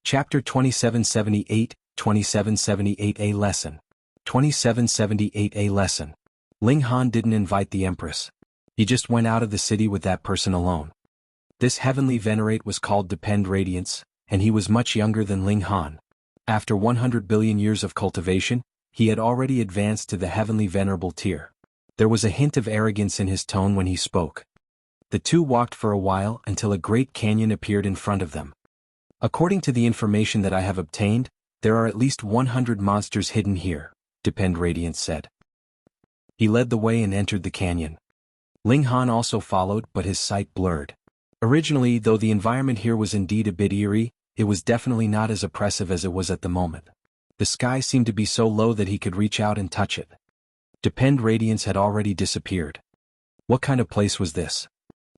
Chapter 2778, 2778A Lesson. 2778A Lesson. Ling Han didn't invite the Empress. He just went out of the city with that person alone. This heavenly venerate was called Depend Radiance, and he was much younger than Ling Han. After 100 billion years of cultivation, he had already advanced to the heavenly venerable tier. There was a hint of arrogance in his tone when he spoke. The two walked for a while until a great canyon appeared in front of them. According to the information that I have obtained, there are at least 100 monsters hidden here, Depend Radiance said. He led the way and entered the canyon. Ling Han also followed, but his sight blurred. Originally, though the environment here was indeed a bit eerie, it was definitely not as oppressive as it was at the moment. The sky seemed to be so low that he could reach out and touch it. Depend Radiance had already disappeared. What kind of place was this?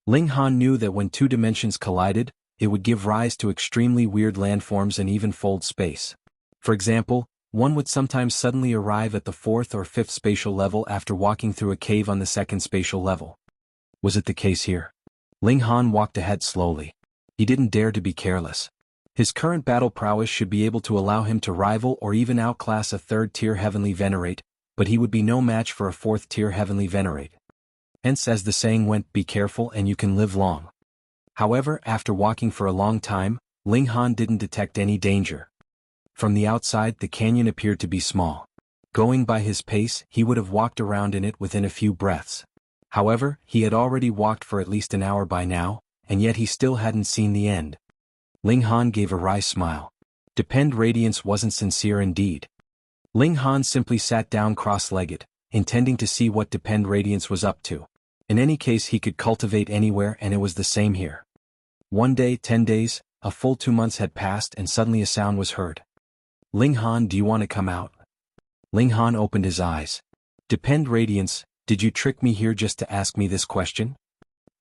Ling Han knew that when two dimensions collided, it would give rise to extremely weird landforms and even fold space. For example, one would sometimes suddenly arrive at the 4th or 5th spatial level after walking through a cave on the 2nd spatial level. Was it the case here? Ling Han walked ahead slowly. He didn't dare to be careless. His current battle prowess should be able to allow him to rival or even outclass a 3rd-tier heavenly venerate, but he would be no match for a 4th-tier heavenly venerate. Hence, as the saying went, be careful and you can live long. However, after walking for a long time, Ling Han didn't detect any danger. From the outside, the canyon appeared to be small. Going by his pace, he would have walked around in it within a few breaths. However, he had already walked for at least an hour by now, and yet he still hadn't seen the end. Ling Han gave a wry smile. Depend Radiance wasn't sincere indeed. Ling Han simply sat down cross-legged, intending to see what Depend Radiance was up to. In any case, he could cultivate anywhere, and it was the same here. 1 day, 10 days, a full 2 months had passed, and suddenly a sound was heard. Ling Han, do you want to come out? Ling Han opened his eyes. Depend Radiance, did you trick me here just to ask me this question?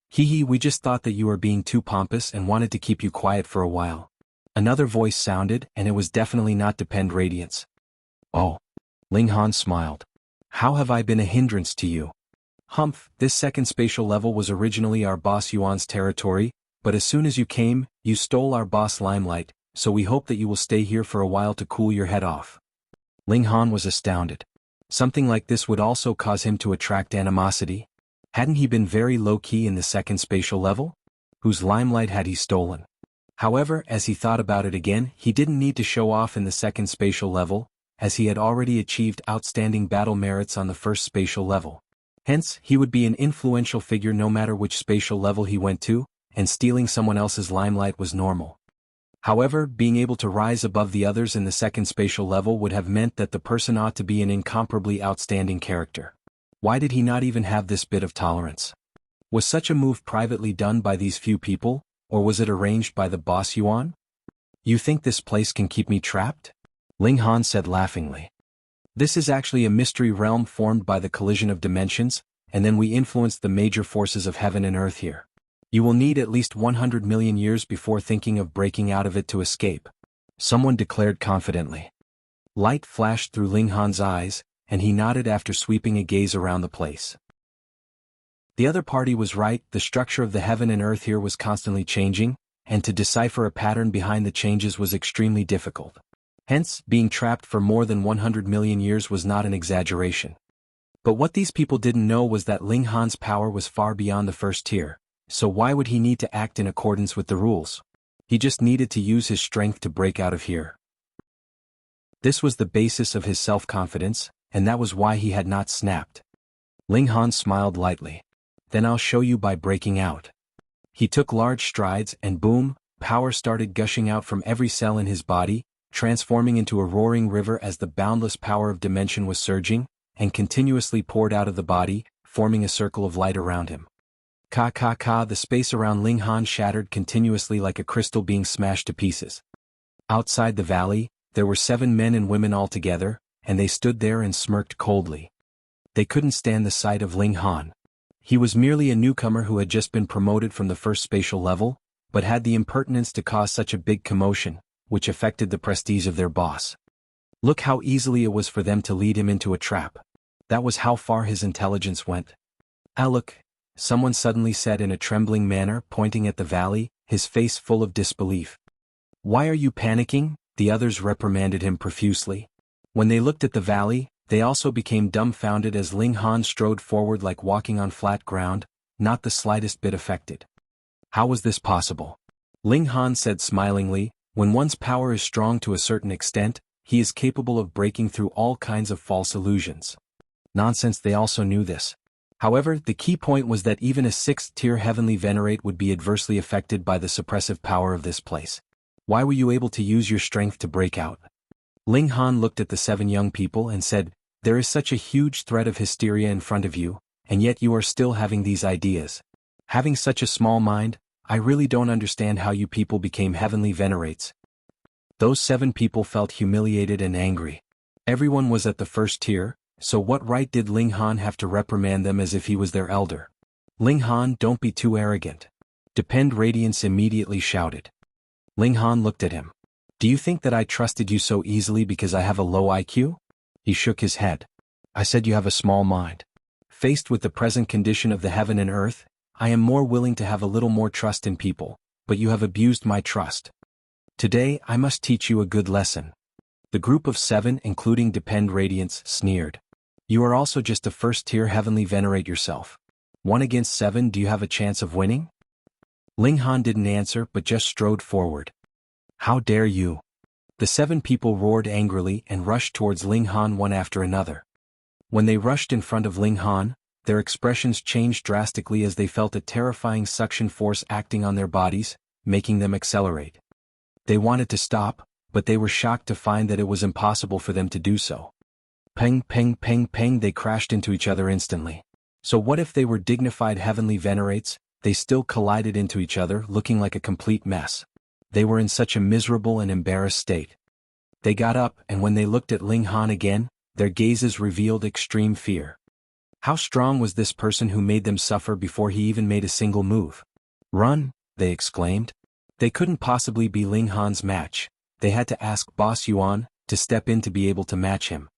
Hee, we just thought that you were being too pompous and wanted to keep you quiet for a while. Another voice sounded, and it was definitely not Depend Radiance. Oh. Ling Han smiled. How have I been a hindrance to you? Humph, this 2nd spatial level was originally our boss Yuan's territory, but as soon as you came, you stole our boss limelight, so we hope that you will stay here for a while to cool your head off. Ling Han was astounded. Something like this would also cause him to attract animosity. Hadn't he been very low-key in the 2nd spatial level? Whose limelight had he stolen? However, as he thought about it again, he didn't need to show off in the 2nd spatial level, as he had already achieved outstanding battle merits on the 1st spatial level. Hence, he would be an influential figure no matter which spatial level he went to, and stealing someone else's limelight was normal. However, being able to rise above the others in the 2nd spatial level would have meant that the person ought to be an incomparably outstanding character. Why did he not even have this bit of tolerance? Was such a move privately done by these few people, or was it arranged by the boss Yuan? You think this place can keep me trapped? Ling Han said laughingly. This is actually a mystery realm formed by the collision of dimensions, and then we influence the major forces of heaven and earth here. You will need at least 100 million years before thinking of breaking out of it to escape, someone declared confidently. Light flashed through Ling Han's eyes, and he nodded after sweeping a gaze around the place. The other party was right, the structure of the heaven and earth here was constantly changing, and to decipher a pattern behind the changes was extremely difficult. Hence, being trapped for more than 100 million years was not an exaggeration. But what these people didn't know was that Ling Han's power was far beyond the 1st tier, so why would he need to act in accordance with the rules? He just needed to use his strength to break out of here. This was the basis of his self-confidence, and that was why he had not snapped. Ling Han smiled lightly. Then I'll show you by breaking out. He took large strides and boom, power started gushing out from every cell in his body, transforming into a roaring river as the boundless power of dimension was surging, and continuously poured out of the body, forming a circle of light around him. The space around Ling Han shattered continuously like a crystal being smashed to pieces. Outside the valley, there were 7 men and women altogether, and they stood there and smirked coldly. They couldn't stand the sight of Ling Han. He was merely a newcomer who had just been promoted from the 1st spatial level, but had the impertinence to cause such a big commotion, which affected the prestige of their boss. Look how easily it was for them to lead him into a trap. That was how far his intelligence went. Look, someone suddenly said in a trembling manner, pointing at the valley, his face full of disbelief. Why are you panicking? The others reprimanded him profusely. When they looked at the valley, they also became dumbfounded as Ling Han strode forward like walking on flat ground, not the slightest bit affected. How was this possible? Ling Han said smilingly, when one's power is strong to a certain extent, he is capable of breaking through all kinds of false illusions. Nonsense, they also knew this. However, the key point was that even a 6th-tier heavenly venerate would be adversely affected by the suppressive power of this place. Why were you able to use your strength to break out? Ling Han looked at the 7 young people and said, there is such a huge threat of hysteria in front of you, and yet you are still having these ideas. Having such a small mind, I really don't understand how you people became heavenly venerates. Those 7 people felt humiliated and angry. Everyone was at the 1st tier, so what right did Ling Han have to reprimand them as if he was their elder? Ling Han, don't be too arrogant. Depend Radiance immediately shouted. Ling Han looked at him. Do you think that I trusted you so easily because I have a low IQ? He shook his head. I said you have a small mind. Faced with the present condition of the heaven and earth, I am more willing to have a little more trust in people, but you have abused my trust. Today I must teach you a good lesson. The group of 7, including Depend Radiance, sneered. You are also just a 1st-tier heavenly venerate yourself. 1 against 7, do you have a chance of winning? Ling Han didn't answer but just strode forward. How dare you? The 7 people roared angrily and rushed towards Ling Han one after another. When they rushed in front of Ling Han, their expressions changed drastically as they felt a terrifying suction force acting on their bodies, making them accelerate. They wanted to stop, but they were shocked to find that it was impossible for them to do so. Peng, peng, peng, peng, they crashed into each other instantly. So what if they were dignified heavenly venerates? They still collided into each other, looking like a complete mess. They were in such a miserable and embarrassed state. They got up, and when they looked at Ling Han again, their gazes revealed extreme fear. How strong was this person who made them suffer before he even made a single move? Run, they exclaimed. They couldn't possibly be Ling Han's match. They had to ask Boss Yuan to step in to be able to match him.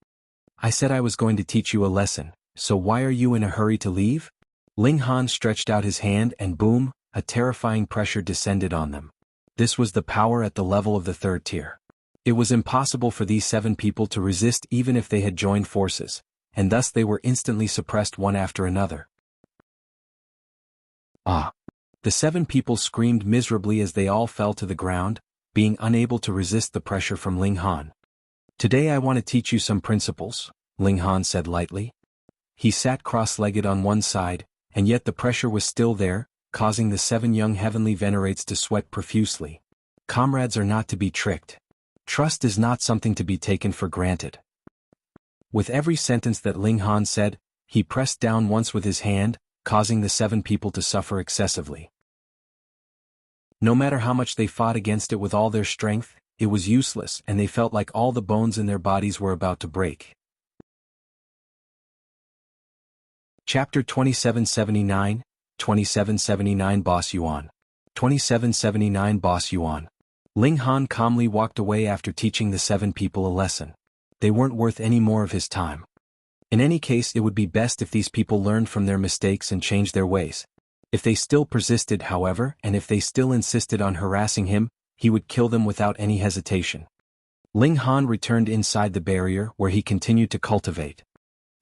I said I was going to teach you a lesson, so why are you in a hurry to leave? Ling Han stretched out his hand and boom, a terrifying pressure descended on them. This was the power at the level of the 3rd tier. It was impossible for these 7 people to resist even if they had joined forces, and thus they were instantly suppressed one after another. Ah! The 7 people screamed miserably as they all fell to the ground, being unable to resist the pressure from Ling Han. Today I want to teach you some principles, Ling Han said lightly. He sat cross-legged on one side, and yet the pressure was still there, causing the 7 young heavenly venerates to sweat profusely. Comrades are not to be tricked. Trust is not something to be taken for granted. With every sentence that Ling Han said, he pressed down once with his hand, causing the 7 people to suffer excessively. No matter how much they fought against it with all their strength, it was useless and they felt like all the bones in their bodies were about to break. Chapter 2779, 2779 Boss Yuan. 2779 Boss Yuan. Ling Han calmly walked away after teaching the 7 people a lesson. They weren't worth any more of his time. In any case, it would be best if these people learned from their mistakes and changed their ways. If they still persisted, however, and if they still insisted on harassing him, he would kill them without any hesitation. Ling Han returned inside the barrier where he continued to cultivate.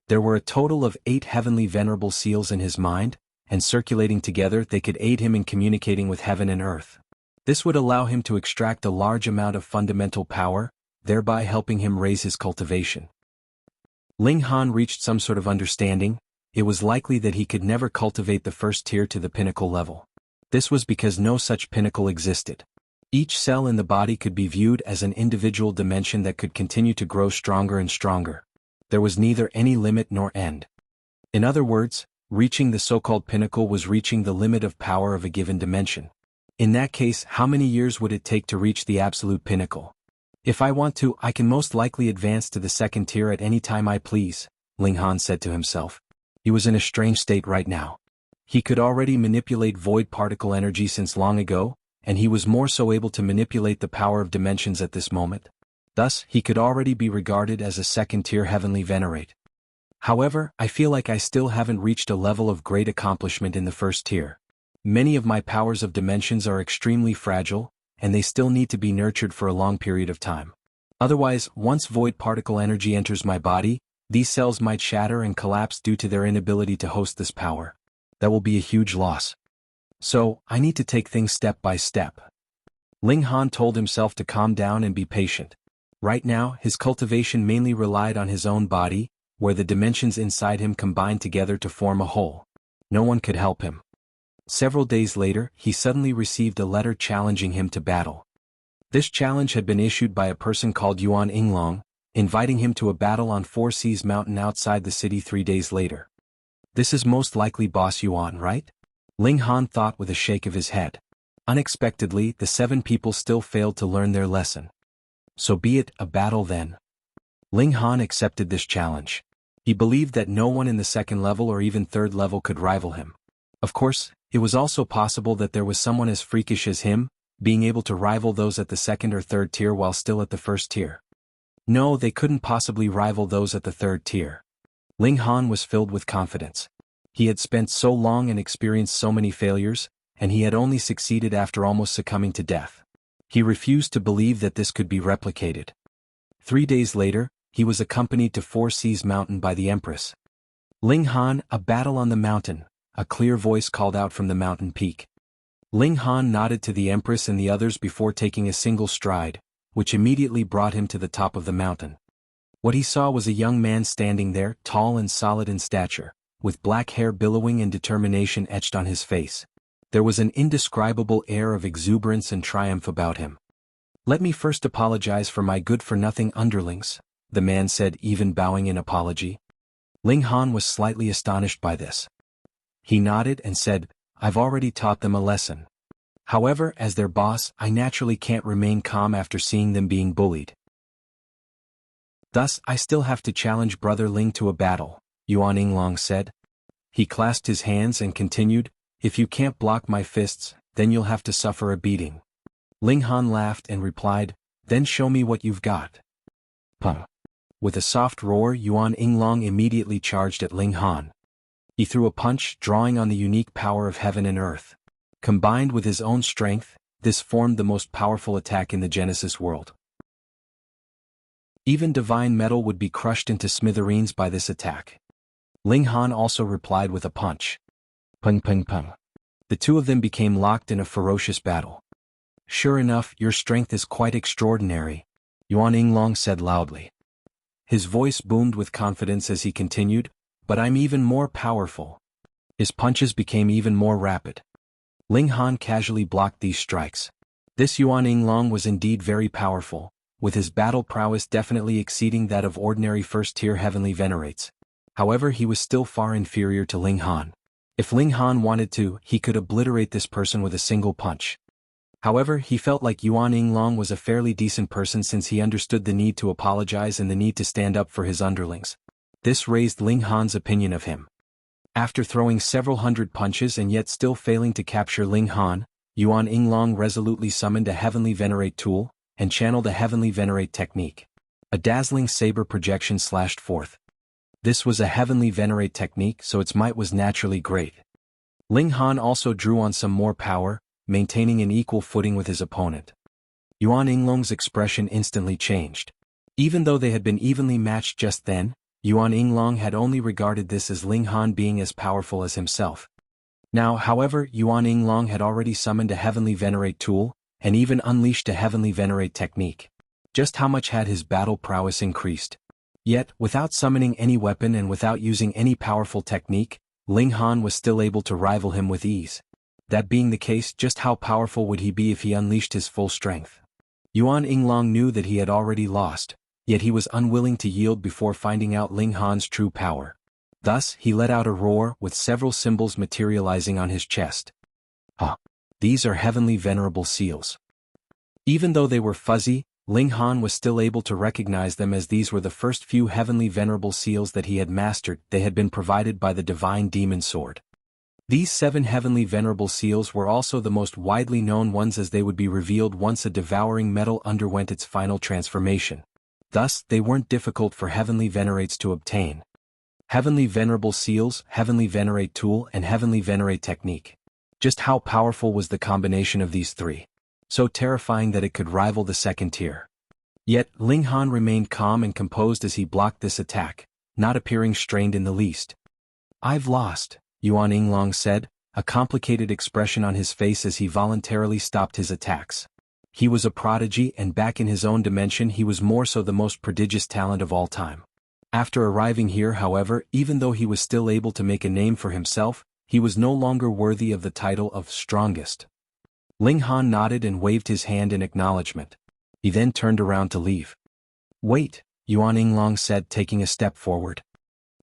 There were a total of 8 heavenly venerable seals in his mind, and circulating together they could aid him in communicating with heaven and earth. This would allow him to extract a large amount of fundamental power, thereby helping him raise his cultivation. Ling Han reached some sort of understanding. It was likely that he could never cultivate the 1st tier to the pinnacle level. This was because no such pinnacle existed. Each cell in the body could be viewed as an individual dimension that could continue to grow stronger and stronger. There was neither any limit nor end. In other words, reaching the so-called pinnacle was reaching the limit of power of a given dimension. In that case, how many years would it take to reach the absolute pinnacle? If I want to, I can most likely advance to the 2nd tier at any time I please, Ling Han said to himself. He was in a strange state right now. He could already manipulate void particle energy since long ago, and he was more so able to manipulate the power of dimensions at this moment. Thus, he could already be regarded as a 2nd tier heavenly venerate. However, I feel like I still haven't reached a level of great accomplishment in the 1st tier. Many of my powers of dimensions are extremely fragile, and they still need to be nurtured for a long period of time. Otherwise, once void particle energy enters my body, these cells might shatter and collapse due to their inability to host this power. That will be a huge loss. So, I need to take things step by step. Ling Han told himself to calm down and be patient. Right now, his cultivation mainly relied on his own body, where the dimensions inside him combined together to form a whole. No one could help him. Several days later, he suddenly received a letter challenging him to battle. This challenge had been issued by a person called Yuan Yinglong, inviting him to a battle on Four Seas Mountain outside the city 3 days later. This is most likely Boss Yuan, right? Ling Han thought with a shake of his head. Unexpectedly, the 7 people still failed to learn their lesson. So be it, a battle then. Ling Han accepted this challenge. He believed that no one in the 2nd level or even 3rd level could rival him. Of course, it was also possible that there was someone as freakish as him, being able to rival those at the 2nd or 3rd tier while still at the 1st tier. No, they couldn't possibly rival those at the 3rd tier. Ling Han was filled with confidence. He had spent so long and experienced so many failures, and he had only succeeded after almost succumbing to death. He refused to believe that this could be replicated. 3 days later, he was accompanied to Four Seas Mountain by the Empress. Ling Han, a battle on the mountain, a clear voice called out from the mountain peak. Ling Han nodded to the Empress and the others before taking a single stride, which immediately brought him to the top of the mountain. What he saw was a young man standing there, tall and solid in stature, with black hair billowing and determination etched on his face. There was an indescribable air of exuberance and triumph about him. "Let me first apologize for my good-for-nothing underlings," the man said, even bowing in apology. Ling Han was slightly astonished by this. He nodded and said, "I've already taught them a lesson. However, as their boss, I naturally can't remain calm after seeing them being bullied. Thus, I still have to challenge Brother Ling to a battle," Yuan Yinglong said. He clasped his hands and continued, "If you can't block my fists, then you'll have to suffer a beating." Ling Han laughed and replied, "Then show me what you've got." Puh. With a soft roar, Yuan Yinglong immediately charged at Ling Han. He threw a punch, drawing on the unique power of heaven and earth. Combined with his own strength, this formed the most powerful attack in the Genesis world. Even divine metal would be crushed into smithereens by this attack. Ling Han also replied with a punch. Pung pung pung. The two of them became locked in a ferocious battle. "Sure enough, your strength is quite extraordinary," Yuan Yinglong said loudly. His voice boomed with confidence as he continued, "But I'm even more powerful." His punches became even more rapid. Ling Han casually blocked these strikes. This Yuan Yinglong was indeed very powerful, with his battle prowess definitely exceeding that of ordinary first-tier heavenly venerates. However, he was still far inferior to Ling Han. If Ling Han wanted to, he could obliterate this person with a single punch. However, he felt like Yuan Yinglong was a fairly decent person since he understood the need to apologize and the need to stand up for his underlings. This raised Ling Han's opinion of him. After throwing several hundred punches and yet still failing to capture Ling Han, Yuan Yinglong resolutely summoned a heavenly venerate tool, and channeled a heavenly venerate technique. A dazzling saber projection slashed forth. This was a heavenly venerate technique, so its might was naturally great. Ling Han also drew on some more power, maintaining an equal footing with his opponent. Yuan Yinglong's expression instantly changed. Even though they had been evenly matched just then, Yuan Yinglong had only regarded this as Ling Han being as powerful as himself. Now, however, Yuan Yinglong had already summoned a heavenly venerate tool, and even unleashed a heavenly venerate technique. Just how much had his battle prowess increased? Yet, without summoning any weapon and without using any powerful technique, Ling Han was still able to rival him with ease. That being the case, just how powerful would he be if he unleashed his full strength? Yuan Yinglong knew that he had already lost, yet he was unwilling to yield before finding out Ling Han's true power. Thus, he let out a roar with several symbols materializing on his chest. These are heavenly venerable seals. Even though they were fuzzy, Ling Han was still able to recognize them as these were the first few heavenly venerable seals that he had mastered. They had been provided by the divine demon sword. These 7 heavenly venerable seals were also the most widely known ones as they would be revealed once a devouring metal underwent its final transformation. Thus, they weren't difficult for heavenly venerates to obtain. Heavenly venerable seals, heavenly venerate tool, and heavenly venerate technique. Just how powerful was the combination of these 3? so terrifying that it could rival the second tier. Yet, Ling Han remained calm and composed as he blocked this attack, not appearing strained in the least. "I've lost," Yuan Yinglong said, a complicated expression on his face as he voluntarily stopped his attacks. He was a prodigy, and back in his own dimension he was more so the most prodigious talent of all time. After arriving here, however, even though he was still able to make a name for himself, he was no longer worthy of the title of strongest. Ling Han nodded and waved his hand in acknowledgement. He then turned around to leave. "Wait," Yuan Yinglong said, taking a step forward.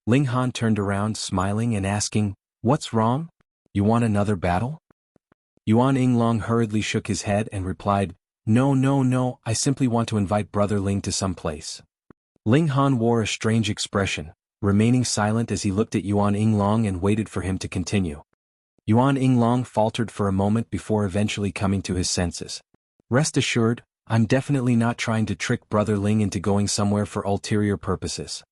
Ling Han turned around, smiling and asking, "What's wrong? You want another battle?" Yuan Yinglong hurriedly shook his head and replied, No, I simply want to invite Brother Ling to some place." Ling Han wore a strange expression, remaining silent as he looked at Yuan Yinglong and waited for him to continue. Yuan Yinglong faltered for a moment before eventually coming to his senses. "Rest assured, I'm definitely not trying to trick Brother Ling into going somewhere for ulterior purposes."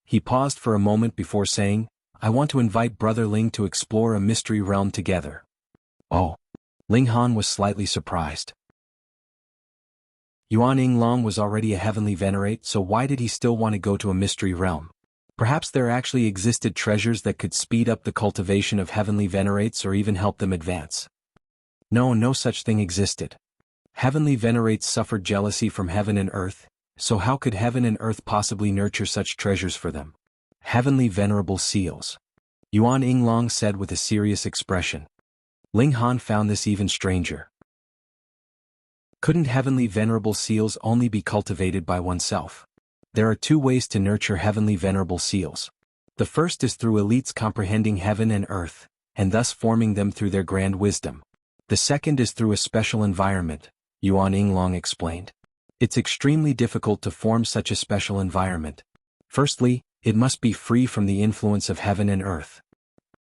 He paused for a moment before saying, "I want to invite Brother Ling to explore a mystery realm together." "Oh." Ling Han was slightly surprised. Yuan Yinglong was already a heavenly venerate, so why did he still want to go to a mystery realm? Perhaps there actually existed treasures that could speed up the cultivation of heavenly venerates or even help them advance. No such thing existed. Heavenly venerates suffered jealousy from heaven and earth, so how could heaven and earth possibly nurture such treasures for them? Heavenly venerable seals. Yuan Yinglong said with a serious expression. Ling Han found this even stranger. Couldn't heavenly venerable seals only be cultivated by oneself? There are two ways to nurture heavenly venerable seals. The first is through elites comprehending heaven and earth, and thus forming them through their grand wisdom. The second is through a special environment, Yuan Yinglong explained. It's extremely difficult to form such a special environment. Firstly, it must be free from the influence of heaven and earth.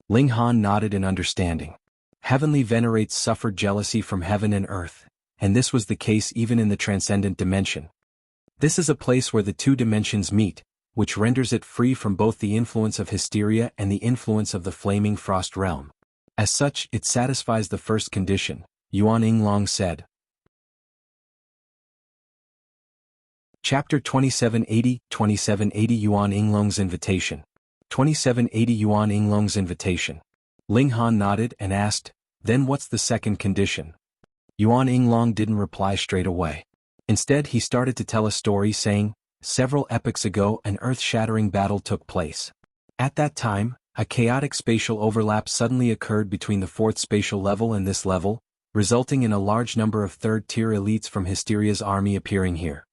Ling Han nodded in understanding. Heavenly venerates suffered jealousy from heaven and earth, and this was the case even in the transcendent dimension. This is a place where the two dimensions meet, which renders it free from both the influence of hysteria and the influence of the flaming frost realm. As such, it satisfies the first condition, Yuan Yinglong said. Chapter 2780 Yuan Yinglong's Invitation. 2780 Yuan Yinglong's Invitation. Ling Han nodded and asked, "Then what's the second condition?" Yuan Yinglong didn't reply straight away. Instead, he started to tell a story saying, "Several epochs ago an earth-shattering battle took place. At that time, a chaotic spatial overlap suddenly occurred between the fourth spatial level and this level, resulting in a large number of third-tier elites from Hysteria's army appearing here.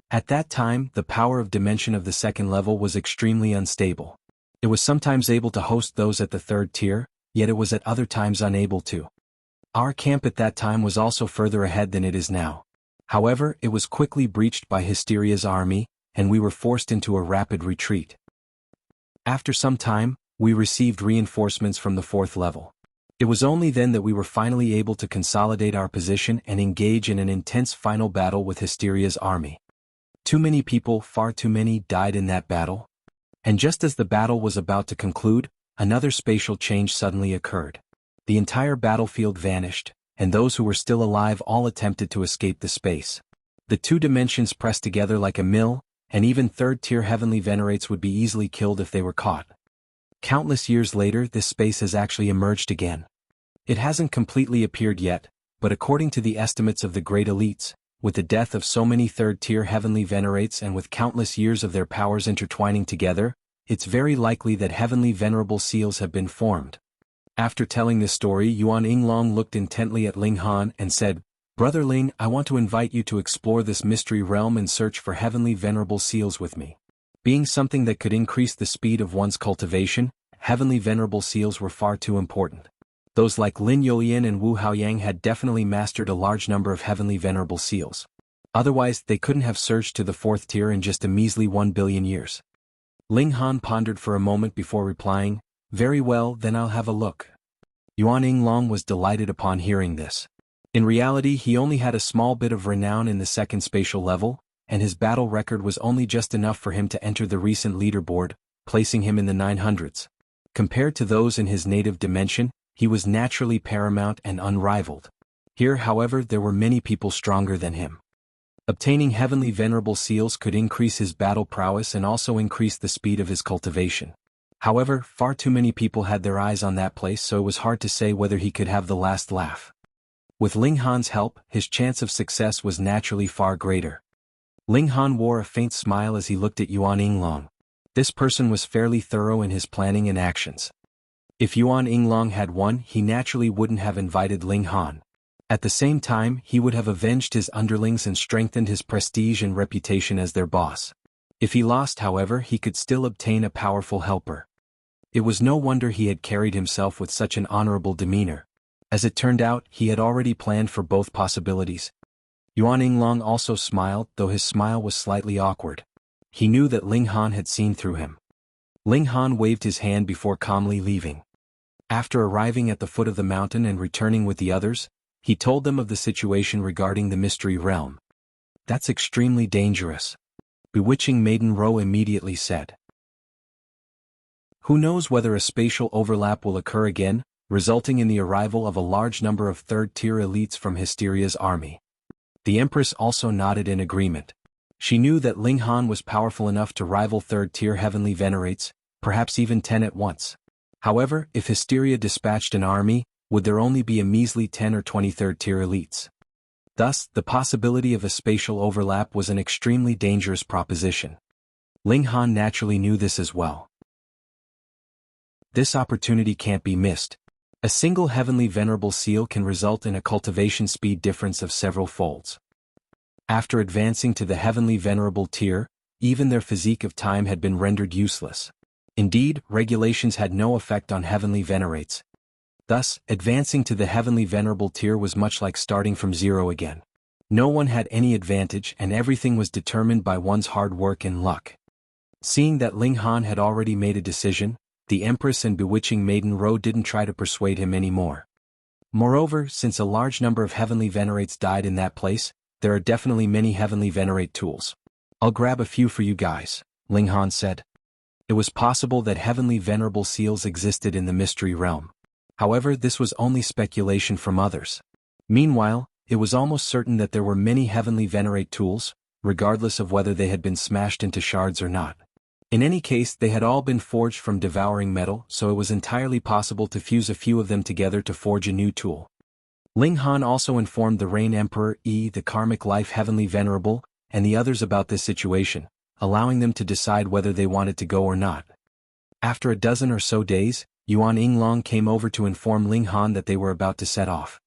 At that time, the power of dimension of the second level was extremely unstable. It was sometimes able to host those at the third tier, yet it was at other times unable to. Our camp at that time was also further ahead than it is now. However, it was quickly breached by Hysteria's army, and we were forced into a rapid retreat. After some time, we received reinforcements from the fourth level. It was only then that we were finally able to consolidate our position and engage in an intense final battle with Hysteria's army. Too many people, far too many, died in that battle. And just as the battle was about to conclude, another spatial change suddenly occurred. The entire battlefield vanished, and those who were still alive all attempted to escape the space. The two dimensions pressed together like a mill, and even third-tier heavenly venerates would be easily killed if they were caught. Countless years later, this space has actually emerged again. It hasn't completely appeared yet, but according to the estimates of the great elites, with the death of so many third-tier heavenly venerates and with countless years of their powers intertwining together, it's very likely that heavenly venerable seals have been formed. After telling this story, Yuan Yinglong looked intently at Ling Han and said, "Brother Ling, I want to invite you to explore this mystery realm and search for heavenly venerable seals with me." Being something that could increase the speed of one's cultivation, heavenly venerable seals were far too important. Those like Lin Youyin and Wu Haoyang had definitely mastered a large number of heavenly venerable seals. Otherwise, they couldn't have surged to the fourth tier in just a measly 1 billion years. Ling Han pondered for a moment before replying, "Very well, then I'll have a look." Yuan Yinglong was delighted upon hearing this. In reality, he only had a small bit of renown in the second spatial level, and his battle record was only just enough for him to enter the recent leaderboard, placing him in the 900s. Compared to those in his native dimension, he was naturally paramount and unrivaled. Here, however, there were many people stronger than him. Obtaining heavenly venerable seals could increase his battle prowess and also increase the speed of his cultivation. However, far too many people had their eyes on that place, so it was hard to say whether he could have the last laugh. With Ling Han's help, his chance of success was naturally far greater. Ling Han wore a faint smile as he looked at Yuan Yinglong. This person was fairly thorough in his planning and actions. If Yuan Yinglong had won, he naturally wouldn't have invited Ling Han. At the same time, he would have avenged his underlings and strengthened his prestige and reputation as their boss. If he lost, however, he could still obtain a powerful helper. It was no wonder he had carried himself with such an honorable demeanor. As it turned out, he had already planned for both possibilities. Yuan Yinglong also smiled, though his smile was slightly awkward. He knew that Ling Han had seen through him. Ling Han waved his hand before calmly leaving. After arriving at the foot of the mountain and returning with the others, he told them of the situation regarding the mystery realm. "That's extremely dangerous," Bewitching Maiden Ro immediately said. "Who knows whether a spatial overlap will occur again, resulting in the arrival of a large number of third-tier elites from Hysteria's army." The Empress also nodded in agreement. She knew that Ling Han was powerful enough to rival third-tier heavenly venerates, perhaps even 10 at once. However, if Hysteria dispatched an army, would there only be a measly 10 or 20 third-tier elites? Thus, the possibility of a spatial overlap was an extremely dangerous proposition. Ling Han naturally knew this as well. This opportunity can't be missed. A single heavenly venerable seal can result in a cultivation speed difference of several folds. After advancing to the heavenly venerable tier, even their physique of time had been rendered useless. Indeed, regulations had no effect on heavenly venerates. Thus, advancing to the heavenly venerable tier was much like starting from zero again. No one had any advantage and everything was determined by one's hard work and luck. Seeing that Ling Han had already made a decision, the Empress and Bewitching Maiden Ro didn't try to persuade him anymore. Moreover, since a large number of heavenly venerates died in that place, there are definitely many heavenly venerate tools. "I'll grab a few for you guys," Ling Han said. It was possible that heavenly venerable seals existed in the mystery realm. However, this was only speculation from others. Meanwhile, it was almost certain that there were many heavenly venerate tools, regardless of whether they had been smashed into shards or not. In any case, they had all been forged from devouring metal, so it was entirely possible to fuse a few of them together to forge a new tool. Ling Han also informed the Rain Emperor the Karmic Life Heavenly Venerable, and the others about this situation, allowing them to decide whether they wanted to go or not. After a dozen or so days, Yuan Yinglong came over to inform Ling Han that they were about to set off.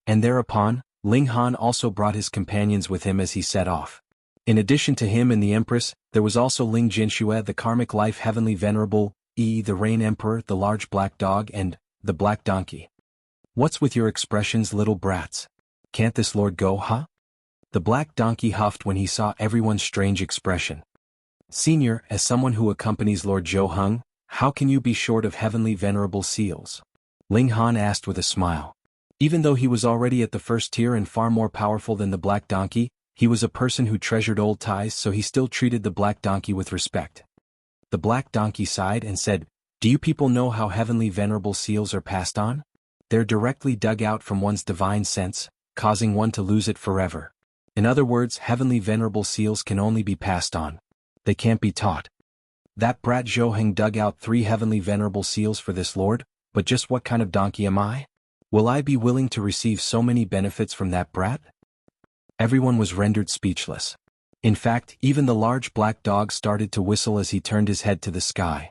And thereapon, Ling Han also brought his companions with him as he set off. In addition to him and the Empress, there was also Ling Jinxue, the Karmic Life Heavenly Venerable, the Rain Emperor, the Large Black Dog, and the Black Donkey. "What's with your expressions, little brats? Can't this lord go, huh?" The Black Donkey huffed when he saw everyone's strange expression. "Senior, as someone who accompanies Lord Zhuang, how can you be short of heavenly venerable seals?" Ling Han asked with a smile. Even though he was already at the first tier and far more powerful than the Black Donkey, he was a person who treasured old ties, so he still treated the Black Donkey with respect. The Black Donkey sighed and said, "Do you people know how heavenly venerable seals are passed on? They're directly dug out from one's divine sense, causing one to lose it forever. In other words, heavenly venerable seals can only be passed on. They can't be taught. That brat Zhuang dug out 3 heavenly venerable seals for this lord, but just what kind of donkey am I? Will I be willing to receive so many benefits from that brat?" Everyone was rendered speechless. In fact, even the Large Black Dog started to whistle as he turned his head to the sky.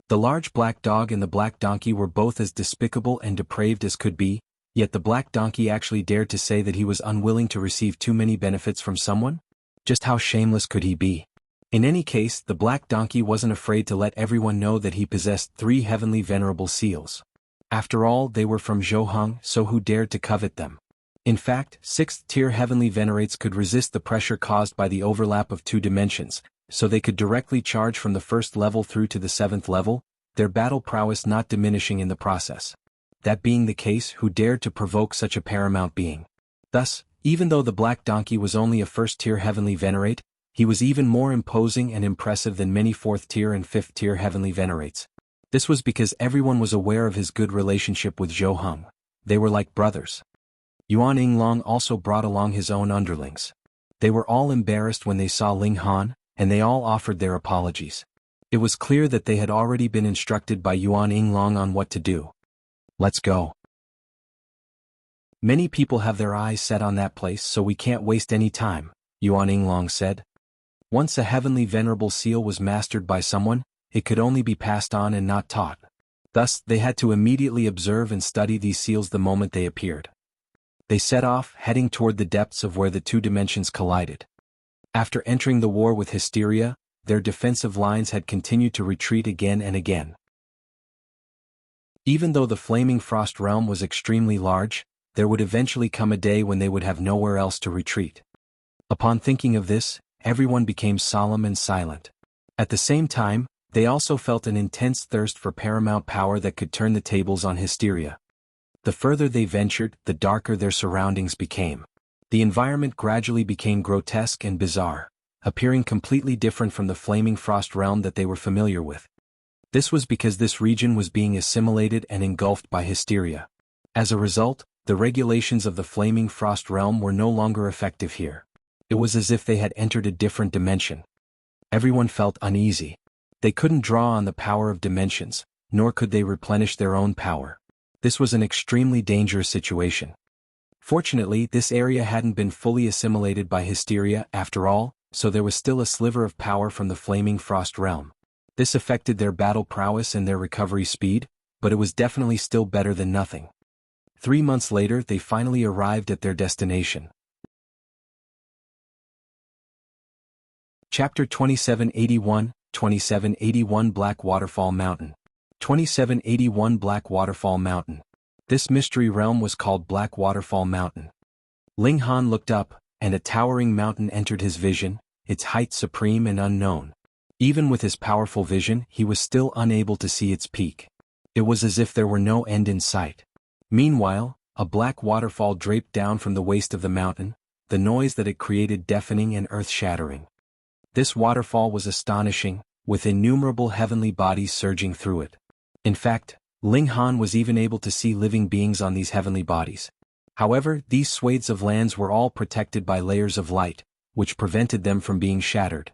The Large Black Dog and the Black Donkey were both as despicable and depraved as could be, yet the Black Donkey actually dared to say that he was unwilling to receive too many benefits from someone? Just how shameless could he be? In any case, the Black Donkey wasn't afraid to let everyone know that he possessed 3 heavenly venerable seals. After all, they were from Zhuang, so who dared to covet them? In fact, 6th-tier heavenly venerates could resist the pressure caused by the overlap of 2 dimensions, so they could directly charge from the 1st level through to the 7th level, their battle prowess not diminishing in the process. That being the case, who dared to provoke such a paramount being? Thus, even though the Black Donkey was only a 1st-tier heavenly venerate, he was even more imposing and impressive than many 4th-tier and 5th-tier heavenly venerates. This was because everyone was aware of his good relationship with Zhuang. They were like brothers. Yuan Yinglong also brought along his own underlings. They were all embarrassed when they saw Ling Han, and they all offered their apologies. It was clear that they had already been instructed by Yuan Yinglong on what to do. Let's go. Many people have their eyes set on that place, so we can't waste any time, Yuan Yinglong said. Once a heavenly venerable seal was mastered by someone, it could only be passed on and not taught. Thus, they had to immediately observe and study these seals the moment they appeared. They set off, heading toward the depths of where the two dimensions collided. After entering the war with hysteria, their defensive lines had continued to retreat again and again. Even though the flaming frost realm was extremely large, there would eventually come a day when they would have nowhere else to retreat. Upon thinking of this, everyone became solemn and silent. At the same time, they also felt an intense thirst for paramount power that could turn the tables on hysteria. The further they ventured, the darker their surroundings became. The environment gradually became grotesque and bizarre, appearing completely different from the flaming frost realm that they were familiar with. This was because this region was being assimilated and engulfed by hysteria. As a result, the regulations of the flaming frost realm were no longer effective here. It was as if they had entered a different dimension. Everyone felt uneasy. They couldn't draw on the power of dimensions, nor could they replenish their own power. This was an extremely dangerous situation. Fortunately, this area hadn't been fully assimilated by hysteria after all, so there was still a sliver of power from the flaming frost realm. This affected their battle prowess and their recovery speed, but it was definitely still better than nothing. 3 months later, they finally arrived at their destination. Chapter 2781, 2781 Black Waterfall Mountain. 2781 Black Waterfall Mountain. This mystery realm was called Black Waterfall Mountain. Ling Han looked up, and a towering mountain entered his vision, its height supreme and unknown. Even with his powerful vision, he was still unable to see its peak. It was as if there were no end in sight. Meanwhile, a black waterfall draped down from the waist of the mountain, the noise that it created deafening and earth-shattering. This waterfall was astonishing, with innumerable heavenly bodies surging through it. In fact, Ling Han was even able to see living beings on these heavenly bodies. However, these swathes of lands were all protected by layers of light, which prevented them from being shattered.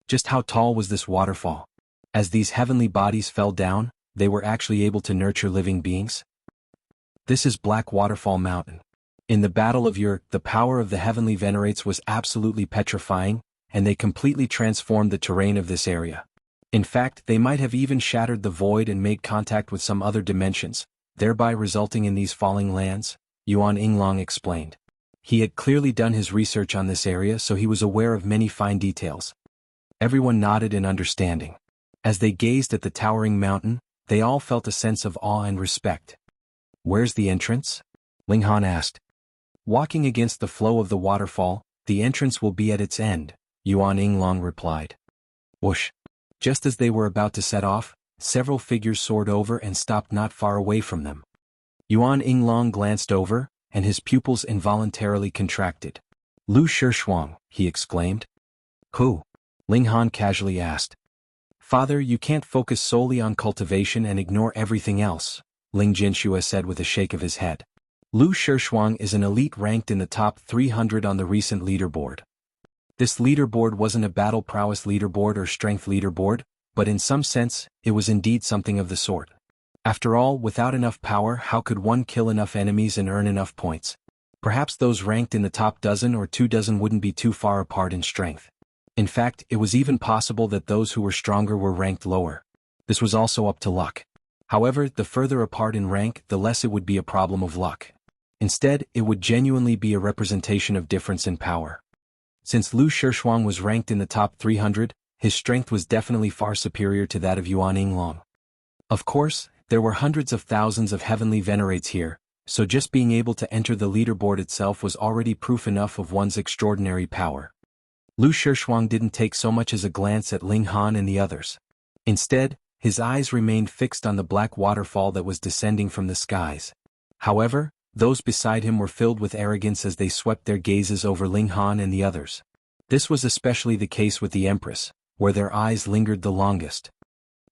Just how tall was this waterfall? As these heavenly bodies fell down, they were actually able to nurture living beings? This is Black Waterfall Mountain. In the Battle of Yur, the power of the heavenly venerates was absolutely petrifying, and they completely transformed the terrain of this area. In fact, they might have even shattered the void and made contact with some other dimensions, thereby resulting in these falling lands, Yuan Yinglong explained. He had clearly done his research on this area, so he was aware of many fine details. Everyone nodded in understanding. As they gazed at the towering mountain, they all felt a sense of awe and respect. "Where's the entrance?" Ling Han asked. "Walking against the flow of the waterfall, the entrance will be at its end," Yuan Yinglong replied. Whoosh! Just as they were about to set off, several figures soared over and stopped not far away from them. Yuan Yinglong glanced over, and his pupils involuntarily contracted. "Lu Shishuang," he exclaimed. "Who?" Ling Han casually asked. "Father, you can't focus solely on cultivation and ignore everything else," Ling Jinshua said with a shake of his head. "Lu Shishuang is an elite ranked in the top 300 on the recent leaderboard. This leaderboard wasn't a battle prowess leaderboard or strength leaderboard, but in some sense, it was indeed something of the sort. After all, without enough power, how could one kill enough enemies and earn enough points? Perhaps those ranked in the top dozen or 24 wouldn't be too far apart in strength. In fact, it was even possible that those who were stronger were ranked lower. This was also up to luck. However, the further apart in rank, the less it would be a problem of luck. Instead, it would genuinely be a representation of difference in power. Since Lu Shishuang was ranked in the top 300, his strength was definitely far superior to that of Yuan Yinglong. Of course, there were hundreds of thousands of heavenly venerates here, so just being able to enter the leaderboard itself was already proof enough of one's extraordinary power. Lu Shishuang didn't take so much as a glance at Ling Han and the others. Instead, his eyes remained fixed on the black waterfall that was descending from the skies. However, those beside him were filled with arrogance as they swept their gazes over Ling Han and the others. This was especially the case with the Empress, where their eyes lingered the longest.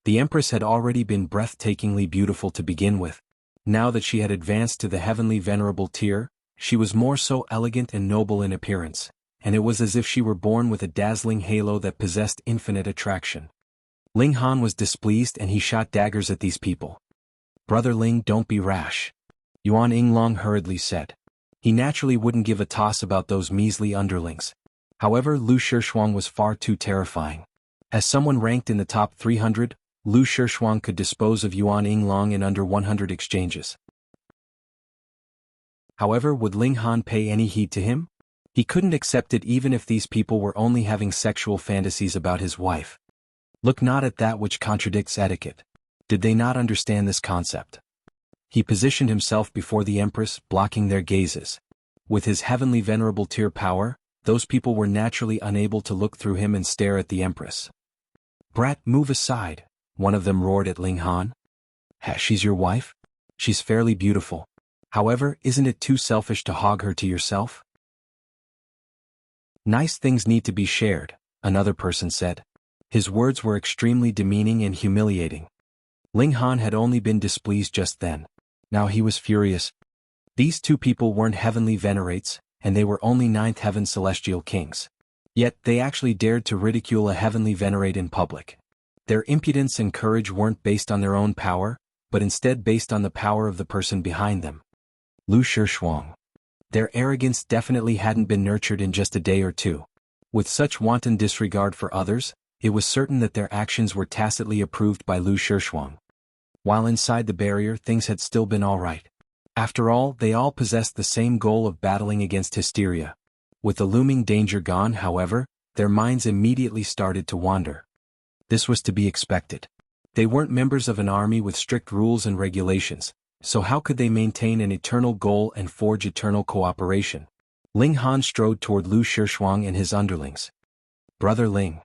The Empress had already been breathtakingly beautiful to begin with. Now that she had advanced to the heavenly venerable tier, She was more so elegant and noble in appearance, and it was as if she were born with a dazzling halo that possessed infinite attraction. Ling Han was displeased and he shot daggers at these people. "Brother Ling, don't be rash," Yuan Yinglong hurriedly said. He naturally wouldn't give a toss about those measly underlings. However, Shishuang was far too terrifying. As someone ranked in the top 300, Shishuang could dispose of Yuan Yinglong in under 100 exchanges. However, would Ling Han pay any heed to him? He couldn't accept it even if these people were only having sexual fantasies about his wife. Look not at that which contradicts etiquette. Did they not understand this concept? He positioned himself before the Empress, blocking their gazes. With his heavenly venerable tier power, those people were naturally unable to look through him and stare at the Empress. "Brat, move aside," one of them roared at Ling Han. "She's your wife? She's fairly beautiful. However, isn't it too selfish to hog her to yourself?" "Nice things need to be shared," another person said. His words were extremely demeaning and humiliating. Ling Han had only been displeased just then. Now he was furious. These two people weren't heavenly venerates, and they were only ninth heaven celestial kings. Yet they actually dared to ridicule a heavenly venerate in public. Their impudence and courage weren't based on their own power, but instead based on the power of the person behind them. Shishuang. Their arrogance definitely hadn't been nurtured in just a day or two. With such wanton disregard for others, it was certain that their actions were tacitly approved by Shishuang. While inside the barrier, things had still been all right. After all, they all possessed the same goal of battling against hysteria. With the looming danger gone, however, their minds immediately started to wander. This was to be expected. They weren't members of an army with strict rules and regulations, so how could they maintain an eternal goal and forge eternal cooperation? Ling Han strode toward Shishuang and his underlings. "Brother Ling,"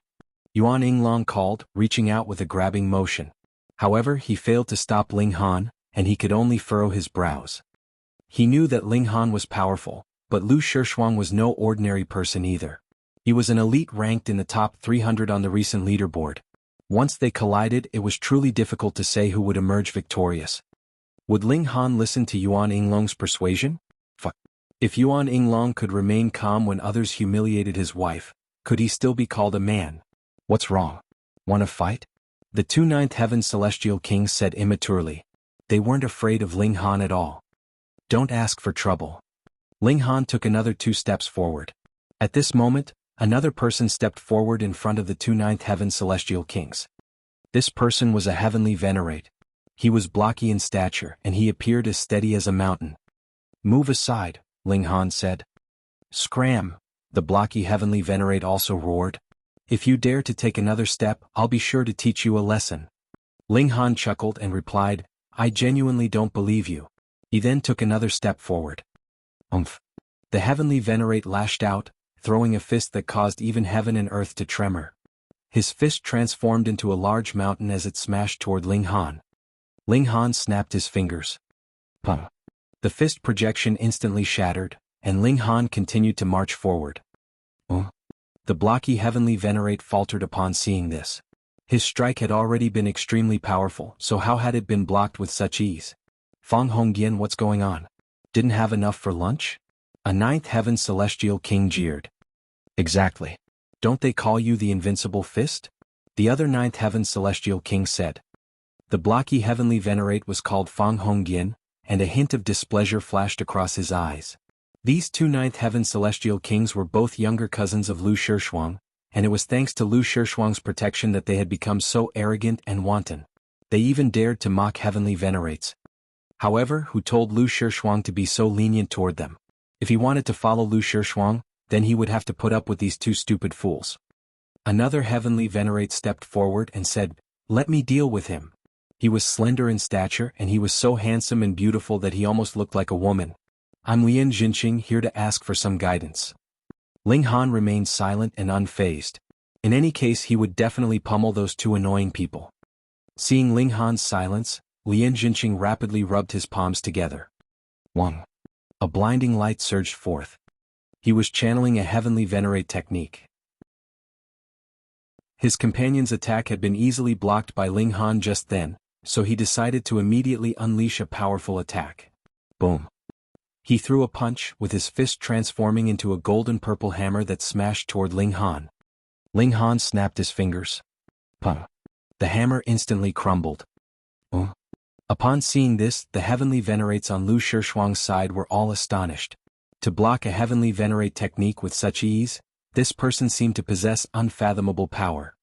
Yuan Yinglong called, reaching out with a grabbing motion. However, he failed to stop Ling Han, and he could only furrow his brows. He knew that Ling Han was powerful, but Shishuang was no ordinary person either. He was an elite ranked in the top 300 on the recent leaderboard. Once they collided, it was truly difficult to say who would emerge victorious. Would Ling Han listen to Yuan Yinglong's persuasion? If Yuan Yinglong could remain calm when others humiliated his wife, could he still be called a man? "What's wrong? Want to fight?" The two ninth heaven celestial kings said immaturely. They weren't afraid of Ling Han at all. "Don't ask for trouble." Ling Han took another 2 steps forward. At this moment, another person stepped forward in front of the two ninth heaven celestial kings. This person was a heavenly venerate. He was blocky in stature and he appeared as steady as a mountain. "Move aside," Ling Han said. "Scram," the blocky heavenly venerate also roared. "If you dare to take another step, I'll be sure to teach you a lesson." Ling Han chuckled and replied, "I genuinely don't believe you." He then took another step forward. "Umph." The heavenly venerate lashed out, throwing a fist that caused even heaven and earth to tremor. His fist transformed into a large mountain as it smashed toward Ling Han. Ling Han snapped his fingers. Pum. The fist projection instantly shattered, and Ling Han continued to march forward. The blocky heavenly venerate faltered upon seeing this. His strike had already been extremely powerful, so how had it been blocked with such ease? "Fang Hongyan, what's going on? Didn't have enough for lunch?" A ninth heaven celestial king jeered. "Exactly. Don't they call you the invincible fist?" The other ninth heaven celestial king said. The blocky heavenly venerate was called Fang Hongyan, and a hint of displeasure flashed across his eyes. These two ninth heaven celestial kings were both younger cousins of Shishuang, and it was thanks to Shishuang's protection that they had become so arrogant and wanton. They even dared to mock heavenly venerates. However, who told Shishuang to be so lenient toward them? If he wanted to follow Shishuang, then he would have to put up with these two stupid fools. Another heavenly venerate stepped forward and said, "Let me deal with him." He was slender in stature and he was so handsome and beautiful that he almost looked like a woman. "I'm Lian Jinqing, here to ask for some guidance." Ling Han remained silent and unfazed. In any case, he would definitely pummel those two annoying people. Seeing Ling Han's silence, Lian Jinqing rapidly rubbed his palms together. Wang. A blinding light surged forth. He was channeling a heavenly venerate technique. His companion's attack had been easily blocked by Ling Han just then, so he decided to immediately unleash a powerful attack. Boom. He threw a punch, with his fist transforming into a golden-purple hammer that smashed toward Ling Han. Ling Han snapped his fingers. Pum. The hammer instantly crumbled. Upon seeing this, the heavenly venerates on Lu Shishuang's side were all astonished. To block a heavenly venerate technique with such ease, this person seemed to possess unfathomable power.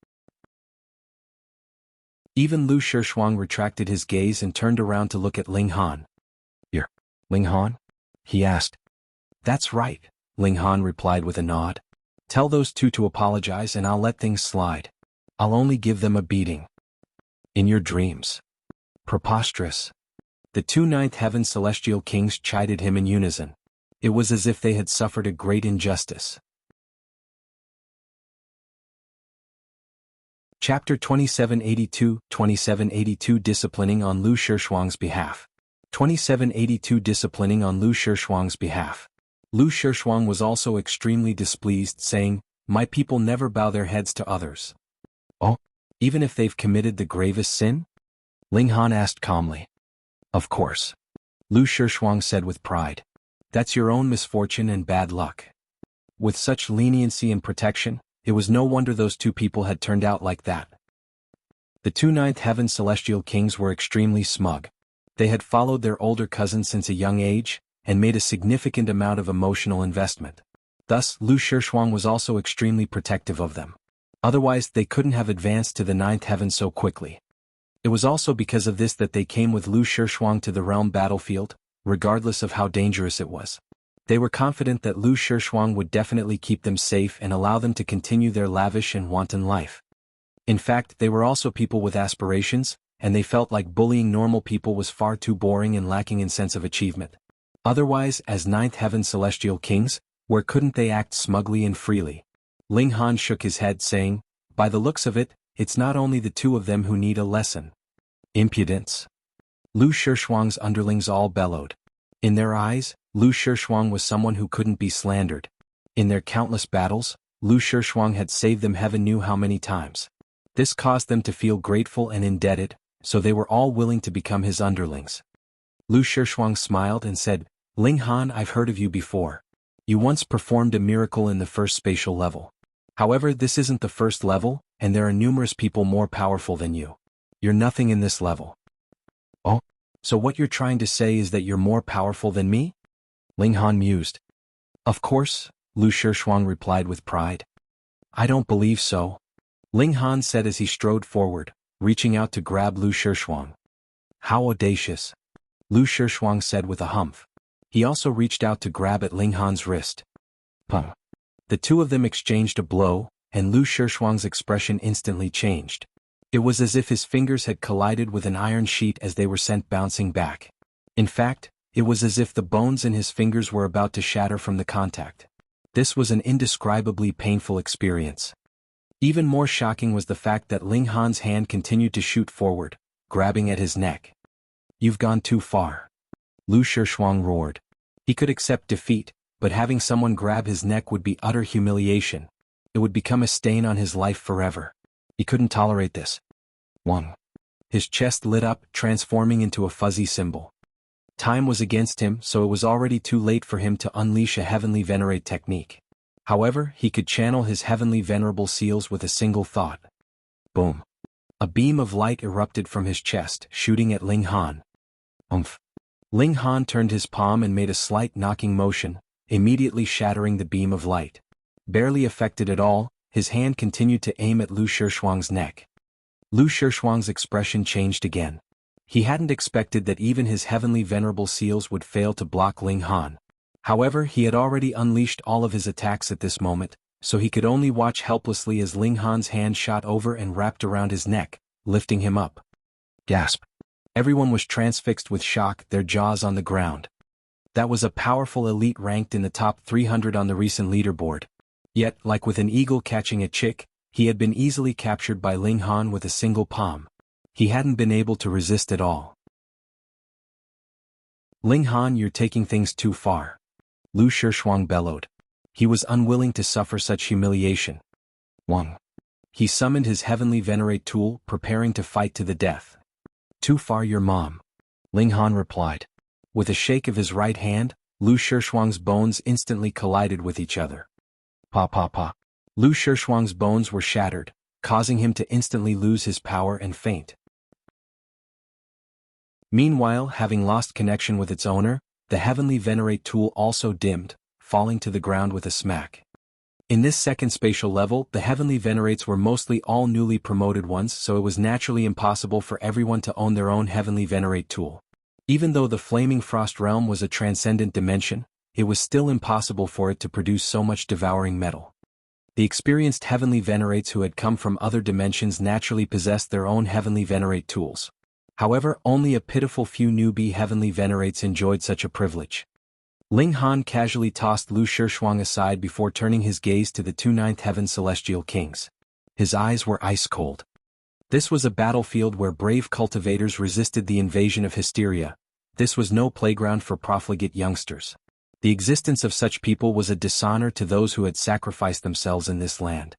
Even Lu Shishuang retracted his gaze and turned around to look at Ling Han. "You're Ling Han?" he asked. "That's right," Ling Han replied with a nod. "Tell those two to apologize and I'll let things slide. I'll only give them a beating." "In your dreams." Preposterous. The two ninth heaven celestial kings chided him in unison. It was as if they had suffered a great injustice. Chapter 2782 Disciplining on Lu Shishuang's behalf. 2782 Disciplining on Lu Shishuang's behalf. Lu Shishuang was also extremely displeased, saying, "My people never bow their heads to others." "Oh? Even if they've committed the gravest sin?" Ling Han asked calmly. "Of course," Lu Shishuang said with pride. "That's your own misfortune and bad luck." With such leniency and protection, it was no wonder those two people had turned out like that. The two ninth heaven celestial kings were extremely smug. They had followed their older cousin since a young age, and made a significant amount of emotional investment. Thus, Lu Shishuang was also extremely protective of them. Otherwise, they couldn't have advanced to the ninth heaven so quickly. It was also because of this that they came with Lu Shishuang to the realm battlefield, regardless of how dangerous it was. They were confident that Lu Shishuang would definitely keep them safe and allow them to continue their lavish and wanton life. In fact, they were also people with aspirations, and they felt like bullying normal people was far too boring and lacking in sense of achievement. Otherwise, as ninth heaven celestial kings, where couldn't they act smugly and freely? Ling Han shook his head, saying, "By the looks of it, it's not only the two of them who need a lesson." Impudence. Lu Shishuang's underlings all bellowed. In their eyes, Lu Shishuang was someone who couldn't be slandered. In their countless battles, Lu Shishuang had saved them heaven knew how many times. This caused them to feel grateful and indebted, so they were all willing to become his underlings. Lu Shishuang smiled and said, "Ling Han, I've heard of you before. You once performed a miracle in the first spatial level. However, this isn't the first level, and there are numerous people more powerful than you. You're nothing in this level." "Oh? So what you're trying to say is that you're more powerful than me?" Ling Han mused. "Of course," Lu Shishuang replied with pride. "I don't believe so," Ling Han said as he strode forward, reaching out to grab Lu Shishuang. "How audacious," Lu Shishuang said with a humph. He also reached out to grab at Ling Han's wrist. Pum. The two of them exchanged a blow, and Lu Shishuang's expression instantly changed. It was as if his fingers had collided with an iron sheet as they were sent bouncing back. In fact, it was as if the bones in his fingers were about to shatter from the contact. This was an indescribably painful experience. Even more shocking was the fact that Ling Han's hand continued to shoot forward, grabbing at his neck. "You've gone too far," Lu Shishuang roared. He could accept defeat, but having someone grab his neck would be utter humiliation. It would become a stain on his life forever. He couldn't tolerate this. One. His chest lit up, transforming into a fuzzy symbol. Time was against him, so it was already too late for him to unleash a heavenly venerate technique. However, he could channel his heavenly venerable seals with a single thought. Boom. A beam of light erupted from his chest, shooting at Ling Han. Umph. Ling Han turned his palm and made a slight knocking motion, immediately shattering the beam of light. Barely affected at all, his hand continued to aim at Lu Shishuang's neck. Lu Shishuang's expression changed again. He hadn't expected that even his heavenly venerable seals would fail to block Ling Han. However, he had already unleashed all of his attacks at this moment, so he could only watch helplessly as Ling Han's hand shot over and wrapped around his neck, lifting him up. Gasp. Everyone was transfixed with shock, their jaws on the ground. That was a powerful elite ranked in the top 300 on the recent leaderboard. Yet, like with an eagle catching a chick, he had been easily captured by Ling Han with a single palm. He hadn't been able to resist at all. "Ling Han, you're taking things too far," Lu Shishuang bellowed. He was unwilling to suffer such humiliation. One. He summoned his heavenly venerate tool, preparing to fight to the death. "Too far, your mom," Ling Han replied. With a shake of his right hand, Lu Shishuang's bones instantly collided with each other. Pa pa pa. Lu Shishuang's bones were shattered, causing him to instantly lose his power and faint. Meanwhile, having lost connection with its owner, the Heavenly Venerate tool also dimmed, falling to the ground with a smack. In this second spatial level, the Heavenly Venerates were mostly all newly promoted ones, so it was naturally impossible for everyone to own their own Heavenly Venerate tool. Even though the Flaming Frost Realm was a transcendent dimension, it was still impossible for it to produce so much devouring metal. The experienced Heavenly Venerates who had come from other dimensions naturally possessed their own Heavenly Venerate tools. However, only a pitiful few newbie Heavenly Venerates enjoyed such a privilege. Ling Han casually tossed Lu Shishuang aside before turning his gaze to the two Ninth Heaven Celestial Kings. His eyes were ice-cold. This was a battlefield where brave cultivators resisted the invasion of hysteria. This was no playground for profligate youngsters. The existence of such people was a dishonor to those who had sacrificed themselves in this land.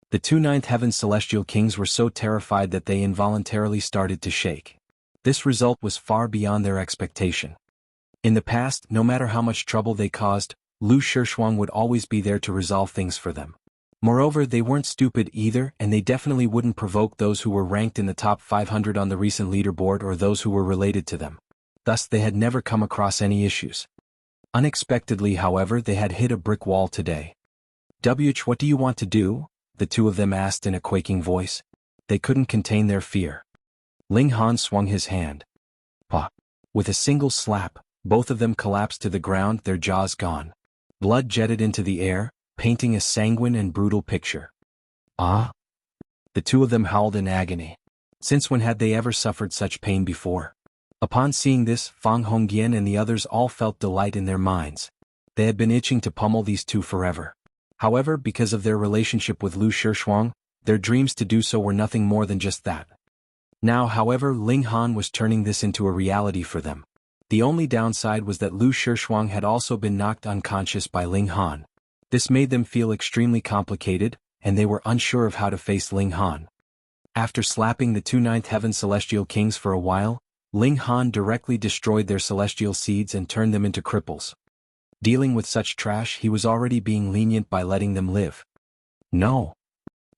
The two Ninth Heaven Celestial Kings were so terrified that they involuntarily started to shake. This result was far beyond their expectation. In the past, no matter how much trouble they caused, Lu Shishuang would always be there to resolve things for them. Moreover, they weren't stupid either, and they definitely wouldn't provoke those who were ranked in the top 500 on the recent leaderboard or those who were related to them. Thus, they had never come across any issues. Unexpectedly, however, they had hit a brick wall today. What do you want to do? The two of them asked in a quaking voice. They couldn't contain their fear. Ling Han swung his hand. Pah! With a single slap, both of them collapsed to the ground, their jaws gone. Blood jetted into the air, painting a sanguine and brutal picture. Ah! The two of them howled in agony. Since when had they ever suffered such pain before? Upon seeing this, Fang Hongyan and the others all felt delight in their minds. They had been itching to pummel these two forever. However, because of their relationship with Lu Shishuang, their dreams to do so were nothing more than just that. Now, however, Ling Han was turning this into a reality for them. The only downside was that Lu Shishuang had also been knocked unconscious by Ling Han. This made them feel extremely complicated, and they were unsure of how to face Ling Han. After slapping the two Ninth Heaven Celestial Kings for a while, Ling Han directly destroyed their celestial seeds and turned them into cripples. Dealing with such trash, he was already being lenient by letting them live. No.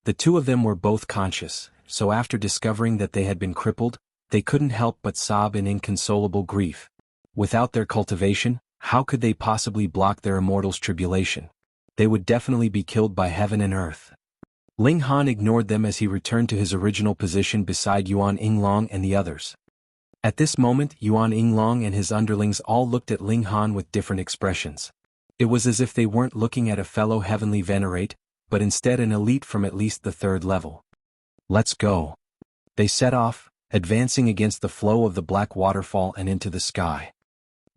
The two of them were both conscious, so after discovering that they had been crippled, they couldn't help but sob in inconsolable grief. Without their cultivation, how could they possibly block their immortal's tribulation? They would definitely be killed by heaven and earth. Ling Han ignored them as he returned to his original position beside Yuan Yinglong and the others. At this moment, Yuan Yinglong and his underlings all looked at Ling Han with different expressions. It was as if they weren't looking at a fellow Heavenly Venerate, but instead an elite from at least the third level. Let's go. They set off, advancing against the flow of the black waterfall and into the sky.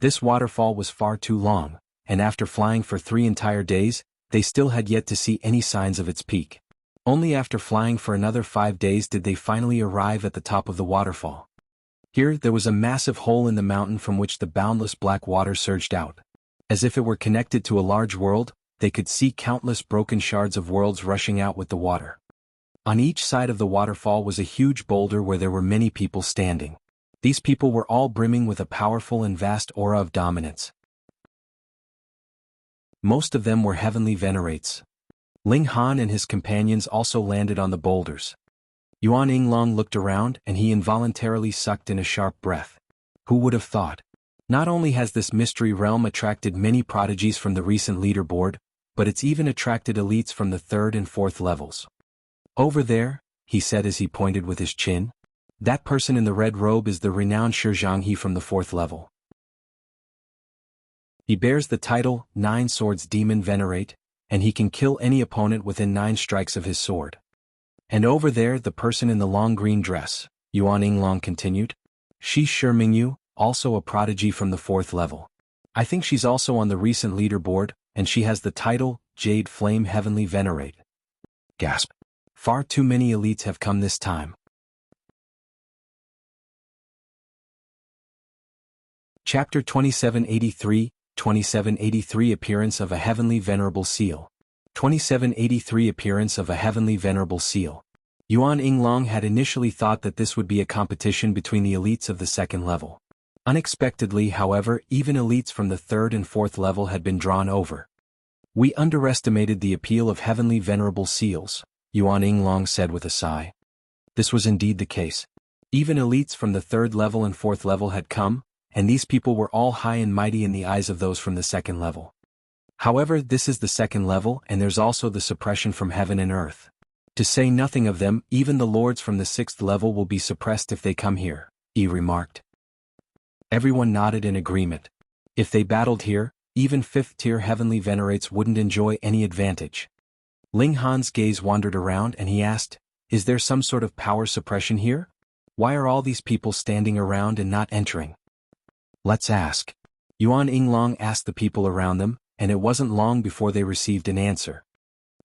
This waterfall was far too long, and after flying for 3 entire days, they still had yet to see any signs of its peak. Only after flying for another 5 days did they finally arrive at the top of the waterfall. Here, there was a massive hole in the mountain from which the boundless black water surged out. As if it were connected to a large world, they could see countless broken shards of worlds rushing out with the water. On each side of the waterfall was a huge boulder where there were many people standing. These people were all brimming with a powerful and vast aura of dominance. Most of them were Heavenly Venerates. Ling Han and his companions also landed on the boulders. Yuan Yinglong looked around and he involuntarily sucked in a sharp breath. Who would have thought? Not only has this mystery realm attracted many prodigies from the recent leaderboard, but it's even attracted elites from the 3rd and 4th levels. Over there, he said as he pointed with his chin. That person in the red robe is the renowned Jianghu from the 4th level. He bears the title, 9 Swords Demon Venerate, and he can kill any opponent within 9 strikes of his sword. And over there, the person in the long green dress, Yuan Yinglong continued. She's Mingyu, also a prodigy from the 4th level. I think she's also on the recent leaderboard, and she has the title, Jade Flame Heavenly Venerate. Gasp. Far too many elites have come this time. Chapter 2783, 2783 Appearance of a Heavenly Venerable Seal. 2783 Appearance of a Heavenly Venerable Seal. Yuan Yinglong had initially thought that this would be a competition between the elites of the 2nd level. Unexpectedly, however, even elites from the 3rd and 4th level had been drawn over. We underestimated the appeal of heavenly venerable seals, Yuan Yinglong said with a sigh. This was indeed the case. Even elites from the 3rd level and 4th level had come, and these people were all high and mighty in the eyes of those from the 2nd level. However, this is the 2nd level, and there's also the suppression from heaven and earth. To say nothing of them, even the lords from the 6th level will be suppressed if they come here, He remarked. Everyone nodded in agreement. If they battled here, even 5th-tier heavenly venerates wouldn't enjoy any advantage. Ling Han's gaze wandered around and he asked, "Is there some sort of power suppression here? Why are all these people standing around and not entering?" "Let's ask." Yuan Yinglong asked the people around them, and it wasn't long before they received an answer.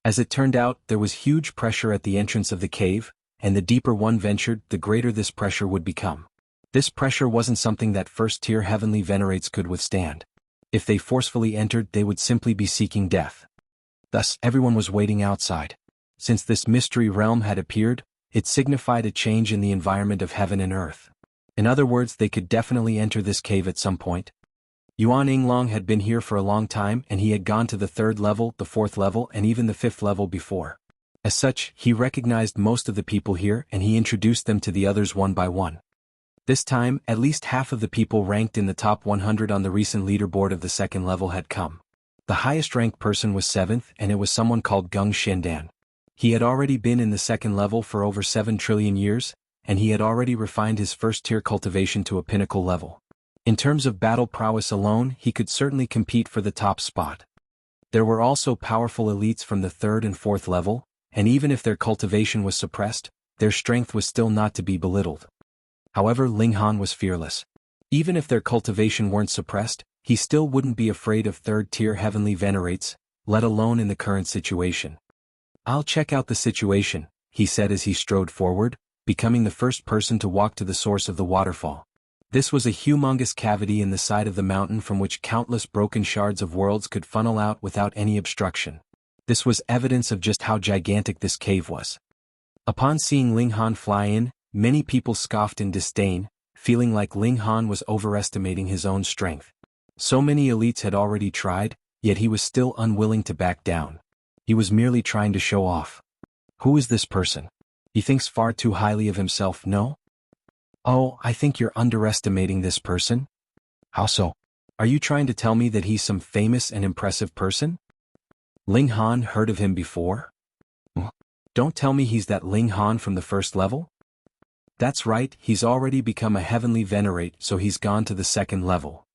As it turned out, there was huge pressure at the entrance of the cave, and the deeper one ventured, the greater this pressure would become. This pressure wasn't something that 1st-tier heavenly venerates could withstand. If they forcefully entered, they would simply be seeking death. Thus, everyone was waiting outside. Since this mystery realm had appeared, it signified a change in the environment of heaven and earth. In other words, they could definitely enter this cave at some point. Yuan Yinglong had been here for a long time, and he had gone to the 3rd level, the 4th level, and even the 5th level before. As such, he recognized most of the people here, and he introduced them to the others one by one. This time, at least half of the people ranked in the top 100 on the recent leaderboard of the 2nd level had come. The highest-ranked person was 7th, and it was someone called Gung Shindan. He had already been in the 2nd level for over 7 trillion years, and he had already refined his 1st-tier cultivation to a pinnacle level. In terms of battle prowess alone, he could certainly compete for the top spot. There were also powerful elites from the 3rd and 4th level, and even if their cultivation was suppressed, their strength was still not to be belittled. However, Ling Han was fearless. Even if their cultivation weren't suppressed, he still wouldn't be afraid of 3rd-tier heavenly venerates, let alone in the current situation. "I'll check out the situation," he said as he strode forward, becoming the first person to walk to the source of the waterfall. This was a humongous cavity in the side of the mountain from which countless broken shards of worlds could funnel out without any obstruction. This was evidence of just how gigantic this cave was. Upon seeing Ling Han fly in, many people scoffed in disdain, feeling like Ling Han was overestimating his own strength. So many elites had already tried, yet he was still unwilling to back down. He was merely trying to show off. Who is this person? He thinks far too highly of himself, no? Oh, I think you're underestimating this person. How so? Are you trying to tell me that he's some famous and impressive person? Ling Han heard of him before? Don't tell me he's that Ling Han from the 1st level? That's right, he's already become a heavenly venerate, so he's gone to the 2nd level.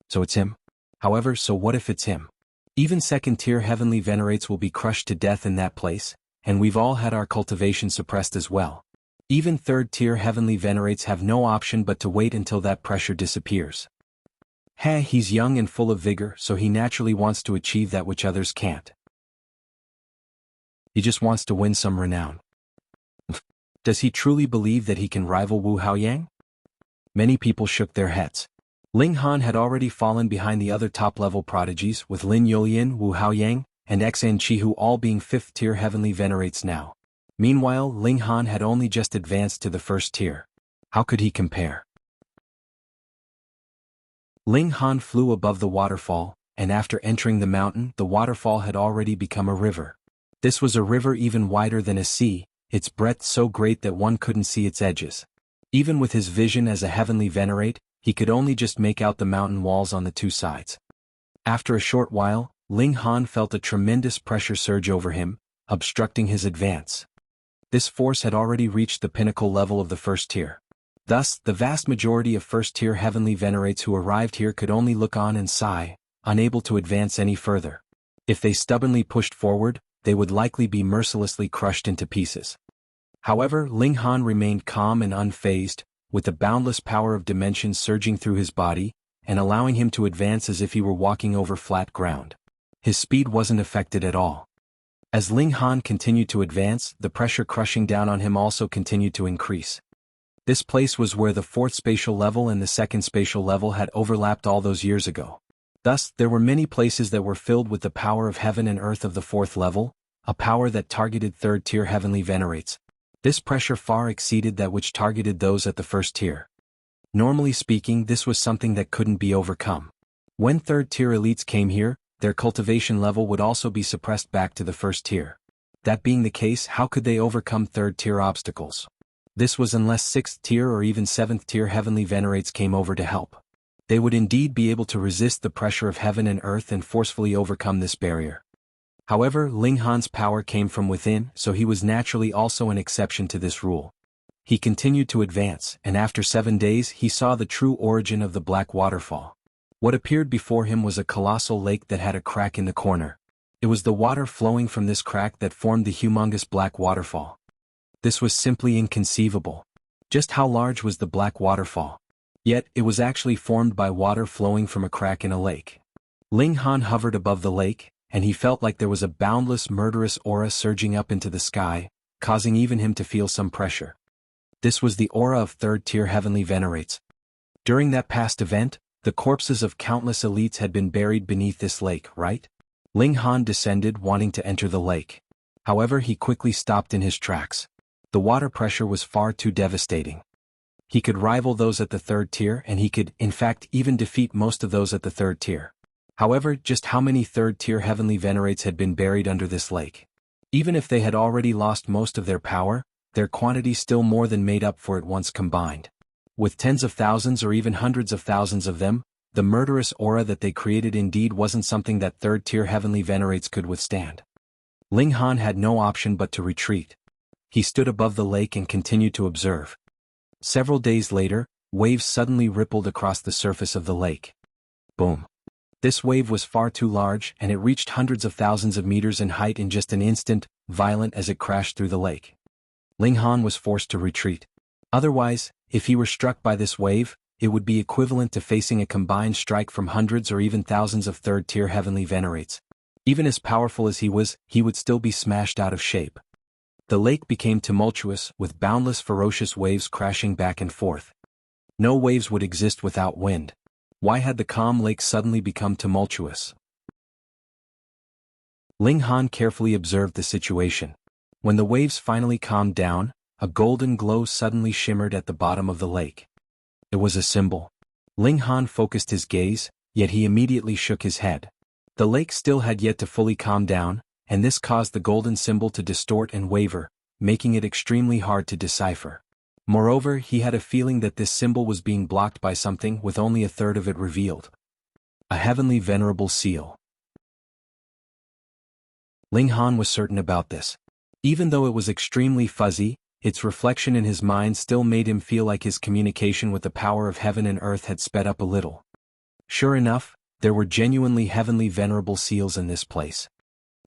So it's him? However, so what if it's him? Even 2nd-tier heavenly venerates will be crushed to death in that place, and we've all had our cultivation suppressed as well. Even 3rd-tier heavenly venerates have no option but to wait until that pressure disappears. He's young and full of vigor, so he naturally wants to achieve that which others can't. He just wants to win some renown. Does he truly believe that he can rival Wu Haoyang? Many people shook their heads. Ling Han had already fallen behind the other top-level prodigies, with Lin Yulian, Wu Haoyang, and Xan Chihu all being 5th-tier heavenly venerates now. Meanwhile, Ling Han had only just advanced to the 1st tier. How could he compare? Ling Han flew above the waterfall, and after entering the mountain, the waterfall had already become a river. This was a river even wider than a sea, its breadth so great that one couldn't see its edges. Even with his vision as a heavenly venerate, he could only just make out the mountain walls on the two sides. After a short while, Ling Han felt a tremendous pressure surge over him, obstructing his advance. This force had already reached the pinnacle level of the 1st tier. Thus, the vast majority of 1st-tier heavenly venerates who arrived here could only look on and sigh, unable to advance any further. If they stubbornly pushed forward, they would likely be mercilessly crushed into pieces. However, Ling Han remained calm and unfazed, with the boundless power of dimensions surging through his body, and allowing him to advance as if he were walking over flat ground. His speed wasn't affected at all. As Ling Han continued to advance, the pressure crushing down on him also continued to increase. This place was where the 4th spatial level and the 2nd spatial level had overlapped all those years ago. Thus, there were many places that were filled with the power of heaven and earth of the 4th level, a power that targeted 3rd-tier heavenly venerates. This pressure far exceeded that which targeted those at the 1st tier. Normally speaking, this was something that couldn't be overcome. When third-tier elites came here, their cultivation level would also be suppressed back to the first tier. That being the case, how could they overcome third-tier obstacles? This was unless sixth-tier or even seventh-tier heavenly venerates came over to help. They would indeed be able to resist the pressure of heaven and earth and forcefully overcome this barrier. However, Ling Han's power came from within, so he was naturally also an exception to this rule. He continued to advance, and after 7 days he saw the true origin of the Black Waterfall. What appeared before him was a colossal lake that had a crack in the corner. It was the water flowing from this crack that formed the humongous Black Waterfall. This was simply inconceivable. Just how large was the Black Waterfall? Yet, it was actually formed by water flowing from a crack in a lake. Ling Han hovered above the lake, and he felt like there was a boundless murderous aura surging up into the sky, causing even him to feel some pressure. This was the aura of third-tier heavenly venerates. During that past event, the corpses of countless elites had been buried beneath this lake, right? Ling Han descended, wanting to enter the lake. However, he quickly stopped in his tracks. The water pressure was far too devastating. He could rival those at the third tier, and he could, in fact, even defeat most of those at the third tier. However, just how many third-tier heavenly venerates had been buried under this lake? Even if they had already lost most of their power, their quantity still more than made up for it once combined. With tens of thousands or even hundreds of thousands of them, the murderous aura that they created indeed wasn't something that third-tier heavenly venerates could withstand. Ling Han had no option but to retreat. He stood above the lake and continued to observe. Several days later, waves suddenly rippled across the surface of the lake. Boom. This wave was far too large, and it reached hundreds of thousands of meters in height in just an instant, violent as it crashed through the lake. Ling Han was forced to retreat. Otherwise, if he were struck by this wave, it would be equivalent to facing a combined strike from hundreds or even thousands of third-tier heavenly venerates. Even as powerful as he would still be smashed out of shape. The lake became tumultuous, with boundless ferocious waves crashing back and forth. No waves would exist without wind. Why had the calm lake suddenly become tumultuous? Ling Han carefully observed the situation. When the waves finally calmed down, a golden glow suddenly shimmered at the bottom of the lake. It was a symbol. Ling Han focused his gaze, yet he immediately shook his head. The lake still had yet to fully calm down, and this caused the golden symbol to distort and waver, making it extremely hard to decipher. Moreover, he had a feeling that this symbol was being blocked by something with only a third of it revealed. A heavenly venerable seal. Ling Han was certain about this. Even though it was extremely fuzzy, its reflection in his mind still made him feel like his communication with the power of heaven and earth had sped up a little. Sure enough, there were genuinely heavenly venerable seals in this place.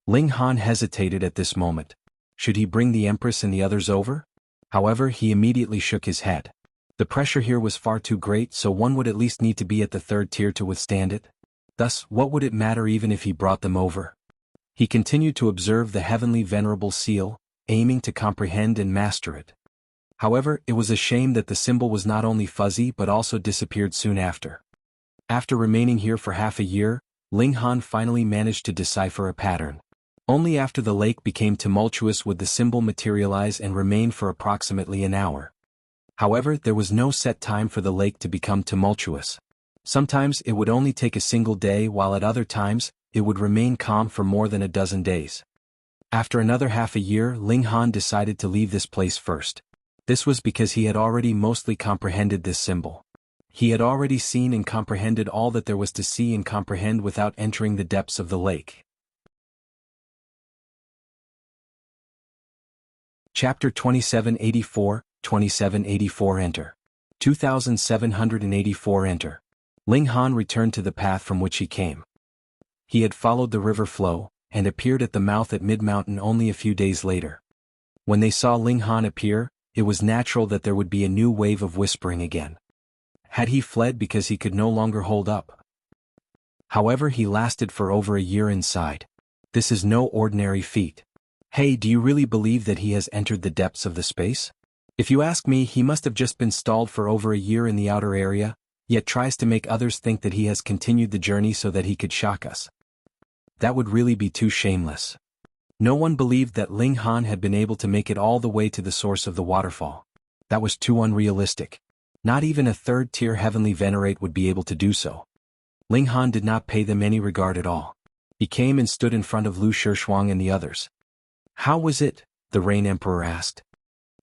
Ling Han hesitated at this moment. Should he bring the Empress and the others over? However, he immediately shook his head. The pressure here was far too great, so one would at least need to be at the third tier to withstand it. Thus, what would it matter even if he brought them over? He continued to observe the heavenly venerable seal, aiming to comprehend and master it. However, it was a shame that the symbol was not only fuzzy but also disappeared soon after. After remaining here for half a year, Ling Han finally managed to decipher a pattern. Only after the lake became tumultuous would the symbol materialize and remain for approximately an hour. However, there was no set time for the lake to become tumultuous. Sometimes it would only take a single day, while at other times, it would remain calm for more than a dozen days. After another half a year, Ling Han decided to leave this place first. This was because he had already mostly comprehended this symbol. He had already seen and comprehended all that there was to see and comprehend without entering the depths of the lake. Chapter 2784, 2784 Enter. 2784 Enter. Ling Han returned to the path from which he came. He had followed the river flow, and appeared at the mouth at mid-mountain only a few days later. When they saw Ling Han appear, it was natural that there would be a new wave of whispering again. Had he fled because he could no longer hold up? However, he lasted for over a year inside. This is no ordinary feat. Hey, do you really believe that he has entered the depths of the space? If you ask me, he must have just been stalled for over a year in the outer area, yet tries to make others think that he has continued the journey so that he could shock us. That would really be too shameless. No one believed that Ling Han had been able to make it all the way to the source of the waterfall. That was too unrealistic. Not even a third-tier heavenly venerate would be able to do so. Ling Han did not pay them any regard at all. He came and stood in front of Shishuang and the others. "How was it?" the Rain Emperor asked.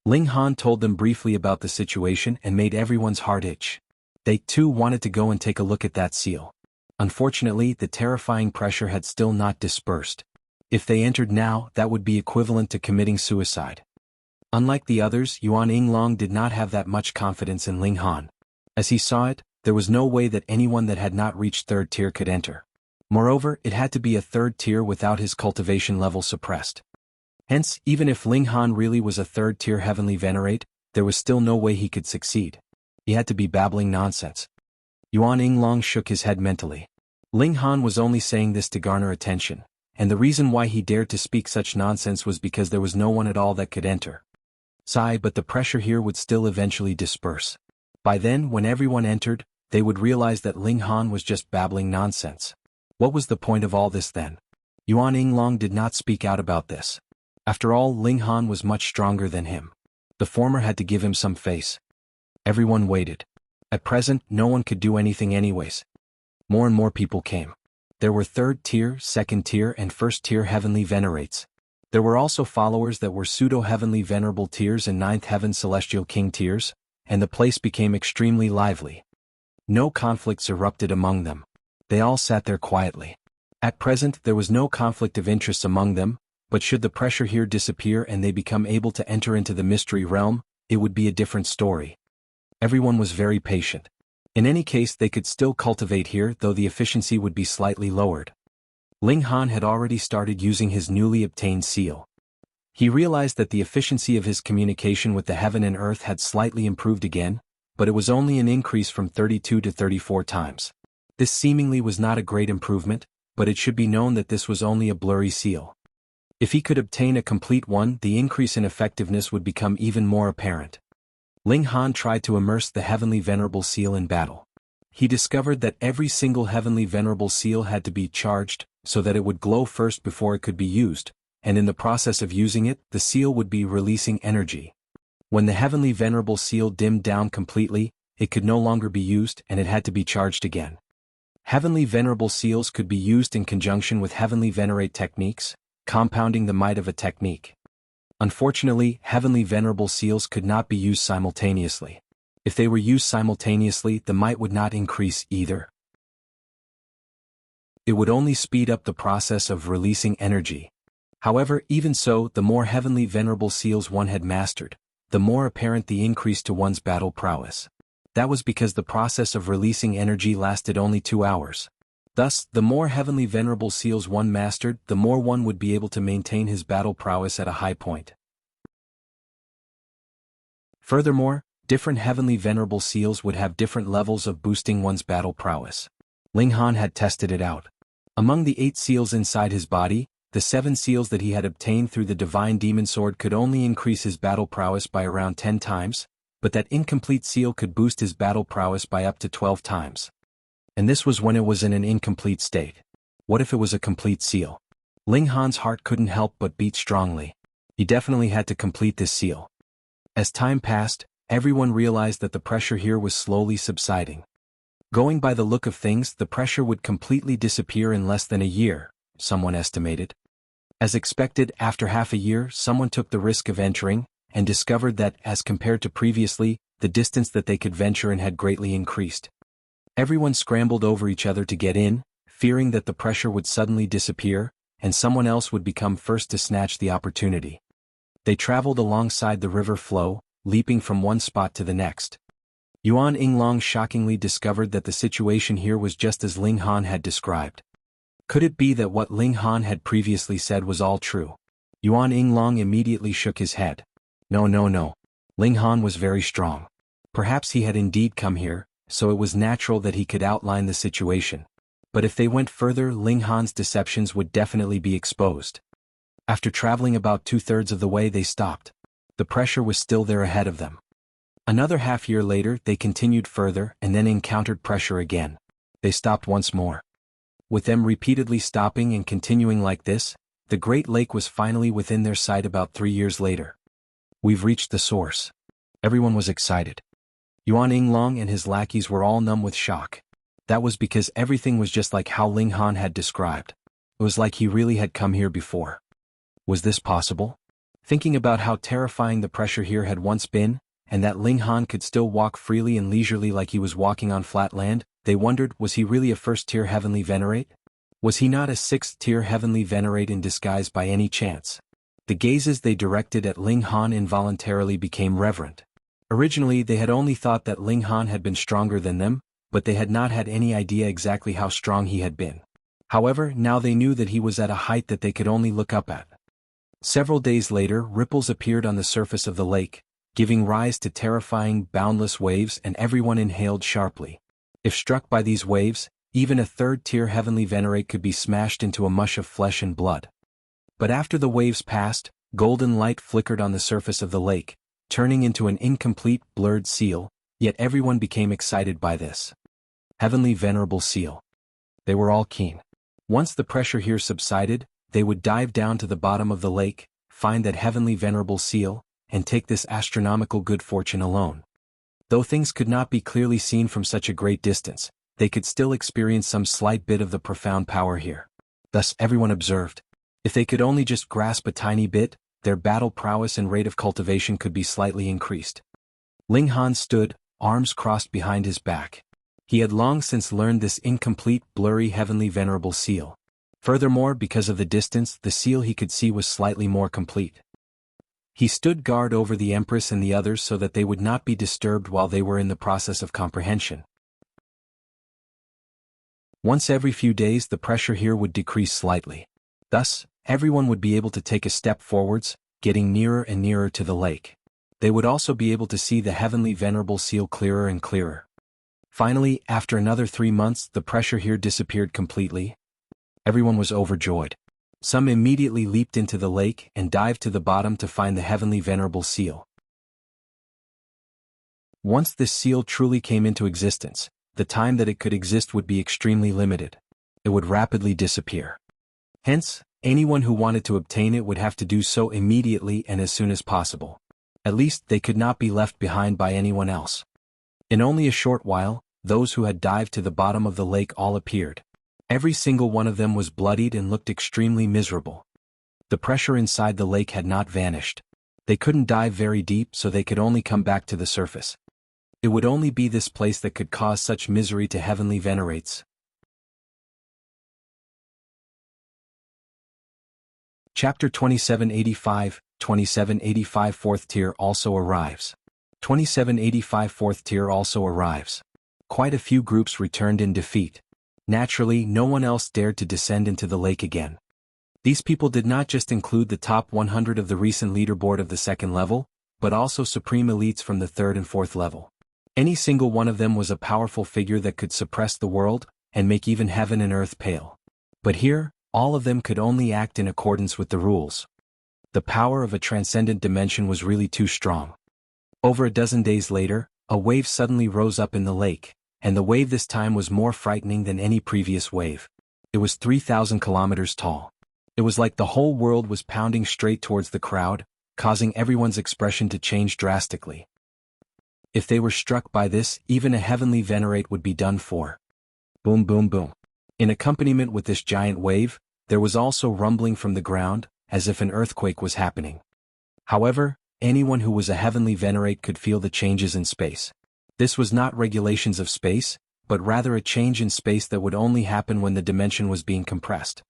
Ling Han told them briefly about the situation and made everyone's heart itch. They too wanted to go and take a look at that seal. Unfortunately, the terrifying pressure had still not dispersed. If they entered now, that would be equivalent to committing suicide. Unlike the others, Yuan Yinglong did not have that much confidence in Ling Han. As he saw it, there was no way that anyone that had not reached third tier could enter. Moreover, it had to be a third tier without his cultivation level suppressed. Hence, even if Ling Han really was a third-tier heavenly venerate, there was still no way he could succeed. He had to be babbling nonsense. Yuan Yinglong shook his head mentally. Ling Han was only saying this to garner attention, and the reason why he dared to speak such nonsense was because there was no one at all that could enter. Sigh, but the pressure here would still eventually disperse. By then, when everyone entered, they would realize that Ling Han was just babbling nonsense. What was the point of all this then? Yuan Yinglong did not speak out about this. After all, Ling Han was much stronger than him. The former had to give him some face. Everyone waited. At present, no one could do anything anyways. More and more people came. There were third-tier, second-tier and first-tier heavenly venerates. There were also followers that were pseudo-heavenly venerable tiers and ninth heaven celestial king tiers, and the place became extremely lively. No conflicts erupted among them. They all sat there quietly. At present, there was no conflict of interest among them, but should the pressure here disappear and they become able to enter into the mystery realm, it would be a different story. Everyone was very patient. In any case, they could still cultivate here, though the efficiency would be slightly lowered. Ling Han had already started using his newly obtained seal. He realized that the efficiency of his communication with the heaven and earth had slightly improved again, but it was only an increase from 32 to 34 times. This seemingly was not a great improvement, but it should be known that this was only a blurry seal. If he could obtain a complete one, the increase in effectiveness would become even more apparent. Ling Han tried to immerse the heavenly venerable seal in battle. He discovered that every single heavenly venerable seal had to be charged, so that it would glow first before it could be used, and in the process of using it, the seal would be releasing energy. When the heavenly venerable seal dimmed down completely, it could no longer be used and it had to be charged again. Heavenly venerable seals could be used in conjunction with heavenly venerate techniques, compounding the might of a technique. Unfortunately, heavenly venerable seals could not be used simultaneously. If they were used simultaneously, the might would not increase either. It would only speed up the process of releasing energy. However, even so, the more heavenly venerable seals one had mastered, the more apparent the increase to one's battle prowess. That was because the process of releasing energy lasted only 2 hours. Thus, the more heavenly venerable seals one mastered, the more one would be able to maintain his battle prowess at a high point. Furthermore, different heavenly venerable seals would have different levels of boosting one's battle prowess. Ling Han had tested it out. Among the 8 seals inside his body, the 7 seals that he had obtained through the divine demon sword could only increase his battle prowess by around 10 times, but that incomplete seal could boost his battle prowess by up to 12 times. And this was when it was in an incomplete state. What if it was a complete seal? Ling Han's heart couldn't help but beat strongly. He definitely had to complete this seal. As time passed, everyone realized that the pressure here was slowly subsiding. Going by the look of things, the pressure would completely disappear in less than a year, someone estimated. As expected, after half a year, someone took the risk of entering, and discovered that, as compared to previously, the distance that they could venture in had greatly increased. Everyone scrambled over each other to get in, fearing that the pressure would suddenly disappear, and someone else would become first to snatch the opportunity. They traveled alongside the river flow, leaping from one spot to the next. Yuan Yinglong shockingly discovered that the situation here was just as Ling Han had described. Could it be that what Ling Han had previously said was all true? Yuan Yinglong immediately shook his head. No. Ling Han was very strong. Perhaps he had indeed come here, so it was natural that he could outline the situation. But if they went further, Ling Han's deceptions would definitely be exposed. After traveling about 2/3 of the way, they stopped. The pressure was still there ahead of them. Another half-year later, they continued further and then encountered pressure again. They stopped once more. With them repeatedly stopping and continuing like this, the Great Lake was finally within their sight about 3 years later. We've reached the source. Everyone was excited. Yuan, Yinglong and his lackeys were all numb with shock. That was because everything was just like how Ling Han had described. It was like he really had come here before. Was this possible? Thinking about how terrifying the pressure here had once been, and that Ling Han could still walk freely and leisurely like he was walking on flat land, they wondered, was he really a first-tier heavenly venerate? Was he not a sixth-tier heavenly venerate in disguise by any chance? The gazes they directed at Ling Han involuntarily became reverent. Originally they had only thought that Ling Han had been stronger than them, but they had not had any idea exactly how strong he had been. However, now they knew that he was at a height that they could only look up at. Several days later, ripples appeared on the surface of the lake, giving rise to terrifying, boundless waves, and everyone inhaled sharply. If struck by these waves, even a third-tier heavenly venerate could be smashed into a mush of flesh and blood. But after the waves passed, golden light flickered on the surface of the lake, turning into an incomplete, blurred seal, yet everyone became excited by this. Heavenly Venerable Seal. They were all keen. Once the pressure here subsided, they would dive down to the bottom of the lake, find that Heavenly Venerable Seal, and take this astronomical good fortune alone. Though things could not be clearly seen from such a great distance, they could still experience some slight bit of the profound power here. Thus everyone observed. If they could only just grasp a tiny bit, their battle prowess and rate of cultivation could be slightly increased. Ling Han stood, arms crossed behind his back. He had long since learned this incomplete, blurry Heavenly Venerable Seal. Furthermore, because of the distance, the seal he could see was slightly more complete. He stood guard over the Empress and the others so that they would not be disturbed while they were in the process of comprehension. Once every few days the pressure here would decrease slightly. Thus, everyone would be able to take a step forwards, getting nearer and nearer to the lake. They would also be able to see the Heavenly Venerable Seal clearer and clearer. Finally, after another 3 months, the pressure here disappeared completely. Everyone was overjoyed. Some immediately leaped into the lake and dived to the bottom to find the Heavenly Venerable Seal. Once this seal truly came into existence, the time that it could exist would be extremely limited. It would rapidly disappear. Hence, anyone who wanted to obtain it would have to do so immediately and as soon as possible. At least they could not be left behind by anyone else. In only a short while, those who had dived to the bottom of the lake all appeared. Every single one of them was bloodied and looked extremely miserable. The pressure inside the lake had not vanished. They couldn't dive very deep, so they could only come back to the surface. It would only be this place that could cause such misery to heavenly venerates. Chapter 2785, 2785 Fourth Tier also arrives. 2785 Fourth Tier also arrives. Quite a few groups returned in defeat. Naturally, no one else dared to descend into the lake again. These people did not just include the top 100 of the recent leaderboard of the second level, but also supreme elites from the third and fourth level. Any single one of them was a powerful figure that could suppress the world, and make even heaven and earth pale. But here, all of them could only act in accordance with the rules. The power of a transcendent dimension was really too strong. Over a dozen days later, a wave suddenly rose up in the lake, and the wave this time was more frightening than any previous wave. It was 3,000 kilometers tall. It was like the whole world was pounding straight towards the crowd, causing everyone's expression to change drastically. If they were struck by this, even a heavenly venerate would be done for. Boom, boom, boom. In accompaniment with this giant wave, there was also rumbling from the ground, as if an earthquake was happening. However, anyone who was a heavenly venerate could feel the changes in space. This was not regulations of space, but rather a change in space that would only happen when the dimension was being compressed.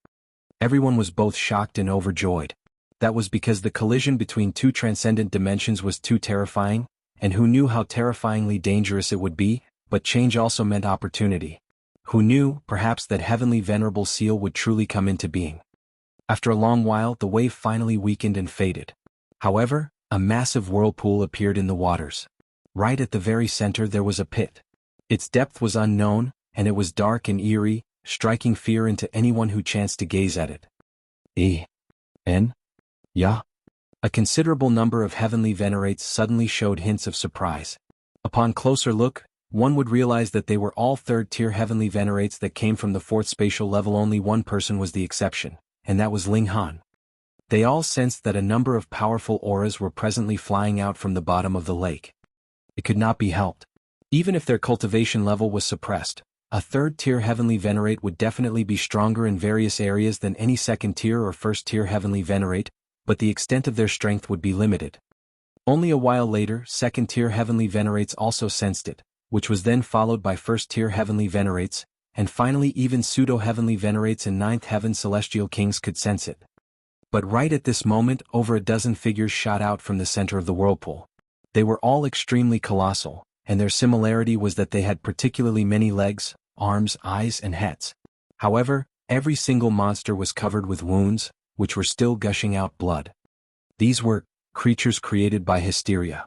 Everyone was both shocked and overjoyed. That was because the collision between two transcendent dimensions was too terrifying, and who knew how terrifyingly dangerous it would be, but change also meant opportunity. Who knew, perhaps, that Heavenly Venerable Seal would truly come into being. After a long while, the wave finally weakened and faded. However, a massive whirlpool appeared in the waters. Right at the very center there was a pit. Its depth was unknown, and it was dark and eerie, striking fear into anyone who chanced to gaze at it. Yeah. A considerable number of heavenly venerates suddenly showed hints of surprise. Upon closer look, one would realize that they were all third-tier heavenly venerates that came from the fourth spatial level. Only one person was the exception, and that was Ling Han. They all sensed that a number of powerful auras were presently flying out from the bottom of the lake. It could not be helped. Even if their cultivation level was suppressed, a third-tier heavenly venerate would definitely be stronger in various areas than any second-tier or first-tier heavenly venerate, but the extent of their strength would be limited. Only a while later, second-tier heavenly venerates also sensed it, which was then followed by first-tier heavenly venerates, and finally even pseudo-heavenly venerates and ninth heaven celestial kings could sense it. But right at this moment, over a dozen figures shot out from the center of the whirlpool. They were all extremely colossal, and their similarity was that they had particularly many legs, arms, eyes, and heads. However, every single monster was covered with wounds, which were still gushing out blood. These were creatures created by hysteria.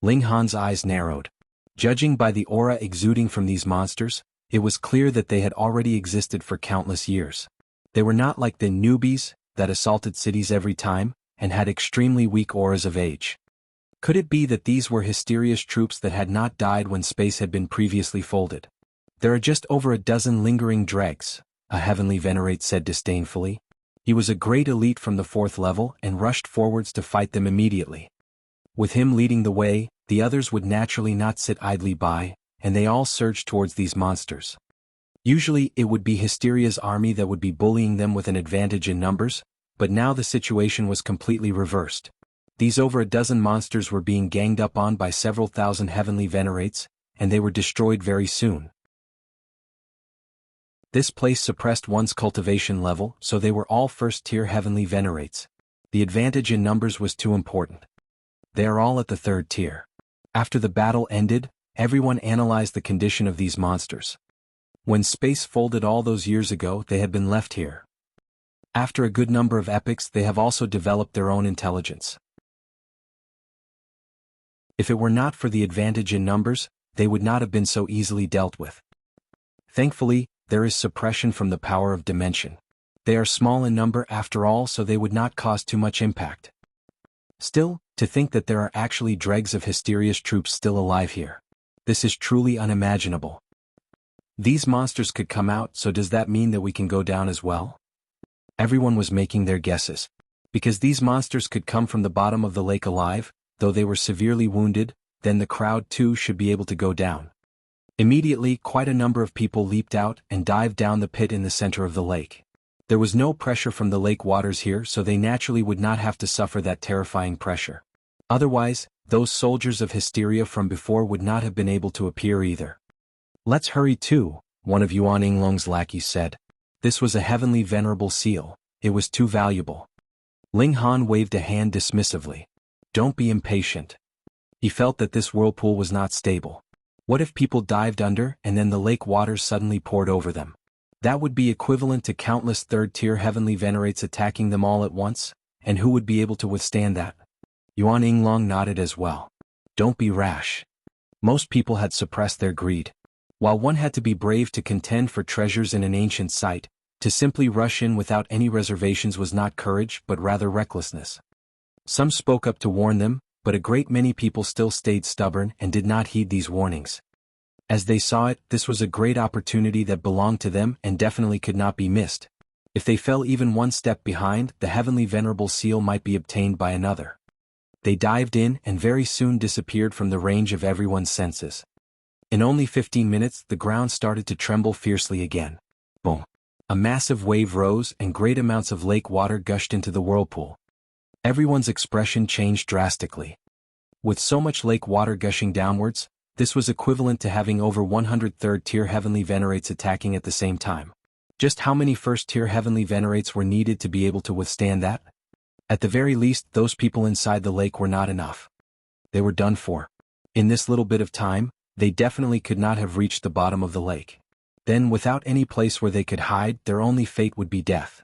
Ling Han's eyes narrowed. Judging by the aura exuding from these monsters, it was clear that they had already existed for countless years. They were not like the newbies that assaulted cities every time, and had extremely weak auras of age. Could it be that these were Hysteria's troops that had not died when space had been previously folded? There are just over a dozen lingering dregs, a heavenly venerate said disdainfully. He was a great elite from the 4th level and rushed forwards to fight them immediately. With him leading the way, the others would naturally not sit idly by, and they all surged towards these monsters. Usually it would be Hysteria's army that would be bullying them with an advantage in numbers, but now the situation was completely reversed. These over a dozen monsters were being ganged up on by several thousand heavenly venerates, and they were destroyed very soon. This place suppressed one's cultivation level, so they were all first-tier heavenly venerates. The advantage in numbers was too important. They are all at the 3rd tier. After the battle ended, everyone analyzed the condition of these monsters. When space folded all those years ago, they had been left here. After a good number of epochs, they have also developed their own intelligence. If it were not for the advantage in numbers, they would not have been so easily dealt with. Thankfully, there is suppression from the power of dimension. They are small in number after all, so they would not cause too much impact. Still, to think that there are actually dregs of Hysteria's troops still alive here. This is truly unimaginable. These monsters could come out, so does that mean that we can go down as well? Everyone was making their guesses. Because these monsters could come from the bottom of the lake alive, though they were severely wounded, then the crowd too should be able to go down. Immediately, quite a number of people leaped out and dived down the pit in the center of the lake. There was no pressure from the lake waters here, so they naturally would not have to suffer that terrifying pressure. Otherwise, those soldiers of Hysteria from before would not have been able to appear either. Let's hurry too, one of Yuan Yinglong's lackeys said. This was a heavenly venerable seal, it was too valuable. Ling Han waved a hand dismissively. Don't be impatient. He felt that this whirlpool was not stable. What if people dived under and then the lake waters suddenly poured over them? That would be equivalent to countless 3rd-tier heavenly venerates attacking them all at once, and who would be able to withstand that? Yuan Yinglong nodded as well. Don't be rash. Most people had suppressed their greed. While one had to be brave to contend for treasures in an ancient site, to simply rush in without any reservations was not courage but rather recklessness. Some spoke up to warn them, but a great many people still stayed stubborn and did not heed these warnings. As they saw it, this was a great opportunity that belonged to them and definitely could not be missed. If they fell even one step behind, the heavenly venerable seal might be obtained by another. They dived in and very soon disappeared from the range of everyone's senses. In only 15 minutes, the ground started to tremble fiercely again. Boom! A massive wave rose and great amounts of lake water gushed into the whirlpool. Everyone's expression changed drastically. With so much lake water gushing downwards, this was equivalent to having over 100 3rd-tier heavenly venerates attacking at the same time. Just how many 1st-tier heavenly venerates were needed to be able to withstand that? At the very least, those people inside the lake were not enough. They were done for. In this little bit of time, they definitely could not have reached the bottom of the lake. Then, without any place where they could hide, their only fate would be death.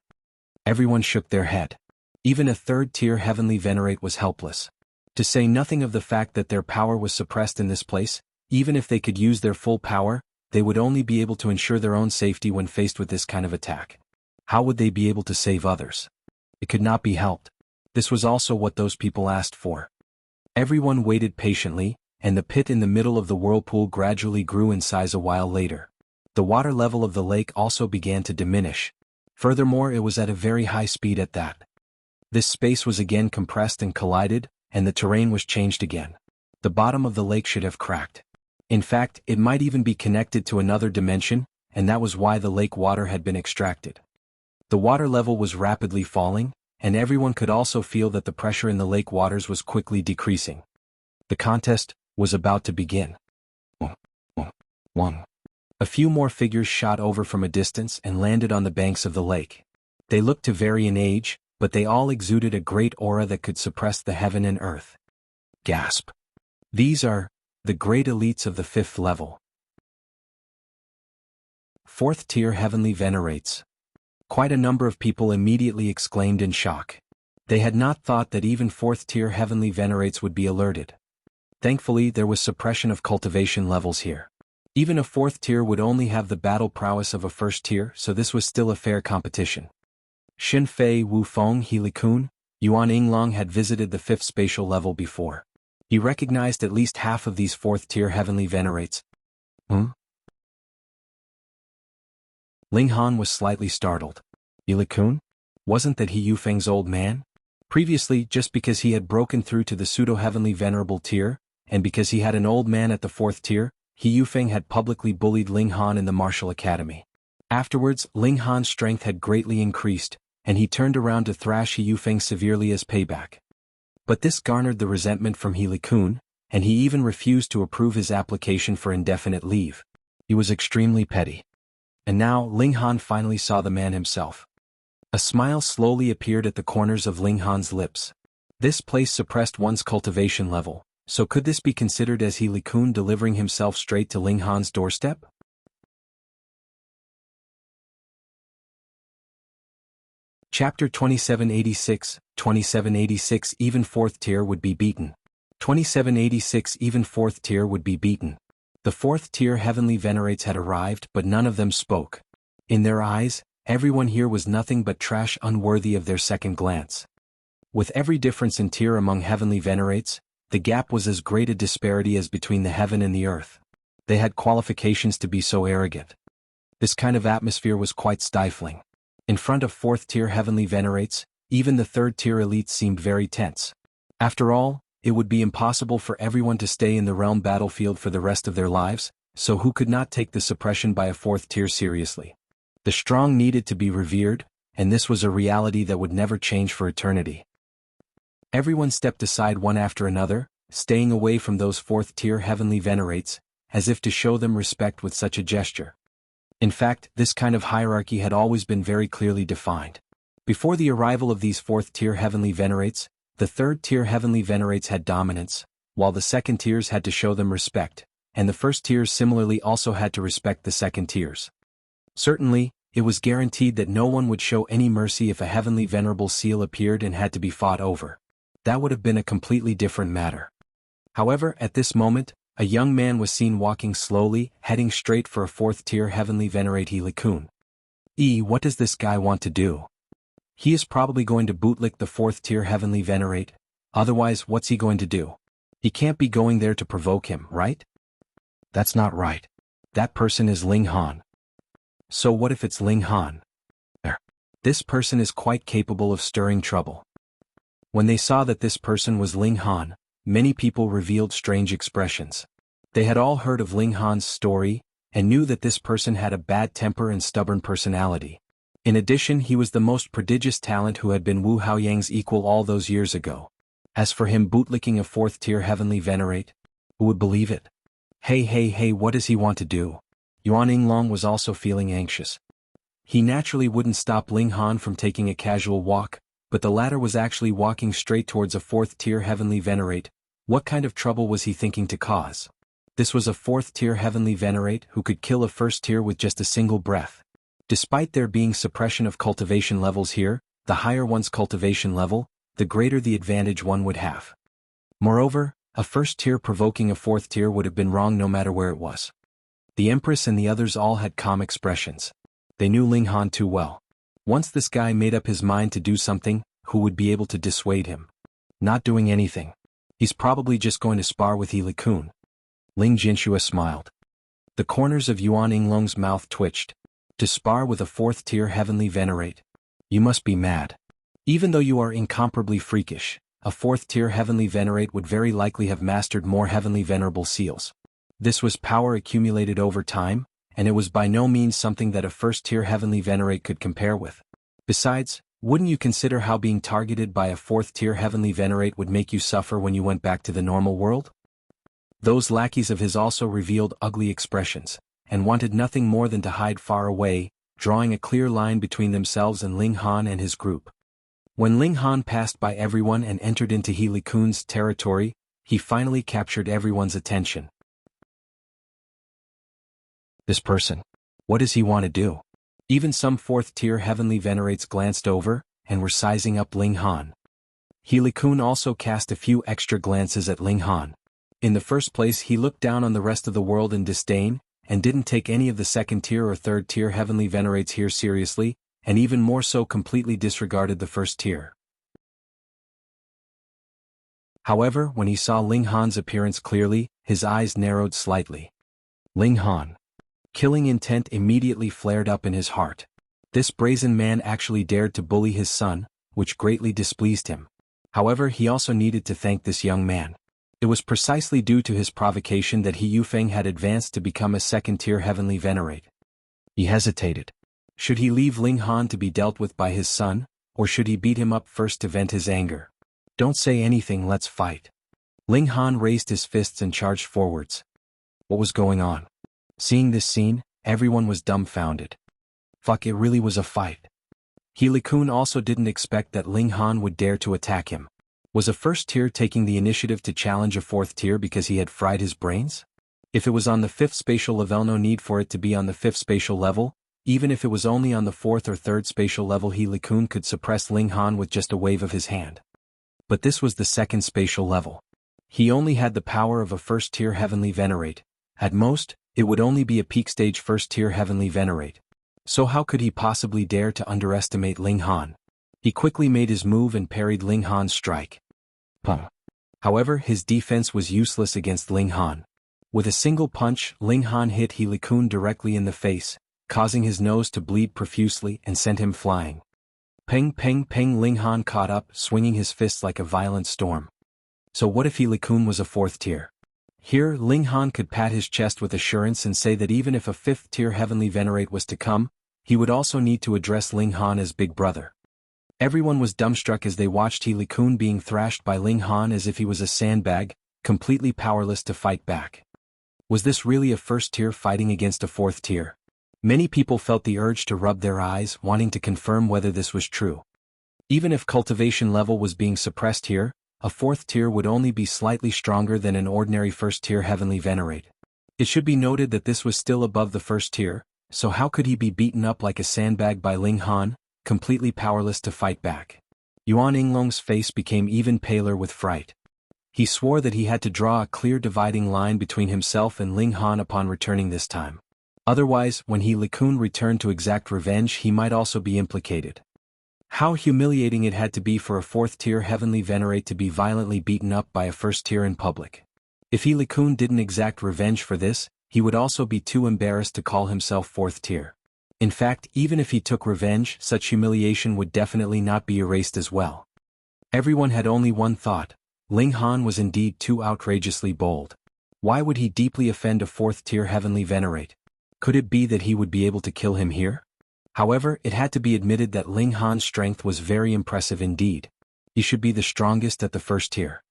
Everyone shook their head. Even a 3rd-tier heavenly venerate was helpless. To say nothing of the fact that their power was suppressed in this place, even if they could use their full power, they would only be able to ensure their own safety when faced with this kind of attack. How would they be able to save others? It could not be helped. This was also what those people asked for. Everyone waited patiently, and the pit in the middle of the whirlpool gradually grew in size a while later. The water level of the lake also began to diminish. Furthermore, it was at a very high speed at that. This space was again compressed and collided, and the terrain was changed again. The bottom of the lake should have cracked. In fact, it might even be connected to another dimension, and that was why the lake water had been extracted. The water level was rapidly falling, and everyone could also feel that the pressure in the lake waters was quickly decreasing. The contest was about to begin. One. A few more figures shot over from a distance and landed on the banks of the lake. They looked to vary in age, but they all exuded a great aura that could suppress the heaven and earth. Gasp. These are the great elites of the 5th level. 4th tier heavenly venerates. Quite a number of people immediately exclaimed in shock. They had not thought that even 4th tier heavenly venerates would be alerted. Thankfully, there was suppression of cultivation levels here. Even a 4th tier would only have the battle prowess of a 1st tier, so this was still a fair competition. Xin Fei Wu Feng He Liqun, Yuan Yinglong had visited the 5th spatial level before. He recognized at least half of these 4th tier heavenly venerates. Ling Han was slightly startled. He Liqun? Wasn't that He Yufeng's old man? Previously, just because he had broken through to the pseudo-heavenly venerable tier, and because he had an old man at the 4th tier, He Yufeng had publicly bullied Ling Han in the martial academy. Afterwards, Ling Han's strength had greatly increased, and he turned around to thrash He Yufeng severely as payback. But this garnered the resentment from He Liqun, and he even refused to approve his application for indefinite leave. He was extremely petty. And now, Ling Han finally saw the man himself. A smile slowly appeared at the corners of Ling Han's lips. This place suppressed one's cultivation level, so could this be considered as He Liqun delivering himself straight to Ling Han's doorstep? Chapter 2786, 2786 Even 4th tier would be beaten. 2786 Even 4th tier would be beaten. The 4th tier heavenly venerates had arrived, but none of them spoke. In their eyes, everyone here was nothing but trash unworthy of their second glance. With every difference in tier among heavenly venerates, the gap was as great a disparity as between the heaven and the earth. They had qualifications to be so arrogant. This kind of atmosphere was quite stifling. In front of 4th tier heavenly venerates, even the 3rd tier elites seemed very tense. After all, it would be impossible for everyone to stay in the realm battlefield for the rest of their lives, so who could not take the suppression by a 4th tier seriously? The strong needed to be revered, and this was a reality that would never change for eternity. Everyone stepped aside one after another, staying away from those 4th tier heavenly venerates, as if to show them respect with such a gesture. In fact, this kind of hierarchy had always been very clearly defined. Before the arrival of these 4th tier heavenly venerates, the 3rd tier heavenly venerates had dominance, while the 2nd tiers had to show them respect, and the 1st tiers similarly also had to respect the 2nd tiers. Certainly, it was guaranteed that no one would show any mercy if a heavenly venerable seal appeared and had to be fought over. That would have been a completely different matter. However, at this moment, a young man was seen walking slowly, heading straight for a 4th tier heavenly venerate He Liqun. What does this guy want to do? He is probably going to bootlick the 4th tier heavenly venerate, otherwise what's he going to do? He can't be going there to provoke him, right? That's not right. That person is Ling Han. So what if it's Ling Han? This person is quite capable of stirring trouble. When they saw that this person was Ling Han, many people revealed strange expressions. They had all heard of Ling Han's story, and knew that this person had a bad temper and stubborn personality. In addition, he was the most prodigious talent who had been Wu Haoyang's equal all those years ago. As for him bootlicking a 4th tier heavenly venerate, who would believe it? Hey, what does he want to do? Yuan Yinglong was also feeling anxious. He naturally wouldn't stop Ling Han from taking a casual walk, but the latter was actually walking straight towards a 4th tier heavenly venerate. What kind of trouble was he thinking to cause? This was a 4th tier heavenly venerate who could kill a 1st tier with just a single breath. Despite there being suppression of cultivation levels here, the higher one's cultivation level, the greater the advantage one would have. Moreover, a 1st tier provoking a 4th tier would have been wrong no matter where it was. The Empress and the others all had calm expressions. They knew Ling Han too well. Once this guy made up his mind to do something, who would be able to dissuade him? Not doing anything. He's probably just going to spar with He Liqun. Ling Jinshua smiled. The corners of Yuan Yinglong's mouth twitched. To spar with a 4th tier heavenly venerate? You must be mad. Even though you are incomparably freakish, a 4th tier heavenly venerate would very likely have mastered more heavenly venerable seals. This was power accumulated over time, and it was by no means something that a first-tier heavenly venerate could compare with. Besides, wouldn't you consider how being targeted by a fourth-tier heavenly venerate would make you suffer when you went back to the normal world? Those lackeys of his also revealed ugly expressions, and wanted nothing more than to hide far away, drawing a clear line between themselves and Ling Han and his group. When Ling Han passed by everyone and entered into He Liqun's territory, he finally captured everyone's attention. This person. What does he want to do? Even some fourth-tier heavenly venerates glanced over, and were sizing up Ling Han. He Liqun also cast a few extra glances at Ling Han. In the first place, he looked down on the rest of the world in disdain, and didn't take any of the second-tier or third-tier heavenly venerates here seriously, and even more so completely disregarded the first tier. However, when he saw Ling Han's appearance clearly, his eyes narrowed slightly. Ling Han. Killing intent immediately flared up in his heart. This brazen man actually dared to bully his son, which greatly displeased him. However, he also needed to thank this young man. It was precisely due to his provocation that He Yufeng had advanced to become a second-tier heavenly venerate. He hesitated. Should he leave Ling Han to be dealt with by his son, or should he beat him up first to vent his anger? Don't say anything, let's fight. Ling Han raised his fists and charged forwards. What was going on? Seeing this scene, everyone was dumbfounded. Fuck, it really was a fight. He Liqun also didn't expect that Ling Han would dare to attack him. Was a first tier taking the initiative to challenge a fourth tier because he had fried his brains? If it was on the 5th spatial level, no need for it to be on the 5th spatial level. Even if it was only on the 4th or 3rd spatial level, He Liqun could suppress Ling Han with just a wave of his hand. But this was the 2nd spatial level. He only had the power of a first-tier heavenly venerate. At most, it would only be a peak-stage first-tier heavenly venerate. So how could he possibly dare to underestimate Ling Han? He quickly made his move and parried Ling Han's strike. However, his defense was useless against Ling Han. With a single punch, Ling Han hit He Liqun directly in the face, causing his nose to bleed profusely and sent him flying. Peng peng peng. Ling Han caught up, swinging his fists like a violent storm. So what if He Liqun was a 4th tier? Here, Ling Han could pat his chest with assurance and say that even if a 5th tier heavenly venerate was to come, he would also need to address Ling Han as big brother. Everyone was dumbstruck as they watched He Liqun being thrashed by Ling Han as if he was a sandbag, completely powerless to fight back. Was this really a first tier fighting against a 4th tier? Many people felt the urge to rub their eyes, wanting to confirm whether this was true. Even if cultivation level was being suppressed here, a 4th tier would only be slightly stronger than an ordinary first tier heavenly venerate. It should be noted that this was still above the first tier, so how could he be beaten up like a sandbag by Ling Han, completely powerless to fight back? Yuan Yinglong's face became even paler with fright. He swore that he had to draw a clear dividing line between himself and Ling Han upon returning this time. Otherwise, when He Liqun returned to exact revenge, he might also be implicated. How humiliating it had to be for a 4th tier heavenly venerate to be violently beaten up by a first tier in public. If He Liqun didn't exact revenge for this, he would also be too embarrassed to call himself 4th tier. In fact, even if he took revenge, such humiliation would definitely not be erased as well. Everyone had only one thought: Ling Han was indeed too outrageously bold. Why would he deeply offend a 4th tier heavenly venerate? Could it be that he would be able to kill him here? However, it had to be admitted that Ling Han's strength was very impressive indeed. He should be the strongest at the first tier.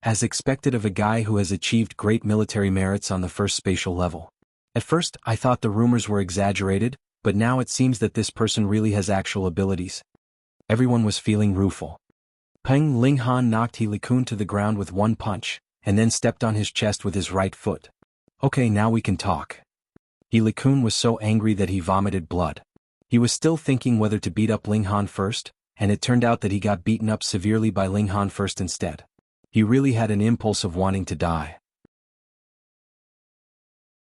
As expected of a guy who has achieved great military merits on the 1st spatial level. At first, I thought the rumors were exaggerated, but now it seems that this person really has actual abilities. Everyone was feeling rueful. Peng. Ling Han knocked He Liqun to the ground with one punch, and then stepped on his chest with his right foot. Okay, now we can talk. He Liqun was so angry that he vomited blood. He was still thinking whether to beat up Ling Han first, and it turned out that he got beaten up severely by Ling Han first instead. He really had an impulse of wanting to die.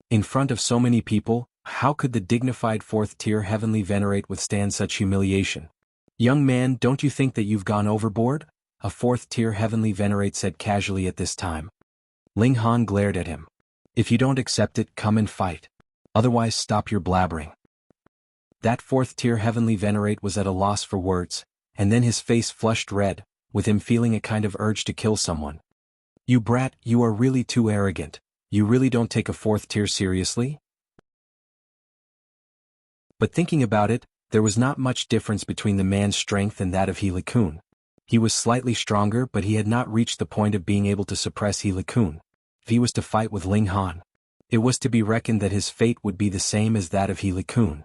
In front of so many people, how could the dignified 4th tier heavenly venerate withstand such humiliation? Young man, don't you think that you've gone overboard? A 4th tier heavenly venerate said casually at this time. Ling Han glared at him. If you don't accept it, come and fight. Otherwise, stop your blabbering. That 4th tier heavenly venerate was at a loss for words, and then his face flushed red, with him feeling a kind of urge to kill someone. You brat, you are really too arrogant. You really don't take a fourth tier seriously? But thinking about it, there was not much difference between the man's strength and that of He Liqun. He was slightly stronger, but he had not reached the point of being able to suppress He Liqun. If he was to fight with Ling Han, it was to be reckoned that his fate would be the same as that of He Liqun.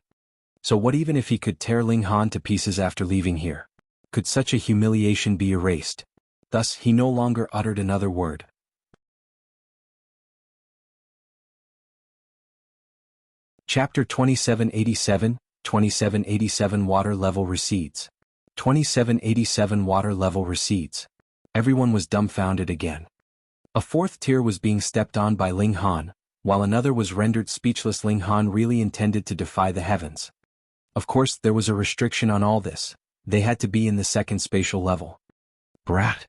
So what even if he could tear Ling Han to pieces after leaving here? Could such a humiliation be erased? Thus he no longer uttered another word. Chapter 2787, 2787 Water level recedes. 2787 Water level recedes. Everyone was dumbfounded again. A fourth tier was being stepped on by Ling Han, while another was rendered speechless. Ling Han really intended to defy the heavens. Of course, there was a restriction on all this. They had to be in the second spatial level. Brat!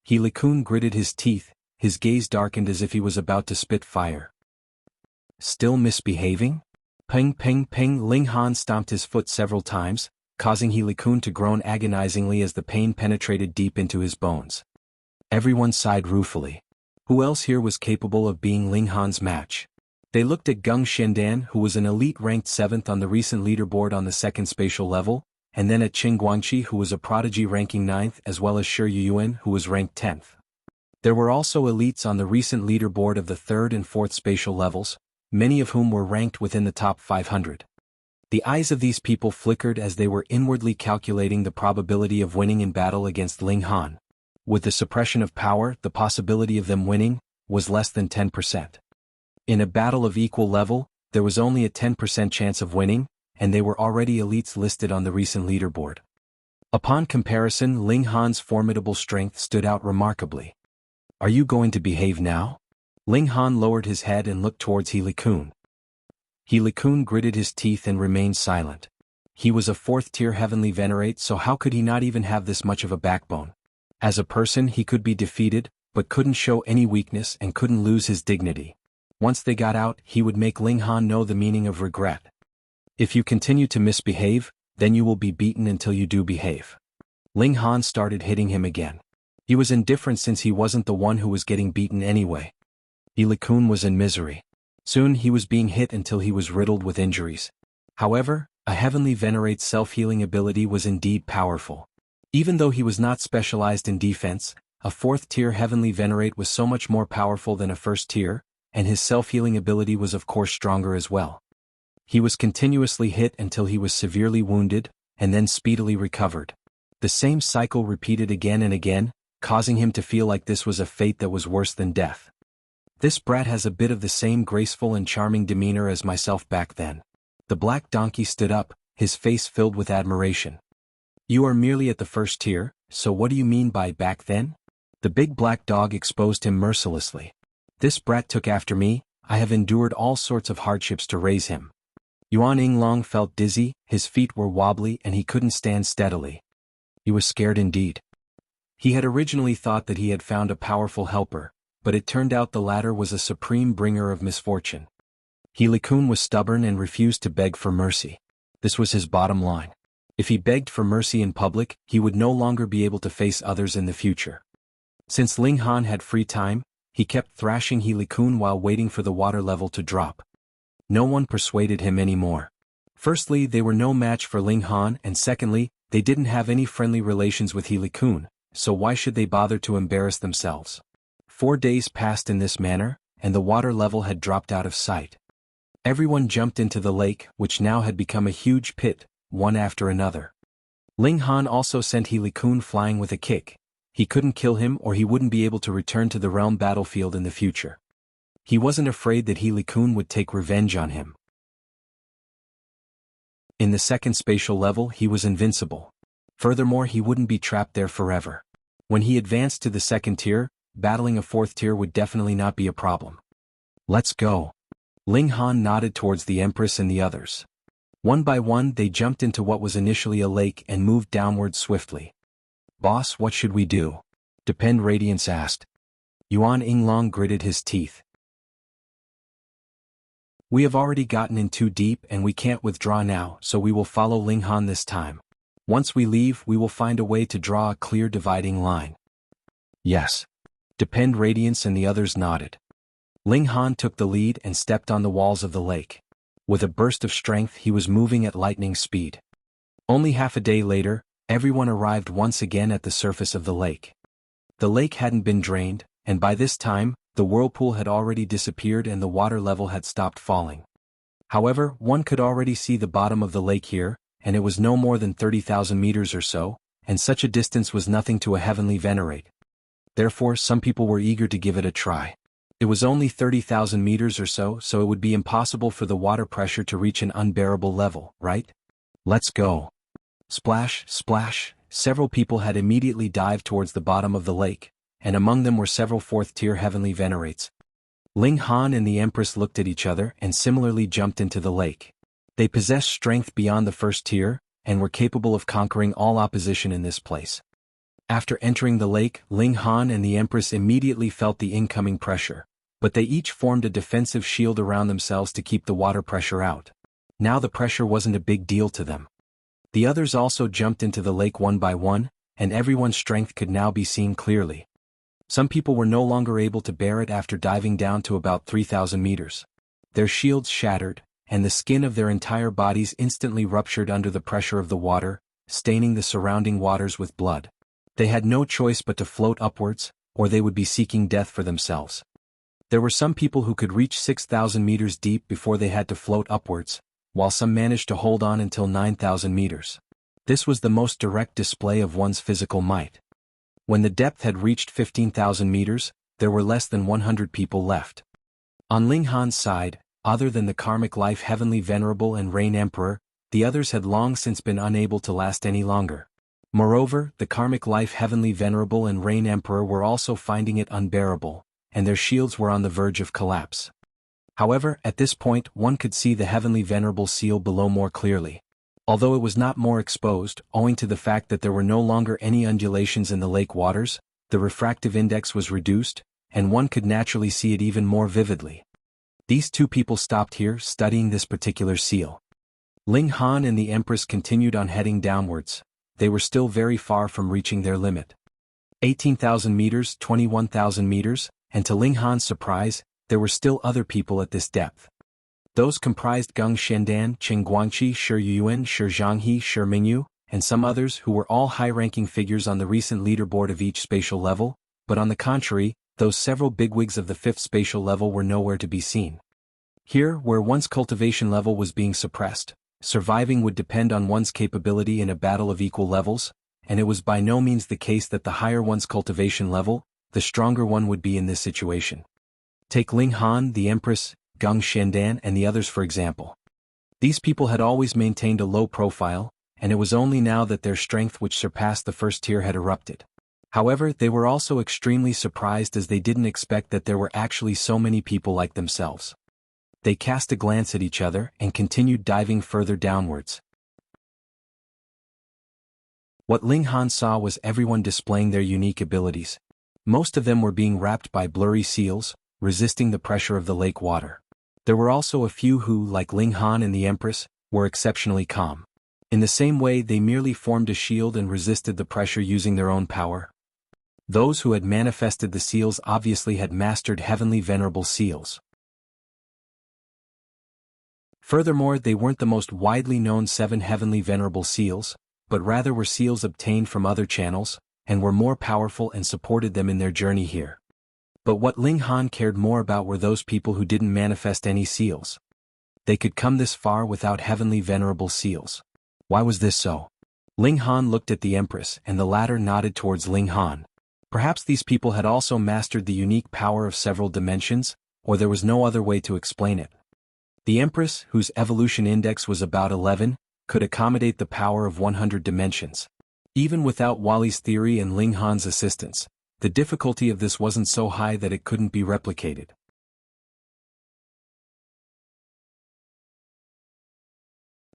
He Liqun gritted his teeth, his gaze darkened as if he was about to spit fire. Still misbehaving? Ping ping ping. Ling Han stomped his foot several times, causing He Liqun to groan agonizingly as the pain penetrated deep into his bones. Everyone sighed ruefully. Who else here was capable of being Ling Han's match? They looked at Geng Xiandan, who was an elite ranked 7th on the recent leaderboard on the second spatial level, and then at Qing Guangqi, who was a prodigy ranking 9th, as well as Shi Yuan, who was ranked 10th. There were also elites on the recent leaderboard of the 3rd and 4th spatial levels, many of whom were ranked within the top 500. The eyes of these people flickered as they were inwardly calculating the probability of winning in battle against Ling Han. With the suppression of power, the possibility of them winning was less than 10%. In a battle of equal level, there was only a 10% chance of winning, and they were already elites listed on the recent leaderboard. Upon comparison, Ling Han's formidable strength stood out remarkably. Are you going to behave now? Ling Han lowered his head and looked towards He Liqun. He Liqun gritted his teeth and remained silent. He was a 4th tier heavenly venerate, so how could he not even have this much of a backbone? As a person he could be defeated, but couldn't show any weakness and couldn't lose his dignity. Once they got out, he would make Ling Han know the meaning of regret. If you continue to misbehave, then you will be beaten until you do behave. Ling Han started hitting him again. He was indifferent since he wasn't the one who was getting beaten anyway. He Liqun was in misery. Soon he was being hit until he was riddled with injuries. However, a heavenly venerate's self-healing ability was indeed powerful. Even though he was not specialized in defense, a 4th tier heavenly venerate was so much more powerful than a 1st tier, and his self-healing ability was of course stronger as well. He was continuously hit until he was severely wounded, and then speedily recovered. The same cycle repeated again and again, causing him to feel like this was a fate that was worse than death. This brat has a bit of the same graceful and charming demeanor as myself back then. The black donkey stood up, his face filled with admiration. You are merely at the 1st tier, so what do you mean by back then? The big black dog exposed him mercilessly. This brat took after me, I have endured all sorts of hardships to raise him. Yuan Yinglong felt dizzy, his feet were wobbly and he couldn't stand steadily. He was scared indeed. He had originally thought that he had found a powerful helper, but it turned out the latter was a supreme bringer of misfortune. He Liqun was stubborn and refused to beg for mercy. This was his bottom line. If he begged for mercy in public, he would no longer be able to face others in the future. Since Ling Han had free time, he kept thrashing He Liqun while waiting for the water level to drop. No one persuaded him anymore. Firstly, they were no match for Ling Han, and secondly, they didn't have any friendly relations with He Liqun, so why should they bother to embarrass themselves? 4 days passed in this manner, and the water level had dropped out of sight. Everyone jumped into the lake, which now had become a huge pit, one after another. Ling Han also sent He Liqun flying with a kick. He couldn't kill him or he wouldn't be able to return to the realm battlefield in the future. He wasn't afraid that He Liqun would take revenge on him. In the second spatial level he was invincible. Furthermore, he wouldn't be trapped there forever. When he advanced to the 2nd tier, battling a 4th tier would definitely not be a problem. Let's go. Ling Han nodded towards the Empress and the others. One by one they jumped into what was initially a lake and moved downward swiftly. Boss, what should we do? Depend Radiance asked. Yuan Yinglong gritted his teeth. We have already gotten in too deep and we can't withdraw now, so we will follow Ling Han this time. Once we leave, we will find a way to draw a clear dividing line. Yes. Depend Radiance and the others nodded. Ling Han took the lead and stepped on the walls of the lake. With a burst of strength he was moving at lightning speed. Only half a day later, everyone arrived once again at the surface of the lake. The lake hadn't been drained, and by this time, the whirlpool had already disappeared and the water level had stopped falling. However, one could already see the bottom of the lake here, and it was no more than 30,000 meters or so, and such a distance was nothing to a heavenly venerate. Therefore some people were eager to give it a try. It was only 30,000 meters or so it would be impossible for the water pressure to reach an unbearable level, right? Let's go. Splash, splash, several people had immediately dived towards the bottom of the lake, and among them were several fourth-tier heavenly venerates. Ling Han and the Empress looked at each other and similarly jumped into the lake. They possessed strength beyond the first tier, and were capable of conquering all opposition in this place. After entering the lake, Ling Han and the Empress immediately felt the incoming pressure, but they each formed a defensive shield around themselves to keep the water pressure out. Now the pressure wasn't a big deal to them. The others also jumped into the lake one by one, and everyone's strength could now be seen clearly. Some people were no longer able to bear it after diving down to about 3,000 meters. Their shields shattered, and the skin of their entire bodies instantly ruptured under the pressure of the water, staining the surrounding waters with blood. They had no choice but to float upwards, or they would be seeking death for themselves. There were some people who could reach 6,000 meters deep before they had to float upwards, while some managed to hold on until 9,000 meters. This was the most direct display of one's physical might. When the depth had reached 15,000 meters, there were less than 100 people left. On Ling Han's side, other than the karmic life Heavenly Venerable and Rain Emperor, the others had long since been unable to last any longer. Moreover, the karmic life Heavenly Venerable and Rain Emperor were also finding it unbearable, and their shields were on the verge of collapse. However, at this point one could see the Heavenly Venerable seal below more clearly. Although it was not more exposed, owing to the fact that there were no longer any undulations in the lake waters, the refractive index was reduced, and one could naturally see it even more vividly. These two people stopped here, studying this particular seal. Ling Han and the Empress continued on heading downwards. They were still very far from reaching their limit. 18,000 meters, 21,000 meters, and to Ling Han's surprise, there were still other people at this depth. Those comprised Geng Shendan, Qing Guangqi, Shi Yuan, Shi Jianghu, Shi Mingyu, and some others who were all high-ranking figures on the recent leaderboard of each spatial level, but on the contrary, those several bigwigs of the fifth spatial level were nowhere to be seen. Here, where one's cultivation level was being suppressed, surviving would depend on one's capability in a battle of equal levels, and it was by no means the case that the higher one's cultivation level, the stronger one would be in this situation. Take Ling Han, the Empress, Geng Shendan and the others for example. These people had always maintained a low profile, and it was only now that their strength which surpassed the first tier had erupted. However, they were also extremely surprised as they didn't expect that there were actually so many people like themselves. They cast a glance at each other and continued diving further downwards. What Ling Han saw was everyone displaying their unique abilities. Most of them were being wrapped by blurry seals, resisting the pressure of the lake water. There were also a few who, like Ling Han and the Empress, were exceptionally calm. In the same way they merely formed a shield and resisted the pressure using their own power. Those who had manifested the seals obviously had mastered Heavenly Venerable seals. Furthermore, they weren't the most widely known 7 Heavenly Venerable seals, but rather were seals obtained from other channels, and were more powerful and supported them in their journey here. But what Ling Han cared more about were those people who didn't manifest any seals. They could come this far without Heavenly Venerable seals. Why was this so? Ling Han looked at the Empress and the latter nodded towards Ling Han. Perhaps these people had also mastered the unique power of several dimensions, or there was no other way to explain it. The Empress, whose evolution index was about 11, could accommodate the power of 100 dimensions. Even without Wally's theory and Ling Han's assistance, the difficulty of this wasn't so high that it couldn't be replicated.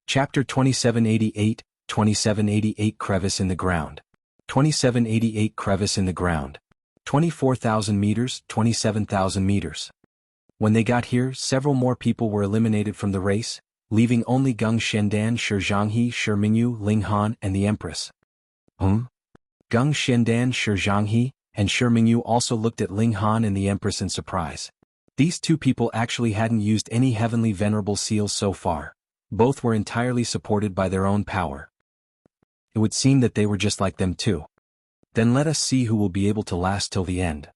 Chapter 2788, 2788 Crevice in the Ground. 2788 Crevice in the Ground. 24,000 meters, 27,000 meters. When they got here, several more people were eliminated from the race, leaving only Geng Shendan, Shi Jianghu, Shi Mingyu, Ling Han, and the Empress. Geng Shendan, Shi Jianghu, and Shi Mingyu also looked at Ling Han and the Empress in surprise. These two people actually hadn't used any heavenly venerable seals so far. Both were entirely supported by their own power. It would seem that they were just like them too. Then let us see who will be able to last till the end.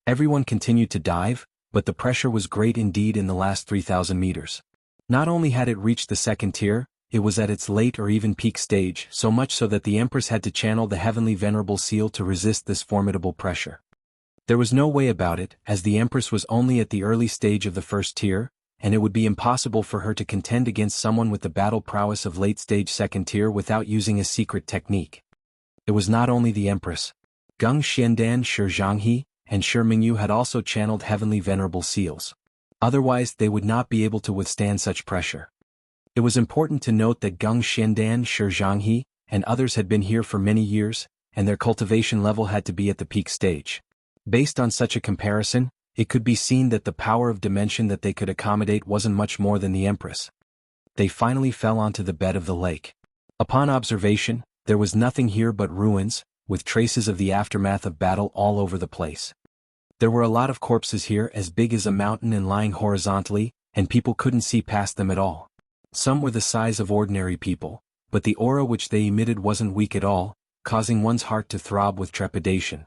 Everyone continued to dive, but the pressure was great indeed in the last 3,000 meters. Not only had it reached the second tier, it was at its late or even peak stage, so much so that the Empress had to channel the heavenly venerable seal to resist this formidable pressure. There was no way about it, as the Empress was only at the early stage of the first tier, and it would be impossible for her to contend against someone with the battle prowess of late-stage second tier without using a secret technique. It was not only the Empress. Geng Xiandan, Shi Zhanghe, and Shi Mingyu had also channeled heavenly venerable seals. Otherwise they would not be able to withstand such pressure. It was important to note that Geng Xiandan, Shi Zhanghe, and others had been here for many years, and their cultivation level had to be at the peak stage. Based on such a comparison, it could be seen that the power of dimension that they could accommodate wasn't much more than the Empress. They finally fell onto the bed of the lake. Upon observation, there was nothing here but ruins, with traces of the aftermath of battle all over the place. There were a lot of corpses here as big as a mountain and lying horizontally, and people couldn't see past them at all. Some were the size of ordinary people, but the aura which they emitted wasn't weak at all, causing one's heart to throb with trepidation.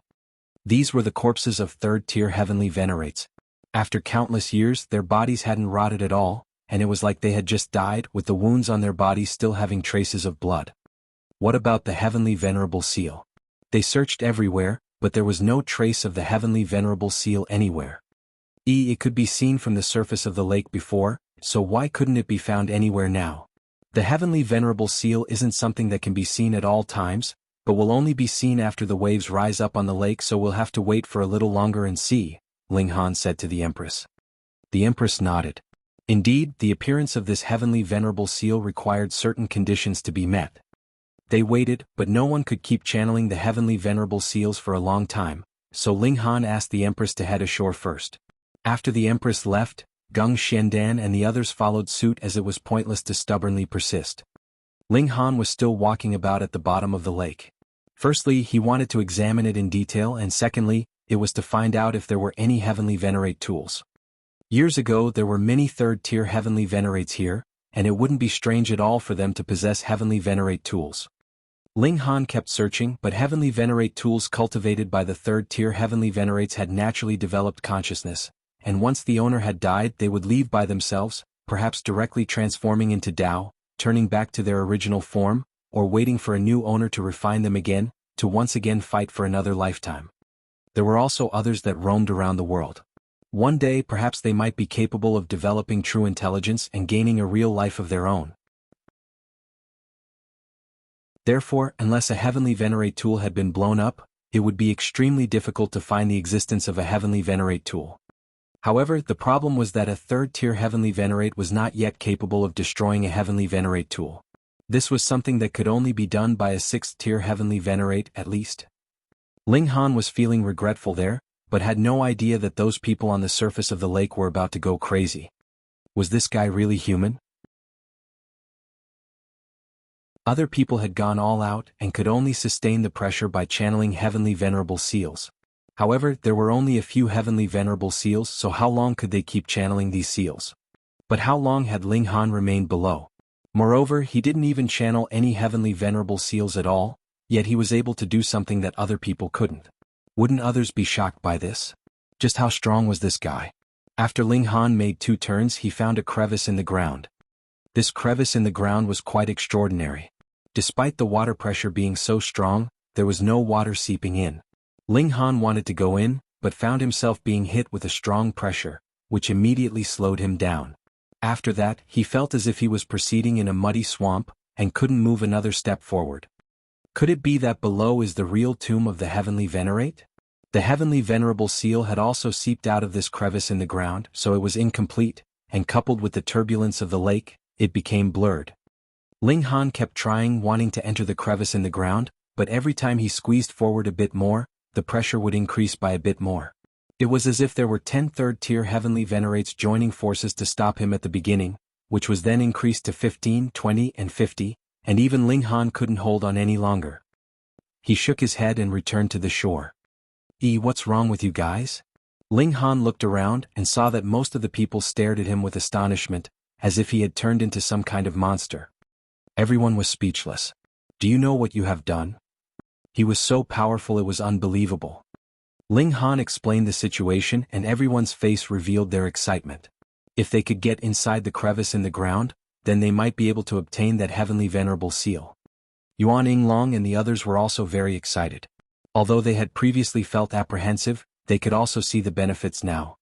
These were the corpses of third-tier heavenly venerates. After countless years their bodies hadn't rotted at all, and it was like they had just died, with the wounds on their bodies still having traces of blood. What about the heavenly venerable seal? They searched everywhere, but there was no trace of the heavenly venerable seal anywhere. It could be seen from the surface of the lake before, so why couldn't it be found anywhere now? The heavenly venerable seal isn't something that can be seen at all times, but will only be seen after the waves rise up on the lake, so we'll have to wait for a little longer and see, Linghan said to the Empress. The Empress nodded. Indeed, the appearance of this heavenly venerable seal required certain conditions to be met. They waited, but no one could keep channeling the heavenly venerable seals for a long time, so Linghan asked the Empress to head ashore first. After the Empress left, Geng Xiandan and the others followed suit, as it was pointless to stubbornly persist. Linghan was still walking about at the bottom of the lake. Firstly, he wanted to examine it in detail, and secondly, it was to find out if there were any heavenly venerate tools. Years ago there were many third-tier heavenly venerates here, and it wouldn't be strange at all for them to possess heavenly venerate tools. Linghan kept searching, but heavenly venerate tools cultivated by the third-tier heavenly venerates had naturally developed consciousness, and once the owner had died they would leave by themselves, perhaps directly transforming into Tao, turning back to their original form, or waiting for a new owner to refine them again, to once again fight for another lifetime. There were also others that roamed around the world. One day perhaps they might be capable of developing true intelligence and gaining a real life of their own. Therefore, unless a heavenly venerate tool had been blown up, it would be extremely difficult to find the existence of a heavenly venerate tool. However, the problem was that a third-tier heavenly venerate was not yet capable of destroying a heavenly venerate tool. This was something that could only be done by a sixth-tier heavenly venerate at least. Linghan was feeling regretful there, but had no idea that those people on the surface of the lake were about to go crazy. Was this guy really human? Other people had gone all out and could only sustain the pressure by channeling heavenly venerable seals. However, there were only a few heavenly venerable seals, so how long could they keep channeling these seals? But how long had Linghan remained below? Moreover, he didn't even channel any heavenly venerable seals at all, yet he was able to do something that other people couldn't. Wouldn't others be shocked by this? Just how strong was this guy? After Linghan made 2 turns, he found a crevice in the ground. This crevice in the ground was quite extraordinary. Despite the water pressure being so strong, there was no water seeping in. Linghan wanted to go in, but found himself being hit with a strong pressure, which immediately slowed him down. After that, he felt as if he was proceeding in a muddy swamp, and couldn't move another step forward. Could it be that below is the real tomb of the heavenly venerate? The heavenly venerable seal had also seeped out of this crevice in the ground, so it was incomplete, and coupled with the turbulence of the lake, it became blurred. Linghan kept trying, wanting to enter the crevice in the ground, but every time he squeezed forward a bit more, the pressure would increase by a bit more. It was as if there were 10 third-tier heavenly venerates joining forces to stop him at the beginning, which was then increased to 15, 20, and 50, and even Linghan couldn't hold on any longer. He shook his head and returned to the shore. What's wrong with you guys? Ling Han looked around and saw that most of the people stared at him with astonishment, as if he had turned into some kind of monster. Everyone was speechless. Do you know what you have done? He was so powerful it was unbelievable. Ling Han explained the situation and everyone's face revealed their excitement. If they could get inside the crevice in the ground, then they might be able to obtain that heavenly venerable seal. Yuan, Yinglong and the others were also very excited. Although they had previously felt apprehensive, they could also see the benefits now.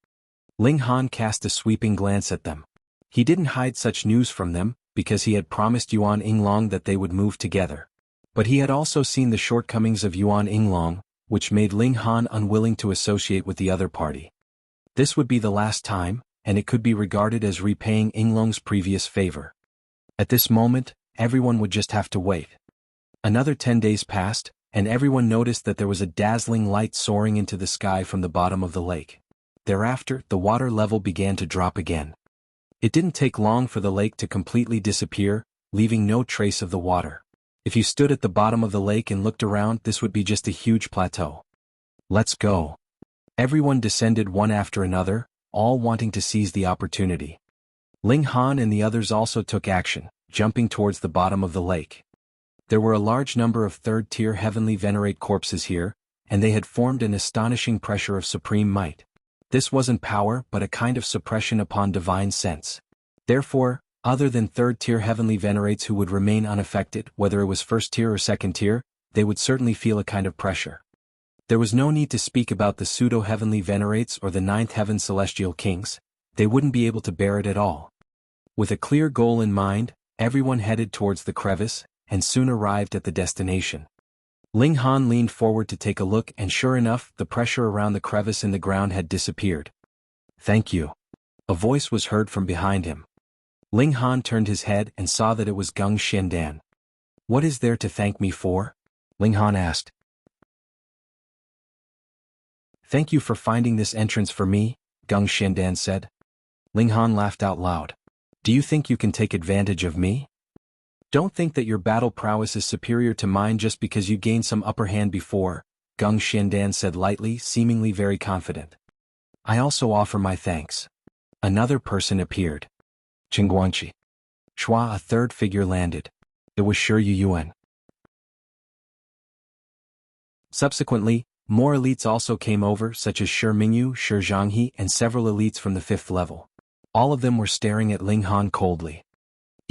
Ling Han cast a sweeping glance at them. He didn't hide such news from them, because he had promised Yuan Yinglong that they would move together. But he had also seen the shortcomings of Yuan Yinglong, which made Ling Han unwilling to associate with the other party. This would be the last time, and it could be regarded as repaying Yinglong's previous favor. At this moment, everyone would just have to wait. Another 10 days passed, and everyone noticed that there was a dazzling light soaring into the sky from the bottom of the lake. Thereafter, the water level began to drop again. It didn't take long for the lake to completely disappear, leaving no trace of the water. If you stood at the bottom of the lake and looked around, this would be just a huge plateau. Let's go. Everyone descended one after another, all wanting to seize the opportunity. Ling Han and the others also took action, jumping towards the bottom of the lake. There were a large number of third-tier heavenly venerate corpses here, and they had formed an astonishing pressure of supreme might. This wasn't power but a kind of suppression upon divine sense. Therefore, other than third-tier heavenly venerates who would remain unaffected, whether it was first-tier or second-tier, they would certainly feel a kind of pressure. There was no need to speak about the pseudo-heavenly venerates or the ninth heaven celestial kings. They wouldn't be able to bear it at all. With a clear goal in mind, everyone headed towards the crevice, and soon arrived at the destination. Ling Han leaned forward to take a look and sure enough, the pressure around the crevice in the ground had disappeared. Thank you. A voice was heard from behind him. Ling Han turned his head and saw that it was Gung Xiandan. What is there to thank me for? Ling Han asked. Thank you for finding this entrance for me, Gung Xiandan said. Ling Han laughed out loud. Do you think you can take advantage of me? Don't think that your battle prowess is superior to mine just because you gained some upper hand before, Gung Xiandan said lightly, seemingly very confident. I also offer my thanks. Another person appeared. Qingguangqi. Shua, a third figure landed. It was Shi Yuan. Subsequently, more elites also came over, such as Shi Mingyu, Shi Jianghu, and several elites from the 5th level. All of them were staring at Ling Han coldly.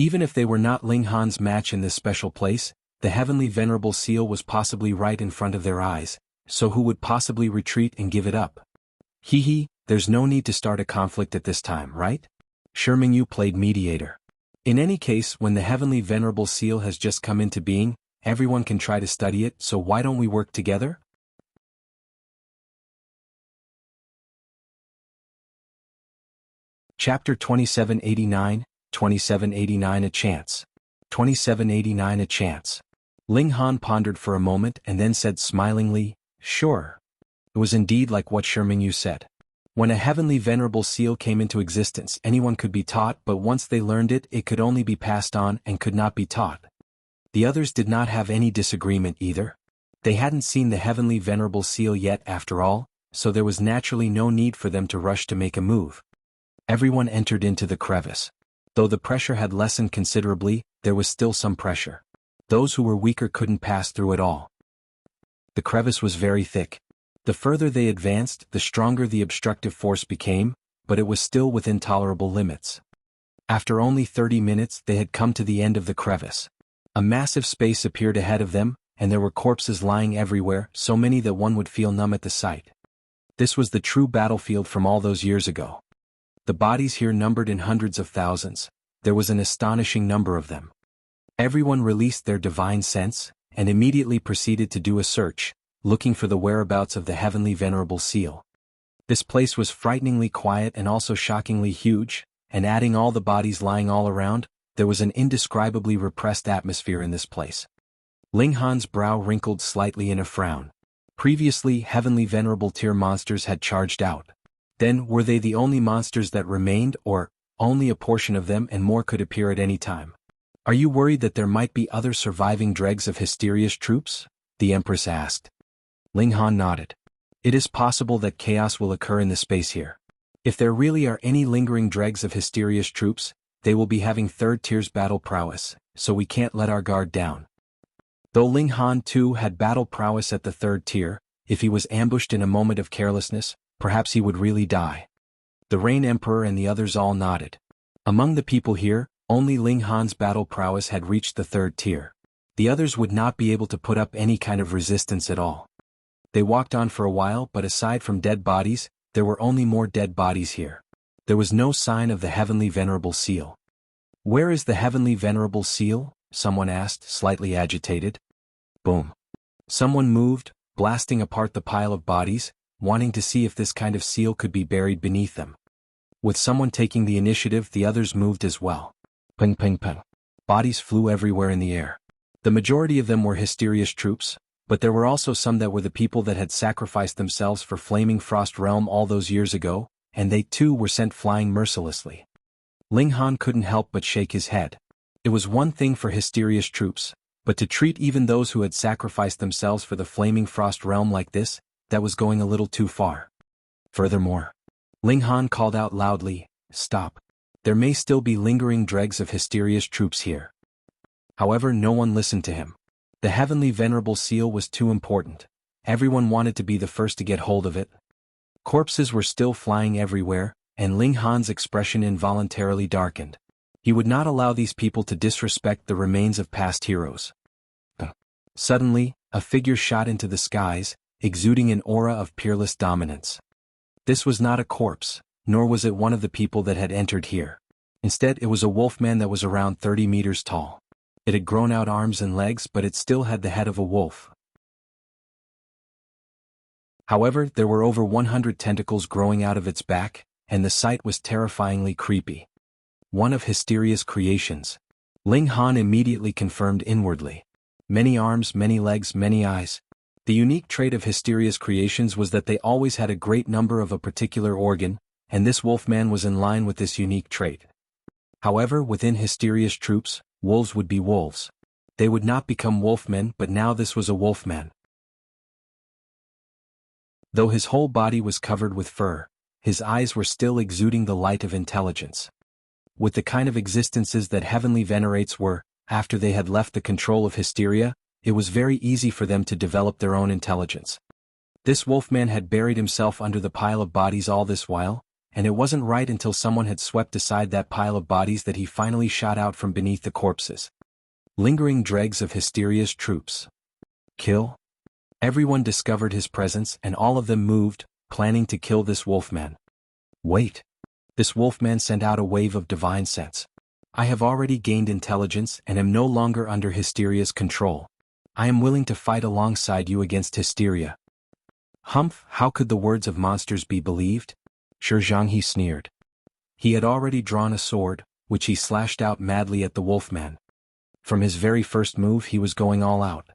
Even if they were not Ling Han's match in this special place, the heavenly venerable seal was possibly right in front of their eyes, so who would possibly retreat and give it up? There's no need to start a conflict at this time, right? Shi Mingyu played mediator. In any case, when the heavenly venerable seal has just come into being, everyone can try to study it, so why don't we work together? Chapter 2789, 2789 A Chance. 2789 A Chance. Ling Han pondered for a moment and then said smilingly, Sure. It was indeed like what Shi Mingyu said. When a heavenly venerable seal came into existence, anyone could be taught, but once they learned it, it could only be passed on and could not be taught. The others did not have any disagreement either. They hadn't seen the heavenly venerable seal yet after all, so there was naturally no need for them to rush to make a move. Everyone entered into the crevice. Though the pressure had lessened considerably, there was still some pressure. Those who were weaker couldn't pass through at all. The crevice was very thick. The further they advanced, the stronger the obstructive force became, but it was still within tolerable limits. After only 30 minutes, they had come to the end of the crevice. A massive space appeared ahead of them, and there were corpses lying everywhere, so many that one would feel numb at the sight. This was the true battlefield from all those years ago. The bodies here numbered in hundreds of thousands. There was an astonishing number of them. Everyone released their divine sense, and immediately proceeded to do a search, looking for the whereabouts of the heavenly venerable seal. This place was frighteningly quiet and also shockingly huge, and adding all the bodies lying all around, there was an indescribably repressed atmosphere in this place. Ling Han's brow wrinkled slightly in a frown. Previously, heavenly venerable tier monsters had charged out. Then, were they the only monsters that remained, or only a portion of them and more could appear at any time? Are you worried that there might be other surviving dregs of Hysteria's troops? The Empress asked. Ling Han nodded. It is possible that chaos will occur in the space here. If there really are any lingering dregs of Hysteria's troops, they will be having third tier's battle prowess, so we can't let our guard down. Though Ling Han too had battle prowess at the third tier, if he was ambushed in a moment of carelessness, perhaps he would really die. The Rain Emperor and the others all nodded. Among the people here, only Ling Han's battle prowess had reached the third tier. The others would not be able to put up any kind of resistance at all. They walked on for a while, but aside from dead bodies, there were only more dead bodies here. There was no sign of the Heavenly Venerable Seal. "Where is the Heavenly Venerable Seal?" someone asked, slightly agitated. Boom. Someone moved, blasting apart the pile of bodies, wanting to see if this kind of seal could be buried beneath them. With someone taking the initiative, the others moved as well. Ping ping ping. Bodies flew everywhere in the air. The majority of them were Hysteria's troops, but there were also some that were the people that had sacrificed themselves for Flaming Frost Realm all those years ago, and they too were sent flying mercilessly. Ling Han couldn't help but shake his head. It was one thing for Hysteria's troops, but to treat even those who had sacrificed themselves for the Flaming Frost Realm like this, that was going a little too far. Furthermore, Ling Han called out loudly, "Stop. There may still be lingering dregs of Hysteria's troops here." However, no one listened to him. The Heavenly Venerable Seal was too important. Everyone wanted to be the first to get hold of it. Corpses were still flying everywhere, and Ling Han's expression involuntarily darkened. He would not allow these people to disrespect the remains of past heroes. Suddenly, a figure shot into the skies, exuding an aura of peerless dominance. This was not a corpse, nor was it one of the people that had entered here. Instead, it was a wolfman that was around 30 meters tall. It had grown out arms and legs, but it still had the head of a wolf. However, there were over 100 tentacles growing out of its back, and the sight was terrifyingly creepy. One of Hysteria's creations. Ling Han immediately confirmed inwardly. Many arms, many legs, many eyes. The unique trait of Hysteria's creations was that they always had a great number of a particular organ, and this wolfman was in line with this unique trait. However, within Hysteria's troops, wolves would be wolves. They would not become wolfmen, but now this was a wolfman. Though his whole body was covered with fur, his eyes were still exuding the light of intelligence. With the kind of existences that Heavenly Venerates were, after they had left the control of Hysteria, it was very easy for them to develop their own intelligence. This wolfman had buried himself under the pile of bodies all this while, and it wasn't right until someone had swept aside that pile of bodies that he finally shot out from beneath the corpses. Lingering dregs of Hysteria's troops. Kill? Everyone discovered his presence and all of them moved, planning to kill this wolfman. Wait. This wolfman sent out a wave of divine sense. I have already gained intelligence and am no longer under Hysteria's control. I am willing to fight alongside you against Hysteria. Humph, how could the words of monsters be believed? Zhuang, he sneered. He had already drawn a sword, which he slashed out madly at the wolfman. From his very first move he was going all out.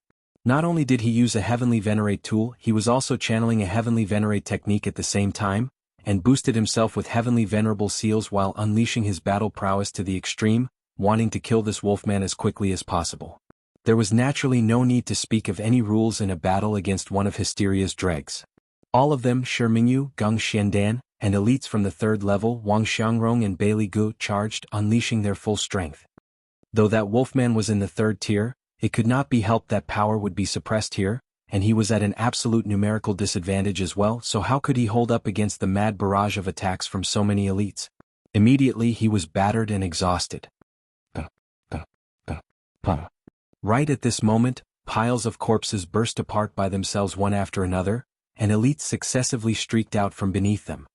Not only did he use a Heavenly Venerate tool, he was also channeling a Heavenly Venerate technique at the same time, and boosted himself with Heavenly Venerable Seals while unleashing his battle prowess to the extreme, wanting to kill this wolfman as quickly as possible. There was naturally no need to speak of any rules in a battle against one of Hysteria's dregs. All of them, Shi Mingyu, Geng Xiandan, and elites from the third level, Wang Xiangrong and Bai Li Gu, charged, unleashing their full strength. Though that wolfman was in the third tier, it could not be helped that power would be suppressed here, and he was at an absolute numerical disadvantage as well, so how could he hold up against the mad barrage of attacks from so many elites? Immediately he was battered and exhausted. Right at this moment, piles of corpses burst apart by themselves one after another, and elites successively streaked out from beneath them.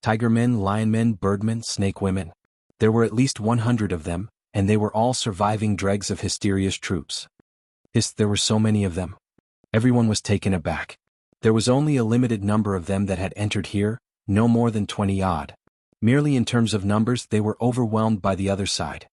Tigermen, lionmen, birdmen, snake women. There were at least 100 of them, and they were all surviving dregs of Hysteria's troops. There were so many of them. Everyone was taken aback. There was only a limited number of them that had entered here, no more than 20 odd. Merely in terms of numbers they were overwhelmed by the other side.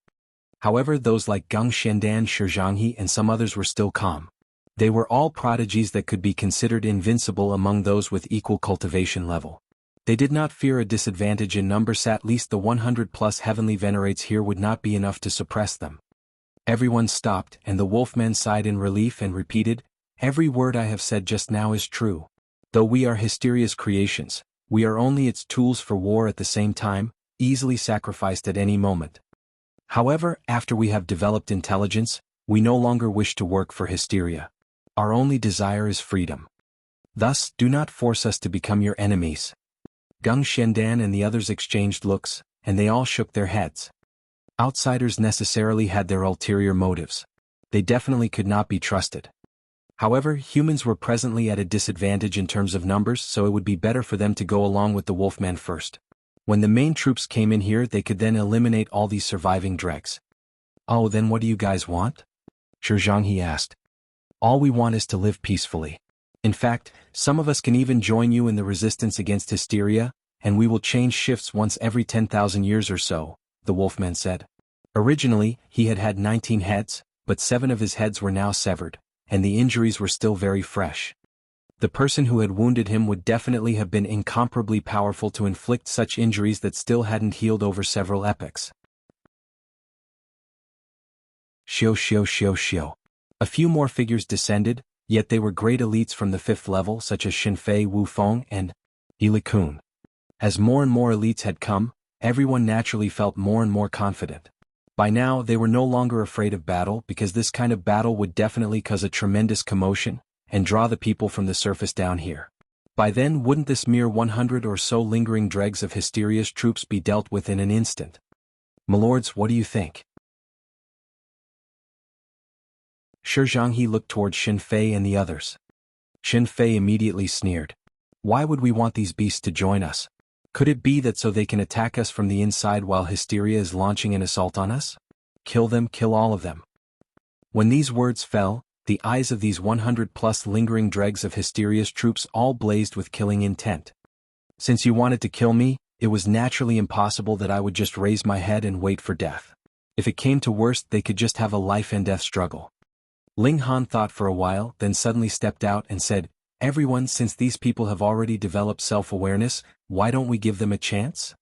However, those like Geng Xiandan, Zhanghe and some others were still calm. They were all prodigies that could be considered invincible among those with equal cultivation level. They did not fear a disadvantage in numbers, at least the 100+ Heavenly Venerates here would not be enough to suppress them. Everyone stopped, and the wolfman sighed in relief and repeated, "Every word I have said just now is true. Though we are Hysteria's creations, we are only its tools for war at the same time, easily sacrificed at any moment. However, after we have developed intelligence, we no longer wish to work for Hysteria. Our only desire is freedom. Thus, do not force us to become your enemies." Gung Shendan and the others exchanged looks, and they all shook their heads. Outsiders necessarily had their ulterior motives. They definitely could not be trusted. However, humans were presently at a disadvantage in terms of numbers, so it would be better for them to go along with the Wolfman first. When the main troops came in here, they could then eliminate all these surviving dregs. "Oh, then what do you guys want?" Jianghu asked. "All we want is to live peacefully. In fact, some of us can even join you in the resistance against Hysteria, and we will change shifts once every 10,000 years or so," the Wolfman said. Originally, he had had 19 heads, but 7 of his heads were now severed, and the injuries were still very fresh. The person who had wounded him would definitely have been incomparably powerful to inflict such injuries that still hadn't healed over several epochs. Shio. A few more figures descended, yet they were great elites from the 5th level such as Xinfei Wufeng and He Liqun. As more and more elites had come, everyone naturally felt more and more confident. By now they were no longer afraid of battle because this kind of battle would definitely cause a tremendous commotion, and draw the people from the surface down here. By then wouldn't this mere 100 or so lingering dregs of Hysteria's troops be dealt with in an instant? "Milords, what do you think?" Jianghu looked towards Xinfei and the others. Xinfei immediately sneered. "Why would we want these beasts to join us? Could it be that so they can attack us from the inside while Hysteria is launching an assault on us? Kill them, kill all of them." When these words fell, the eyes of these 100+ lingering dregs of Hysteria's troops all blazed with killing intent. "Since you wanted to kill me, it was naturally impossible that I would just raise my head and wait for death. If it came to worst, they could just have a life-and-death struggle." Ling Han thought for a while, then suddenly stepped out and said, "Everyone, since these people have already developed self-awareness, why don't we give them a chance?"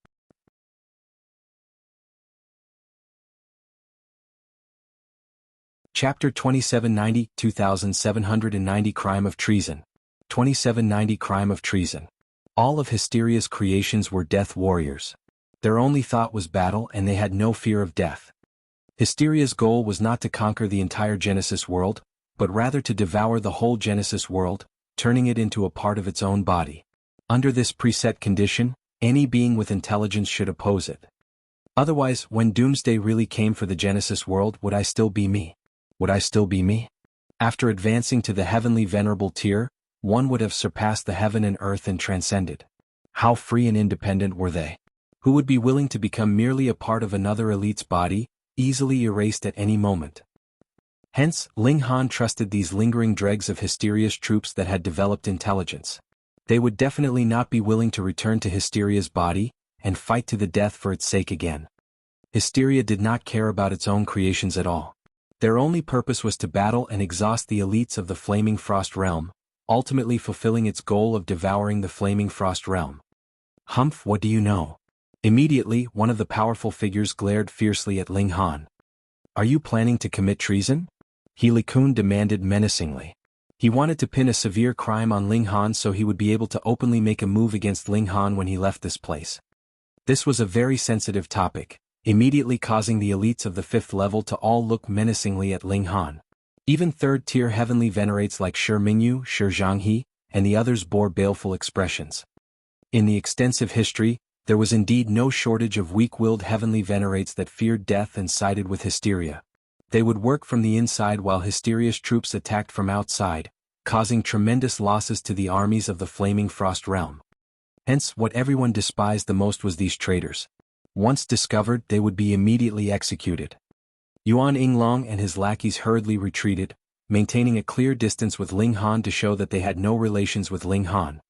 Chapter 2790, 2790 Crime of Treason. 2790 Crime of Treason. All of Hysteria's creations were death warriors. Their only thought was battle, and they had no fear of death. Hysteria's goal was not to conquer the entire Genesis world, but rather to devour the whole Genesis world, turning it into a part of its own body. Under this preset condition, any being with intelligence should oppose it. Otherwise, when doomsday really came for the Genesis world, would I still be me? Would I still be me? After advancing to the heavenly venerable tier, one would have surpassed the heaven and earth and transcended. How free and independent were they? Who would be willing to become merely a part of another elite's body, easily erased at any moment? Hence, Ling Han trusted these lingering dregs of Hysteria's troops that had developed intelligence. They would definitely not be willing to return to Hysteria's body, and fight to the death for its sake again. Hysteria did not care about its own creations at all. Their only purpose was to battle and exhaust the elites of the Flaming Frost Realm, ultimately fulfilling its goal of devouring the Flaming Frost Realm. "Humph, what do you know?" Immediately, one of the powerful figures glared fiercely at Ling Han. "Are you planning to commit treason?" He Liqun demanded menacingly. He wanted to pin a severe crime on Ling Han so he would be able to openly make a move against Ling Han when he left this place. This was a very sensitive topic, immediately causing the elites of the 5th level to all look menacingly at Ling Han. Even 3rd-tier heavenly venerates like Shi Mingyu, Jianghu, and the others bore baleful expressions. In the extensive history, there was indeed no shortage of weak-willed heavenly venerates that feared death and sided with Hysteria. They would work from the inside while Hysteria's troops attacked from outside, causing tremendous losses to the armies of the Flaming Frost Realm. Hence, what everyone despised the most was these traitors. Once discovered, they would be immediately executed. Yuan Yinglong and his lackeys hurriedly retreated, maintaining a clear distance with Ling Han to show that they had no relations with Ling Han.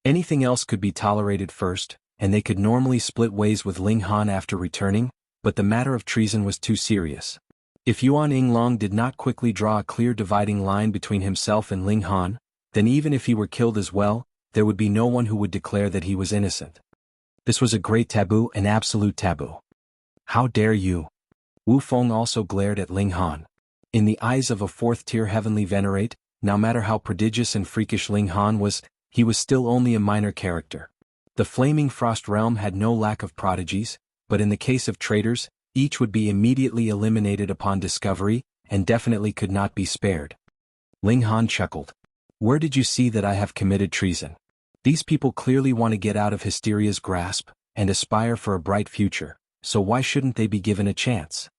Anything else could be tolerated first, and they could normally split ways with Ling Han after returning, but the matter of treason was too serious. If Yuan Yinglong did not quickly draw a clear dividing line between himself and Ling Han, then even if he were killed as well, there would be no one who would declare that he was innocent. This was a great taboo, an absolute taboo. "How dare you?" Wu Feng also glared at Ling Han. In the eyes of a 4th-tier heavenly venerate, no matter how prodigious and freakish Ling Han was, he was still only a minor character. The Flaming Frost Realm had no lack of prodigies, but in the case of traitors, each would be immediately eliminated upon discovery, and definitely could not be spared. Ling Han chuckled. Where did you see that I have committed treason? These people clearly want to get out of Hysteria's grasp, and aspire for a bright future, so why shouldn't they be given a chance?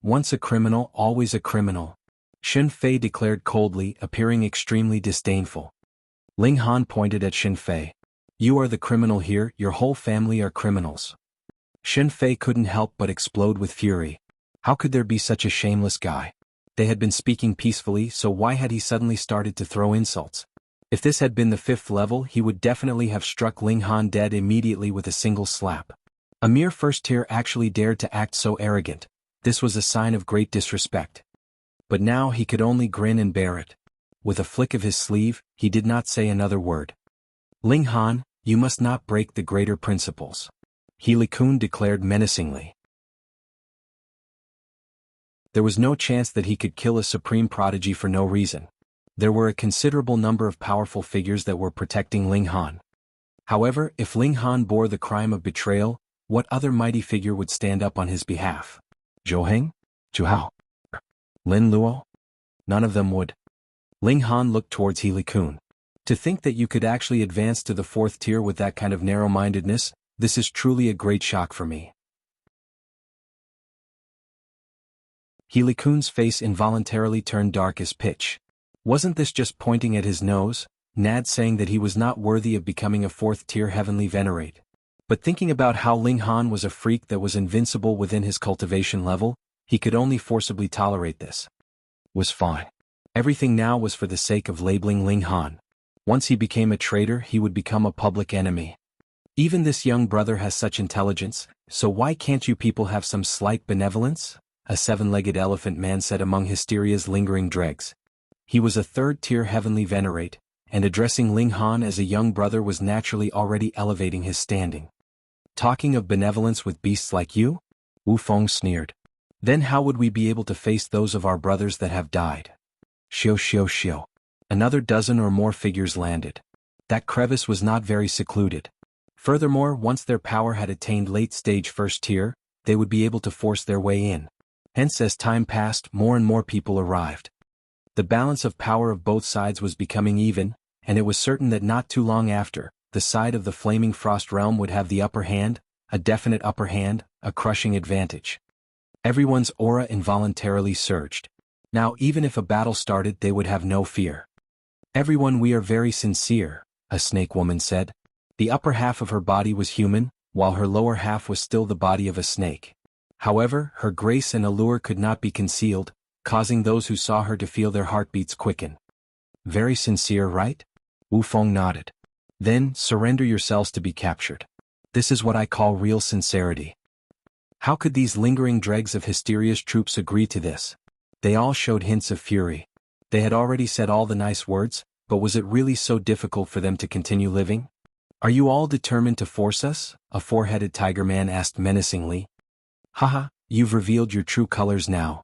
Once a criminal, always a criminal, Xin Fei declared coldly, appearing extremely disdainful. Ling Han pointed at Xin Fei. You are the criminal here, your whole family are criminals. Xin Fei couldn't help but explode with fury. How could there be such a shameless guy? They had been speaking peacefully, so why had he suddenly started to throw insults? If this had been the 5th level, he would definitely have struck Ling Han dead immediately with a single slap. A mere first tier actually dared to act so arrogant. This was a sign of great disrespect. But now he could only grin and bear it. With a flick of his sleeve, he did not say another word. Ling Han, you must not break the greater principles. He Liqun declared menacingly. There was no chance that he could kill a supreme prodigy for no reason. There were a considerable number of powerful figures that were protecting Ling Han. However, if Ling Han bore the crime of betrayal, what other mighty figure would stand up on his behalf? Zhou Heng? Zhu Hao? Lin Luo? None of them would. Ling Han looked towards He Liqun. To think that you could actually advance to the 4th tier with that kind of narrow-mindedness, this is truly a great shock for me. He Liqun's face involuntarily turned dark as pitch. Wasn't this just pointing at his nose, Nad saying that he was not worthy of becoming a 4th tier heavenly venerate? But thinking about how Ling Han was a freak that was invincible within his cultivation level, he could only forcibly tolerate this. Was fine. Everything now was for the sake of labeling Ling Han. Once he became a traitor, he would become a public enemy. Even this young brother has such intelligence, so why can't you people have some slight benevolence? A 7-legged elephant man said among Hysteria's lingering dregs. He was a 3rd-tier heavenly venerate, and addressing Ling Han as a young brother was naturally already elevating his standing. Talking of benevolence with beasts like you? Wu Feng sneered. Then how would we be able to face those of our brothers that have died? Xiu xiu xiu. Another dozen or more figures landed. That crevice was not very secluded. Furthermore, once their power had attained late-stage 1st tier, they would be able to force their way in. Hence, as time passed, more and more people arrived. The balance of power of both sides was becoming even, and it was certain that not too long after, the side of the Flaming Frost Realm would have the upper hand, a definite upper hand, a crushing advantage. Everyone's aura involuntarily surged. Now even if a battle started, they would have no fear. Everyone, we are very sincere, a snake woman said. The upper half of her body was human, while her lower half was still the body of a snake. However, her grace and allure could not be concealed, causing those who saw her to feel their heartbeats quicken. Very sincere, right? Wu Feng nodded. Then, surrender yourselves to be captured. This is what I call real sincerity. How could these lingering dregs of Hysteria's troops agree to this? They all showed hints of fury. They had already said all the nice words, but was it really so difficult for them to continue living? Are you all determined to force us? A 4-headed tiger man asked menacingly. Haha, you've revealed your true colors now.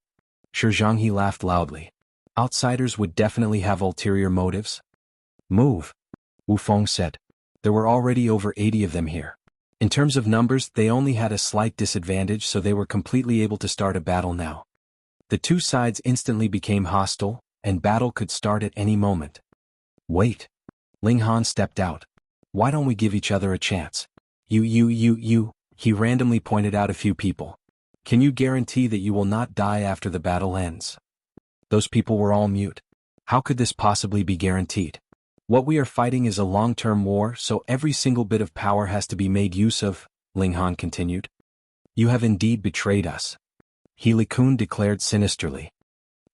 Jianghu laughed loudly. Outsiders would definitely have ulterior motives. Move, Wu Feng said. There were already over 80 of them here. In terms of numbers, they only had a slight disadvantage, so they were completely able to start a battle now. The two sides instantly became hostile, and battle could start at any moment. Wait. Ling Han stepped out. Why don't we give each other a chance? You. He randomly pointed out a few people. Can you guarantee that you will not die after the battle ends? Those people were all mute. How could this possibly be guaranteed? What we are fighting is a long-term war, so every single bit of power has to be made use of, Ling Han continued. You have indeed betrayed us. He Liqun declared sinisterly.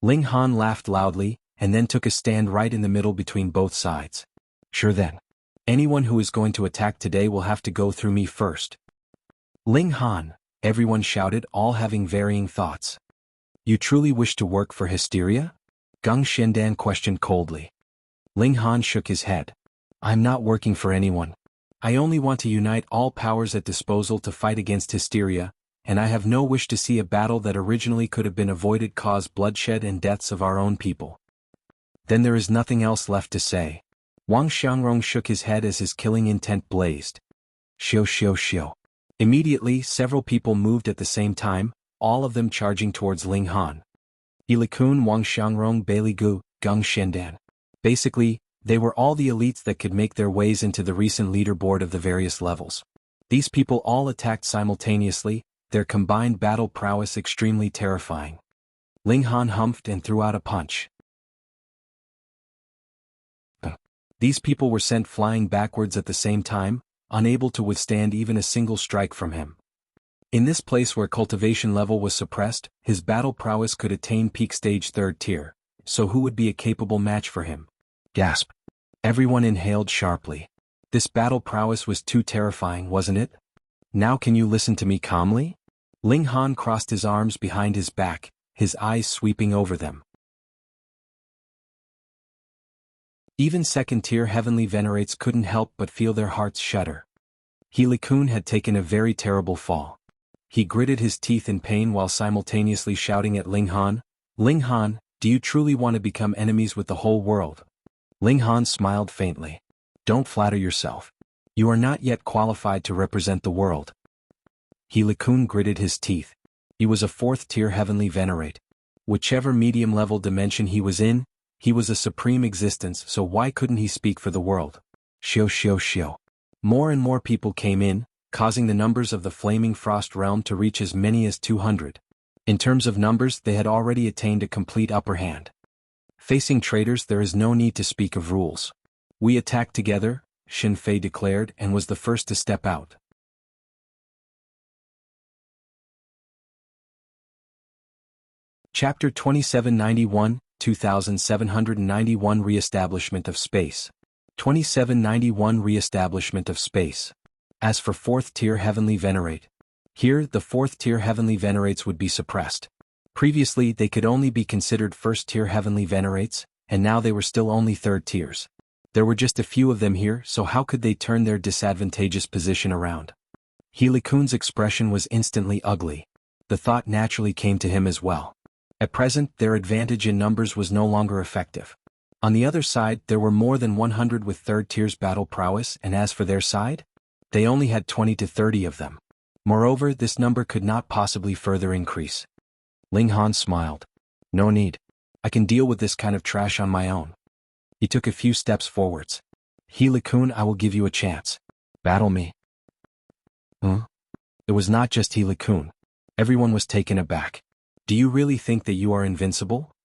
Ling Han laughed loudly, and then took a stand right in the middle between both sides. Sure then. Anyone who is going to attack today will have to go through me first. Ling Han, everyone shouted, all having varying thoughts. You truly wish to work for Hysteria? Gung Shendan questioned coldly. Ling Han shook his head. I'm not working for anyone. I only want to unite all powers at disposal to fight against Hysteria, and I have no wish to see a battle that originally could have been avoided cause bloodshed and deaths of our own people. Then there is nothing else left to say. Wang Xiangrong shook his head as his killing intent blazed. Xiu xiu xiu. Immediately, several people moved at the same time, all of them charging towards Ling Han. He Liqun, Wang Xiangrong, Beili Gu, Geng Shendan. Basically, they were all the elites that could make their ways into the recent leaderboard of the various levels. These people all attacked simultaneously, their combined battle prowess extremely terrifying. Ling Han humphed and threw out a punch. These people were sent flying backwards at the same time, unable to withstand even a single strike from him. In this place where cultivation level was suppressed, his battle prowess could attain peak stage 3rd tier, so who would be a capable match for him? Gasp. Everyone inhaled sharply. This battle prowess was too terrifying, wasn't it? Now can you listen to me calmly? Ling Han crossed his arms behind his back, his eyes sweeping over them. Even 2nd-tier heavenly venerates couldn't help but feel their hearts shudder. He Liqun had taken a very terrible fall. He gritted his teeth in pain while simultaneously shouting at Ling Han, "Ling Han, do you truly want to become enemies with the whole world?" Ling Han smiled faintly. "Don't flatter yourself. You are not yet qualified to represent the world." He Liqun gritted his teeth. He was a 4th-tier heavenly venerate. Whichever medium-level dimension he was in, he was a supreme existence, so why couldn't he speak for the world? Xiu xiu xiu. More and more people came in, causing the numbers of the Flaming Frost Realm to reach as many as 200. In terms of numbers, they had already attained a complete upper hand. Facing traitors, there is no need to speak of rules. We attacked together, Xin Fei declared, and was the first to step out. Chapter 2791, 2791 Re-establishment of Space. 2791 Re-establishment of Space. As for 4th-tier heavenly venerate, here the 4th-tier heavenly venerates would be suppressed. Previously they could only be considered 1st-tier heavenly venerates, and now they were still only 3rd tiers. There were just a few of them here, so how could they turn their disadvantageous position around? He Liqun's expression was instantly ugly. The thought naturally came to him as well. At present, their advantage in numbers was no longer effective. On the other side, there were more than 100 with 3rd tiers battle prowess, and as for their side, they only had 20 to 30 of them. Moreover, this number could not possibly further increase. Ling Han smiled. "No need. I can deal with this kind of trash on my own." He took a few steps forwards. "He Liqun, I will give you a chance. Battle me." Huh? It was not just He Liqun. Everyone was taken aback. "Do you really think that you are invincible?"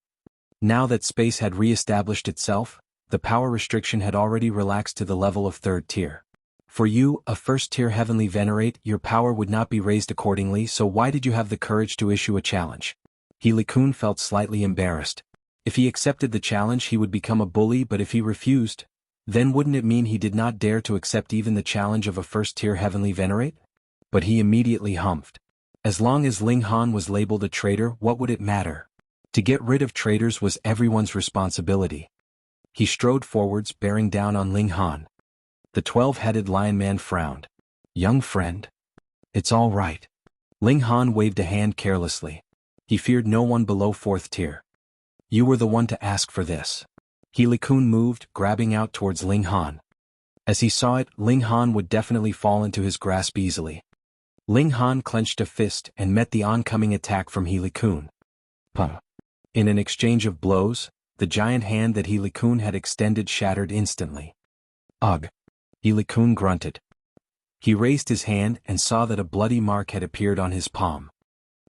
Now that space had re-established itself, the power restriction had already relaxed to the level of 3rd tier. For you, a 1st-tier heavenly venerate, your power would not be raised accordingly, so why did you have the courage to issue a challenge? He Liqun felt slightly embarrassed. If he accepted the challenge he would become a bully, but if he refused, then wouldn't it mean he did not dare to accept even the challenge of a 1st-tier heavenly venerate? But he immediately humphed. As long as Ling Han was labeled a traitor, what would it matter? To get rid of traitors was everyone's responsibility. He strode forwards, bearing down on Ling Han. The 12-headed lion man frowned. "Young friend? It's all right." Ling Han waved a hand carelessly. He feared no one below 4th tier. "You were the one to ask for this." He Liqun moved, grabbing out towards Ling Han. As he saw it, Ling Han would definitely fall into his grasp easily. Ling Han clenched a fist and met the oncoming attack from He Liqun. Puh. In an exchange of blows, the giant hand that He Liqun had extended shattered instantly. "Ugh." He Liqun grunted. He raised his hand and saw that a bloody mark had appeared on his palm.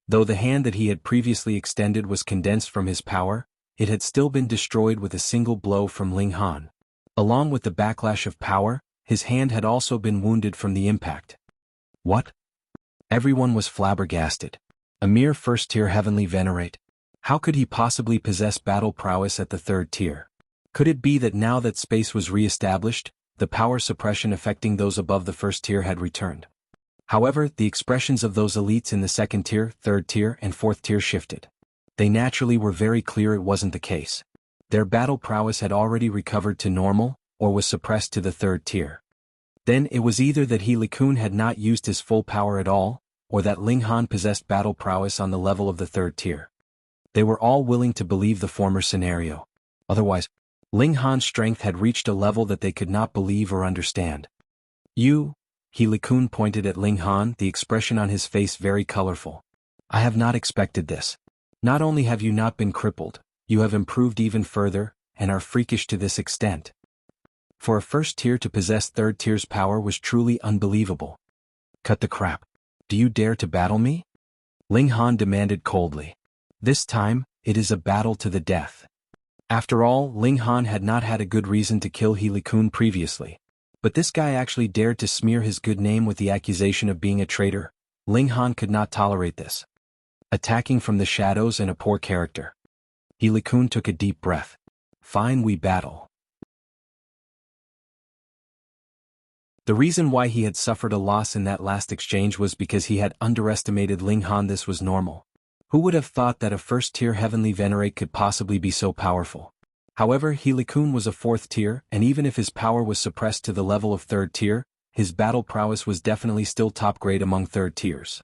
Though the hand that he had previously extended was condensed from his power, it had still been destroyed with a single blow from Ling Han. Along with the backlash of power, his hand had also been wounded from the impact. What? Everyone was flabbergasted. A mere 1st-tier heavenly venerate. How could he possibly possess battle prowess at the 3rd tier? Could it be that now that space was re-established, the power suppression affecting those above the 1st tier had returned? However, the expressions of those elites in the 2nd tier, 3rd tier, and 4th tier shifted. They naturally were very clear it wasn't the case. Their battle prowess had already recovered to normal, or was suppressed to the 3rd tier. Then it was either that He Liqun had not used his full power at all, or that Ling Han possessed battle prowess on the level of the 3rd tier. They were all willing to believe the former scenario. Otherwise, Ling Han's strength had reached a level that they could not believe or understand. You? He Liqun pointed at Ling Han, the expression on his face very colorful. I have not expected this. Not only have you not been crippled, you have improved even further, and are freakish to this extent. For a first tier to possess third tier's power was truly unbelievable. Cut the crap. Do you dare to battle me? Ling Han demanded coldly. This time, it is a battle to the death. After all, Ling Han had not had a good reason to kill He Liqun previously. But this guy actually dared to smear his good name with the accusation of being a traitor. Ling Han could not tolerate this. Attacking from the shadows and a poor character. He Liqun took a deep breath. Fine, we battle. The reason why he had suffered a loss in that last exchange was because he had underestimated Ling Han. This was normal. Who would have thought that a first-tier heavenly venerate could possibly be so powerful? However, He Liqun was a fourth tier, and even if his power was suppressed to the level of third tier, his battle prowess was definitely still top grade among third tiers.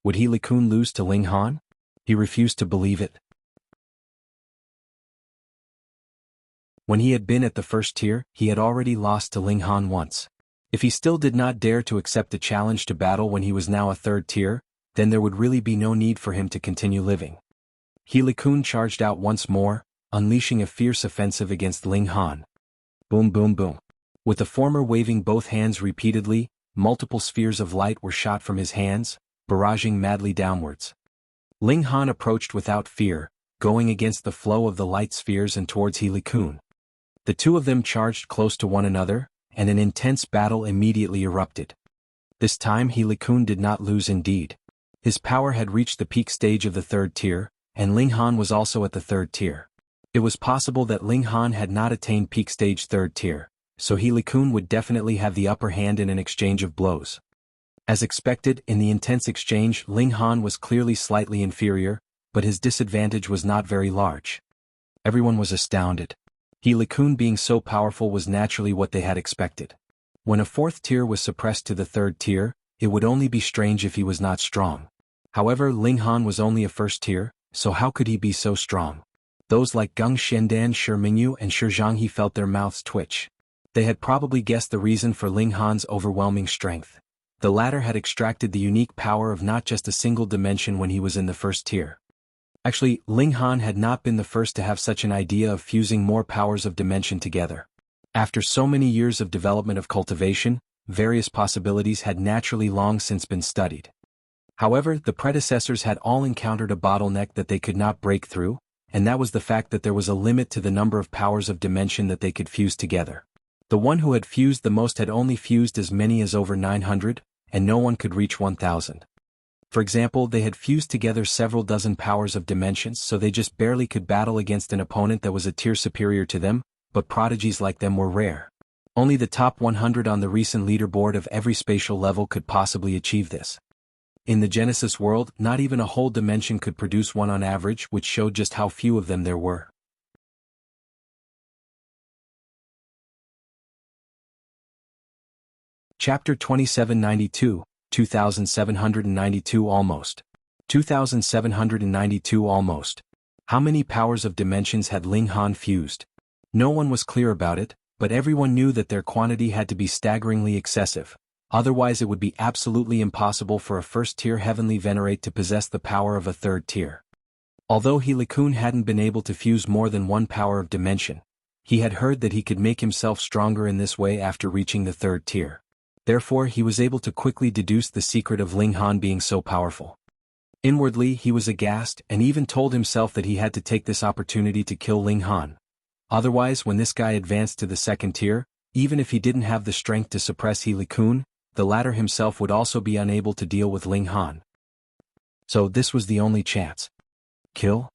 Would He Liqun lose to Ling Han? He refused to believe it. When he had been at the first tier, he had already lost to Ling Han once. If he still did not dare to accept the challenge to battle when he was now a third tier, then there would really be no need for him to continue living. He Liqun charged out once more, unleashing a fierce offensive against Ling Han. Boom boom boom. With the former waving both hands repeatedly, multiple spheres of light were shot from his hands, barraging madly downwards. Ling Han approached without fear, going against the flow of the light spheres and towards He Liqun. The two of them charged close to one another, and an intense battle immediately erupted. This time He Liqun did not lose indeed. His power had reached the peak stage of the third tier, and Ling Han was also at the third tier. It was possible that Ling Han had not attained peak stage third tier, so He Liqun would definitely have the upper hand in an exchange of blows. As expected, in the intense exchange, Ling Han was clearly slightly inferior, but his disadvantage was not very large. Everyone was astounded. He Liqun being so powerful was naturally what they had expected. When a fourth tier was suppressed to the third tier, it would only be strange if he was not strong. However, Ling Han was only a first tier, so how could he be so strong? Those like Geng Xiandan, Shi Mingyu and Shi Zhang felt their mouths twitch. They had probably guessed the reason for Ling Han's overwhelming strength. The latter had extracted the unique power of not just a single dimension when he was in the first tier. Actually, Ling Han had not been the first to have such an idea of fusing more powers of dimension together. After so many years of development of cultivation, various possibilities had naturally long since been studied. However, the predecessors had all encountered a bottleneck that they could not break through, and that was the fact that there was a limit to the number of powers of dimension that they could fuse together. The one who had fused the most had only fused as many as over 900, and no one could reach 1000. For example, they had fused together several dozen powers of dimensions, so they just barely could battle against an opponent that was a tier superior to them, but prodigies like them were rare. Only the top 100 on the recent leaderboard of every spatial level could possibly achieve this. In the Genesis world, not even a whole dimension could produce one on average, which showed just how few of them there were. Chapter 2792, 2792 almost. 2792 almost. How many powers of dimensions had Ling Han fused? No one was clear about it, but everyone knew that their quantity had to be staggeringly excessive. Otherwise it would be absolutely impossible for a first-tier heavenly venerate to possess the power of a third tier. Although He Liqun hadn't been able to fuse more than one power of dimension, he had heard that he could make himself stronger in this way after reaching the third tier. Therefore he was able to quickly deduce the secret of Ling Han being so powerful. Inwardly he was aghast and even told himself that he had to take this opportunity to kill Ling Han. Otherwise, when this guy advanced to the second tier, even if he didn't have the strength to suppress He Liqun, the latter himself would also be unable to deal with Ling Han. So this was the only chance. Kill?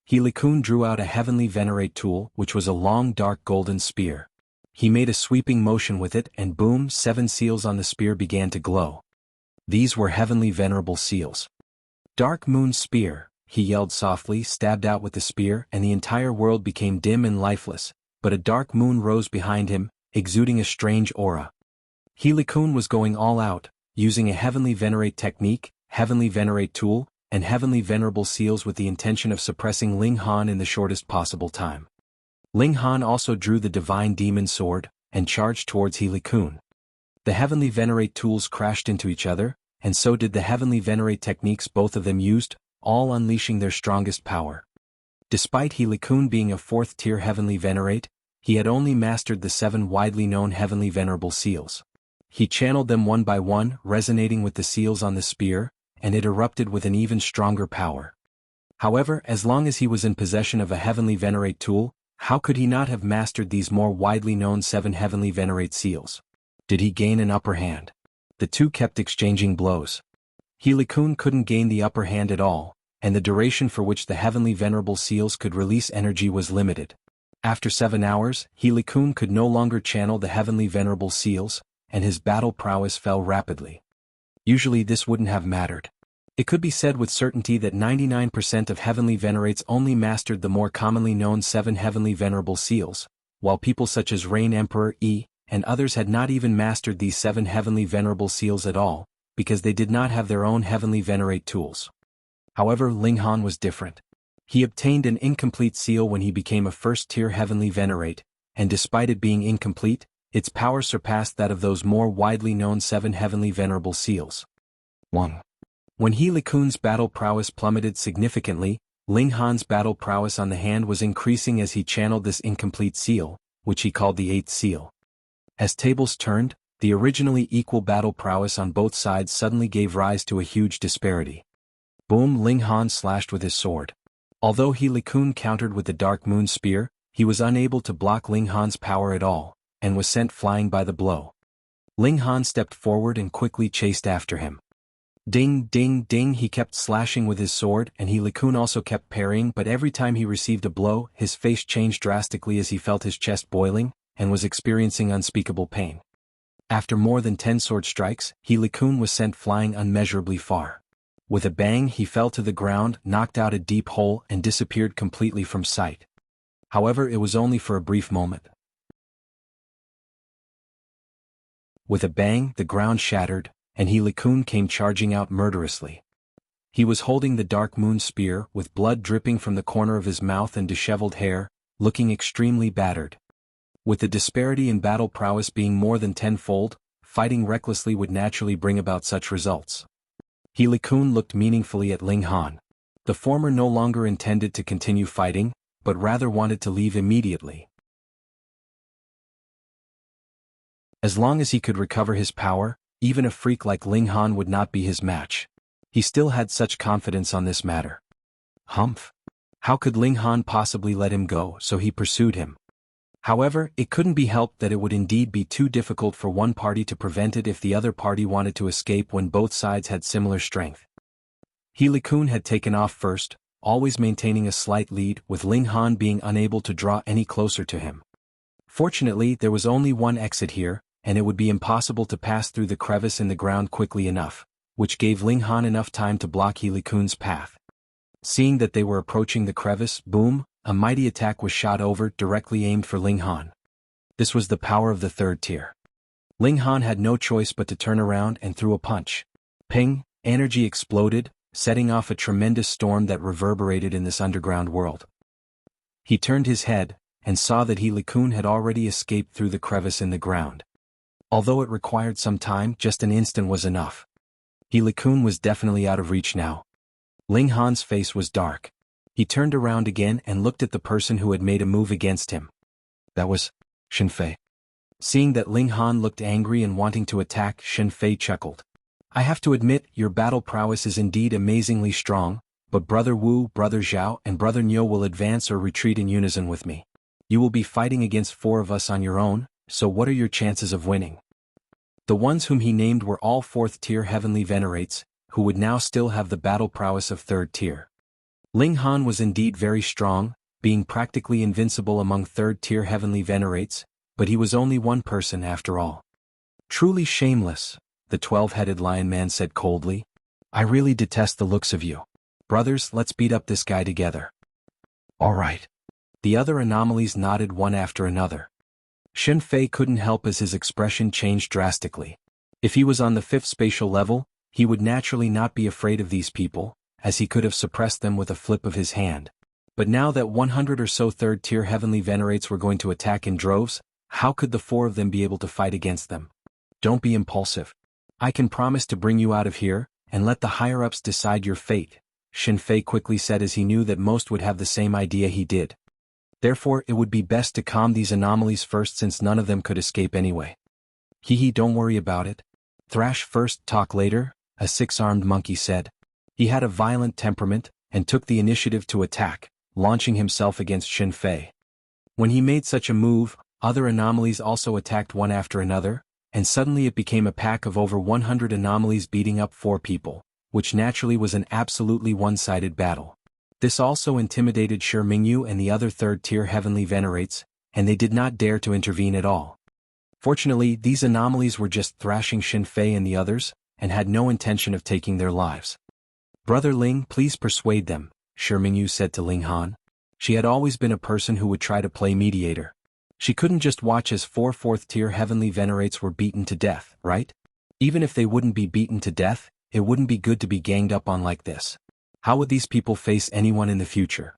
He Liqun drew out a heavenly venerate tool, which was a long dark golden spear. He made a sweeping motion with it and boom, 7 seals on the spear began to glow. These were heavenly venerable seals. Dark Moon Spear, he yelled softly, stabbed out with the spear, and the entire world became dim and lifeless, but a dark moon rose behind him, exuding a strange aura. He Liqun was going all out, using a heavenly venerate technique, heavenly venerate tool, and heavenly venerable seals with the intention of suppressing Ling Han in the shortest possible time. Ling Han also drew the divine demon sword, and charged towards He Liqun. The heavenly venerate tools crashed into each other, and so did the heavenly venerate techniques both of them used, all unleashing their strongest power. Despite He Liqun being a 4th-tier heavenly venerate, he had only mastered the 7 widely known heavenly venerable seals. He channeled them one by one, resonating with the seals on the spear, and it erupted with an even stronger power. However, as long as he was in possession of a heavenly venerate tool, how could he not have mastered these more widely known 7 heavenly venerate seals? Did he gain an upper hand? The two kept exchanging blows. He Liqun couldn't gain the upper hand at all, and the duration for which the heavenly venerable seals could release energy was limited. After 7 hours, He Liqun could no longer channel the heavenly venerable seals, and his battle prowess fell rapidly. Usually this wouldn't have mattered. It could be said with certainty that 99% of heavenly venerates only mastered the more commonly known 7 heavenly venerable seals, while people such as Rain Emperor E and others had not even mastered these 7 heavenly venerable seals at all, because they did not have their own heavenly venerate tools. However, Ling Han was different. He obtained an incomplete seal when he became a 1st-tier heavenly venerate, and despite it being incomplete, its power surpassed that of those more widely known 7 heavenly venerable seals. 1. When He Liqun's battle prowess plummeted significantly, Ling Han's battle prowess on the hand was increasing as he channeled this incomplete seal, which he called the 8th seal. As tables turned, the originally equal battle prowess on both sides suddenly gave rise to a huge disparity. Boom! Ling Han slashed with his sword. Although He Liqun countered with the Dark Moon Spear, he was unable to block Ling Han's power at all, and was sent flying by the blow. Ling Han stepped forward and quickly chased after him. Ding, ding, ding, he kept slashing with his sword, and He Liqun also kept parrying, but every time he received a blow, his face changed drastically as he felt his chest boiling, and was experiencing unspeakable pain. After more than 10 sword strikes, He Liqun was sent flying unmeasurably far. With a bang he fell to the ground, knocked out a deep hole, and disappeared completely from sight. However, it was only for a brief moment. With a bang, the ground shattered, and He Liqun came charging out murderously. He was holding the Dark Moon Spear, with blood dripping from the corner of his mouth and disheveled hair, looking extremely battered. With the disparity in battle prowess being more than 10-fold, fighting recklessly would naturally bring about such results. He Liqun looked meaningfully at Ling Han. The former no longer intended to continue fighting, but rather wanted to leave immediately. As long as he could recover his power, even a freak like Ling Han would not be his match. He still had such confidence on this matter. Humph! How could Ling Han possibly let him go, so he pursued him. However, it couldn't be helped that it would indeed be too difficult for one party to prevent it if the other party wanted to escape when both sides had similar strength. He Liqun had taken off first, always maintaining a slight lead, with Ling Han being unable to draw any closer to him. Fortunately, there was only one exit here, and it would be impossible to pass through the crevice in the ground quickly enough, which gave Ling Han enough time to block He Liqun's path. Seeing that they were approaching the crevice, boom! A mighty attack was shot over, directly aimed for Ling Han. This was the power of the 3rd tier. Ling Han had no choice but to turn around and threw a punch. Ping! Energy exploded, setting off a tremendous storm that reverberated in this underground world. He turned his head, and saw that He Liqun had already escaped through the crevice in the ground. Although it required some time, just an instant was enough. He Liqun was definitely out of reach now. Ling Han's face was dark. He turned around again and looked at the person who had made a move against him. That was Shen Fei. Seeing that Ling Han looked angry and wanting to attack, Shen Fei chuckled. I have to admit, your battle prowess is indeed amazingly strong, but Brother Wu, Brother Zhao, and Brother Niu will advance or retreat in unison with me. You will be fighting against 4 of us on your own, so what are your chances of winning? The ones whom he named were all 4th-tier heavenly venerates, who would now still have the battle prowess of 3rd tier. Ling Han was indeed very strong, being practically invincible among 3rd-tier heavenly venerates, but he was only one person after all. Truly shameless, the 12-headed lion man said coldly. I really detest the looks of you. Brothers, let's beat up this guy together. All right. The other anomalies nodded one after another. Shen Fei couldn't help as his expression changed drastically. If he was on the 5th spatial level, he would naturally not be afraid of these people, as he could have suppressed them with a flip of his hand. But now that 100 or so third-tier heavenly venerates were going to attack in droves, how could the 4 of them be able to fight against them? Don't be impulsive. I can promise to bring you out of here, and let the higher-ups decide your fate, Xin Fei quickly said, as he knew that most would have the same idea he did. Therefore it would be best to calm these anomalies first, since none of them could escape anyway. Don't worry about it. Thrash first, talk later, a 6-armed monkey said. He had a violent temperament, and took the initiative to attack, launching himself against Xin Fei. When he made such a move, other anomalies also attacked one after another, and suddenly it became a pack of over 100 anomalies beating up 4 people, which naturally was an absolutely one-sided battle. This also intimidated Shi Mingyu and the other third-tier heavenly venerates, and they did not dare to intervene at all. Fortunately, these anomalies were just thrashing Xin Fei and the others, and had no intention of taking their lives. Brother Ling, please persuade them, Shi Mingyu said to Ling Han. She had always been a person who would try to play mediator. She couldn't just watch as 4 fourth-tier heavenly venerates were beaten to death, right? Even if they wouldn't be beaten to death, it wouldn't be good to be ganged up on like this. How would these people face anyone in the future?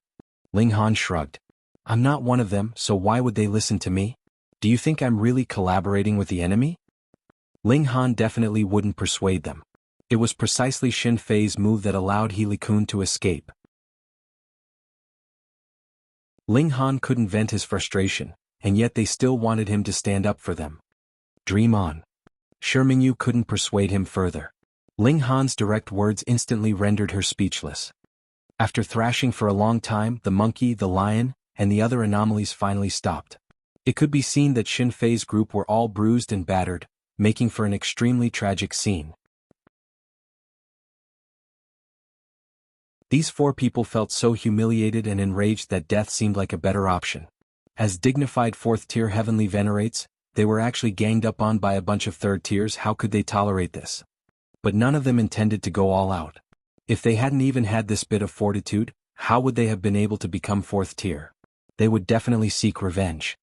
Ling Han shrugged. I'm not one of them, so why would they listen to me? Do you think I'm really collaborating with the enemy? Ling Han definitely wouldn't persuade them. It was precisely Xin Fei's move that allowed He Liqun to escape. Ling Han couldn't vent his frustration, and yet they still wanted him to stand up for them. Dream on. Shi Mingyu couldn't persuade him further. Ling Han's direct words instantly rendered her speechless. After thrashing for a long time, the monkey, the lion, and the other anomalies finally stopped. It could be seen that Xin Fei's group were all bruised and battered, making for an extremely tragic scene. These 4 people felt so humiliated and enraged that death seemed like a better option. As dignified 4th-tier heavenly venerates, they were actually ganged up on by a bunch of 3rd tiers. How could they tolerate this? But none of them intended to go all out. If they hadn't even had this bit of fortitude, how would they have been able to become 4th tier? They would definitely seek revenge.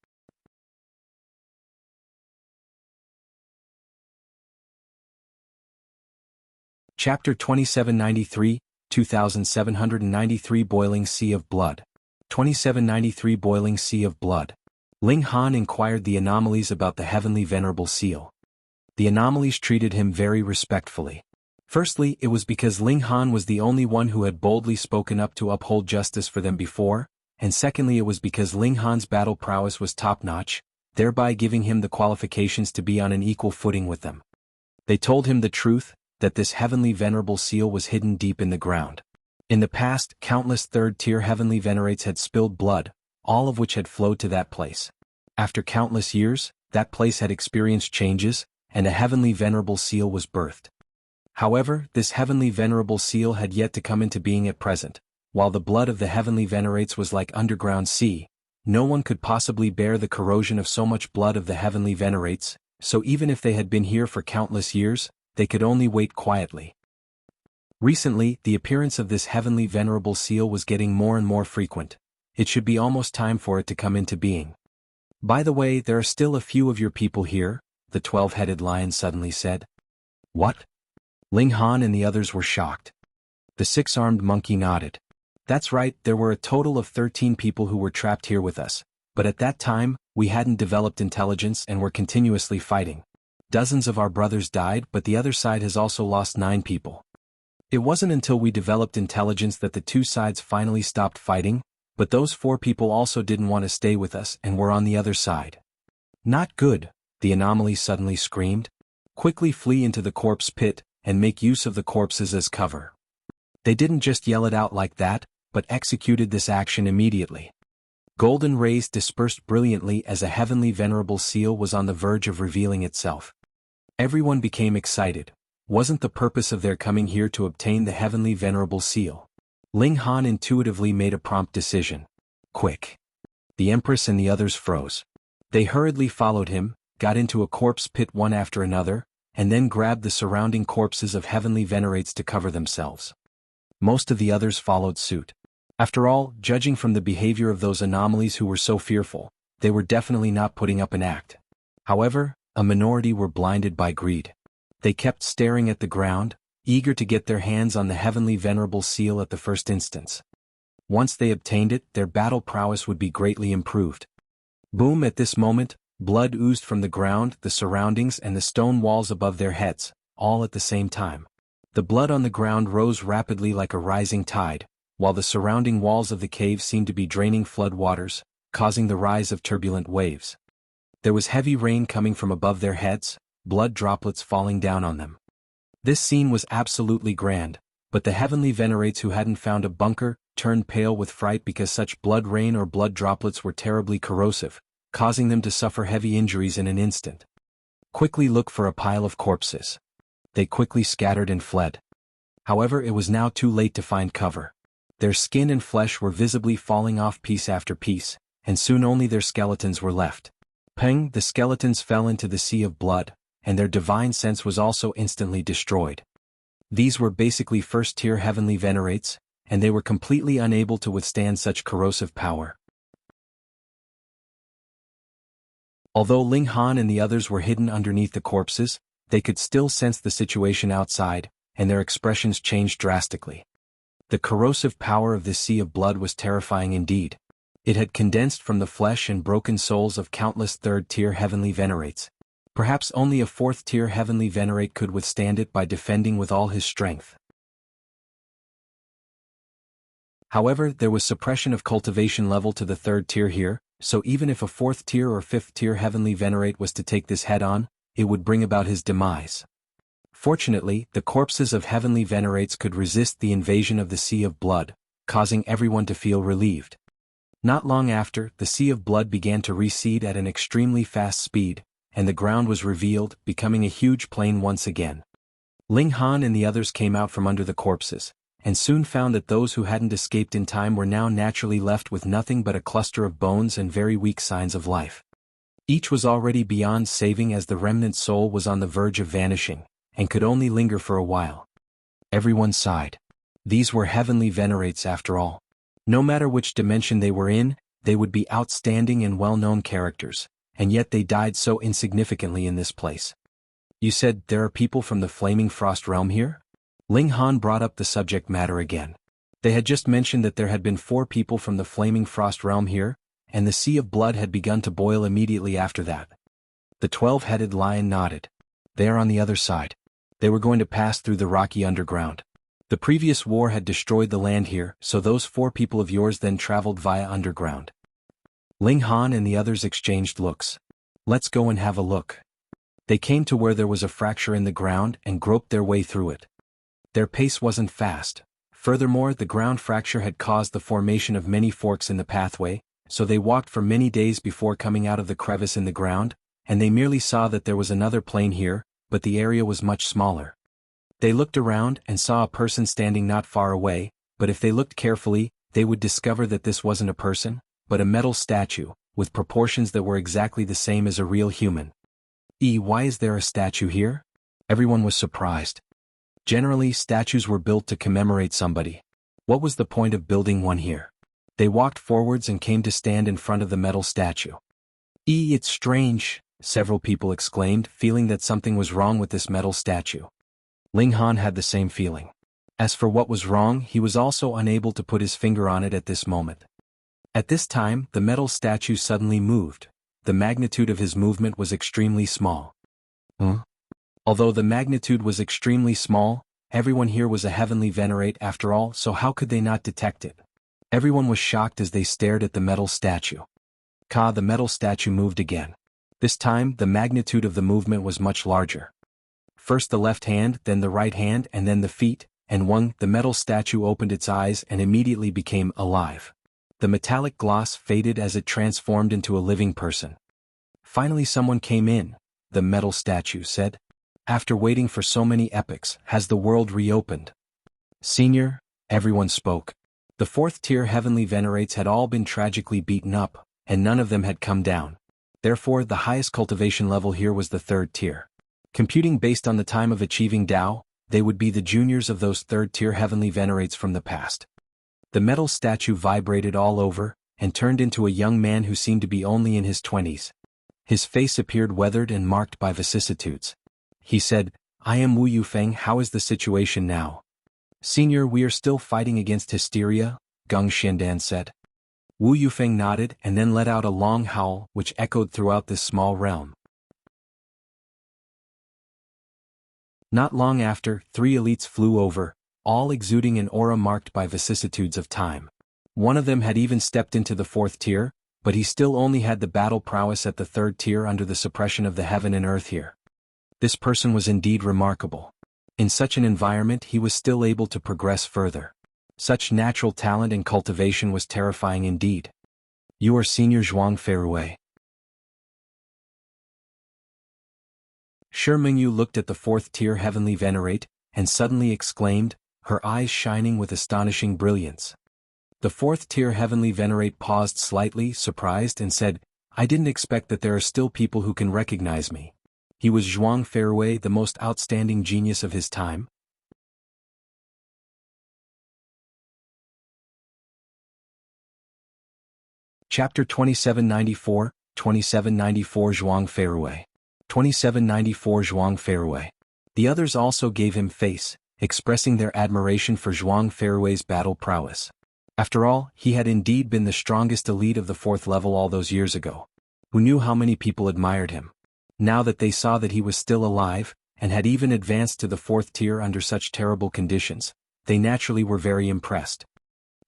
Chapter 2793, 2793 Boiling Sea of Blood. 2793 Boiling Sea of Blood. Ling Han inquired the anomalies about the heavenly venerable seal. The anomalies treated him very respectfully. Firstly, it was because Ling Han was the only one who had boldly spoken up to uphold justice for them before, and secondly it was because Ling Han's battle prowess was top-notch, thereby giving him the qualifications to be on an equal footing with them. They told him the truth, that this heavenly venerable seal was hidden deep in the ground. In the past, countless third-tier heavenly venerates had spilled blood, all of which had flowed to that place. After countless years, that place had experienced changes, and a heavenly venerable seal was birthed. However, this heavenly venerable seal had yet to come into being at present. While the blood of the heavenly venerates was like underground sea, no one could possibly bear the corrosion of so much blood of the heavenly venerates, so even if they had been here for countless years, they could only wait quietly. Recently, the appearance of this heavenly venerable seal was getting more and more frequent. It should be almost time for it to come into being. By the way, there are still a few of your people here, the 12-headed lion suddenly said. What? Ling Han and the others were shocked. The 6-armed monkey nodded. That's right, there were a total of 13 people who were trapped here with us, but at that time, we hadn't developed intelligence and were continuously fighting. Dozens of our brothers died, but the other side has also lost 9 people. It wasn't until we developed intelligence that the 2 sides finally stopped fighting, but those 4 people also didn't want to stay with us and were on the other side. Not good, the anomaly suddenly screamed. Quickly flee into the corpse pit, and make use of the corpses as cover. They didn't just yell it out like that, but executed this action immediately. Golden rays dispersed brilliantly as a heavenly venerable seal was on the verge of revealing itself. Everyone became excited. Wasn't the purpose of their coming here to obtain the heavenly venerable seal? Ling Han intuitively made a prompt decision. Quick. The Empress and the others froze. They hurriedly followed him, got into a corpse pit one after another, and then grabbed the surrounding corpses of heavenly venerates to cover themselves. Most of the others followed suit. After all, judging from the behavior of those anomalies who were so fearful, they were definitely not putting up an act. However, a minority were blinded by greed. They kept staring at the ground, eager to get their hands on the heavenly venerable seal at the first instance. Once they obtained it, their battle prowess would be greatly improved. Boom! At this moment, blood oozed from the ground, the surroundings and the stone walls above their heads, all at the same time. The blood on the ground rose rapidly like a rising tide, while the surrounding walls of the cave seemed to be draining flood waters, causing the rise of turbulent waves. There was heavy rain coming from above their heads, blood droplets falling down on them. This scene was absolutely grand, but the heavenly venerates who hadn't found a bunker turned pale with fright because such blood rain or blood droplets were terribly corrosive, causing them to suffer heavy injuries in an instant. Quickly look for a pile of corpses. They quickly scattered and fled. However, it was now too late to find cover. Their skin and flesh were visibly falling off piece after piece, and soon only their skeletons were left. Peng! The skeletons fell into the sea of blood, and their divine sense was also instantly destroyed. These were basically first-tier heavenly venerates, and they were completely unable to withstand such corrosive power. Although Ling Han and the others were hidden underneath the corpses, they could still sense the situation outside, and their expressions changed drastically. The corrosive power of this sea of blood was terrifying indeed. It had condensed from the flesh and broken souls of countless third-tier heavenly venerates. Perhaps only a fourth-tier heavenly venerate could withstand it by defending with all his strength. However, there was suppression of cultivation level to the third tier here, so even if a fourth tier or fifth tier heavenly venerate was to take this head-on, it would bring about his demise. Fortunately, the corpses of heavenly venerates could resist the invasion of the sea of blood, causing everyone to feel relieved. Not long after, the sea of blood began to recede at an extremely fast speed, and the ground was revealed, becoming a huge plain once again. Ling Han and the others came out from under the corpses, and soon found that those who hadn't escaped in time were now naturally left with nothing but a cluster of bones and very weak signs of life. Each was already beyond saving as the remnant soul was on the verge of vanishing, and could only linger for a while. Everyone sighed. These were heavenly venerates after all. No matter which dimension they were in, they would be outstanding and well-known characters, and yet they died so insignificantly in this place. You said there are people from the Flaming Frost realm here? Ling Han brought up the subject matter again. They had just mentioned that there had been 4 people from the Flaming Frost realm here, and the sea of blood had begun to boil immediately after that. The 12-headed lion nodded. They are on the other side. They were going to pass through the rocky underground. The previous war had destroyed the land here, so those 4 people of yours then traveled via underground. Ling Han and the others exchanged looks. Let's go and have a look. They came to where there was a fracture in the ground and groped their way through it. Their pace wasn't fast. Furthermore, the ground fracture had caused the formation of many forks in the pathway, so they walked for many days before coming out of the crevice in the ground, and they merely saw that there was another plane here, but the area was much smaller. They looked around and saw a person standing not far away, but if they looked carefully, they would discover that this wasn't a person, but a metal statue, with proportions that were exactly the same as a real human. Why is there a statue here? Everyone was surprised. Generally, statues were built to commemorate somebody. What was the point of building one here? They walked forwards and came to stand in front of the metal statue. It's strange, several people exclaimed, feeling that something was wrong with this metal statue. Ling Han had the same feeling. As for what was wrong, he was also unable to put his finger on it at this moment. At this time, the metal statue suddenly moved. The magnitude of his movement was extremely small. Although the magnitude was extremely small, everyone here was a heavenly venerate after all, so how could they not detect it? Everyone was shocked as they stared at the metal statue. The metal statue moved again. This time, the magnitude of the movement was much larger. First the left hand, then the right hand, and then the feet, and the metal statue opened its eyes and immediately became alive. The metallic gloss faded as it transformed into a living person. Finally someone came in, the metal statue said. After waiting for so many epochs, has the world reopened? Senior, everyone spoke. The 4th-tier heavenly venerates had all been tragically beaten up, and none of them had come down. Therefore, the highest cultivation level here was the 3rd tier. Computing based on the time of achieving Tao, they would be the juniors of those 3rd-tier heavenly venerates from the past. The metal statue vibrated all over, and turned into a young man who seemed to be only in his 20s. His face appeared weathered and marked by vicissitudes. He said, I am Wu Yufeng. How is the situation now? Senior, we are still fighting against hysteria, Geng Xiandan said. Wu Yufeng nodded and then let out a long howl which echoed throughout this small realm. Not long after, 3 elites flew over, all exuding an aura marked by vicissitudes of time. One of them had even stepped into the 4th tier, but he still only had the battle prowess at the 3rd tier under the suppression of the heaven and earth here. This person was indeed remarkable. In such an environment he was still able to progress further. Such natural talent and cultivation was terrifying indeed. You are Senior Zhuang Feirui. Shi Mingyu looked at the 4th tier heavenly venerate, and suddenly exclaimed, her eyes shining with astonishing brilliance. The 4th tier heavenly venerate paused slightly, surprised, and said, I didn't expect that there are still people who can recognize me. He was Zhuang Feirui, the most outstanding genius of his time. Chapter 2794, 2794 Zhuang Feirui. 2794 Zhuang Feirui. The others also gave him face, expressing their admiration for Zhuang Feirui's battle prowess. After all, he had indeed been the strongest elite of the 4th level all those years ago. Who knew how many people admired him? Now that they saw that he was still alive, and had even advanced to the 4th tier under such terrible conditions, they naturally were very impressed.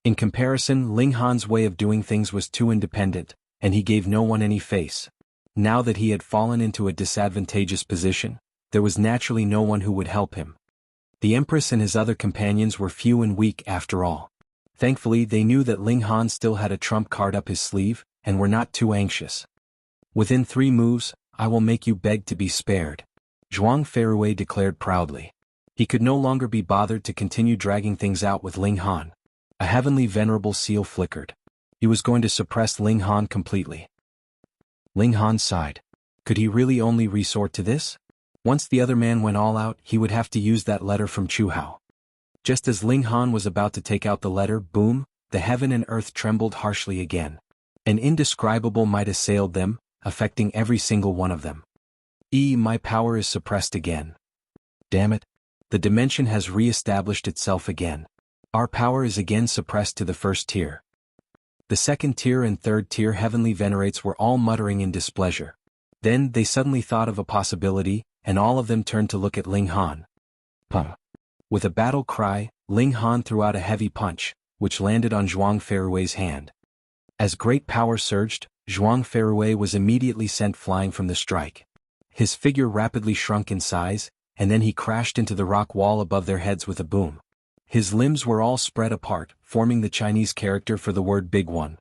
In comparison, Ling Han's way of doing things was too independent, and he gave no one any face. Now that he had fallen into a disadvantageous position, there was naturally no one who would help him. The Empress and his other companions were few and weak after all. Thankfully they knew that Ling Han still had a trump card up his sleeve, and were not too anxious. Within 3 moves, I will make you beg to be spared. Zhuang Feirui declared proudly. He could no longer be bothered to continue dragging things out with Ling Han. A heavenly venerable seal flickered. He was going to suppress Ling Han completely. Ling Han sighed. Could he really only resort to this? Once the other man went all out, he would have to use that letter from Chu Hao. Just as Ling Han was about to take out the letter, boom, the heaven and earth trembled harshly again. An indescribable might assailed them, affecting every single one of them. My power is suppressed again. Damn it. The dimension has re-established itself again. Our power is again suppressed to the 1st tier. The 2nd tier and 3rd tier heavenly venerates were all muttering in displeasure. Then they suddenly thought of a possibility, and all of them turned to look at Ling Han. Puh. With a battle cry, Ling Han threw out a heavy punch, which landed on Zhuang Feirui's hand. As great power surged, Zhuang Feirui was immediately sent flying from the strike. His figure rapidly shrunk in size, and then he crashed into the rock wall above their heads with a boom. His limbs were all spread apart, forming the Chinese character for the word big one.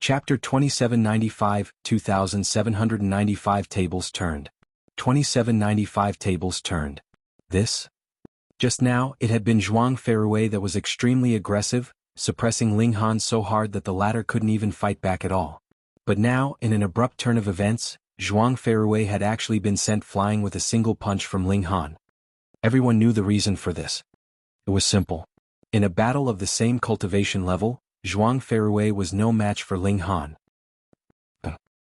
Chapter 2795, 2795 tables turned. 2795 tables turned. This? Just now, it had been Zhuang Feirui that was extremely aggressive, suppressing Ling Han so hard that the latter couldn't even fight back at all. But now, in an abrupt turn of events, Zhuang Feirui had actually been sent flying with a single punch from Ling Han. Everyone knew the reason for this. It was simple. In a battle of the same cultivation level, Zhuang Feirui was no match for Ling Han.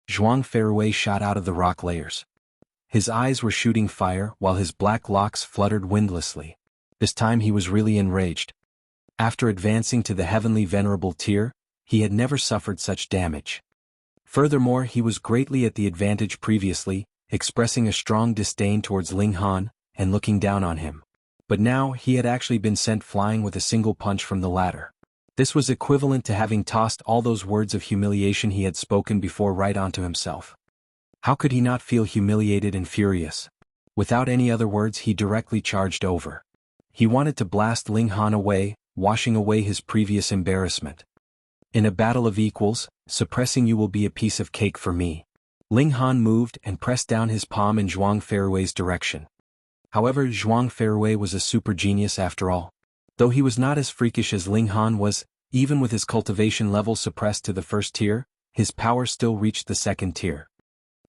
Zhuang Feirui shot out of the rock layers. His eyes were shooting fire while his black locks fluttered windlessly. This time he was really enraged. After advancing to the heavenly venerable tier, he had never suffered such damage. Furthermore, he was greatly at the advantage previously, expressing a strong disdain towards Ling Han, and looking down on him. But now he had actually been sent flying with a single punch from the latter. This was equivalent to having tossed all those words of humiliation he had spoken before right onto himself. How could he not feel humiliated and furious? Without any other words, he directly charged over. He wanted to blast Ling Han away, washing away his previous embarrassment. In a battle of equals, suppressing you will be a piece of cake for me. Ling Han moved and pressed down his palm in Zhuang Feirui's direction. However, Zhuang Feirui was a super genius after all. Though he was not as freakish as Ling Han was, even with his cultivation level suppressed to the 1st tier, his power still reached the 2nd tier.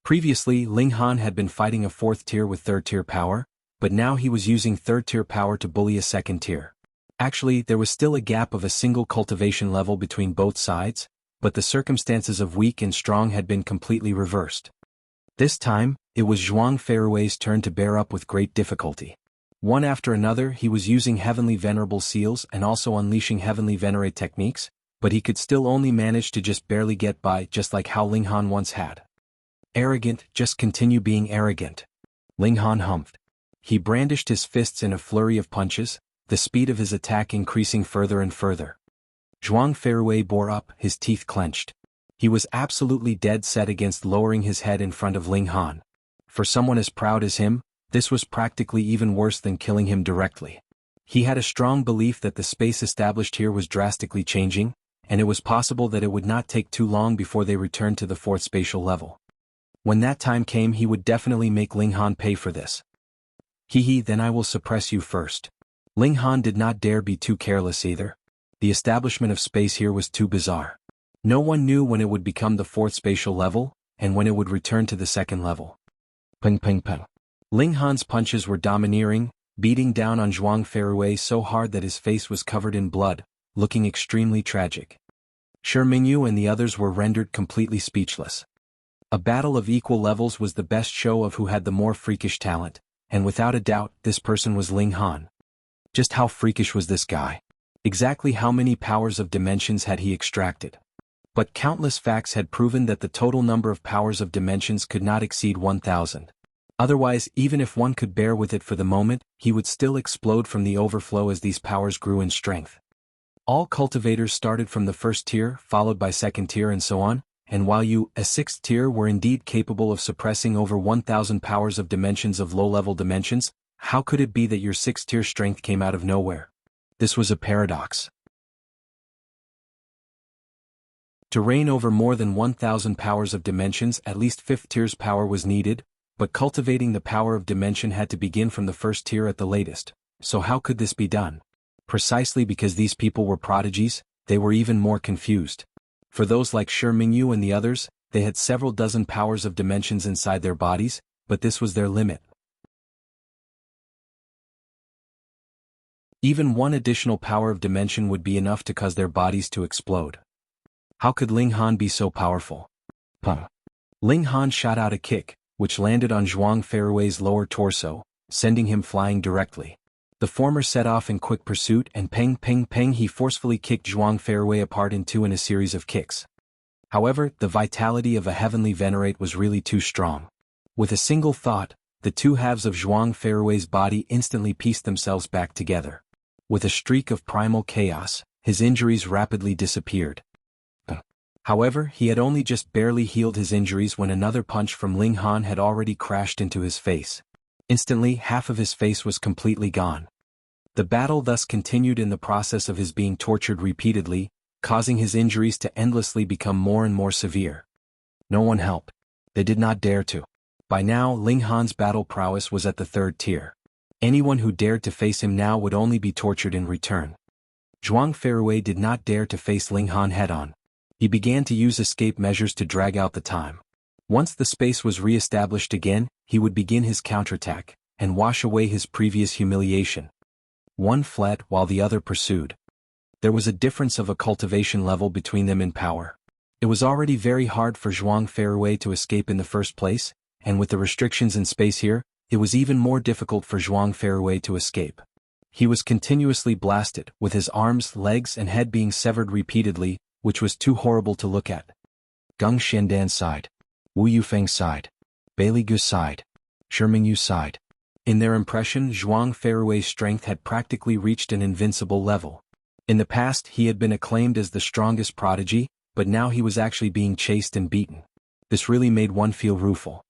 Previously, Ling Han had been fighting a 4th tier with 3rd tier power, but now he was using 3rd tier power to bully a 2nd tier. Actually, there was still a gap of a single cultivation level between both sides, but the circumstances of weak and strong had been completely reversed. This time, It was Zhuang Feirui's turn to bear up with great difficulty. One after another he was using Heavenly Venerable seals and also unleashing Heavenly Venerate techniques, but he could still only manage to just barely get by, just like how Linghan once had. Arrogant, just continue being arrogant. Linghan humphed. He brandished his fists in a flurry of punches, the speed of his attack increasing further and further. Zhuang Feirui bore up, his teeth clenched. He was absolutely dead set against lowering his head in front of Linghan. For someone as proud as him, this was practically even worse than killing him directly. He had a strong belief that the space established here was drastically changing, and it was possible that it would not take too long before they returned to the fourth spatial level. When that time came, he would definitely make Linghan pay for this. Then I will suppress you first. Linghan did not dare be too careless either. The establishment of space here was too bizarre. No one knew when it would become the fourth spatial level, and when it would return to the second level. Ping ping ping. Linghan's punches were domineering, beating down on Zhuang Feirui so hard that his face was covered in blood, looking extremely tragic. Shi Mingyu and the others were rendered completely speechless. A battle of equal levels was the best show of who had the more freakish talent, and without a doubt, this person was Linghan. Just how freakish was this guy? Exactly how many powers of dimensions had he extracted? But countless facts had proven that the total number of powers of dimensions could not exceed 1,000. Otherwise, even if one could bear with it for the moment, he would still explode from the overflow as these powers grew in strength. All cultivators started from the first tier, followed by second tier and so on, and while you, a sixth tier, were indeed capable of suppressing over 1,000 powers of dimensions of low-level dimensions, how could it be that your sixth tier strength came out of nowhere? This was a paradox. To reign over more than 1,000 powers of dimensions, at least fifth tier's power was needed, but cultivating the power of dimension had to begin from the first tier at the latest. So how could this be done? Precisely because these people were prodigies, they were even more confused. For those like Shi Mingyu and the others, they had several dozen powers of dimensions inside their bodies, but this was their limit. Even one additional power of dimension would be enough to cause their bodies to explode. How could Linghan be so powerful? Linghan shot out a kick, which landed on Zhuang Feirui's lower torso, sending him flying directly. The former set off in quick pursuit and peng peng peng he forcefully kicked Zhuang Feirui apart in two in a series of kicks. However, the vitality of a heavenly venerate was really too strong. With a single thought, the two halves of Zhuang Feirui's body instantly pieced themselves back together. With a streak of primal chaos, his injuries rapidly disappeared. However, he had only just barely healed his injuries when another punch from Linghan had already crashed into his face. Instantly, half of his face was completely gone. The battle thus continued in the process of his being tortured repeatedly, causing his injuries to endlessly become more and more severe. No one helped. They did not dare to. By now, Linghan's battle prowess was at the third tier. Anyone who dared to face him now would only be tortured in return. Zhuang Feirui did not dare to face Linghan head-on. He began to use escape measures to drag out the time. Once the space was re-established again, he would begin his counterattack, and wash away his previous humiliation. One fled while the other pursued. There was a difference of a cultivation level between them in power. It was already very hard for Zhuang Feirui to escape in the first place, and with the restrictions in space here, it was even more difficult for Zhuang Feirui to escape. He was continuously blasted, with his arms, legs and head being severed repeatedly, which was too horrible to look at. Geng Xiandan sighed. Wu Yufeng sighed. Bai Gu sighed. Shi Mingyu sighed. In their impression, Zhuang Feirui's strength had practically reached an invincible level. In the past he had been acclaimed as the strongest prodigy, but now he was actually being chased and beaten. This really made one feel rueful.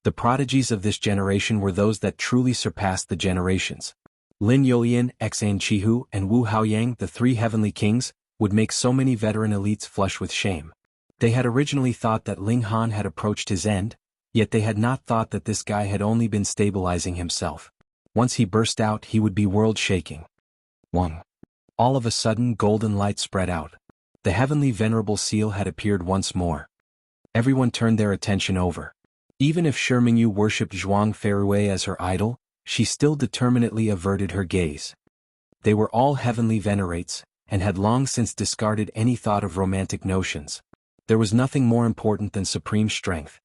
The prodigies of this generation were those that truly surpassed the generations. Lin Youlian, Xan Qihu, and Wu Haoyang, the three heavenly kings, would make so many veteran elites flush with shame. They had originally thought that Linghan had approached his end, yet they had not thought that this guy had only been stabilizing himself. Once he burst out, he would be world-shaking. 1. All of a sudden, golden light spread out. The heavenly venerable seal had appeared once more. Everyone turned their attention over. Even if Shi Mingyu worshipped Zhuang Feirui as her idol, she still determinedly averted her gaze. They were all heavenly venerates, and had long since discarded any thought of romantic notions. There was nothing more important than supreme strength.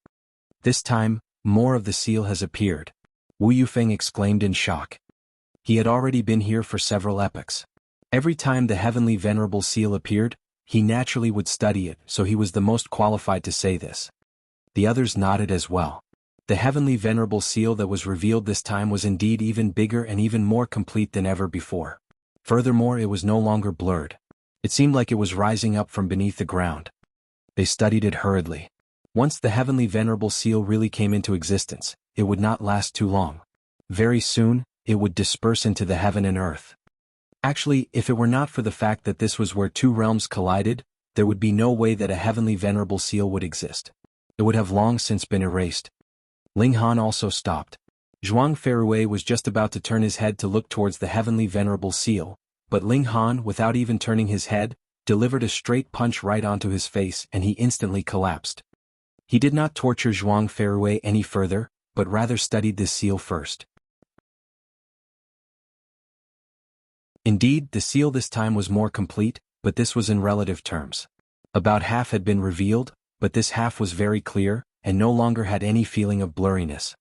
This time, More of the seal has appeared. Wu Yufeng exclaimed in shock. He had already been here for several epochs. Every time the heavenly venerable seal appeared, he naturally would study it, so he was the most qualified to say this. The others nodded as well. The heavenly venerable seal that was revealed this time was indeed even bigger and even more complete than ever before. Furthermore, it was no longer blurred. It seemed like it was rising up from beneath the ground. They studied it hurriedly. Once the heavenly venerable seal really came into existence, it would not last too long. Very soon, it would disperse into the heaven and earth. Actually, if it were not for the fact that this was where two realms collided, there would be no way that a heavenly venerable seal would exist. It would have long since been erased. Ling Han also stopped. Zhuang Feirui was just about to turn his head to look towards the heavenly venerable seal, but Ling Han, without even turning his head, delivered a straight punch right onto his face and he instantly collapsed. He did not torture Zhuang Feirui any further, but rather studied this seal first. Indeed, the seal this time was more complete, but this was in relative terms. About half had been revealed, but this half was very clear, and no longer had any feeling of blurriness.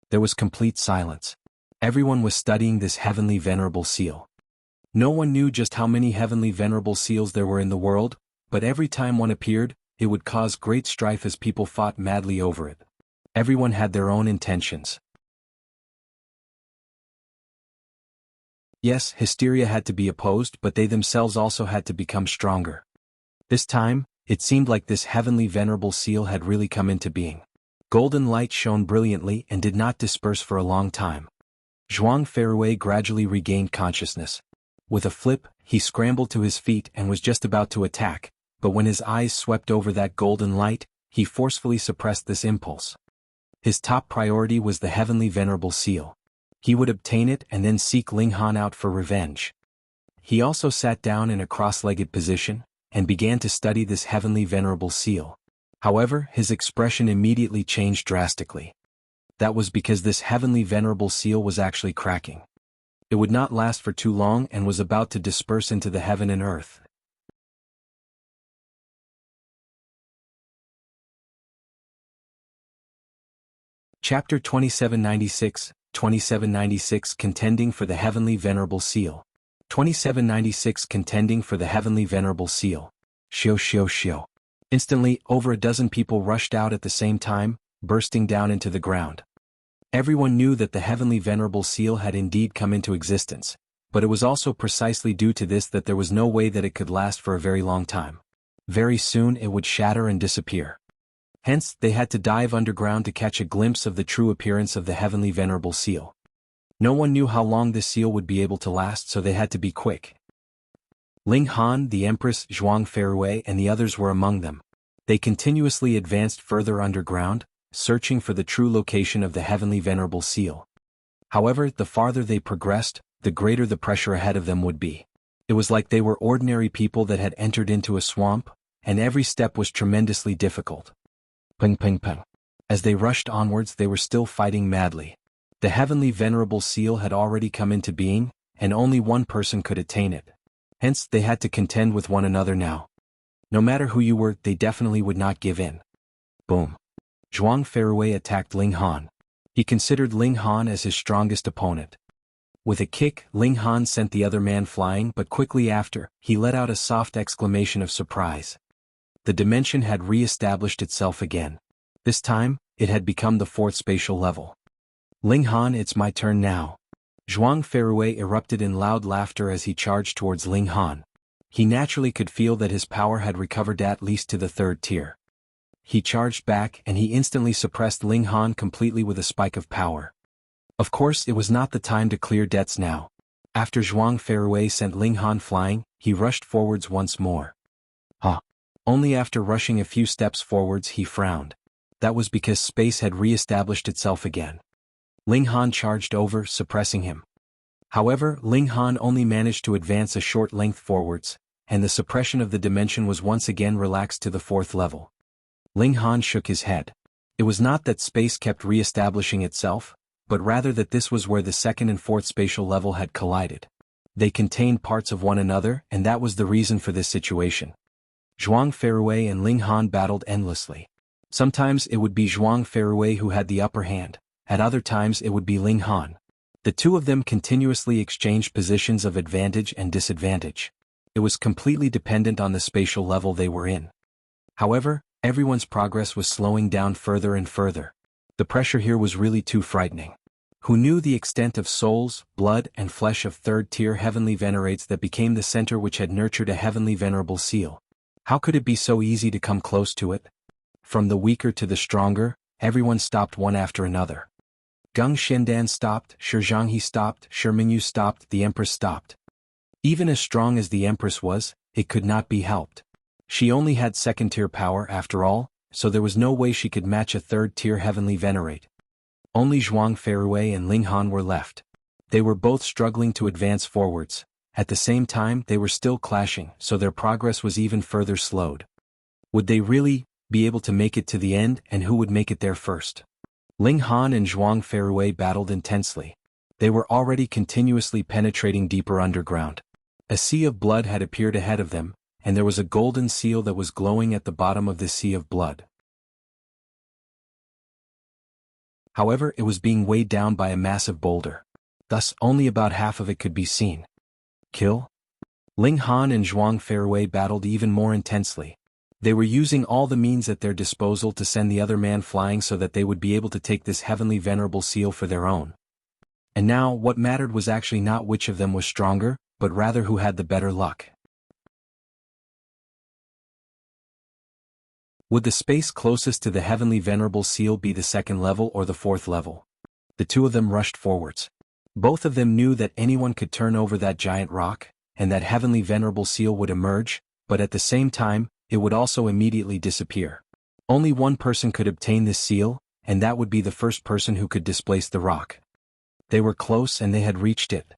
There was complete silence. Everyone was studying this heavenly venerable seal. No one knew just how many heavenly venerable seals there were in the world, but every time one appeared, it would cause great strife as people fought madly over it. Everyone had their own intentions. Yes, hysteria had to be opposed, but they themselves also had to become stronger. This time, it seemed like this heavenly venerable seal had really come into being. Golden light shone brilliantly and did not disperse for a long time. Zhuang Feirui gradually regained consciousness. With a flip, he scrambled to his feet and was just about to attack, but when his eyes swept over that golden light, he forcefully suppressed this impulse. His top priority was the heavenly venerable seal. He would obtain it and then seek Ling Han out for revenge. He also sat down in a cross-legged position, and began to study this heavenly venerable seal. However, his expression immediately changed drastically. That was because this heavenly venerable seal was actually cracking. It would not last for too long and was about to disperse into the heaven and earth. Chapter 2796, 2796 Contending for the Heavenly Venerable Seal. 2796 Contending for the Heavenly Venerable Seal. Shio shio shio. Instantly, over a dozen people rushed out at the same time, bursting down into the ground. Everyone knew that the Heavenly Venerable Seal had indeed come into existence, but it was also precisely due to this that there was no way that it could last for a very long time. Very soon it would shatter and disappear. Hence, they had to dive underground to catch a glimpse of the true appearance of the Heavenly Venerable Seal. No one knew how long this seal would be able to last, so they had to be quick. Ling Han, the Empress, Zhuang Feirui, and the others were among them. They continuously advanced further underground, searching for the true location of the Heavenly Venerable Seal. However, the farther they progressed, the greater the pressure ahead of them would be. It was like they were ordinary people that had entered into a swamp, and every step was tremendously difficult. Ping ping ping. As they rushed onwards, they were still fighting madly. The Heavenly Venerable Seal had already come into being, and only one person could attain it. Hence, they had to contend with one another now. No matter who you were, they definitely would not give in. Boom. Zhuang Feirui attacked Ling Han. He considered Ling Han as his strongest opponent. With a kick, Ling Han sent the other man flying, but quickly after, he let out a soft exclamation of surprise. The dimension had re-established itself again. This time, it had become the fourth spatial level. Ling Han, it's my turn now. Zhuang Feirui erupted in loud laughter as he charged towards Ling Han. He naturally could feel that his power had recovered at least to the third tier. He charged back and he instantly suppressed Ling Han completely with a spike of power. Of course, it was not the time to clear debts now. After Zhuang Feirui sent Ling Han flying, he rushed forwards once more. Only after rushing a few steps forwards he frowned. That was because space had re-established itself again. Ling Han charged over, suppressing him. However, Ling Han only managed to advance a short length forwards, and the suppression of the dimension was once again relaxed to the fourth level. Ling Han shook his head. It was not that space kept re-establishing itself, but rather that this was where the second and fourth spatial level had collided. They contained parts of one another, and that was the reason for this situation. Zhuang Feirui and Ling Han battled endlessly. Sometimes it would be Zhuang Feirui who had the upper hand, at other times it would be Ling Han. The two of them continuously exchanged positions of advantage and disadvantage. It was completely dependent on the spatial level they were in. However, everyone's progress was slowing down further and further. The pressure here was really too frightening. Who knew the extent of souls, blood and flesh of third-tier heavenly venerates that became the center which had nurtured a heavenly venerable seal? How could it be so easy to come close to it? From the weaker to the stronger, everyone stopped one after another. Gung Shendan stopped, Zhanghe stopped, Mingyu stopped, the Empress stopped. Even as strong as the Empress was, it could not be helped. She only had second-tier power after all, so there was no way she could match a third-tier heavenly venerate. Only Zhuang Feirui and Ling Han were left. They were both struggling to advance forwards. At the same time they were still clashing, so their progress was even further slowed. Would they really be able to make it to the end, and who would make it there first? Ling Han and Zhuang Feirui battled intensely. They were already continuously penetrating deeper underground. A sea of blood had appeared ahead of them, and there was a golden seal that was glowing at the bottom of the sea of blood. However, it was being weighed down by a massive boulder. Thus, only about half of it could be seen. Kill? Ling Han and Zhuang Feirui battled even more intensely. They were using all the means at their disposal to send the other man flying so that they would be able to take this heavenly venerable seal for their own. And now, what mattered was actually not which of them was stronger, but rather who had the better luck. Would the space closest to the heavenly venerable seal be the second level or the fourth level? The two of them rushed forwards. Both of them knew that anyone could turn over that giant rock, and that heavenly venerable seal would emerge, but at the same time, it would also immediately disappear. Only one person could obtain this seal, and that would be the first person who could displace the rock. They were close and they had reached it.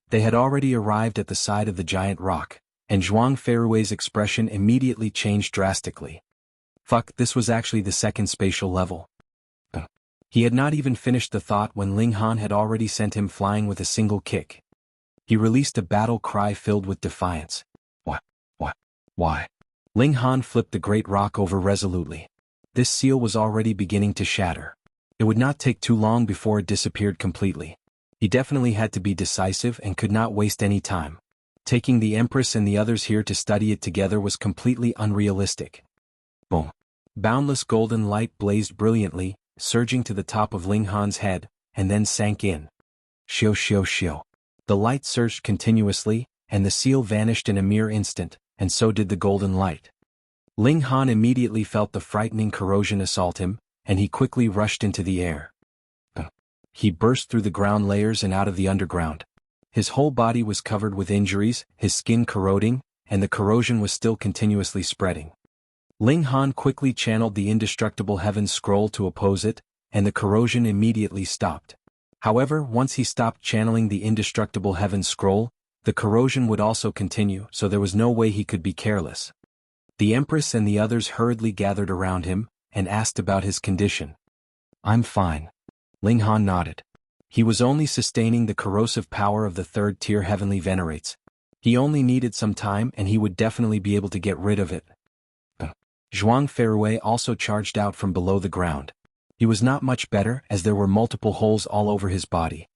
They had already arrived at the side of the giant rock, and Zhuang Feirui's expression immediately changed drastically. Fuck, this was actually the second spatial level. He had not even finished the thought when Ling Han had already sent him flying with a single kick. He released a battle cry filled with defiance. Why? Ling Han flipped the great rock over resolutely. This seal was already beginning to shatter. It would not take too long before it disappeared completely. He definitely had to be decisive and could not waste any time. Taking the Empress and the others here to study it together was completely unrealistic. Boom. Boundless golden light blazed brilliantly, surging to the top of Ling Han's head, and then sank in. Shio. The light surged continuously, and the seal vanished in a mere instant, and so did the golden light. Ling Han immediately felt the frightening corrosion assault him, and he quickly rushed into the air. He burst through the ground layers and out of the underground. His whole body was covered with injuries, his skin corroding, and the corrosion was still continuously spreading. Ling Han quickly channeled the indestructible heaven's scroll to oppose it, and the corrosion immediately stopped. However, once he stopped channeling the indestructible heaven's scroll, the corrosion would also continue, so there was no way he could be careless. The Empress and the others hurriedly gathered around him, and asked about his condition. "I'm fine." Ling Han nodded. He was only sustaining the corrosive power of the third-tier heavenly venerates. He only needed some time and he would definitely be able to get rid of it. Zhuang Feirui also charged out from below the ground. He was not much better as there were multiple holes all over his body.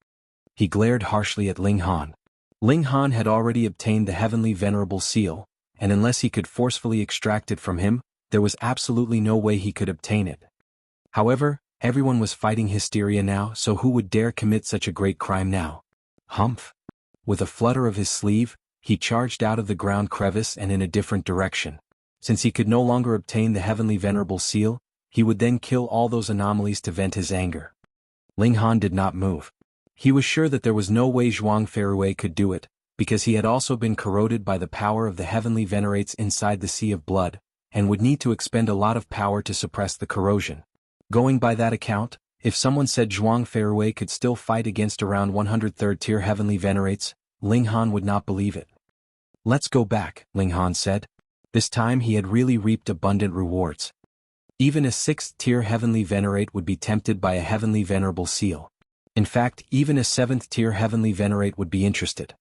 He glared harshly at Ling Han. Ling Han had already obtained the heavenly venerable seal, and unless he could forcefully extract it from him, there was absolutely no way he could obtain it. However, everyone was fighting hysteria now, so who would dare commit such a great crime now? Humph! With a flutter of his sleeve, he charged out of the ground crevice and in a different direction. Since he could no longer obtain the heavenly venerable seal, he would then kill all those anomalies to vent his anger. Ling Han did not move. He was sure that there was no way Zhuang Feirui could do it, because he had also been corroded by the power of the heavenly venerates inside the sea of blood, and would need to expend a lot of power to suppress the corrosion. Going by that account, if someone said Zhuang Feirui could still fight against around 100 third-tier heavenly venerates, Ling Han would not believe it. "Let's go back," Ling Han said. This time he had really reaped abundant rewards. Even a 6th-tier heavenly venerate would be tempted by a heavenly venerable seal. In fact, even a 7th-tier heavenly venerate would be interested.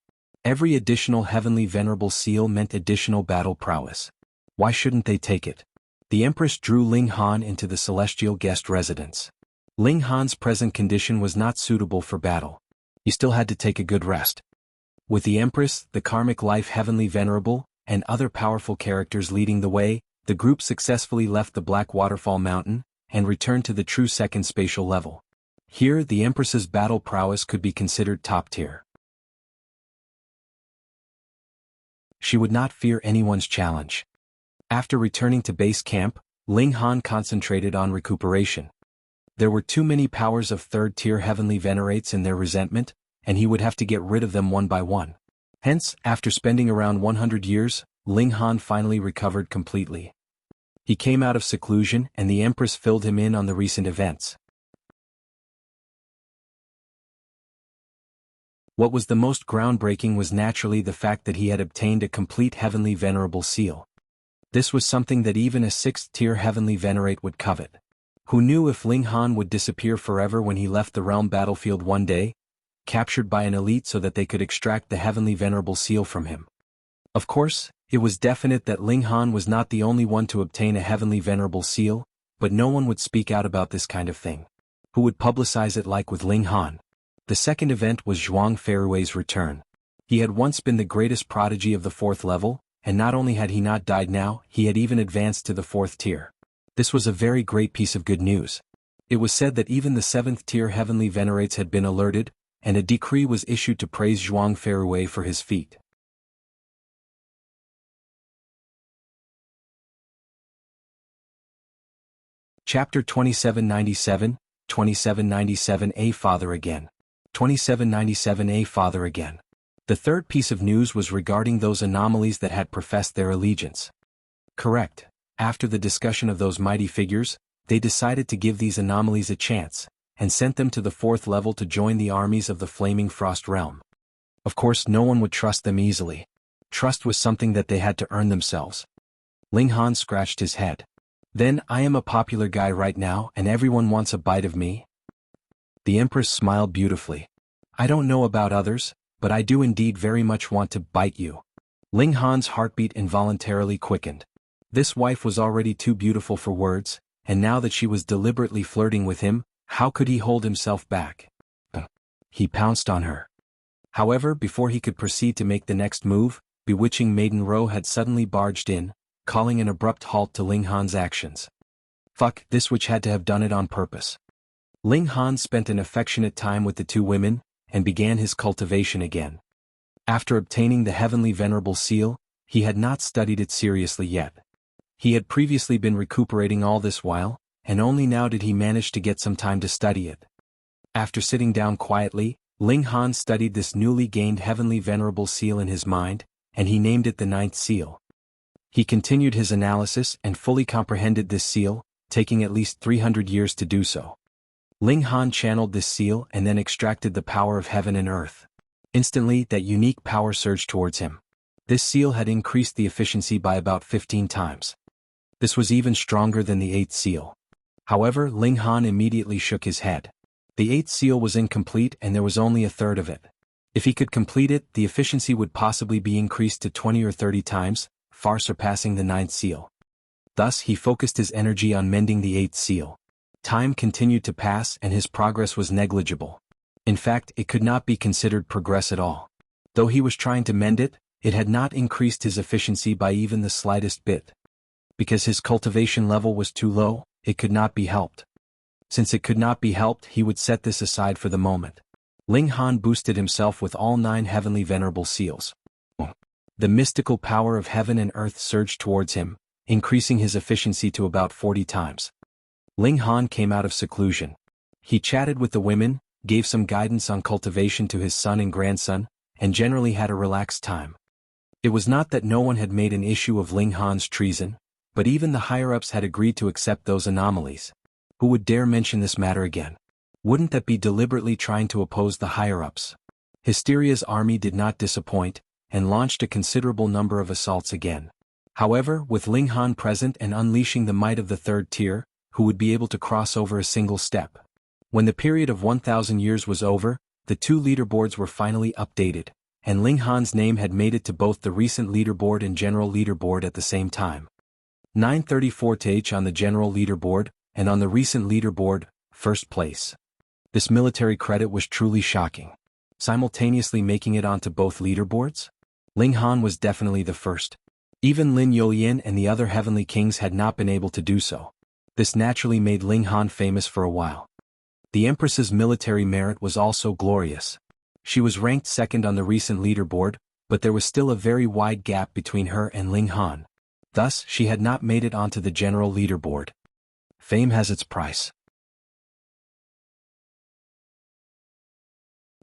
Every additional heavenly venerable seal meant additional battle prowess. Why shouldn't they take it? The Empress drew Ling Han into the celestial guest residence. Ling Han's present condition was not suitable for battle. He still had to take a good rest. With the Empress, the karmic life Heavenly Venerable, and other powerful characters leading the way, the group successfully left the Black Waterfall Mountain, and returned to the true second spatial level. Here, the Empress's battle prowess could be considered top tier. She would not fear anyone's challenge. After returning to base camp, Ling Han concentrated on recuperation. There were too many powers of third-tier heavenly venerates in their resentment, and he would have to get rid of them one by one. Hence, after spending around 100 years, Ling Han finally recovered completely. He came out of seclusion and the Empress filled him in on the recent events. What was the most groundbreaking was naturally the fact that he had obtained a complete Heavenly Venerable seal. This was something that even a 6th-tier Heavenly Venerate would covet. Who knew if Ling Han would disappear forever when he left the realm battlefield one day, captured by an elite so that they could extract the Heavenly Venerable seal from him? Of course, it was definite that Ling Han was not the only one to obtain a Heavenly Venerable seal, but no one would speak out about this kind of thing. Who would publicize it like with Ling Han? The second event was Zhuang Feirui's return. He had once been the greatest prodigy of the 4th level, and not only had he not died now, he had even advanced to the 4th tier. This was a very great piece of good news. It was said that even the 7th tier Heavenly Venerates had been alerted, and a decree was issued to praise Zhuang Feirui for his feat. Chapter 2797, 2797a Father Again. 2797a Father Again. The third piece of news was regarding those anomalies that had professed their allegiance. Correct. After the discussion of those mighty figures, they decided to give these anomalies a chance, and sent them to the 4th level to join the armies of the Flaming Frost Realm. Of course, no one would trust them easily. Trust was something that they had to earn themselves. Ling Han scratched his head. Then, I am a popular guy right now and everyone wants a bite of me? The Empress smiled beautifully. I don't know about others, but I do indeed very much want to bite you. Ling Han's heartbeat involuntarily quickened. This wife was already too beautiful for words, and now that she was deliberately flirting with him, how could he hold himself back? He pounced on her. However, before he could proceed to make the next move, bewitching Maiden Ro had suddenly barged in, calling an abrupt halt to Ling Han's actions. Fuck, this witch had to have done it on purpose. Ling Han spent an affectionate time with the two women, and began his cultivation again. After obtaining the Heavenly Venerable seal, he had not studied it seriously yet. He had previously been recuperating all this while, and only now did he manage to get some time to study it. After sitting down quietly, Ling Han studied this newly gained Heavenly Venerable seal in his mind, and he named it the 9th seal. He continued his analysis and fully comprehended this seal, taking at least 300 years to do so. Ling Han channeled this seal and then extracted the power of heaven and earth. Instantly, that unique power surged towards him. This seal had increased the efficiency by about 15 times. This was even stronger than the 8th seal. However, Ling Han immediately shook his head. The 8th seal was incomplete and there was only a third of it. If he could complete it, the efficiency would possibly be increased to 20 or 30 times, far surpassing the 9th seal. Thus, he focused his energy on mending the 8th seal. Time continued to pass and his progress was negligible. In fact, it could not be considered progress at all. Though he was trying to mend it, it had not increased his efficiency by even the slightest bit. Because his cultivation level was too low, it could not be helped. Since it could not be helped, he would set this aside for the moment. Ling Han boosted himself with all 9 Heavenly Venerable seals. The mystical power of heaven and earth surged towards him, increasing his efficiency to about 40 times. Ling Han came out of seclusion. He chatted with the women, gave some guidance on cultivation to his son and grandson, and generally had a relaxed time. It was not that no one had made an issue of Ling Han's treason, but even the higher-ups had agreed to accept those anomalies. Who would dare mention this matter again? Wouldn't that be deliberately trying to oppose the higher-ups? Hysteria's army did not disappoint, and launched a considerable number of assaults again. However, with Ling Han present and unleashing the might of the 3rd tier, who would be able to cross over a single step? When the period of 1,000 years was over, the 2 leaderboards were finally updated, and Ling Han's name had made it to both the recent leaderboard and general leaderboard at the same time. 934th on the general leaderboard, and on the recent leaderboard, first place. This military credit was truly shocking. Simultaneously making it onto both leaderboards? Ling Han was definitely the first. Even Lin Youyin and the other heavenly kings had not been able to do so. This naturally made Ling Han famous for a while. The Empress's military merit was also glorious. She was ranked second on the recent leaderboard, but there was still a very wide gap between her and Ling Han. Thus, she had not made it onto the general leaderboard. Fame has its price.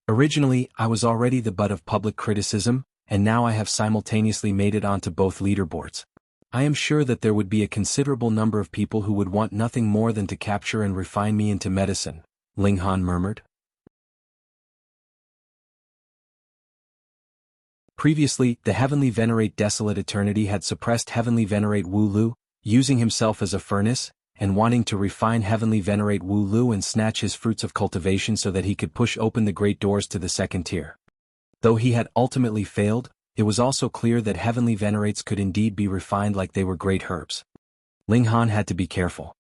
Originally, I was already the butt of public criticism, and now I have simultaneously made it onto both leaderboards. I am sure that there would be a considerable number of people who would want nothing more than to capture and refine me into medicine, Ling Han murmured. Previously, the Heavenly Venerate Desolate Eternity had suppressed Heavenly Venerate Wu Lu, using himself as a furnace, and wanting to refine Heavenly Venerate Wu Lu and snatch his fruits of cultivation so that he could push open the great doors to the second tier. Though he had ultimately failed, it was also clear that Heavenly Venerates could indeed be refined like they were great herbs. Ling Han had to be careful.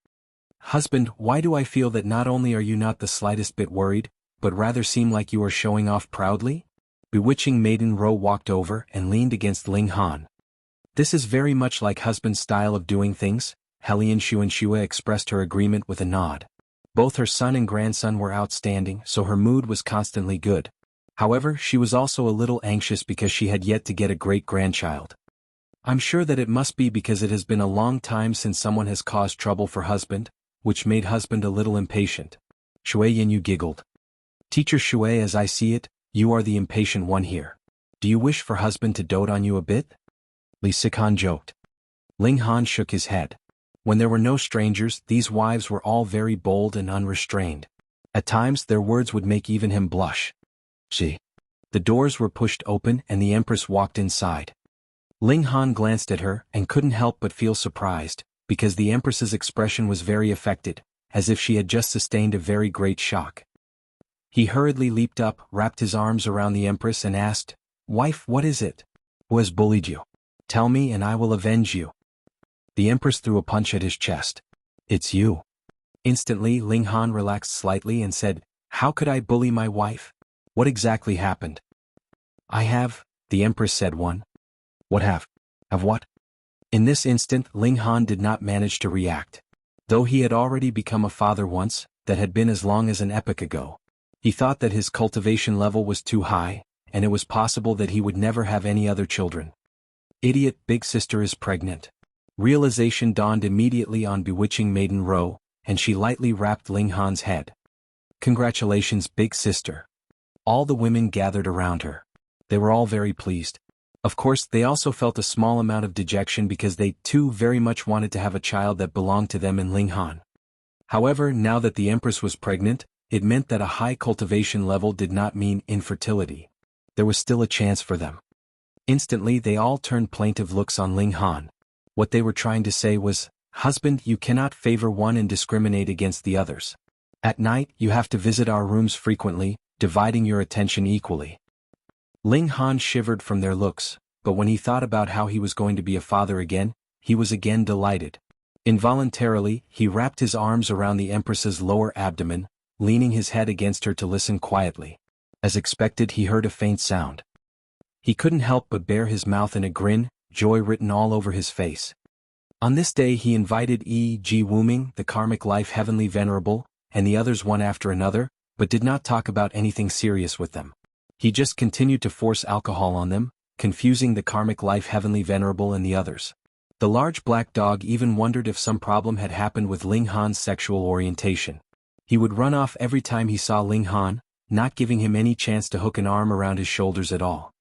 Husband, why do I feel that not only are you not the slightest bit worried, but rather seem like you are showing off proudly? Bewitching Maiden Ro walked over and leaned against Ling Han. This is very much like husband's style of doing things, Helian Xuanxue expressed her agreement with a nod. Both her son and grandson were outstanding, so her mood was constantly good. However, she was also a little anxious because she had yet to get a great-grandchild. I'm sure that it must be because it has been a long time since someone has caused trouble for husband, which made husband a little impatient. Shui Yinyu giggled. Teacher Shui, as I see it, you are the impatient one here. Do you wish for husband to dote on you a bit? Li Sikan joked. Ling Han shook his head. When there were no strangers, these wives were all very bold and unrestrained. At times their words would make even him blush. She. The doors were pushed open and the Empress walked inside. Ling Han glanced at her and couldn't help but feel surprised, because the Empress's expression was very affected, as if she had just sustained a very great shock. He hurriedly leaped up, wrapped his arms around the Empress and asked, "Wife, what is it? Who has bullied you? Tell me and I will avenge you." The Empress threw a punch at his chest. "It's you." Instantly Ling Han relaxed slightly and said, "How could I bully my wife? What exactly happened?" "I have," the Empress said. What have? Have what?" In this instant Ling Han did not manage to react. Though he had already become a father once, that had been as long as an epoch ago. He thought that his cultivation level was too high, and it was possible that he would never have any other children. Idiot, big sister is pregnant. Realization dawned immediately on bewitching Maiden Ro, and she lightly rapped Ling Han's head. "Congratulations, big sister." All the women gathered around her. They were all very pleased. Of course, they also felt a small amount of dejection because they, too, very much wanted to have a child that belonged to them and Ling Han. However, now that the Empress was pregnant, it meant that a high cultivation level did not mean infertility. There was still a chance for them. Instantly they all turned plaintive looks on Ling Han. What they were trying to say was, "Husband, you cannot favor one and discriminate against the others. At night, you have to visit our rooms frequently, dividing your attention equally." Ling Han shivered from their looks, but when he thought about how he was going to be a father again, he was again delighted. Involuntarily, he wrapped his arms around the Empress's lower abdomen, leaning his head against her to listen quietly. As expected, he heard a faint sound. He couldn't help but bare his mouth in a grin, joy written all over his face. On this day he invited E.G. Wuming, the karmic life Heavenly Venerable, and the others one after another, but did not talk about anything serious with them. He just continued to force alcohol on them, confusing the karmic life Heavenly Venerable and the others. The large black dog even wondered if some problem had happened with Ling Han's sexual orientation. He would run off every time he saw Ling Han, not giving him any chance to hook an arm around his shoulders at all.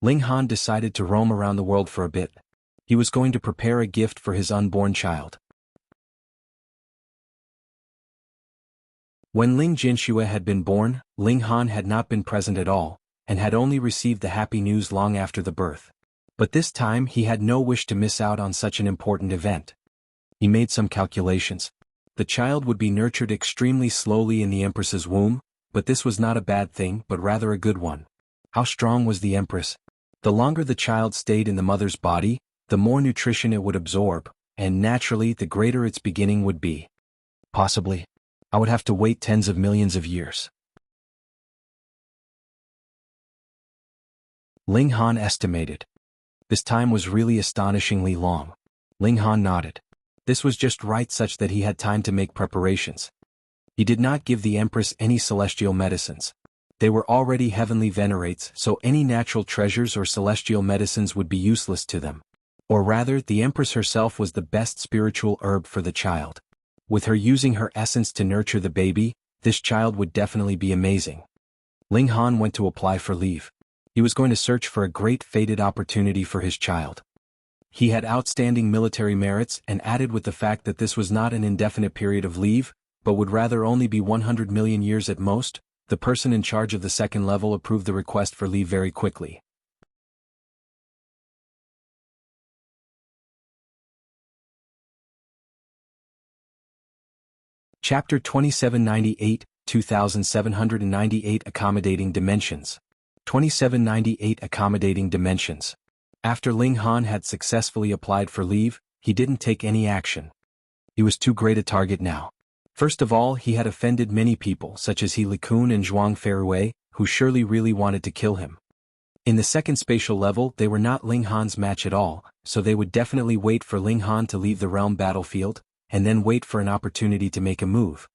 Ling Han decided to roam around the world for a bit. He was going to prepare a gift for his unborn child. When Ling Jinxue had been born, Ling Han had not been present at all, and had only received the happy news long after the birth. But this time he had no wish to miss out on such an important event. He made some calculations. The child would be nurtured extremely slowly in the Empress's womb, but this was not a bad thing but rather a good one. How strong was the Empress? The longer the child stayed in the mother's body, the more nutrition it would absorb, and naturally the greater its beginning would be. Possibly, I would have to wait tens of millions of years. Ling Han estimated. This time was really astonishingly long. Ling Han nodded. This was just right, such that he had time to make preparations. He did not give the Empress any celestial medicines. They were already heavenly venerates, so any natural treasures or celestial medicines would be useless to them. Or rather, the Empress herself was the best spiritual herb for the child. With her using her essence to nurture the baby, this child would definitely be amazing. Ling Han went to apply for leave. He was going to search for a great fated opportunity for his child. He had outstanding military merits, and added with the fact that this was not an indefinite period of leave, but would rather only be 100 million years at most, the person in charge of the second level approved the request for leave very quickly. Chapter 2798, 2798 Accommodating Dimensions. 2798 Accommodating Dimensions. After Ling Han had successfully applied for leave, he didn't take any action. He was too great a target now. First of all, he had offended many people such as He Liqun and Zhuang Feirui, who surely really wanted to kill him. In the second spatial level, they were not Ling Han's match at all, so they would definitely wait for Ling Han to leave the realm battlefield, and then wait for an opportunity to make a move.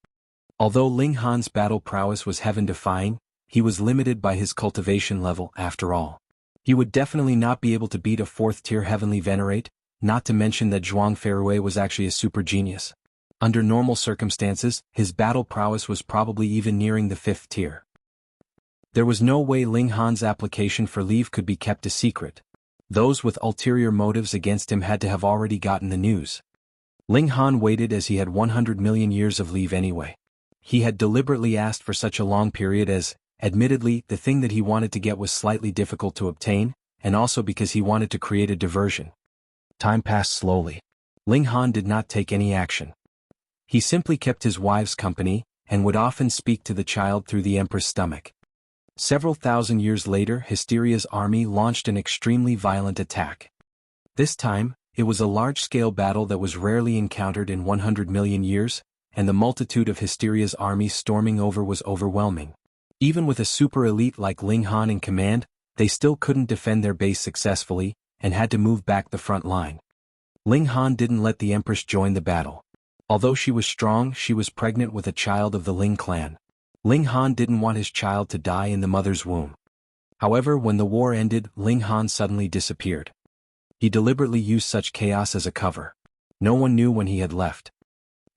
Although Ling Han's battle prowess was heaven-defying, he was limited by his cultivation level after all. He would definitely not be able to beat a 4th-tier heavenly venerate, not to mention that Zhuang Feirui was actually a super genius. Under normal circumstances, his battle prowess was probably even nearing the 5th tier. There was no way Ling Han's application for leave could be kept a secret. Those with ulterior motives against him had to have already gotten the news. Ling Han waited as he had 100 million years of leave anyway. He had deliberately asked for such a long period as, admittedly, the thing that he wanted to get was slightly difficult to obtain, and also because he wanted to create a diversion. Time passed slowly. Ling Han did not take any action. He simply kept his wife's company, and would often speak to the child through the Emperor's stomach. Several thousand years later, Hysteria's army launched an extremely violent attack. This time, it was a large-scale battle that was rarely encountered in 100 million years, and the multitude of Hysteria's army storming over was overwhelming. Even with a super elite like Ling Han in command, they still couldn't defend their base successfully, and had to move back the front line. Ling Han didn't let the Empress join the battle. Although she was strong, she was pregnant with a child of the Ling clan. Ling Han didn't want his child to die in the mother's womb. However, when the war ended, Ling Han suddenly disappeared. He deliberately used such chaos as a cover. No one knew when he had left.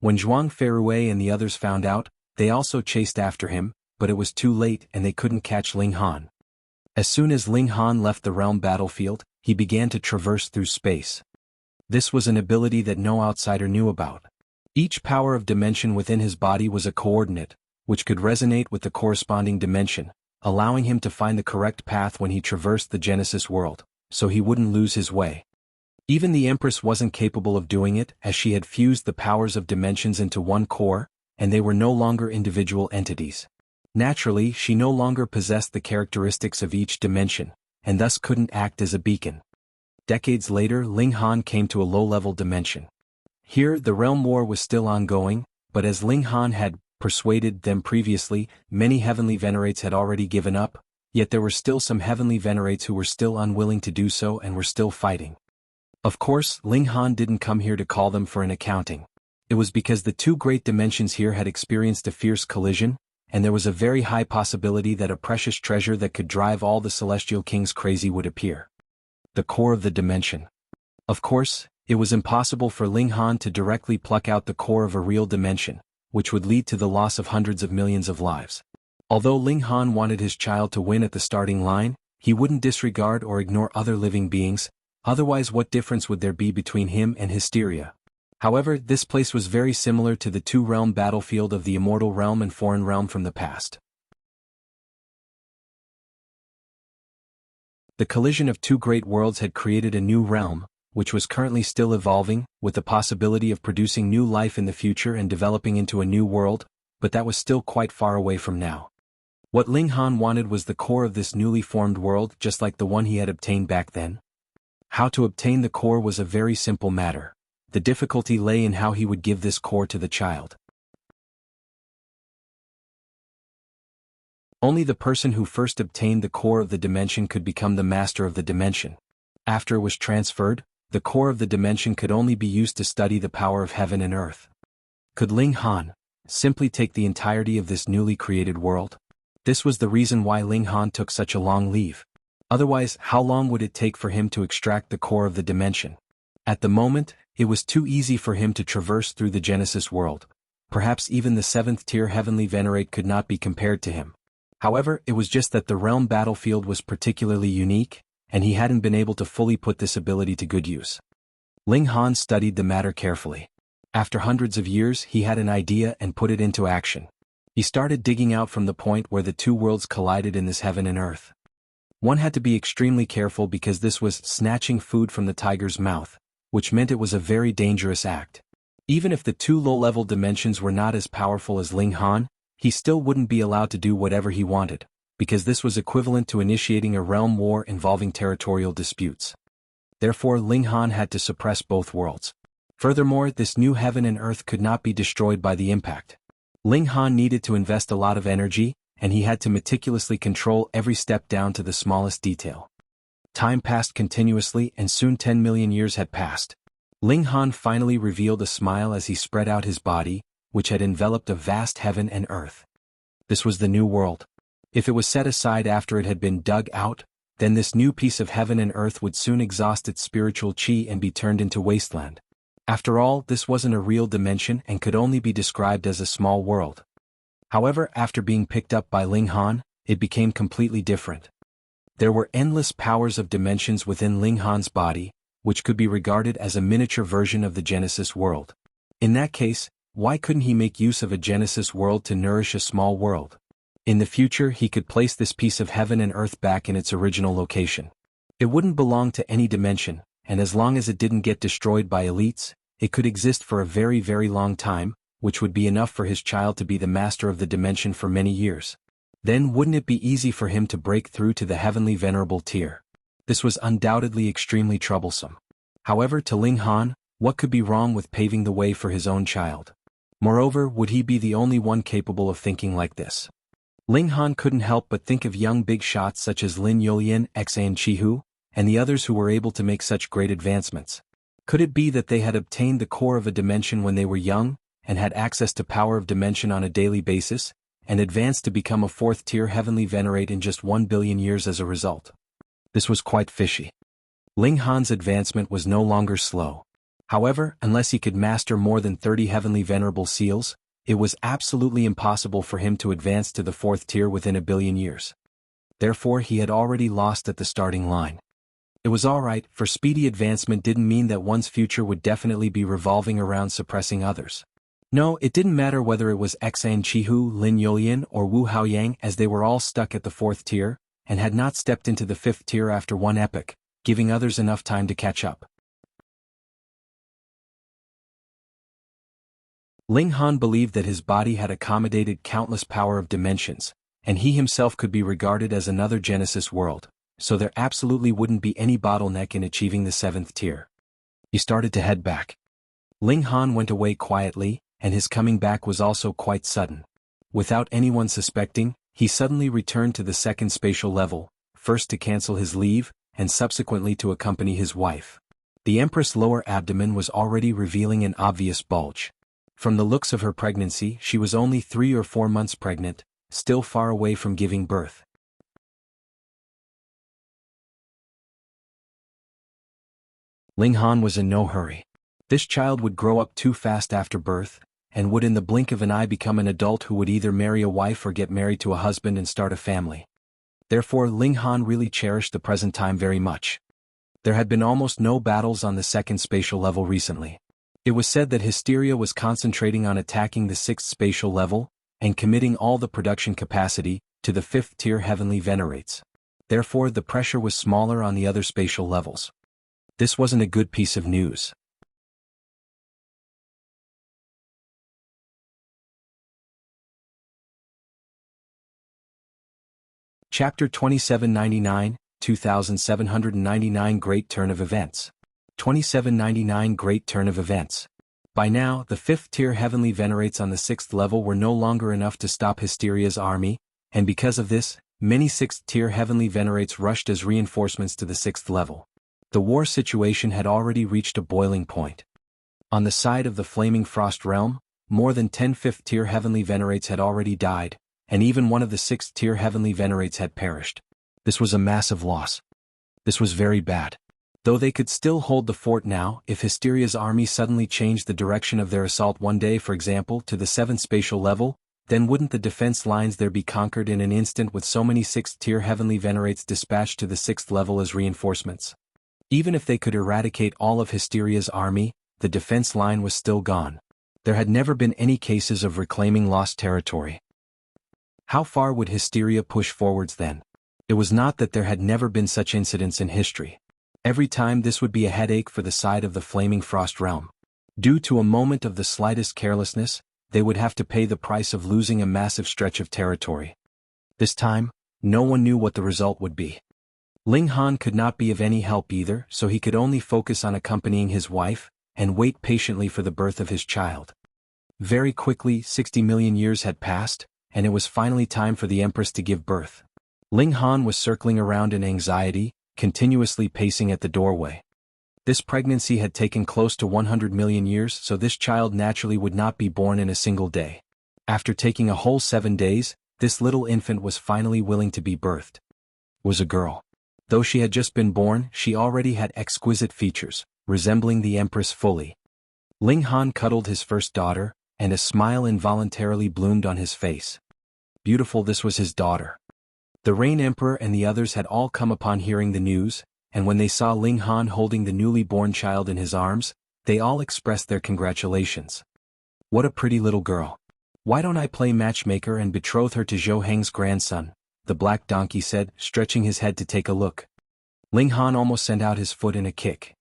When Zhuang Feirui and the others found out, they also chased after him, but it was too late and they couldn't catch Ling Han. As soon as Ling Han left the realm battlefield, he began to traverse through space. This was an ability that no outsider knew about. Each power of dimension within his body was a coordinate, which could resonate with the corresponding dimension, allowing him to find the correct path when he traversed the Genesis world, so he wouldn't lose his way. Even the Empress wasn't capable of doing it, as she had fused the powers of dimensions into one core, and they were no longer individual entities. Naturally, she no longer possessed the characteristics of each dimension, and thus couldn't act as a beacon. Decades later, Ling Han came to a low-level dimension. Here, the realm war was still ongoing, but as Ling Han had persuaded them previously, many heavenly venerates had already given up, yet there were still some heavenly venerates who were still unwilling to do so and were still fighting. Of course, Ling Han didn't come here to call them for an accounting. It was because the two great dimensions here had experienced a fierce collision, and there was a very high possibility that a precious treasure that could drive all the celestial kings crazy would appear. The core of the dimension. Of course, it was impossible for Ling Han to directly pluck out the core of a real dimension, which would lead to the loss of hundreds of millions of lives. Although Ling Han wanted his child to win at the starting line, he wouldn't disregard or ignore other living beings, otherwise what difference would there be between him and Hysteria? However, this place was very similar to the two-realm battlefield of the immortal realm and foreign realm from the past. The collision of two great worlds had created a new realm, which was currently still evolving, with the possibility of producing new life in the future and developing into a new world, but that was still quite far away from now. What Ling Han wanted was the core of this newly formed world, just like the one he had obtained back then. How to obtain the core was a very simple matter. The difficulty lay in how he would give this core to the child. Only the person who first obtained the core of the dimension could become the master of the dimension. After it was transferred, the core of the dimension could only be used to study the power of heaven and earth. Could Ling Han simply take the entirety of this newly created world? This was the reason why Ling Han took such a long leave. Otherwise, how long would it take for him to extract the core of the dimension? At the moment, it was too easy for him to traverse through the Genesis world. Perhaps even the 7th-tier Heavenly Venerate could not be compared to him. However, it was just that the realm battlefield was particularly unique, and he hadn't been able to fully put this ability to good use. Ling Han studied the matter carefully. After hundreds of years, he had an idea and put it into action. He started digging out from the point where the two worlds collided in this heaven and earth. One had to be extremely careful because this was snatching food from the tiger's mouth, which meant it was a very dangerous act. Even if the two low-level dimensions were not as powerful as Ling Han, he still wouldn't be allowed to do whatever he wanted, because this was equivalent to initiating a realm war involving territorial disputes. Therefore, Ling Han had to suppress both worlds. Furthermore, this new heaven and earth could not be destroyed by the impact. Ling Han needed to invest a lot of energy, and he had to meticulously control every step down to the smallest detail. Time passed continuously and soon 10 million years had passed. Ling Han finally revealed a smile as he spread out his body, which had enveloped a vast heaven and earth. This was the new world. If it was set aside after it had been dug out, then this new piece of heaven and earth would soon exhaust its spiritual chi and be turned into wasteland. After all, this wasn't a real dimension and could only be described as a small world. However, after being picked up by Ling Han, it became completely different. There were endless powers of dimensions within Ling Han's body, which could be regarded as a miniature version of the Genesis world. In that case, why couldn't he make use of a Genesis world to nourish a small world? In the future, he could place this piece of heaven and earth back in its original location. It wouldn't belong to any dimension, and as long as it didn't get destroyed by elites, it could exist for a very, very long time, which would be enough for his child to be the master of the dimension for many years. Then wouldn't it be easy for him to break through to the Heavenly Venerable tier? This was undoubtedly extremely troublesome. However, to Ling Han, what could be wrong with paving the way for his own child? Moreover, would he be the only one capable of thinking like this? Ling Han couldn't help but think of young big shots such as Lin Yolian, Xan Chihu, and the others who were able to make such great advancements. Could it be that they had obtained the core of a dimension when they were young, and had access to power of dimension on a daily basis, and advanced to become a 4th-tier Heavenly Venerate in just 1 billion years as a result? This was quite fishy. Ling Han's advancement was no longer slow. However, unless he could master more than 30 Heavenly Venerable seals, it was absolutely impossible for him to advance to the 4th tier within a billion years. Therefore, he had already lost at the starting line. It was alright, for speedy advancement didn't mean that one's future would definitely be revolving around suppressing others. No, it didn't matter whether it was Xan Chihu, Lin Yolian, or Wu Haoyang, as they were all stuck at the 4th tier, and had not stepped into the 5th tier after one epoch, giving others enough time to catch up. Ling Han believed that his body had accommodated countless power of dimensions, and he himself could be regarded as another Genesis world, so there absolutely wouldn't be any bottleneck in achieving the 7th tier. He started to head back. Ling Han went away quietly, and his coming back was also quite sudden. Without anyone suspecting, he suddenly returned to the 2nd spatial level, first to cancel his leave, and subsequently to accompany his wife. The Empress' lower abdomen was already revealing an obvious bulge. From the looks of her pregnancy, she was only 3 or 4 months pregnant, still far away from giving birth. Ling Han was in no hurry. This child would grow up too fast after birth, and would in the blink of an eye become an adult who would either marry a wife or get married to a husband and start a family. Therefore, Ling Han really cherished the present time very much. There had been almost no battles on the 2nd spatial level recently. It was said that hysteria was concentrating on attacking the 6th spatial level, and committing all the production capacity to the 5th tier Heavenly Venerates. Therefore, the pressure was smaller on the other spatial levels. This wasn't a good piece of news. Chapter 2799, 2799 Great Turn of Events. 2799 Great Turn of Events. By now, the 5th-tier heavenly venerates on the 6th level were no longer enough to stop Hysteria's army, and because of this, many 6th-tier heavenly venerates rushed as reinforcements to the 6th level. The war situation had already reached a boiling point. On the side of the Flaming Frost Realm, more than 10 5th-tier heavenly venerates had already died, and even one of the 6th-tier heavenly venerates had perished. This was a massive loss. This was very bad. Though they could still hold the fort now, if Hysteria's army suddenly changed the direction of their assault one day, for example, to the 7th spatial level, then wouldn't the defense lines there be conquered in an instant with so many 6th-tier heavenly venerates dispatched to the 6th level as reinforcements? Even if they could eradicate all of Hysteria's army, the defense line was still gone. There had never been any cases of reclaiming lost territory. How far would Hysteria push forwards then? It was not that there had never been such incidents in history. Every time this would be a headache for the side of the Flaming Frost Realm. Due to a moment of the slightest carelessness, they would have to pay the price of losing a massive stretch of territory. This time, no one knew what the result would be. Ling Han could not be of any help either, so he could only focus on accompanying his wife, and wait patiently for the birth of his child. Very quickly, 60 million years had passed, and it was finally time for the Empress to give birth. Ling Han was circling around in anxiety, continuously pacing at the doorway. This pregnancy had taken close to 100 million years, so this child naturally would not be born in a single day. After taking a whole 7 days, this little infant was finally willing to be birthed. It was a girl. Though she had just been born, she already had exquisite features, resembling the Empress fully. Ling Han cuddled his first daughter, and a smile involuntarily bloomed on his face. Beautiful, this was his daughter. The Rain Emperor and the others had all come upon hearing the news, and when they saw Ling Han holding the newly born child in his arms, they all expressed their congratulations. What a pretty little girl. Why don't I play matchmaker and betroth her to Zhou Heng's grandson? The black donkey said, stretching his head to take a look. Ling Han almost sent out his foot in a kick.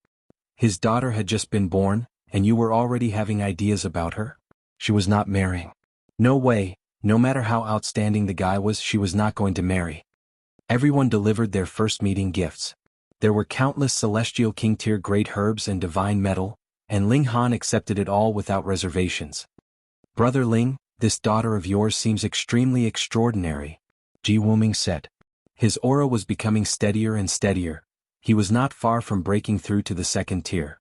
His daughter had just been born, and you were already having ideas about her? She was not marrying. No way. No matter how outstanding the guy was, she was not going to marry. Everyone delivered their first meeting gifts. There were countless celestial king-tier great herbs and divine metal, and Ling Han accepted it all without reservations. Brother Ling, this daughter of yours seems extremely extraordinary, Ji Wuming said. His aura was becoming steadier and steadier. He was not far from breaking through to the 2nd tier.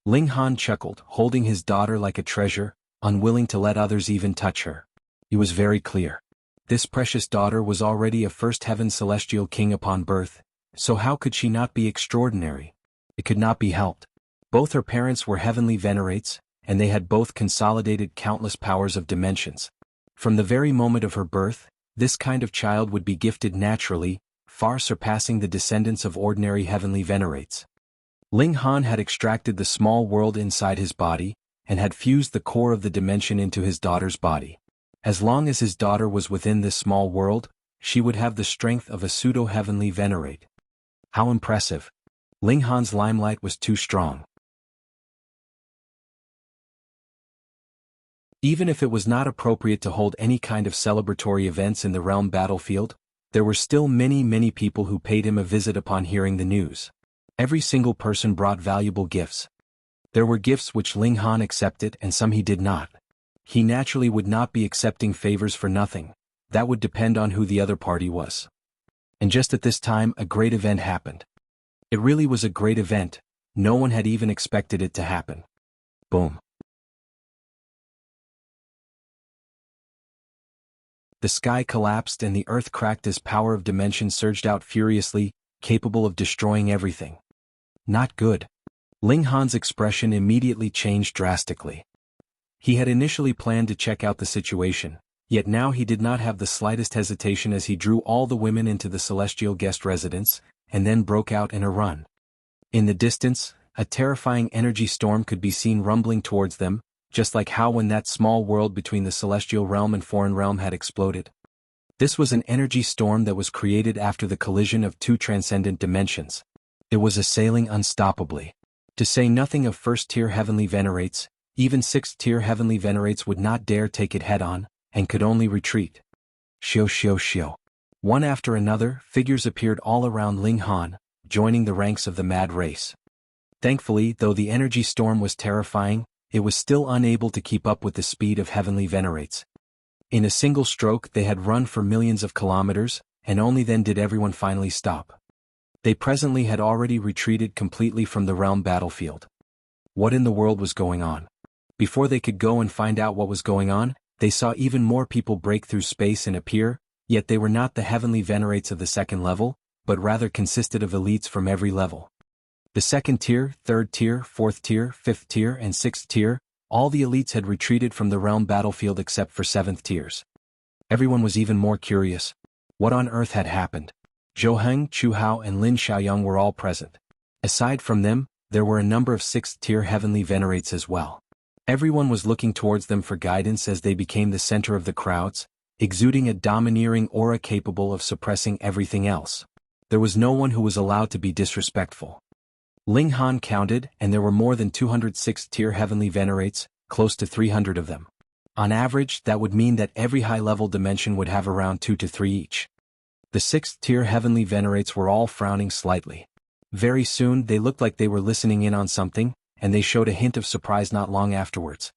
Ling Han chuckled, holding his daughter like a treasure, unwilling to let others even touch her. He was very clear. This precious daughter was already a first heaven celestial king upon birth, so how could she not be extraordinary? It could not be helped. Both her parents were heavenly venerates, and they had both consolidated countless powers of dimensions. From the very moment of her birth, this kind of child would be gifted naturally, far surpassing the descendants of ordinary heavenly venerates. Ling Han had extracted the small world inside his body, and had fused the core of the dimension into his daughter's body. As long as his daughter was within this small world, she would have the strength of a pseudo-heavenly venerate. How impressive. Ling Han's limelight was too strong. Even if it was not appropriate to hold any kind of celebratory events in the realm battlefield, there were still many people who paid him a visit upon hearing the news. Every single person brought valuable gifts. There were gifts which Ling Han accepted and some he did not. He naturally would not be accepting favors for nothing. That would depend on who the other party was. And just at this time, a great event happened. It really was a great event. No one had even expected it to happen. Boom. The sky collapsed and the earth cracked as power of dimension surged out furiously, capable of destroying everything. Not good. Ling Han's expression immediately changed drastically. He had initially planned to check out the situation, yet now he did not have the slightest hesitation as he drew all the women into the celestial guest residence, and then broke out in a run. In the distance, a terrifying energy storm could be seen rumbling towards them, just like how when that small world between the celestial realm and foreign realm had exploded. This was an energy storm that was created after the collision of 2 transcendent dimensions. It was assailing unstoppably. To say nothing of first-tier heavenly venerates, even 6th-tier heavenly venerates would not dare take it head-on, and could only retreat. Shio. One after another, figures appeared all around Ling Han, joining the ranks of the mad race. Thankfully, though the energy storm was terrifying, it was still unable to keep up with the speed of heavenly venerates. In a single stroke they had run for millions of kilometers, and only then did everyone finally stop. They presently had already retreated completely from the realm battlefield. What in the world was going on? Before they could go and find out what was going on, they saw even more people break through space and appear, yet they were not the heavenly venerates of the second level, but rather consisted of elites from every level. The second tier, third tier, fourth tier, fifth tier, and sixth tier, all the elites had retreated from the realm battlefield except for seventh tiers. Everyone was even more curious. What on earth had happened? Zhuang, Chu Hao, and Lin Xiaoyang were all present. Aside from them, there were a number of sixth-tier heavenly venerates as well. Everyone was looking towards them for guidance as they became the center of the crowds, exuding a domineering aura capable of suppressing everything else. There was no one who was allowed to be disrespectful. Ling Han counted, and there were more than 200 sixth-tier heavenly venerates, close to 300 of them. On average, that would mean that every high-level dimension would have around 2 to 3 each. The sixth-tier heavenly venerates were all frowning slightly. Very soon they looked like they were listening in on something, and they showed a hint of surprise not long afterwards.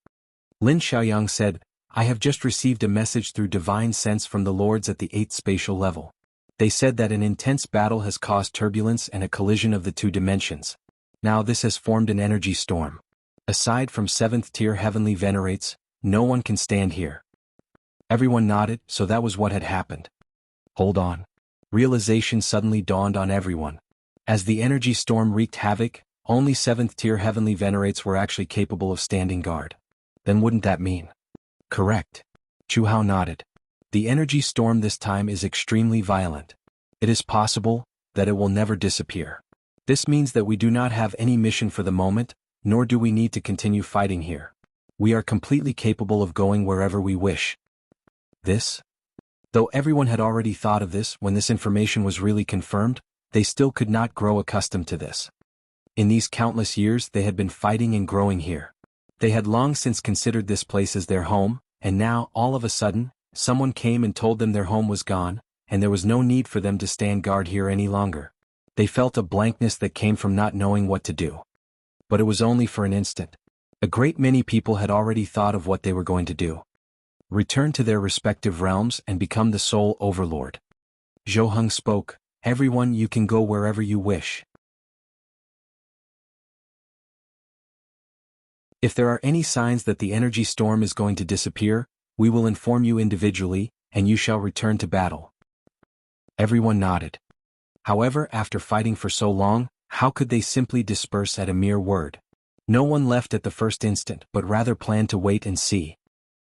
Lin Xiaoyang said, "I have just received a message through divine sense from the lords at the 8th spatial level. They said that an intense battle has caused turbulence and a collision of the two dimensions. Now this has formed an energy storm. Aside from 7th-tier heavenly venerates, no one can stand here." Everyone nodded, so that was what had happened. Hold on. Realization suddenly dawned on everyone. As the energy storm wreaked havoc, only 7th-tier heavenly venerates were actually capable of standing guard. Then wouldn't that mean? Correct. Chu Hao nodded. The energy storm this time is extremely violent. It is possible that it will never disappear. This means that we do not have any mission for the moment, nor do we need to continue fighting here. We are completely capable of going wherever we wish. This? Though everyone had already thought of this when this information was really confirmed, they still could not grow accustomed to this. In these countless years they had been fighting and growing here. They had long since considered this place as their home, and now, all of a sudden, someone came and told them their home was gone, and there was no need for them to stand guard here any longer. They felt a blankness that came from not knowing what to do. But it was only for an instant. A great many people had already thought of what they were going to do. Return to their respective realms and become the sole overlord. Zhuang spoke, "Everyone, you can go wherever you wish. If there are any signs that the energy storm is going to disappear, we will inform you individually, and you shall return to battle." Everyone nodded. However, after fighting for so long, how could they simply disperse at a mere word? No one left at the first instant, but rather planned to wait and see.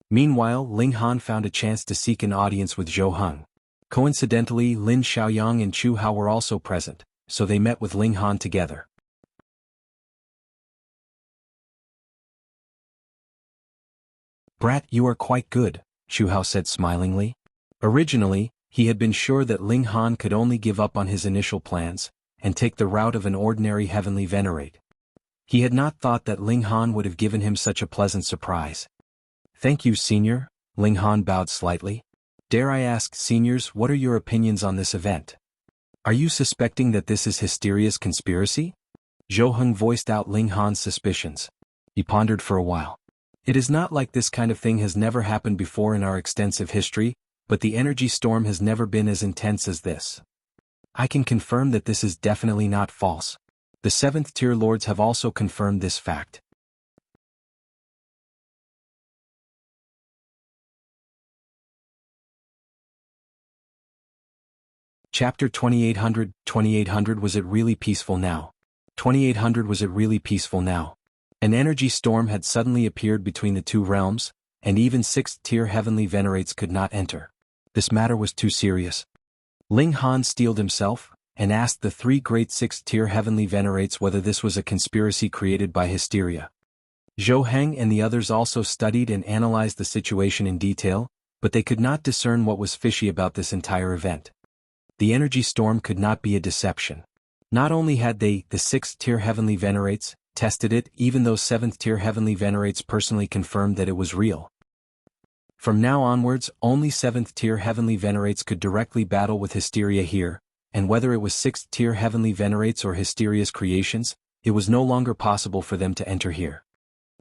Meanwhile, Ling Han found a chance to seek an audience with Zhuang. Coincidentally, Lin Xiaoyang and Chu Hao were also present, so they met with Ling Han together. "Brat, you are quite good," Chu Hao said smilingly. Originally, he had been sure that Ling Han could only give up on his initial plans, and take the route of an ordinary heavenly venerate. He had not thought that Ling Han would have given him such a pleasant surprise. "Thank you, Senior," Ling Han bowed slightly. "Dare I ask, Seniors, what are your opinions on this event? Are you suspecting that this is Hysteria's conspiracy?" Zhuang voiced out Ling Han's suspicions. He pondered for a while. "It is not like this kind of thing has never happened before in our extensive history, but the energy storm has never been as intense as this. I can confirm that this is definitely not false. The 7th-tier lords have also confirmed this fact." Chapter 2800. 2800. Was it really peaceful now? 2800. Was it really peaceful now? An energy storm had suddenly appeared between the two realms, and even 6th-tier heavenly venerates could not enter. This matter was too serious. Ling Han steeled himself, and asked the 3 great 6th-tier heavenly venerates whether this was a conspiracy created by Hysteria. Zhuang and the others also studied and analyzed the situation in detail, but they could not discern what was fishy about this entire event. The energy storm could not be a deception. Not only had they, the 6th-tier heavenly venerates, tested it, even though 7th-tier heavenly venerates personally confirmed that it was real. From now onwards, only 7th-tier heavenly venerates could directly battle with Hysteria here, and whether it was 6th-tier heavenly venerates or Hysteria's creations, it was no longer possible for them to enter here.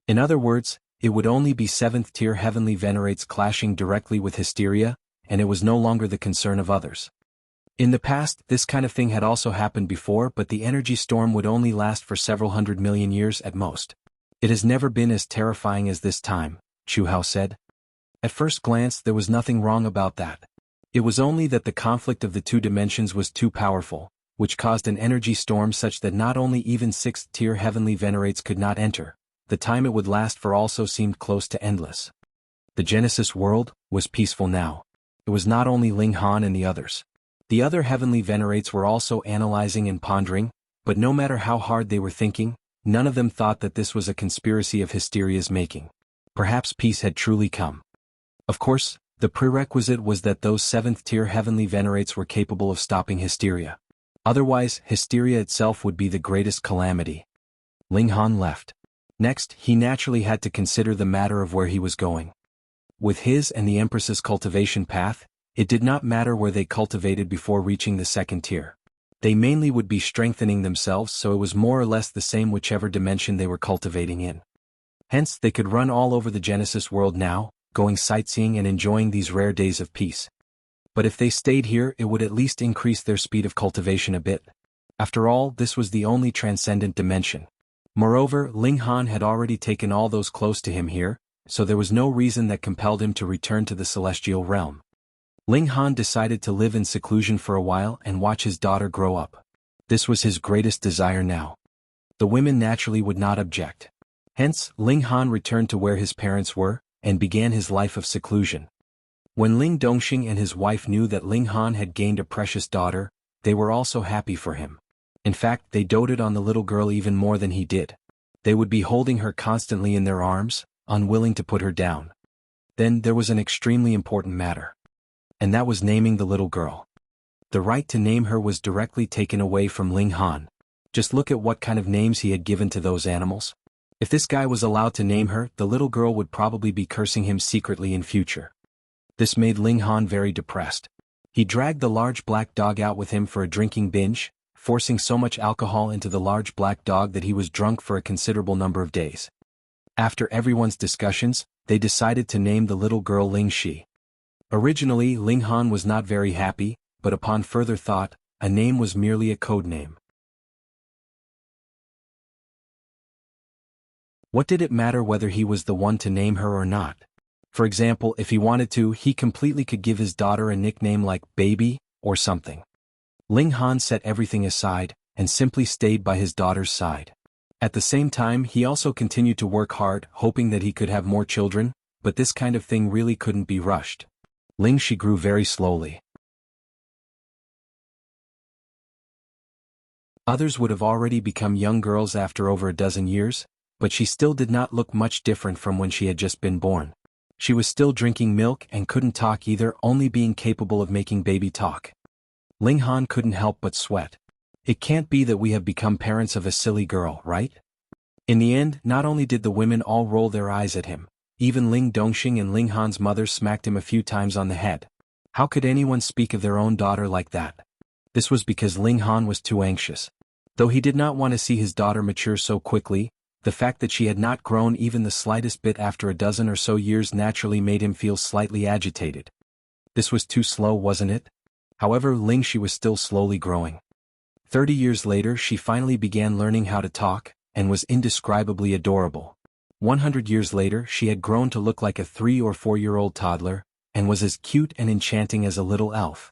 In other words, it would only be 7th-tier heavenly venerates clashing directly with hysteria, and it was no longer the concern of others. In the past, this kind of thing had also happened before, but the energy storm would only last for several 100 million years at most. It has never been as terrifying as this time, Chu Hao said. At first glance there was nothing wrong about that. It was only that the conflict of the two dimensions was too powerful, which caused an energy storm such that not only even 6th-tier heavenly venerates could not enter, the time it would last for also seemed close to endless. The Genesis world was peaceful now. It was not only Ling Han and the others. The other heavenly venerates were also analyzing and pondering, but no matter how hard they were thinking, none of them thought that this was a conspiracy of hysteria's making. Perhaps peace had truly come. Of course, the prerequisite was that those 7th-tier heavenly venerates were capable of stopping hysteria. Otherwise, hysteria itself would be the greatest calamity. Ling Han left. Next, he naturally had to consider the matter of where he was going. With his and the Empress's cultivation path, it did not matter where they cultivated before reaching the 2nd tier. They mainly would be strengthening themselves, so it was more or less the same whichever dimension they were cultivating in. Hence, they could run all over the Genesis world now, going sightseeing and enjoying these rare days of peace. But if they stayed here, it would at least increase their speed of cultivation a bit. After all, this was the only transcendent dimension. Moreover, Ling Han had already taken all those close to him here, so there was no reason that compelled him to return to the celestial realm. Ling Han decided to live in seclusion for a while and watch his daughter grow up. This was his greatest desire now. The women naturally would not object. Hence, Ling Han returned to where his parents were, and began his life of seclusion. When Ling Dongxing and his wife knew that Ling Han had gained a precious daughter, they were also happy for him. In fact, they doted on the little girl even more than he did. They would be holding her constantly in their arms, unwilling to put her down. Then there was an extremely important matter. And that was naming the little girl. The right to name her was directly taken away from Ling Han. Just look at what kind of names he had given to those animals. If this guy was allowed to name her, the little girl would probably be cursing him secretly in future. This made Ling Han very depressed. He dragged the large black dog out with him for a drinking binge, forcing so much alcohol into the large black dog that he was drunk for a considerable number of days. After everyone's discussions, they decided to name the little girl Ling Shi. Originally, Ling Han was not very happy, but upon further thought, a name was merely a code name. What did it matter whether he was the one to name her or not? For example, if he wanted to, he completely could give his daughter a nickname like Baby, or something. Ling Han set everything aside, and simply stayed by his daughter's side. At the same time, he also continued to work hard, hoping that he could have more children, but this kind of thing really couldn't be rushed. Ling Shi grew very slowly. Others would have already become young girls after over a dozen years, but she still did not look much different from when she had just been born. She was still drinking milk and couldn't talk either, only being capable of making baby talk. Ling Han couldn't help but sweat. It can't be that we have become parents of a silly girl, right? In the end, not only did the women all roll their eyes at him, even Ling Dongxing and Ling Han's mother smacked him a few times on the head. How could anyone speak of their own daughter like that? This was because Ling Han was too anxious. Though he did not want to see his daughter mature so quickly, the fact that she had not grown even the slightest bit after a dozen or so years naturally made him feel slightly agitated. This was too slow, wasn't it? However, Ling Shi was still slowly growing. 30 years later, she finally began learning how to talk, and was indescribably adorable. 100 years later, she had grown to look like a 3- or 4-year-old toddler, and was as cute and enchanting as a little elf.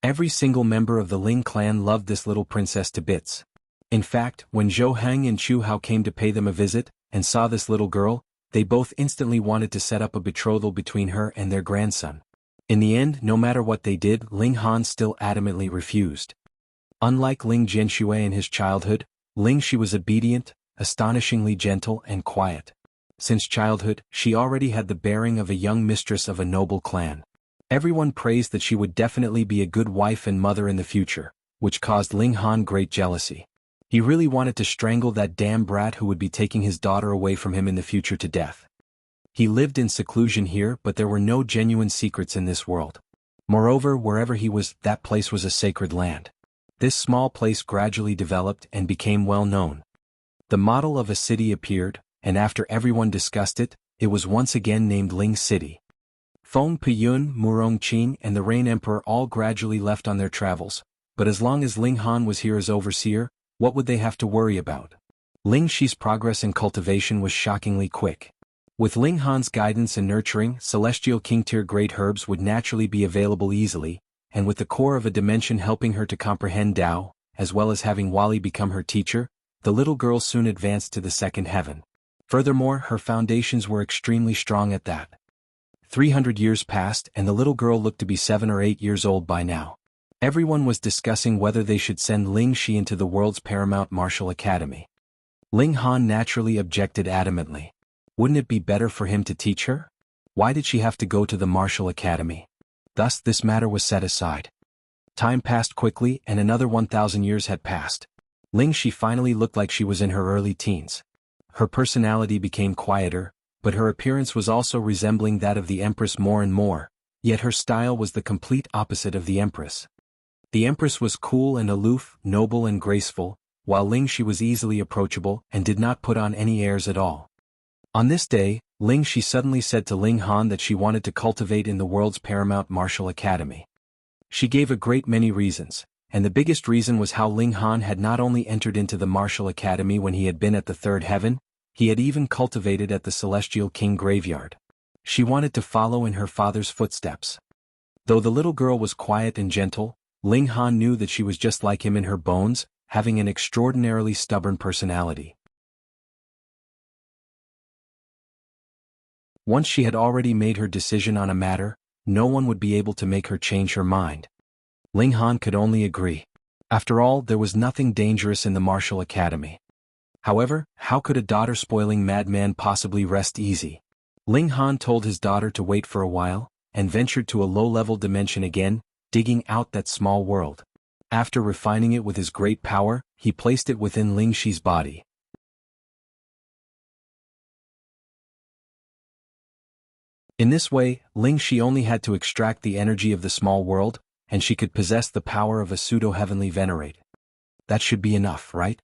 Every single member of the Ling clan loved this little princess to bits. In fact, when Zhou Heng and Chu Hao came to pay them a visit, and saw this little girl, they both instantly wanted to set up a betrothal between her and their grandson. In the end, no matter what they did, Ling Han still adamantly refused. Unlike Ling Jianxue in his childhood, Ling Shi was obedient, astonishingly gentle and quiet. Since childhood, she already had the bearing of a young mistress of a noble clan. Everyone praised that she would definitely be a good wife and mother in the future, which caused Ling Han great jealousy. He really wanted to strangle that damn brat who would be taking his daughter away from him in the future to death. He lived in seclusion here, but there were no genuine secrets in this world. Moreover, wherever he was, that place was a sacred land. This small place gradually developed and became well known. The model of a city appeared, and after everyone discussed it, it was once again named Ling City. Feng Piyun, Murong Qing and the Rain Emperor all gradually left on their travels, but as long as Ling Han was here as overseer, what would they have to worry about? Ling Shi's progress in cultivation was shockingly quick. With Ling Han's guidance and nurturing, celestial king-tier great herbs would naturally be available easily, and with the core of a dimension helping her to comprehend Tao, as well as having Wali become her teacher, the little girl soon advanced to the second heaven. Furthermore, her foundations were extremely strong at that. 300 years passed and the little girl looked to be 7 or 8 years old by now. Everyone was discussing whether they should send Ling Shi into the world's paramount martial academy. Ling Han naturally objected adamantly. Wouldn't it be better for him to teach her? Why did she have to go to the martial academy? Thus this matter was set aside. Time passed quickly and another 1,000 years had passed. Ling Shi finally looked like she was in her early teens. Her personality became quieter, but her appearance was also resembling that of the Empress more and more, yet her style was the complete opposite of the Empress. The Empress was cool and aloof, noble and graceful, while Ling Shi was easily approachable and did not put on any airs at all. On this day, Ling Shi suddenly said to Ling Han that she wanted to cultivate in the world's paramount martial academy. She gave a great many reasons, and the biggest reason was how Ling Han had not only entered into the martial academy when he had been at the third heaven, he had even cultivated at the Celestial King graveyard. She wanted to follow in her father's footsteps. Though the little girl was quiet and gentle, Ling Han knew that she was just like him in her bones, having an extraordinarily stubborn personality. Once she had already made her decision on a matter, no one would be able to make her change her mind. Ling Han could only agree. After all, there was nothing dangerous in the martial academy. However, how could a daughter-spoiling madman possibly rest easy? Ling Han told his daughter to wait for a while, and ventured to a low-level dimension again, digging out that small world. After refining it with his great power, he placed it within Ling Shi's body. In this way, Ling Shi only had to extract the energy of the small world, and she could possess the power of a pseudo-heavenly venerate. That should be enough, right?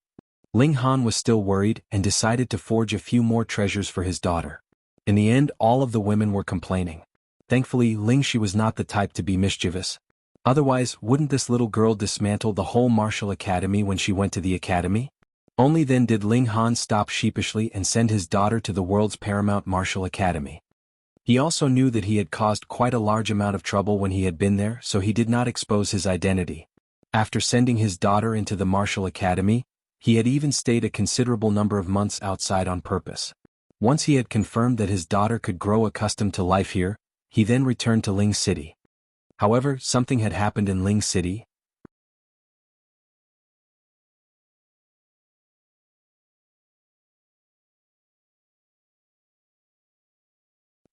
Ling Han was still worried and decided to forge a few more treasures for his daughter. In the end, all of the women were complaining. Thankfully, Ling Shi was not the type to be mischievous. Otherwise, wouldn't this little girl dismantle the whole martial academy when she went to the academy? Only then did Ling Han stop sheepishly and send his daughter to the world's paramount martial academy. He also knew that he had caused quite a large amount of trouble when he had been there, so he did not expose his identity. After sending his daughter into the martial academy, he had even stayed a considerable number of months outside on purpose. Once he had confirmed that his daughter could grow accustomed to life here, he then returned to Ling City. However, something had happened in Ling City.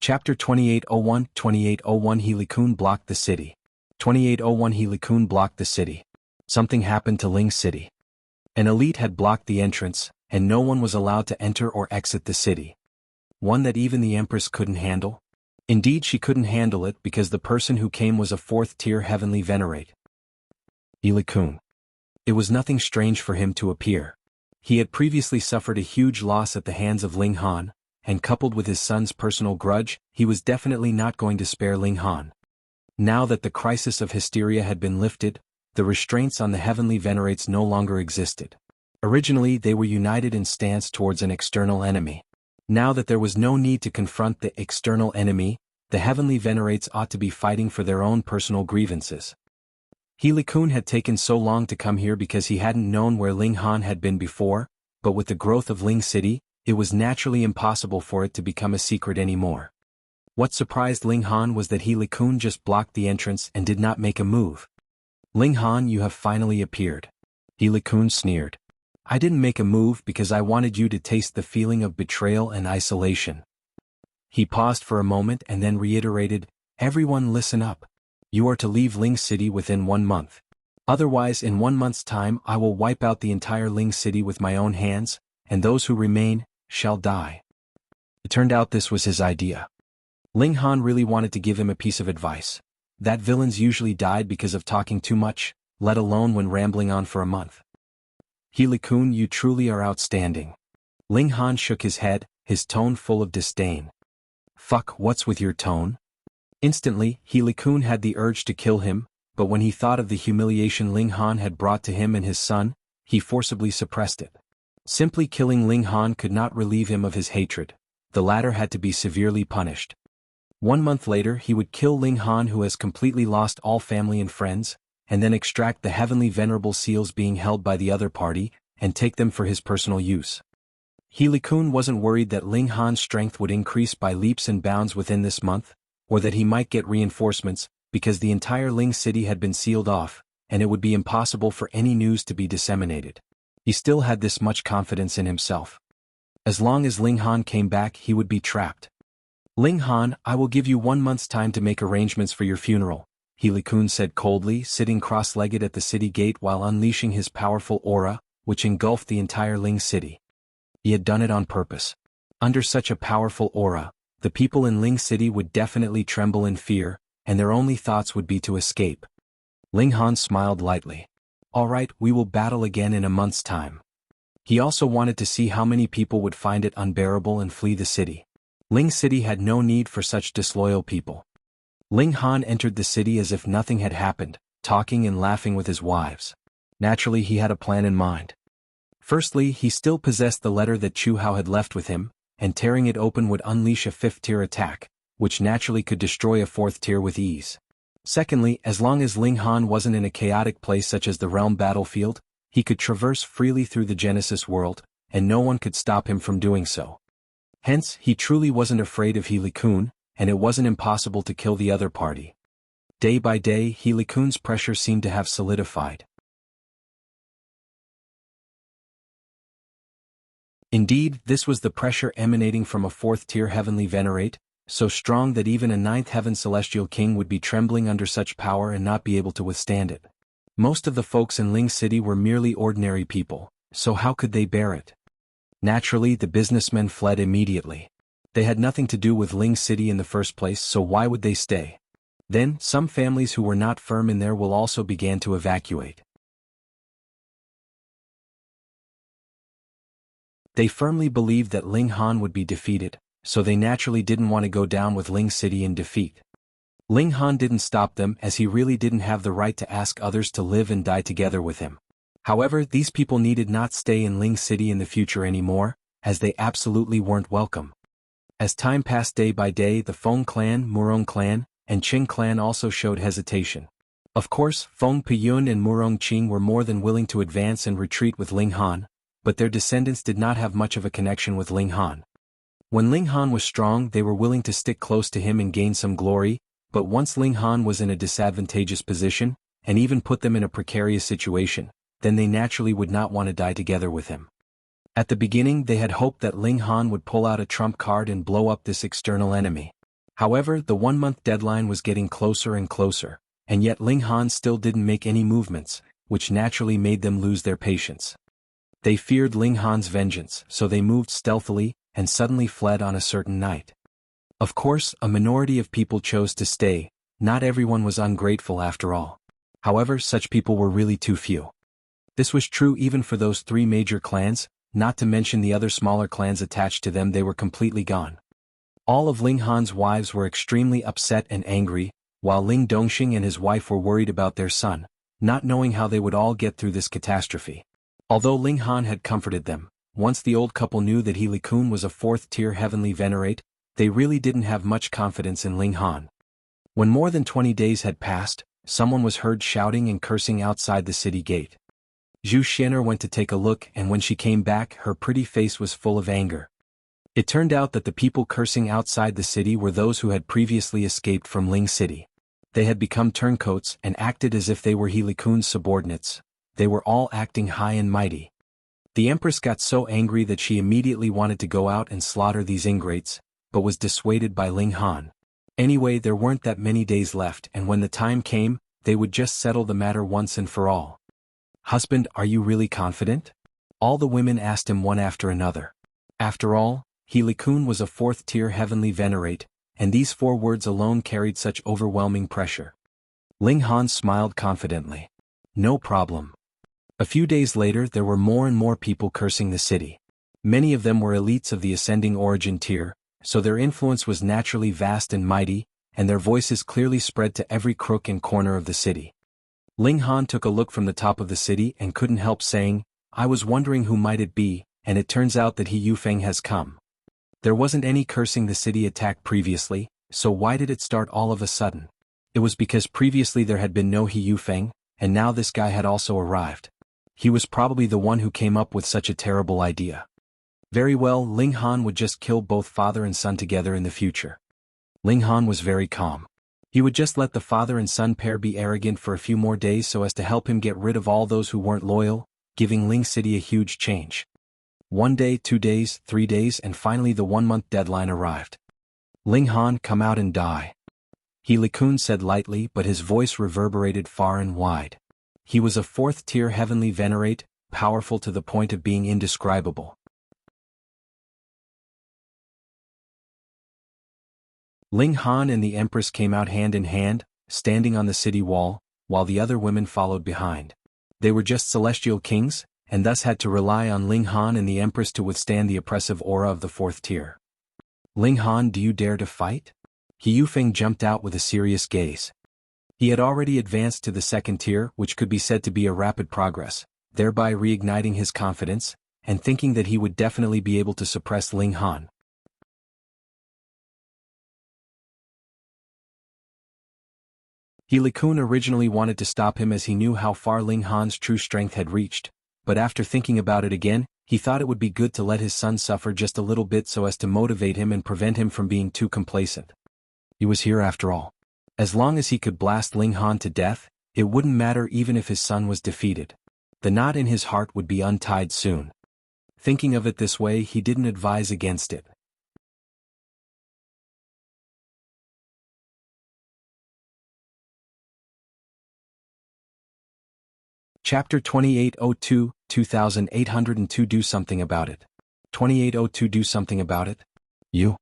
Chapter 2801 2801 He Liqun blocked the city. 2801 He Liqun blocked the city. Something happened to Ling City. An elite had blocked the entrance, and no one was allowed to enter or exit the city. One that even the Empress couldn't handle? Indeed, she couldn't handle it because the person who came was a fourth-tier heavenly venerate. He Liqun. It was nothing strange for him to appear. He had previously suffered a huge loss at the hands of Ling Han, and coupled with his son's personal grudge, he was definitely not going to spare Ling Han. Now that the crisis of hysteria had been lifted, the restraints on the heavenly venerates no longer existed. Originally, they were united in stance towards an external enemy. Now that there was no need to confront the external enemy, the heavenly venerates ought to be fighting for their own personal grievances. He Liqun had taken so long to come here because he hadn't known where Ling Han had been before, but with the growth of Ling City, it was naturally impossible for it to become a secret anymore. What surprised Ling Han was that He Liqun just blocked the entrance and did not make a move. Ling Han, you have finally appeared. He Liqun sneered. I didn't make a move because I wanted you to taste the feeling of betrayal and isolation. He paused for a moment and then reiterated, everyone listen up. You are to leave Ling City within 1 month. Otherwise, in 1 month's time I will wipe out the entire Ling City with my own hands, and those who remain shall die. It turned out this was his idea. Ling Han really wanted to give him a piece of advice. That villains usually died because of talking too much, let alone when rambling on for a month. He Liqun, you truly are outstanding. Ling Han shook his head, his tone full of disdain. Fuck, what's with your tone? Instantly, He Liqun had the urge to kill him, but when he thought of the humiliation Ling Han had brought to him and his son, he forcibly suppressed it. Simply killing Ling Han could not relieve him of his hatred. The latter had to be severely punished. 1 month later he would kill Ling Han, who has completely lost all family and friends, and then extract the heavenly venerable seals being held by the other party, and take them for his personal use. He Liqun wasn't worried that Ling Han's strength would increase by leaps and bounds within this month, or that he might get reinforcements, because the entire Ling city had been sealed off, and it would be impossible for any news to be disseminated. He still had this much confidence in himself. As long as Ling Han came back, he would be trapped. Ling Han, I will give you 1 month's time to make arrangements for your funeral, He Liqun said coldly, sitting cross-legged at the city gate while unleashing his powerful aura, which engulfed the entire Ling city. He had done it on purpose. Under such a powerful aura, the people in Ling city would definitely tremble in fear, and their only thoughts would be to escape. Ling Han smiled lightly. All right, we will battle again in a month's time. He also wanted to see how many people would find it unbearable and flee the city. Ling city had no need for such disloyal people. Ling Han entered the city as if nothing had happened, talking and laughing with his wives. Naturally, he had a plan in mind. Firstly, he still possessed the letter that Chu Hao had left with him, and tearing it open would unleash a 5th-tier attack, which naturally could destroy a 4th tier with ease. Secondly, as long as Ling Han wasn't in a chaotic place such as the realm battlefield, he could traverse freely through the Genesis world, and no one could stop him from doing so. Hence, he truly wasn't afraid of He Liqun, and it wasn't impossible to kill the other party. Day by day, He Liqun's pressure seemed to have solidified. Indeed, this was the pressure emanating from a 4th-tier heavenly venerate, so strong that even a 9th heaven celestial king would be trembling under such power and not be able to withstand it. Most of the folks in Ling City were merely ordinary people, so how could they bear it? Naturally, the businessmen fled immediately. They had nothing to do with Ling City in the first place, so why would they stay? Then, some families who were not firm in their will also began to evacuate. They firmly believed that Ling Han would be defeated, so they naturally didn't want to go down with Ling City in defeat. Ling Han didn't stop them, as he really didn't have the right to ask others to live and die together with him. However, these people needed not stay in Ling City in the future anymore, as they absolutely weren't welcome. As time passed day by day, the Feng clan, Murong clan, and Qing clan also showed hesitation. Of course, Feng Piyun and Murong Qing were more than willing to advance and retreat with Ling Han, but their descendants did not have much of a connection with Ling Han. When Ling Han was strong, they were willing to stick close to him and gain some glory, but once Ling Han was in a disadvantageous position, and even put them in a precarious situation, then they naturally would not want to die together with him. At the beginning, they had hoped that Ling Han would pull out a trump card and blow up this external enemy. However, the 1-month deadline was getting closer and closer, and yet Ling Han still didn't make any movements, which naturally made them lose their patience. They feared Ling Han's vengeance, so they moved stealthily, and suddenly fled on a certain night. Of course, a minority of people chose to stay. Not everyone was ungrateful after all. However, such people were really too few. This was true even for those 3 major clans, not to mention the other smaller clans attached to them. They were completely gone. All of Ling Han's wives were extremely upset and angry, while Ling Dongxing and his wife were worried about their son, not knowing how they would all get through this catastrophe. Although Ling Han had comforted them, once the old couple knew that He Liqun was a 4th-tier heavenly venerate, they really didn't have much confidence in Ling Han. When more than 20 days had passed, someone was heard shouting and cursing outside the city gate. Zhu Xian'er went to take a look, and when she came back, her pretty face was full of anger. It turned out that the people cursing outside the city were those who had previously escaped from Ling City. They had become turncoats and acted as if they were He Liqun's subordinates. They were all acting high and mighty. The Empress got so angry that she immediately wanted to go out and slaughter these ingrates, but was dissuaded by Ling Han. Anyway, there weren't that many days left, and when the time came, they would just settle the matter once and for all. "Husband, are you really confident?" all the women asked him one after another. After all, He Liqun was a 4th-tier heavenly venerate, and these 4 words alone carried such overwhelming pressure. Ling Han smiled confidently. No problem. A few days later, there were more and more people cursing the city. Many of them were elites of the ascending origin tier, so their influence was naturally vast and mighty, and their voices clearly spread to every crook and corner of the city. Ling Han took a look from the top of the city and couldn't help saying, "I was wondering who might it be, and it turns out that He Yufeng has come." There wasn't any cursing the city attack previously, so why did it start all of a sudden? It was because previously there had been no He Yufeng, and now this guy had also arrived. He was probably the one who came up with such a terrible idea. Very well, Ling Han would just kill both father and son together in the future. Ling Han was very calm. He would just let the father and son pair be arrogant for a few more days so as to help him get rid of all those who weren't loyal, giving Ling City a huge change. 1 day, 2 days, 3 days, and finally the 1-month deadline arrived. "Ling Han, come out and die," He Liqun said lightly, but his voice reverberated far and wide. He was a 4th-tier heavenly venerate, powerful to the point of being indescribable. Ling Han and the Empress came out hand in hand, standing on the city wall, while the other women followed behind. They were just celestial kings, and thus had to rely on Ling Han and the Empress to withstand the oppressive aura of the 4th tier. "Ling Han, do you dare to fight?" He Yufeng jumped out with a serious gaze. He had already advanced to the 2nd tier, which could be said to be a rapid progress, thereby reigniting his confidence, and thinking that he would definitely be able to suppress Ling Han. He Liqun originally wanted to stop him as he knew how far Ling Han's true strength had reached, but after thinking about it again, he thought it would be good to let his son suffer just a little bit so as to motivate him and prevent him from being too complacent. He was here after all. As long as he could blast Ling Han to death, it wouldn't matter even if his son was defeated. The knot in his heart would be untied soon. Thinking of it this way, he didn't advise against it. Chapter 2802, 2802 Do something about it. 2802 Do something about it? You?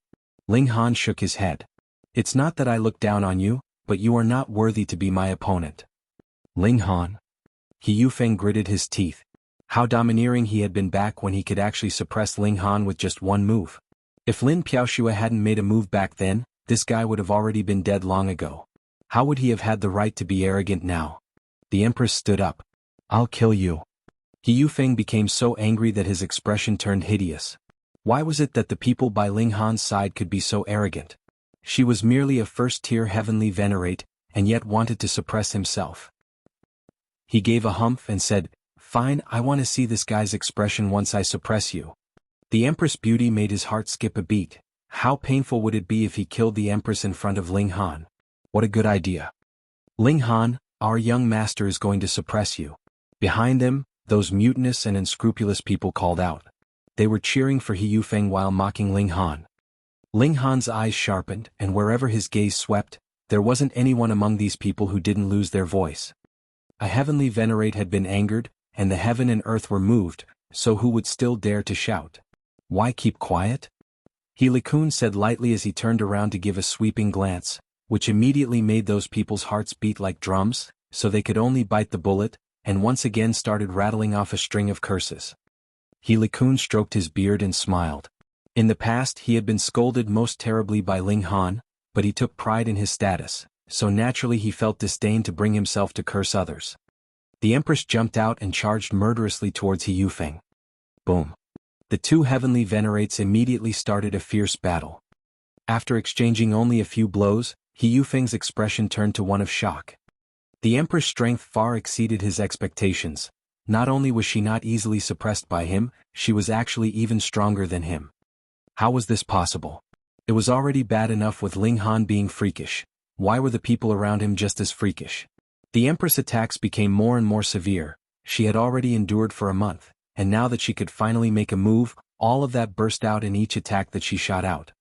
Ling Han shook his head. "It's not that I look down on you, but you are not worthy to be my opponent." Ling Han? He Yufeng gritted his teeth. How domineering he had been back when he could actually suppress Ling Han with just one move. If Lin Piaoxue hadn't made a move back then, this guy would have already been dead long ago. How would he have had the right to be arrogant now? The Empress stood up. "I'll kill you." He Yufeng became so angry that his expression turned hideous. Why was it that the people by Ling Han's side could be so arrogant? She was merely a 1st-tier heavenly venerate, and yet wanted to suppress himself. He gave a humph and said, "Fine, I want to see this guy's expression once I suppress you." The Empress' beauty made his heart skip a beat. How painful would it be if he killed the Empress in front of Ling Han? What a good idea. "Ling Han, our young master is going to suppress you." Behind them, those mutinous and unscrupulous people called out. They were cheering for He Yufeng while mocking Ling Han. Ling Han's eyes sharpened, and wherever his gaze swept, there wasn't anyone among these people who didn't lose their voice. A heavenly venerate had been angered, and the heaven and earth were moved, so who would still dare to shout? Why keep quiet? He Liqun said lightly as he turned around to give a sweeping glance, which immediately made those people's hearts beat like drums, so they could only bite the bullet, and once again started rattling off a string of curses. He Liqun stroked his beard and smiled. In the past he had been scolded most terribly by Ling Han, but he took pride in his status, so naturally he felt disdain to bring himself to curse others. The Empress jumped out and charged murderously towards He Yufeng. Boom. The two heavenly venerates immediately started a fierce battle. After exchanging only a few blows, He Yufeng's expression turned to one of shock. The Empress' strength far exceeded his expectations. Not only was she not easily suppressed by him, she was actually even stronger than him. How was this possible? It was already bad enough with Ling Han being freakish. Why were the people around him just as freakish? The Empress' attacks became more and more severe. She had already endured for a month, and now that she could finally make a move, all of that burst out in each attack that she shot out.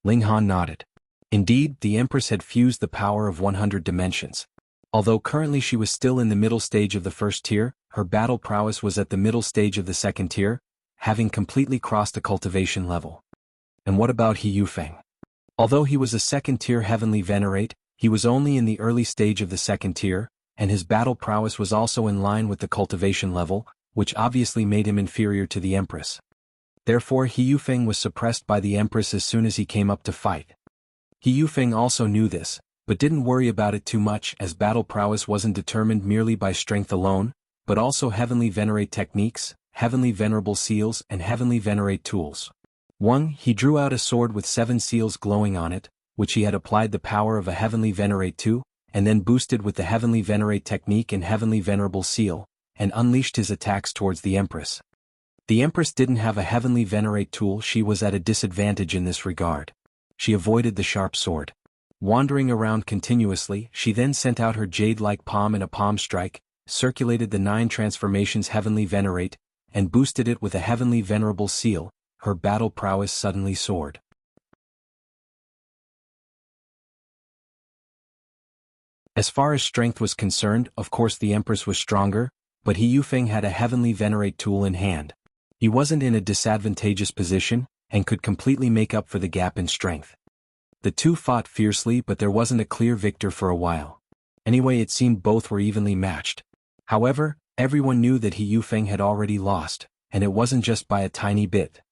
Ling Han nodded. Indeed, the Empress had fused the power of 100 dimensions. Although currently she was still in the middle stage of the 1st tier, her battle prowess was at the middle stage of the 2nd tier, having completely crossed the cultivation level. And what about He Yufeng? Although he was a 2nd tier heavenly venerate, he was only in the early stage of the 2nd tier, and his battle prowess was also in line with the cultivation level, which obviously made him inferior to the Empress. Therefore He Liqun was suppressed by the Empress as soon as he came up to fight. He Liqun also knew this, but didn't worry about it too much as battle prowess wasn't determined merely by strength alone, but also heavenly venerate techniques, heavenly venerable seals and heavenly venerate tools. 1. He drew out a sword with 7 seals glowing on it, which he had applied the power of a heavenly venerate to, and then boosted with the heavenly venerate technique and heavenly venerable seal, and unleashed his attacks towards the Empress. The Empress didn't have a heavenly venerate tool. She was at a disadvantage in this regard. She avoided the sharp sword. Wandering around continuously, she then sent out her jade-like palm in a palm strike, circulated the 9 transformations heavenly venerate, and boosted it with a heavenly venerable seal. Her battle prowess suddenly soared. As far as strength was concerned, of course the Empress was stronger, but He Liqun had a heavenly venerate tool in hand. He wasn't in a disadvantageous position, and could completely make up for the gap in strength. The two fought fiercely, but there wasn't a clear victor for a while. Anyway, it seemed both were evenly matched. However, everyone knew that He Liqun had already lost, and it wasn't just by a tiny bit.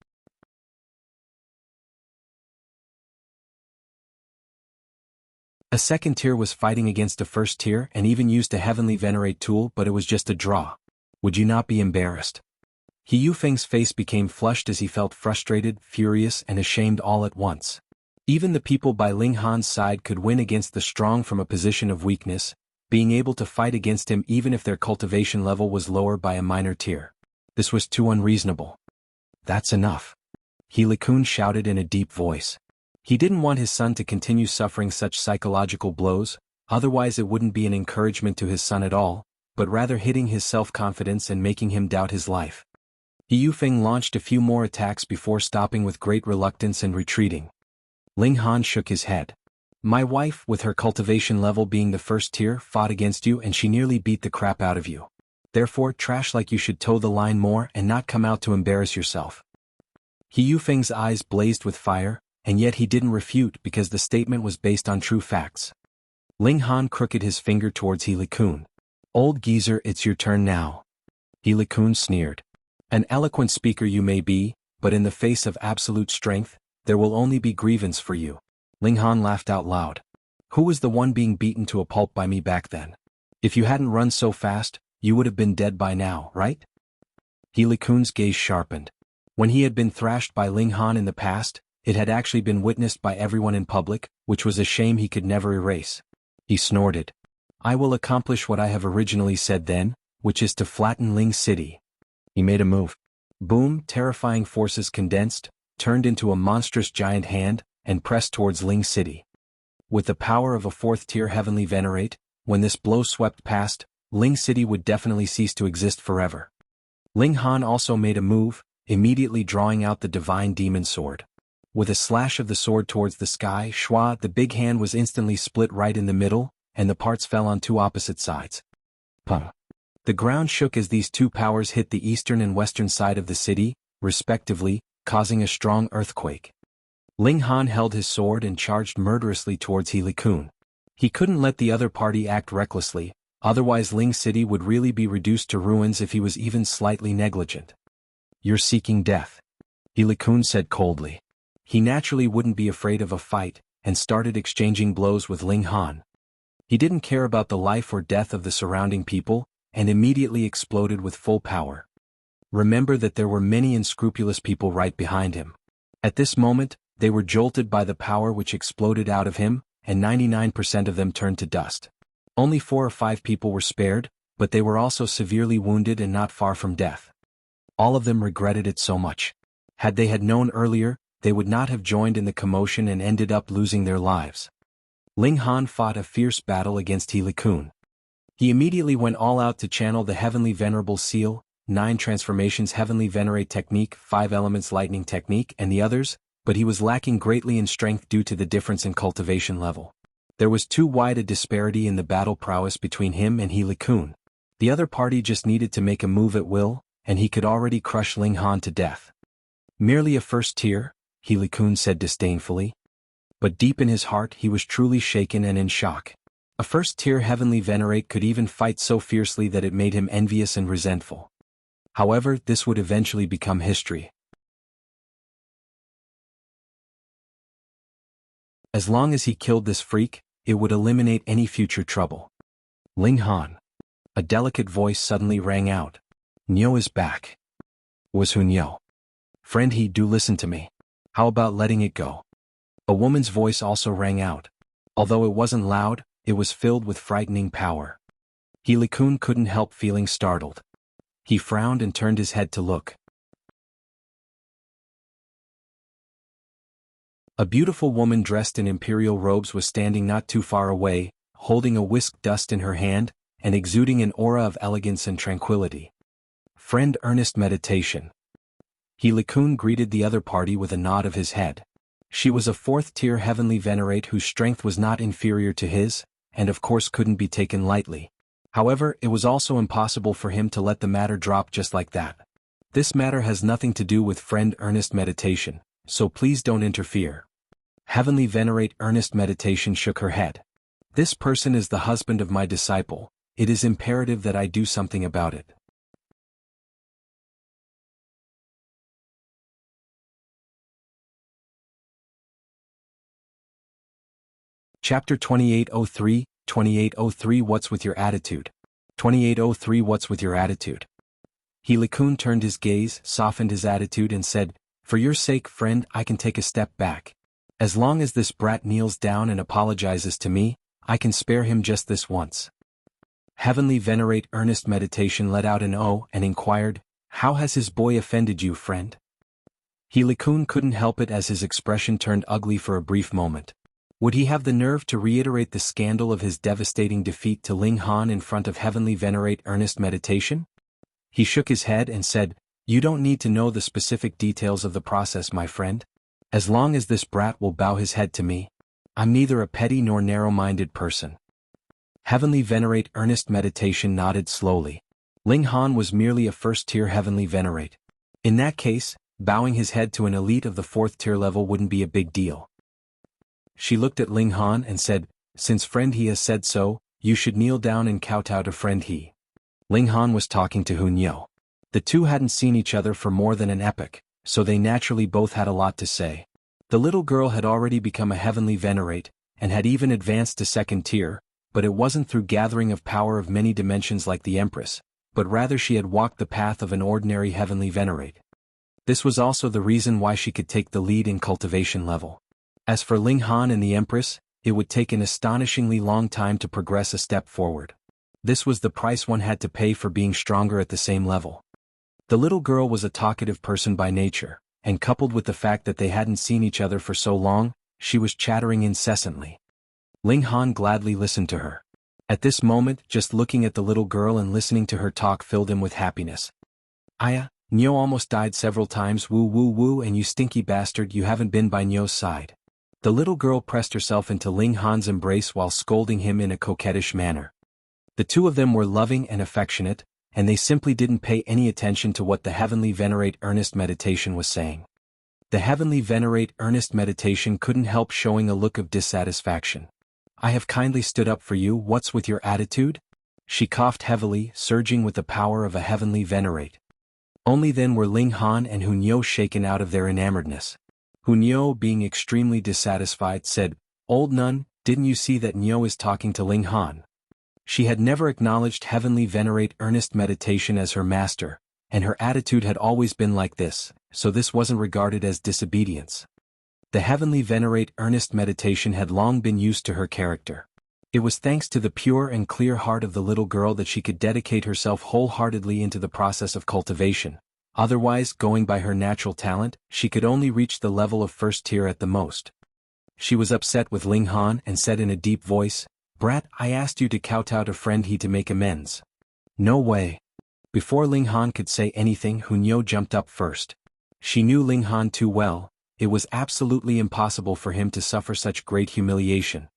A second tier was fighting against a first tier and even used a heavenly venerate tool, but it was just a draw. Would you not be embarrassed? He Liqun's face became flushed as he felt frustrated, furious and ashamed all at once. Even the people by Ling Han's side could win against the strong from a position of weakness, being able to fight against him even if their cultivation level was lower by a minor tier. This was too unreasonable. That's enough. He Liqun shouted in a deep voice. He didn't want his son to continue suffering such psychological blows, otherwise it wouldn't be an encouragement to his son at all, but rather hitting his self-confidence and making him doubt his life. He Liqun launched a few more attacks before stopping with great reluctance and retreating. Ling Han shook his head. My wife, with her cultivation level being the first tier, fought against you and she nearly beat the crap out of you. Therefore, trash like you should toe the line more and not come out to embarrass yourself. He Liqun's eyes blazed with fire, and yet he didn't refute because the statement was based on true facts. Ling Han crooked his finger towards He Liqun. Old geezer, it's your turn now. He Liqun sneered. An eloquent speaker you may be, but in the face of absolute strength, there will only be grievance for you. Ling Han laughed out loud. Who was the one being beaten to a pulp by me back then? If you hadn't run so fast, you would have been dead by now, right? He Liqun's gaze sharpened. When he had been thrashed by Ling Han in the past, it had actually been witnessed by everyone in public, which was a shame he could never erase. He snorted. I will accomplish what I have originally said then, which is to flatten Ling City. He made a move. Boom, terrifying forces condensed, turned into a monstrous giant hand, and pressed towards Ling City. With the power of a 4th tier heavenly venerate, when this blow swept past, Ling City would definitely cease to exist forever. Ling Han also made a move, immediately drawing out the divine demon sword. With a slash of the sword towards the sky, Shua, the big hand was instantly split right in the middle, and the parts fell on 2 opposite sides. Puh. The ground shook as these 2 powers hit the eastern and western side of the city, respectively, causing a strong earthquake. Ling Han held his sword and charged murderously towards He Liqun. He couldn't let the other party act recklessly, otherwise Ling City would really be reduced to ruins if he was even slightly negligent. You're seeking death. He Liqun said coldly. He naturally wouldn't be afraid of a fight, and started exchanging blows with Ling Han. He didn't care about the life or death of the surrounding people, and immediately exploded with full power. Remember that there were many unscrupulous people right behind him. At this moment, they were jolted by the power which exploded out of him, and 99% of them turned to dust. Only 4 or 5 people were spared, but they were also severely wounded and not far from death. All of them regretted it so much. Had they known earlier, they would not have joined in the commotion and ended up losing their lives. Ling Han fought a fierce battle against He Liqun. He immediately went all out to channel the heavenly venerable seal, 9 transformations heavenly venerate technique, 5 elements lightning technique and the others, but he was lacking greatly in strength due to the difference in cultivation level. There was too wide a disparity in the battle prowess between him and He Liqun. The other party just needed to make a move at will, and he could already crush Ling Han to death. Merely a first tier, He Liqun said disdainfully. But deep in his heart he was truly shaken and in shock. A first-tier heavenly venerate could even fight so fiercely that it made him envious and resentful. However, this would eventually become history. As long as he killed this freak, it would eliminate any future trouble. Ling Han. A delicate voice suddenly rang out. Niu is back. Was Hunyao. Friend He, do listen to me. How about letting it go? A woman's voice also rang out. Although it wasn't loud, it was filled with frightening power. He Liqun couldn't help feeling startled. He frowned and turned his head to look. A beautiful woman dressed in imperial robes was standing not too far away, holding a whisked dust in her hand, and exuding an aura of elegance and tranquility. Friend, earnest meditation. He Liqun greeted the other party with a nod of his head. She was a 4th-tier heavenly venerate whose strength was not inferior to his, and of course couldn't be taken lightly. However, it was also impossible for him to let the matter drop just like that. This matter has nothing to do with friend earnest meditation, so please don't interfere. Heavenly venerate earnest meditation shook her head. This person is the husband of my disciple. It is imperative that I do something about it. Chapter 2803, 2803 What's with your attitude? 2803 What's with your attitude? He Liqun turned his gaze, softened his attitude and said, For your sake, friend, I can take a step back. As long as this brat kneels down and apologizes to me, I can spare him just this once. Heavenly venerate earnest meditation let out an "oh" and inquired, How has his boy offended you, friend? He Liqun couldn't help it as his expression turned ugly for a brief moment. Would he have the nerve to reiterate the scandal of his devastating defeat to Ling Han in front of heavenly venerate earnest meditation? He shook his head and said, You don't need to know the specific details of the process, my friend. As long as this brat will bow his head to me, I'm neither a petty nor narrow-minded person. Heavenly venerate earnest meditation nodded slowly. Ling Han was merely a 1st-tier heavenly venerate. In that case, bowing his head to an elite of the 4th-tier level wouldn't be a big deal. She looked at Ling Han and said, Since friend He has said so, you should kneel down and kowtow to friend He. Ling Han was talking to Hunyao. The two hadn't seen each other for more than an epoch, so they naturally both had a lot to say. The little girl had already become a heavenly venerate, and had even advanced to 2nd tier, but it wasn't through gathering of power of many dimensions like the Empress, but rather she had walked the path of an ordinary heavenly venerate. This was also the reason why she could take the lead in cultivation level. As for Ling Han and the Empress, it would take an astonishingly long time to progress a step forward. This was the price one had to pay for being stronger at the same level. The little girl was a talkative person by nature, and coupled with the fact that they hadn't seen each other for so long, she was chattering incessantly. Ling Han gladly listened to her. At this moment, just looking at the little girl and listening to her talk filled him with happiness. Aya, Niu almost died several times, woo woo woo, and you stinky bastard, you haven't been by Niu's side. The little girl pressed herself into Ling Han's embrace while scolding him in a coquettish manner. The two of them were loving and affectionate, and they simply didn't pay any attention to what the heavenly venerate earnest meditation was saying. The heavenly venerate earnest meditation couldn't help showing a look of dissatisfaction. I have kindly stood up for you, what's with your attitude? She coughed heavily, surging with the power of a heavenly venerate. Only then were Ling Han and Hunyao shaken out of their enamoredness. Hunyao, being extremely dissatisfied, said, Old nun, didn't you see that Niu is talking to Ling Han? She had never acknowledged heavenly venerate earnest meditation as her master, and her attitude had always been like this, so this wasn't regarded as disobedience. The heavenly venerate earnest meditation had long been used to her character. It was thanks to the pure and clear heart of the little girl that she could dedicate herself wholeheartedly into the process of cultivation. Otherwise, going by her natural talent, she could only reach the level of 1st tier at the most. She was upset with Ling Han and said in a deep voice, Brat, I asked you to kowtow to friend He to make amends. No way. Before Ling Han could say anything, Hunyao jumped up first. She knew Ling Han too well. It was absolutely impossible for him to suffer such great humiliation.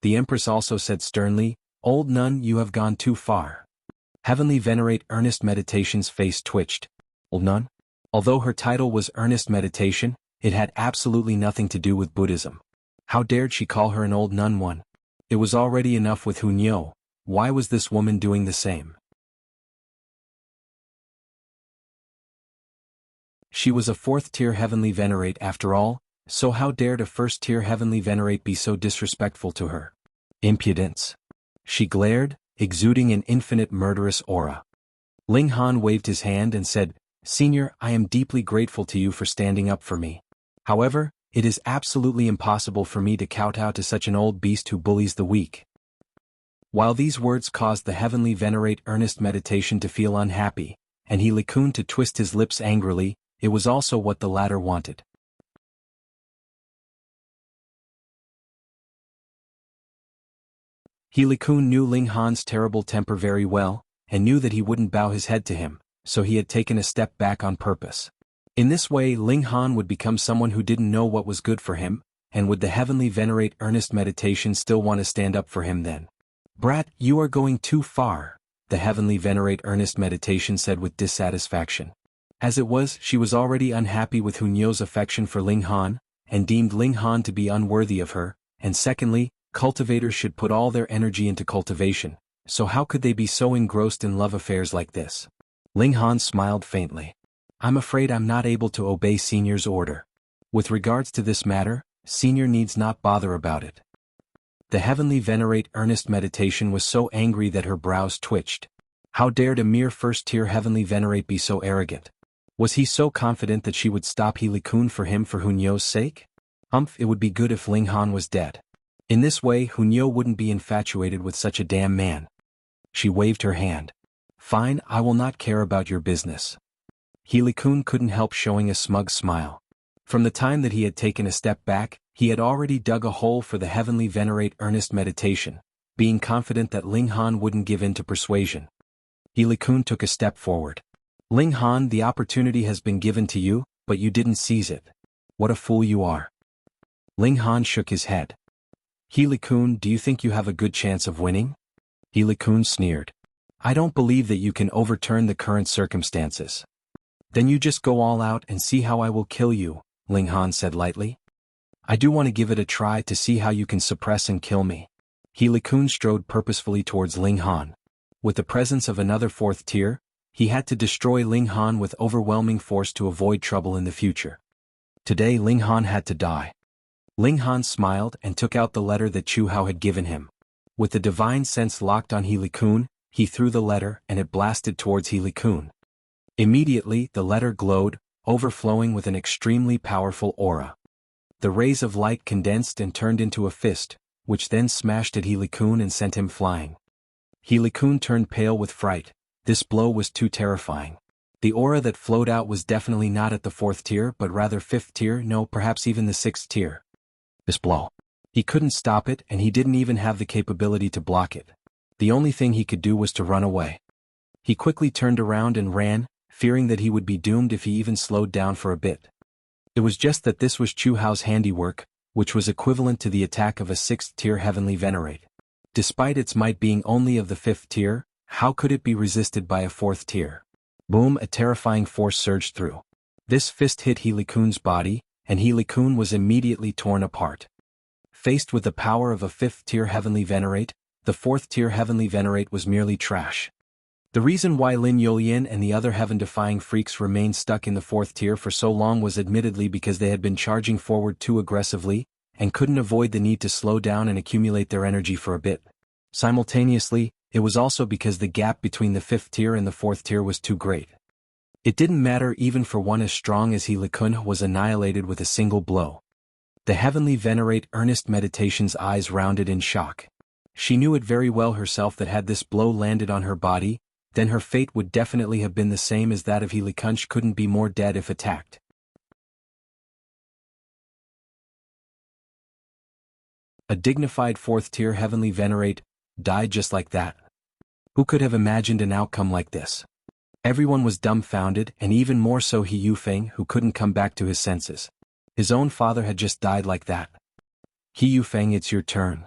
The Empress also said sternly, Old nun, you have gone too far. Heavenly venerate earnest meditation's face twitched. Old nun? Although her title was earnest meditation, it had absolutely nothing to do with Buddhism. How dared she call her an old nun one? It was already enough with Hunyao. Why was this woman doing the same? She was a 4th tier heavenly venerate after all, so how dared a first-tier heavenly venerate be so disrespectful to her? Impudence. She glared, exuding an infinite murderous aura. Ling Han waved his hand and said, "Senior, I am deeply grateful to you for standing up for me. However, it is absolutely impossible for me to kowtow to such an old beast who bullies the weak." While these words caused the heavenly venerate earnest meditation to feel unhappy, and He Liqun to twist his lips angrily, it was also what the latter wanted. He Liqun knew Ling Han's terrible temper very well, and knew that he wouldn't bow his head to him, so he had taken a step back on purpose. In this way Ling Han would become someone who didn't know what was good for him, and would the heavenly venerate earnest meditation still want to stand up for him then? "Brat, you are going too far," the heavenly venerate earnest meditation said with dissatisfaction. As it was, she was already unhappy with Hunyou's affection for Ling Han, and deemed Ling Han to be unworthy of her, and secondly, cultivators should put all their energy into cultivation, so how could they be so engrossed in love affairs like this? Ling Han smiled faintly. "I'm afraid I'm not able to obey Senior's order. With regards to this matter, Senior needs not bother about it." The heavenly venerate earnest meditation was so angry that her brows twitched. How dared a mere first-tier heavenly venerate be so arrogant? Was he so confident that she would stop He Liqun for him for Hunyou's sake? It would be good if Ling Han was dead. In this way Hunyou wouldn't be infatuated with such a damn man. She waved her hand. "Fine, I will not care about your business." He Liqun couldn't help showing a smug smile. From the time that he had taken a step back, he had already dug a hole for the heavenly venerate earnest meditation, being confident that Ling Han wouldn't give in to persuasion. He Liqun took a step forward. "Ling Han, the opportunity has been given to you, but you didn't seize it. What a fool you are." Ling Han shook his head. "He Liqun, do you think you have a good chance of winning?" He Liqun sneered. "I don't believe that you can overturn the current circumstances." "Then you just go all out and see how I will kill you," Ling Han said lightly. "I do want to give it a try to see how you can suppress and kill me." He Liqun strode purposefully towards Ling Han. With the presence of another fourth tier, he had to destroy Ling Han with overwhelming force to avoid trouble in the future. Today Ling Han had to die. Ling Han smiled and took out the letter that Chu Hao had given him. With the divine sense locked on He Liqun, he threw the letter and it blasted towards He Liqun. Immediately the letter glowed, overflowing with an extremely powerful aura. The rays of light condensed and turned into a fist, which then smashed at He Liqun and sent him flying. He Liqun turned pale with fright. This blow was too terrifying. The aura that flowed out was definitely not at the fourth tier but rather fifth tier, no, perhaps even the sixth tier. This blow. He couldn't stop it and he didn't even have the capability to block it. The only thing he could do was to run away. He quickly turned around and ran, fearing that he would be doomed if he even slowed down for a bit. It was just that this was Chu Hao's handiwork, which was equivalent to the attack of a sixth-tier heavenly venerate. Despite its might being only of the fifth tier, how could it be resisted by a fourth tier? Boom! A terrifying force surged through. This fist hit He Liqun's body, and He Liqun was immediately torn apart. Faced with the power of a fifth-tier heavenly venerate, the fourth-tier heavenly venerate was merely trash. The reason why Lin Yolien and the other heaven-defying freaks remained stuck in the fourth tier for so long was admittedly because they had been charging forward too aggressively, and couldn't avoid the need to slow down and accumulate their energy for a bit. Simultaneously, it was also because the gap between the fifth tier and the fourth tier was too great. It didn't matter even for one as strong as He Liqun was annihilated with a single blow. The heavenly venerate earnest meditation's eyes rounded in shock. She knew it very well herself that had this blow landed on her body, then her fate would definitely have been the same as that of He Liqun. Couldn't be more dead if attacked. A dignified fourth-tier heavenly venerate died just like that. Who could have imagined an outcome like this? Everyone was dumbfounded, and even more so He Yufeng, who couldn't come back to his senses. His own father had just died like that. He Yufeng, it's your turn.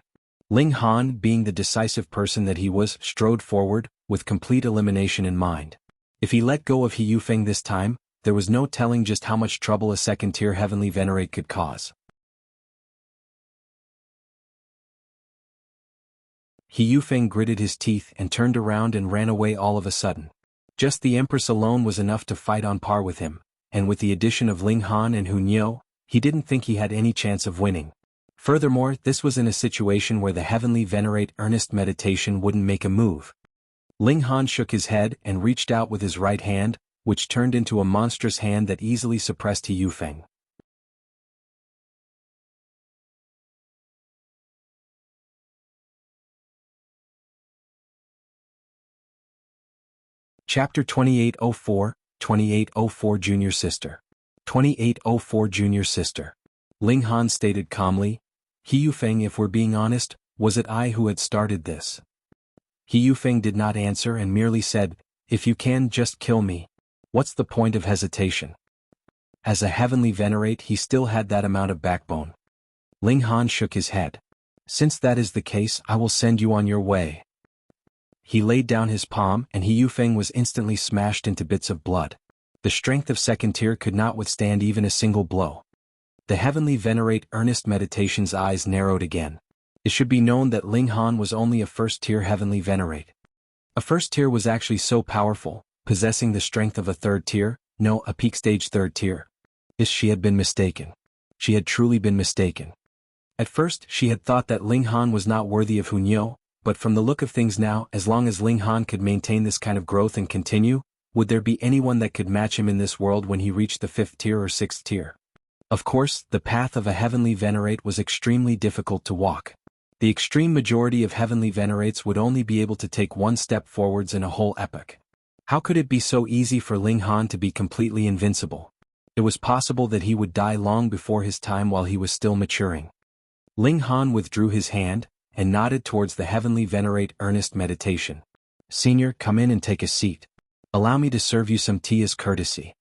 Ling Han, being the decisive person that he was, strode forward, with complete elimination in mind. If he let go of He Yufeng this time, there was no telling just how much trouble a second-tier heavenly venerate could cause. He Yufeng gritted his teeth and turned around and ran away all of a sudden. Just the Empress alone was enough to fight on par with him, and with the addition of Ling Han and Hunyou, he didn't think he had any chance of winning. Furthermore, this was in a situation where the heavenly venerate earnest meditation wouldn't make a move. Ling Han shook his head and reached out with his right hand, which turned into a monstrous hand that easily suppressed He Yufeng. Chapter 2804, 2804 Junior Sister. 2804 Junior Sister. Ling Han stated calmly, He Yufeng, if we're being honest, was it I who had started this? He Yufeng did not answer and merely said, if you can, just kill me. What's the point of hesitation? As a heavenly venerate, he still had that amount of backbone. Ling Han shook his head. Since that is the case, I will send you on your way. He laid down his palm and He Yufeng was instantly smashed into bits of blood. The strength of second tier could not withstand even a single blow. The heavenly venerate earnest meditation's eyes narrowed again. It should be known that Ling Han was only a first-tier heavenly venerate. A first tier was actually so powerful, possessing the strength of a third tier, no, a peak stage third tier. She had been mistaken. She had truly been mistaken. At first, she had thought that Ling Han was not worthy of Hunyo, but from the look of things now, as long as Ling Han could maintain this kind of growth and continue, would there be anyone that could match him in this world when he reached the 5th tier or 6th tier? Of course, the path of a heavenly venerate was extremely difficult to walk. The extreme majority of heavenly venerates would only be able to take one step forwards in a whole epoch. How could it be so easy for Ling Han to be completely invincible? It was possible that he would die long before his time while he was still maturing. Ling Han withdrew his hand, and nodded towards the heavenly venerate earnest meditation. Senior, come in and take a seat. Allow me to serve you some tea as courtesy.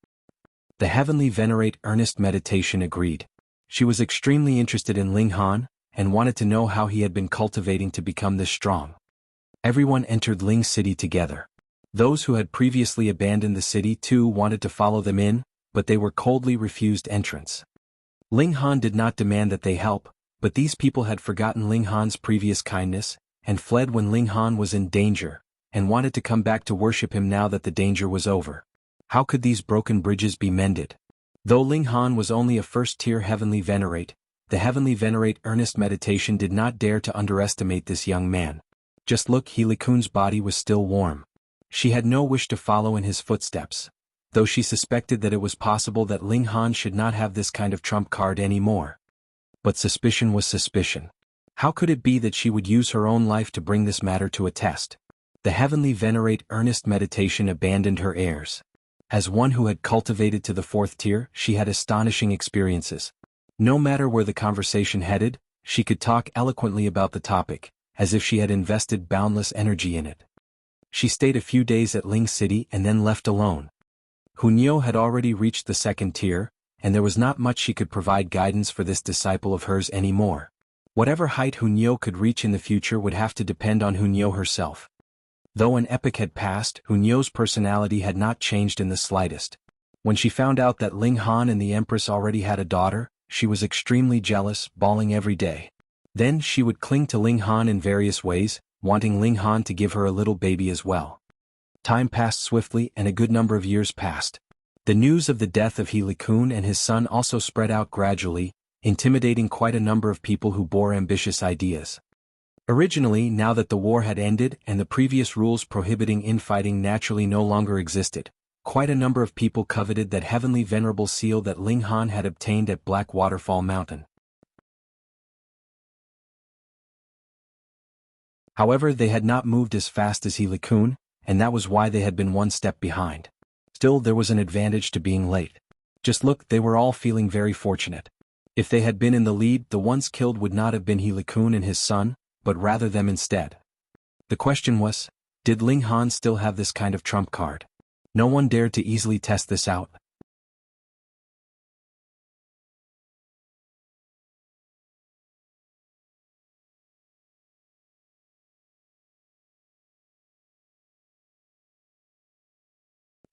The heavenly venerate earnest meditation agreed. She was extremely interested in Ling Han, and wanted to know how he had been cultivating to become this strong. Everyone entered Ling City together. Those who had previously abandoned the city too wanted to follow them in, but they were coldly refused entrance. Ling Han did not demand that they help, but these people had forgotten Ling Han's previous kindness, and fled when Ling Han was in danger, and wanted to come back to worship him now that the danger was over. How could these broken bridges be mended? Though Ling Han was only a first-tier heavenly venerate, the heavenly venerate earnest meditation did not dare to underestimate this young man. Just look, He Liqun's body was still warm. She had no wish to follow in his footsteps, though she suspected that it was possible that Ling Han should not have this kind of trump card anymore. But suspicion was suspicion. How could it be that she would use her own life to bring this matter to a test? The heavenly venerate earnest meditation abandoned her airs. As one who had cultivated to the 4th tier, she had astonishing experiences. No matter where the conversation headed, she could talk eloquently about the topic, as if she had invested boundless energy in it. She stayed a few days at Ling City and then left alone. Hunyo had already reached the 2nd tier, and there was not much she could provide guidance for this disciple of hers anymore. Whatever height Hunyo could reach in the future would have to depend on Hunyo herself. Though an epoch had passed, Hunyo's personality had not changed in the slightest. When she found out that Ling Han and the Empress already had a daughter, she was extremely jealous, bawling every day. Then she would cling to Ling Han in various ways, wanting Ling Han to give her a little baby as well. Time passed swiftly and a good number of years passed. The news of the death of He Liqun and his son also spread out gradually, intimidating quite a number of people who bore ambitious ideas. Originally, now that the war had ended and the previous rules prohibiting infighting naturally no longer existed, quite a number of people coveted that heavenly venerable seal that Ling Han had obtained at Black Waterfall Mountain. However, they had not moved as fast as He Liqun, and that was why they had been one step behind. Still, there was an advantage to being late. Just look, they were all feeling very fortunate. If they had been in the lead, the ones killed would not have been He Liqun and his son, but rather them instead. The question was, did Ling Han still have this kind of trump card? No one dared to easily test this out.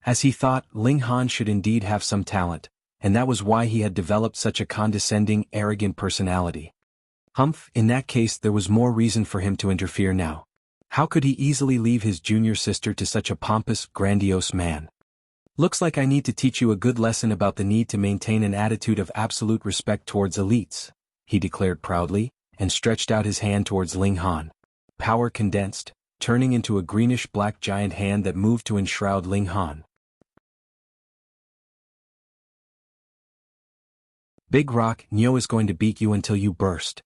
As he thought, Ling Han should indeed have some talent, and that was why he had developed such a condescending, arrogant personality. Humph, in that case there was more reason for him to interfere now. How could he easily leave his junior sister to such a pompous, grandiose man? Looks like I need to teach you a good lesson about the need to maintain an attitude of absolute respect towards elites, he declared proudly, and stretched out his hand towards Ling Han. Power condensed, turning into a greenish-black giant hand that moved to enshroud Ling Han. Big Rock, Nyo is going to beat you until you burst.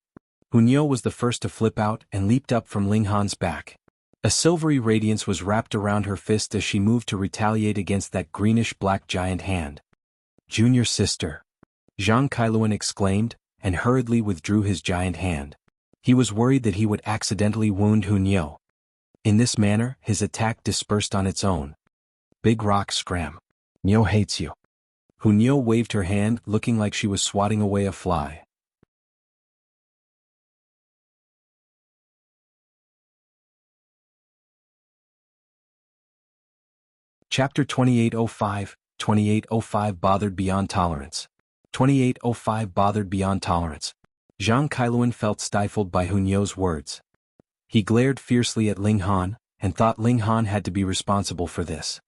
Nyo was the first to flip out and leaped up from Ling Han's back. A silvery radiance was wrapped around her fist as she moved to retaliate against that greenish-black giant hand. Junior sister. Zhang Kailuan exclaimed, and hurriedly withdrew his giant hand. He was worried that he would accidentally wound Nyo. In this manner, his attack dispersed on its own. Big Rock scram. Nyo hates you. Nyo waved her hand, looking like she was swatting away a fly. Chapter 2805, 2805 Bothered Beyond Tolerance. 2805 Bothered Beyond Tolerance. Zhang Kailuan felt stifled by Nyo's words. He glared fiercely at Ling Han, and thought Ling Han had to be responsible for this.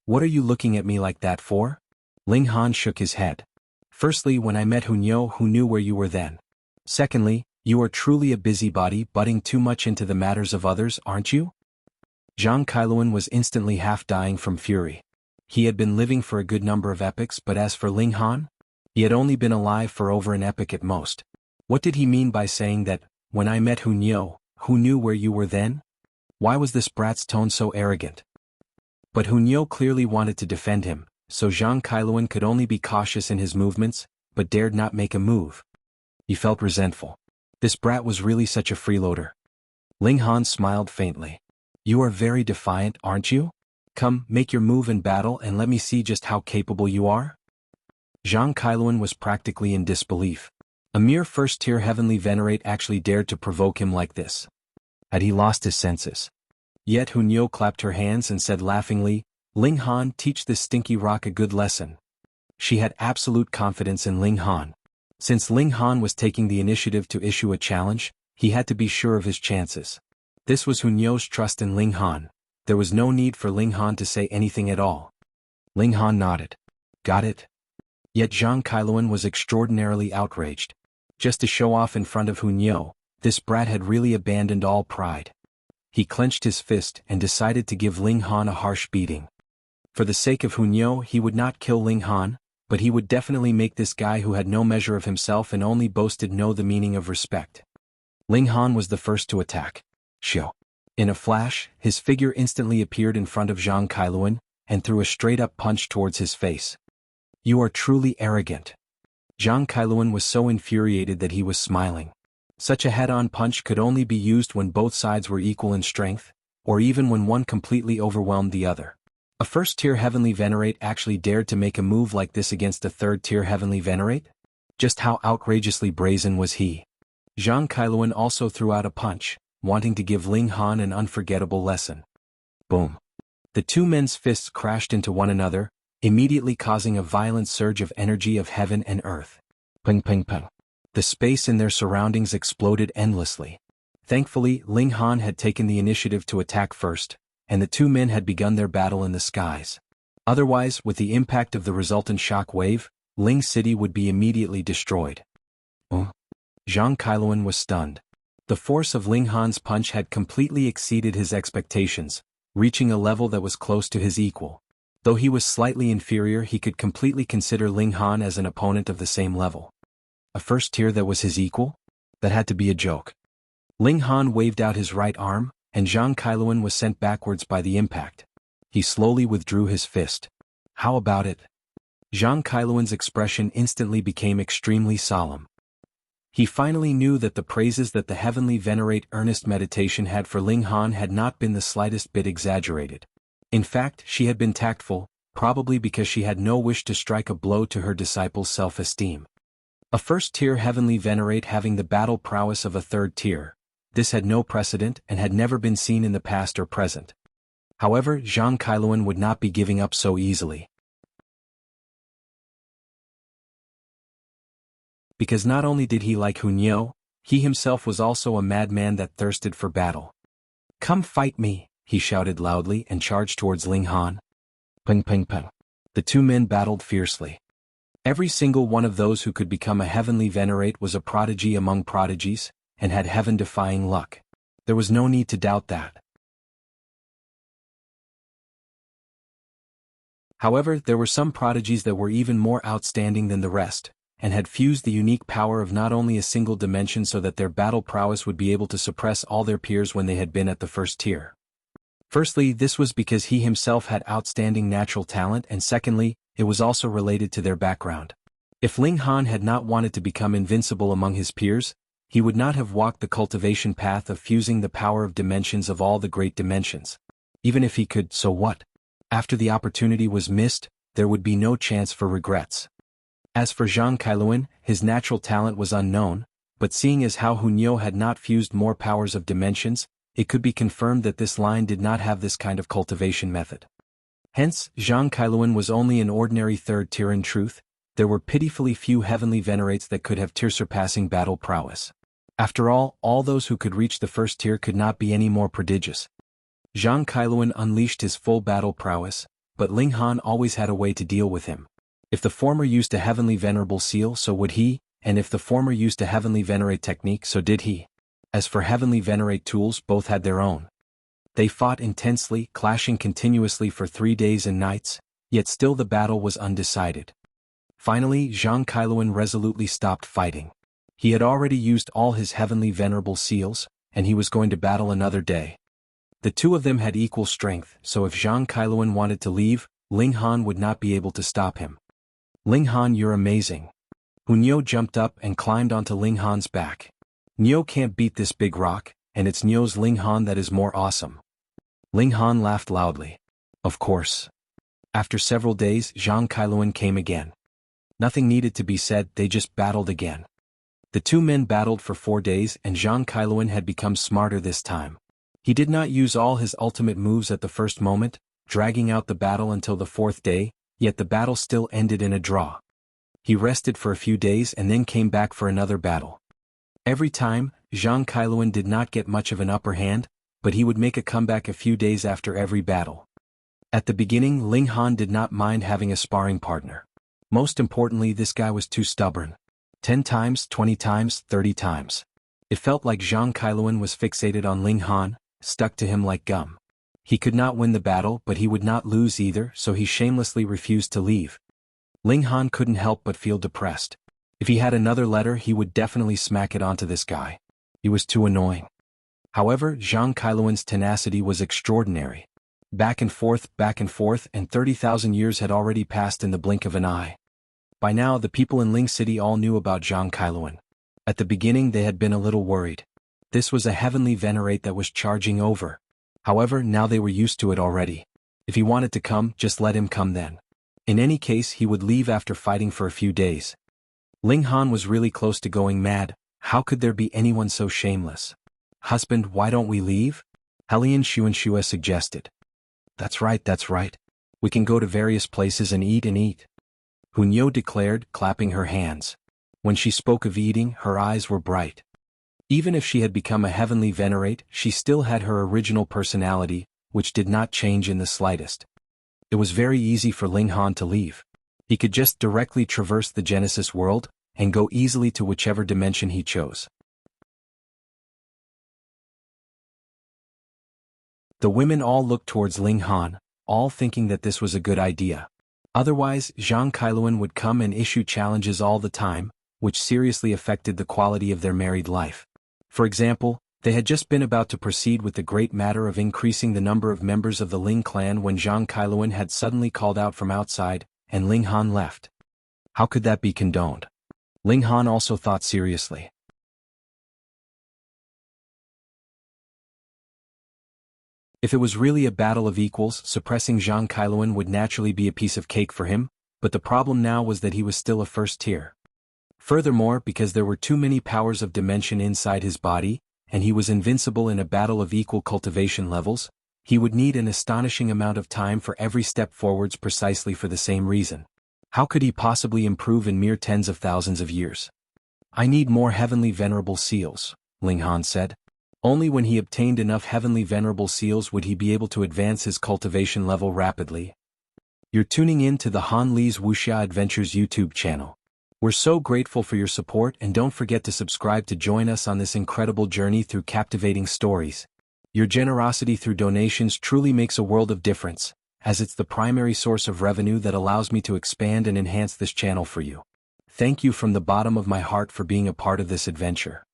What are you looking at me like that for? Ling Han shook his head. Firstly, when I met Nyo, who knew where you were then? Secondly, you are truly a busybody, butting too much into the matters of others, aren't you? Zhang Kailuan was instantly half dying from fury. He had been living for a good number of epochs, but as for Ling Han, he had only been alive for over an epoch at most. What did he mean by saying that, when I met Nyo, who knew where you were then? Why was this brat's tone so arrogant? But Nyo clearly wanted to defend him, so Zhang Kailuan could only be cautious in his movements, but dared not make a move. He felt resentful. This brat was really such a freeloader. Ling Han smiled faintly. You are very defiant, aren't you? Come, make your move in battle and let me see just how capable you are. Zhang Kailuan was practically in disbelief. A mere first-tier heavenly venerate actually dared to provoke him like this. Had he lost his senses? Yet Nyo clapped her hands and said laughingly, Ling Han, teach this stinky rock a good lesson. She had absolute confidence in Ling Han. Since Ling Han was taking the initiative to issue a challenge, he had to be sure of his chances. This was Nyo's trust in Ling Han. There was no need for Ling Han to say anything at all. Ling Han nodded. Got it? Yet Zhang Kailuan was extraordinarily outraged. Just to show off in front of Nyo, this brat had really abandoned all pride. He clenched his fist and decided to give Ling Han a harsh beating. For the sake of Nyo, he would not kill Ling Han, but he would definitely make this guy who had no measure of himself and only boasted know the meaning of respect. Ling Han was the first to attack. Shio. In a flash, his figure instantly appeared in front of Zhang Kailuan, and threw a straight-up punch towards his face. You are truly arrogant. Zhang Kailuan was so infuriated that he was smiling. Such a head-on punch could only be used when both sides were equal in strength, or even when one completely overwhelmed the other. A first-tier heavenly venerate actually dared to make a move like this against a third-tier heavenly venerate? Just how outrageously brazen was he? Zhang Kailuan also threw out a punch, wanting to give Ling Han an unforgettable lesson. Boom. The two men's fists crashed into one another, immediately causing a violent surge of energy of heaven and earth. Ping ping ping. The space in their surroundings exploded endlessly. Thankfully, Ling Han had taken the initiative to attack first, and the two men had begun their battle in the skies. Otherwise, with the impact of the resultant shock wave, Ling City would be immediately destroyed. Zhang Kailuan was stunned. The force of Ling Han's punch had completely exceeded his expectations, reaching a level that was close to his equal. Though he was slightly inferior, he could completely consider Ling Han as an opponent of the same level. A first tier that was his equal? That had to be a joke. Ling Han waved out his right arm, and Zhang Kailuan was sent backwards by the impact. He slowly withdrew his fist. How about it? Zhang Kailuan's expression instantly became extremely solemn. He finally knew that the praises that the heavenly venerate earnest meditation had for Ling Han had not been the slightest bit exaggerated. In fact, she had been tactful, probably because she had no wish to strike a blow to her disciple's self-esteem. A first-tier heavenly venerate having the battle prowess of a third tier, this had no precedent and had never been seen in the past or present. However, Zhang Kailuan would not be giving up so easily. Because not only did he like Nyo, he himself was also a madman that thirsted for battle. Come fight me, he shouted loudly and charged towards Ling Han. Ping ping ping. The two men battled fiercely. Every single one of those who could become a heavenly venerate was a prodigy among prodigies, and had heaven-defying luck. There was no need to doubt that. However, there were some prodigies that were even more outstanding than the rest, and had fused the unique power of not only a single dimension so that their battle prowess would be able to suppress all their peers when they had been at the first tier. Firstly, this was because he himself had outstanding natural talent, and secondly, it was also related to their background. If Ling Han had not wanted to become invincible among his peers, he would not have walked the cultivation path of fusing the power of dimensions of all the great dimensions. Even if he could, so what? After the opportunity was missed, there would be no chance for regrets. As for Zhang Kailuan, his natural talent was unknown, but seeing as how Hunyo had not fused more powers of dimensions, it could be confirmed that this line did not have this kind of cultivation method. Hence, Zhang Kailuan was only an ordinary third tier. In truth, there were pitifully few heavenly venerates that could have tier-surpassing battle prowess. After all those who could reach the first tier could not be any more prodigious. Zhang Kailuan unleashed his full battle prowess, but Ling Han always had a way to deal with him. If the former used a heavenly venerable seal, so would he, and if the former used a heavenly venerate technique, so did he. As for heavenly venerate tools, both had their own. They fought intensely, clashing continuously for 3 days and nights, yet still the battle was undecided. Finally, Zhang Kailuan resolutely stopped fighting. He had already used all his heavenly venerable seals, and he was going to battle another day. The two of them had equal strength, so if Zhang Kailuan wanted to leave, Ling Han would not be able to stop him. Ling Han, you're amazing. Hunyo jumped up and climbed onto Ling Han's back. Nyo can't beat this big rock, and it's Nyo's Ling Han that is more awesome. Ling Han laughed loudly. Of course. After several days, Zhang Kailuan came again. Nothing needed to be said, they just battled again. The two men battled for 4 days, and Zhang Kailuan had become smarter this time. He did not use all his ultimate moves at the first moment, dragging out the battle until the 4th day, yet the battle still ended in a draw. He rested for a few days and then came back for another battle. Every time, Zhang Kailuan did not get much of an upper hand, but he would make a comeback a few days after every battle. At the beginning, Ling Han did not mind having a sparring partner. Most importantly, this guy was too stubborn. 10 times, 20 times, 30 times. It felt like Zhang Kailuan was fixated on Ling Han, stuck to him like gum. He could not win the battle, but he would not lose either, so he shamelessly refused to leave. Ling Han couldn't help but feel depressed. If he had another letter, he would definitely smack it onto this guy. He was too annoying. However, Zhang Kailuan's tenacity was extraordinary. Back and forth, and 30,000 years had already passed in the blink of an eye. By now, the people in Ling City all knew about Zhang Kailuan. At the beginning, they had been a little worried. This was a heavenly venerate that was charging over. However, now they were used to it already. If he wanted to come, just let him come then. In any case, he would leave after fighting for a few days. Ling Han was really close to going mad. How could there be anyone so shameless? Husband, why don't we leave? Helian Xuanxue suggested. That's right. We can go to various places and eat. Hunyo declared, clapping her hands. When she spoke of eating, her eyes were bright. Even if she had become a heavenly venerate, she still had her original personality, which did not change in the slightest. It was very easy for Ling Han to leave. He could just directly traverse the Genesis world, and go easily to whichever dimension he chose. The women all looked towards Ling Han, all thinking that this was a good idea. Otherwise, Zhang Kailuan would come and issue challenges all the time, which seriously affected the quality of their married life. For example, they had just been about to proceed with the great matter of increasing the number of members of the Ling clan when Zhang Kailuan had suddenly called out from outside, and Ling Han left. How could that be condoned? Ling Han also thought seriously. If it was really a battle of equals, suppressing Zhang Kailuan would naturally be a piece of cake for him, but the problem now was that he was still a first tier. Furthermore, because there were too many powers of dimension inside his body, and he was invincible in a battle of equal cultivation levels, he would need an astonishing amount of time for every step forwards precisely for the same reason. How could he possibly improve in mere tens of thousands of years? I need more heavenly venerable seals, Ling Han said. Only when he obtained enough heavenly venerable seals would he be able to advance his cultivation level rapidly. You're tuning in to the Han Li's Wuxia Adventures YouTube channel. We're so grateful for your support, and don't forget to subscribe to join us on this incredible journey through captivating stories. Your generosity through donations truly makes a world of difference, as it's the primary source of revenue that allows me to expand and enhance this channel for you. Thank you from the bottom of my heart for being a part of this adventure.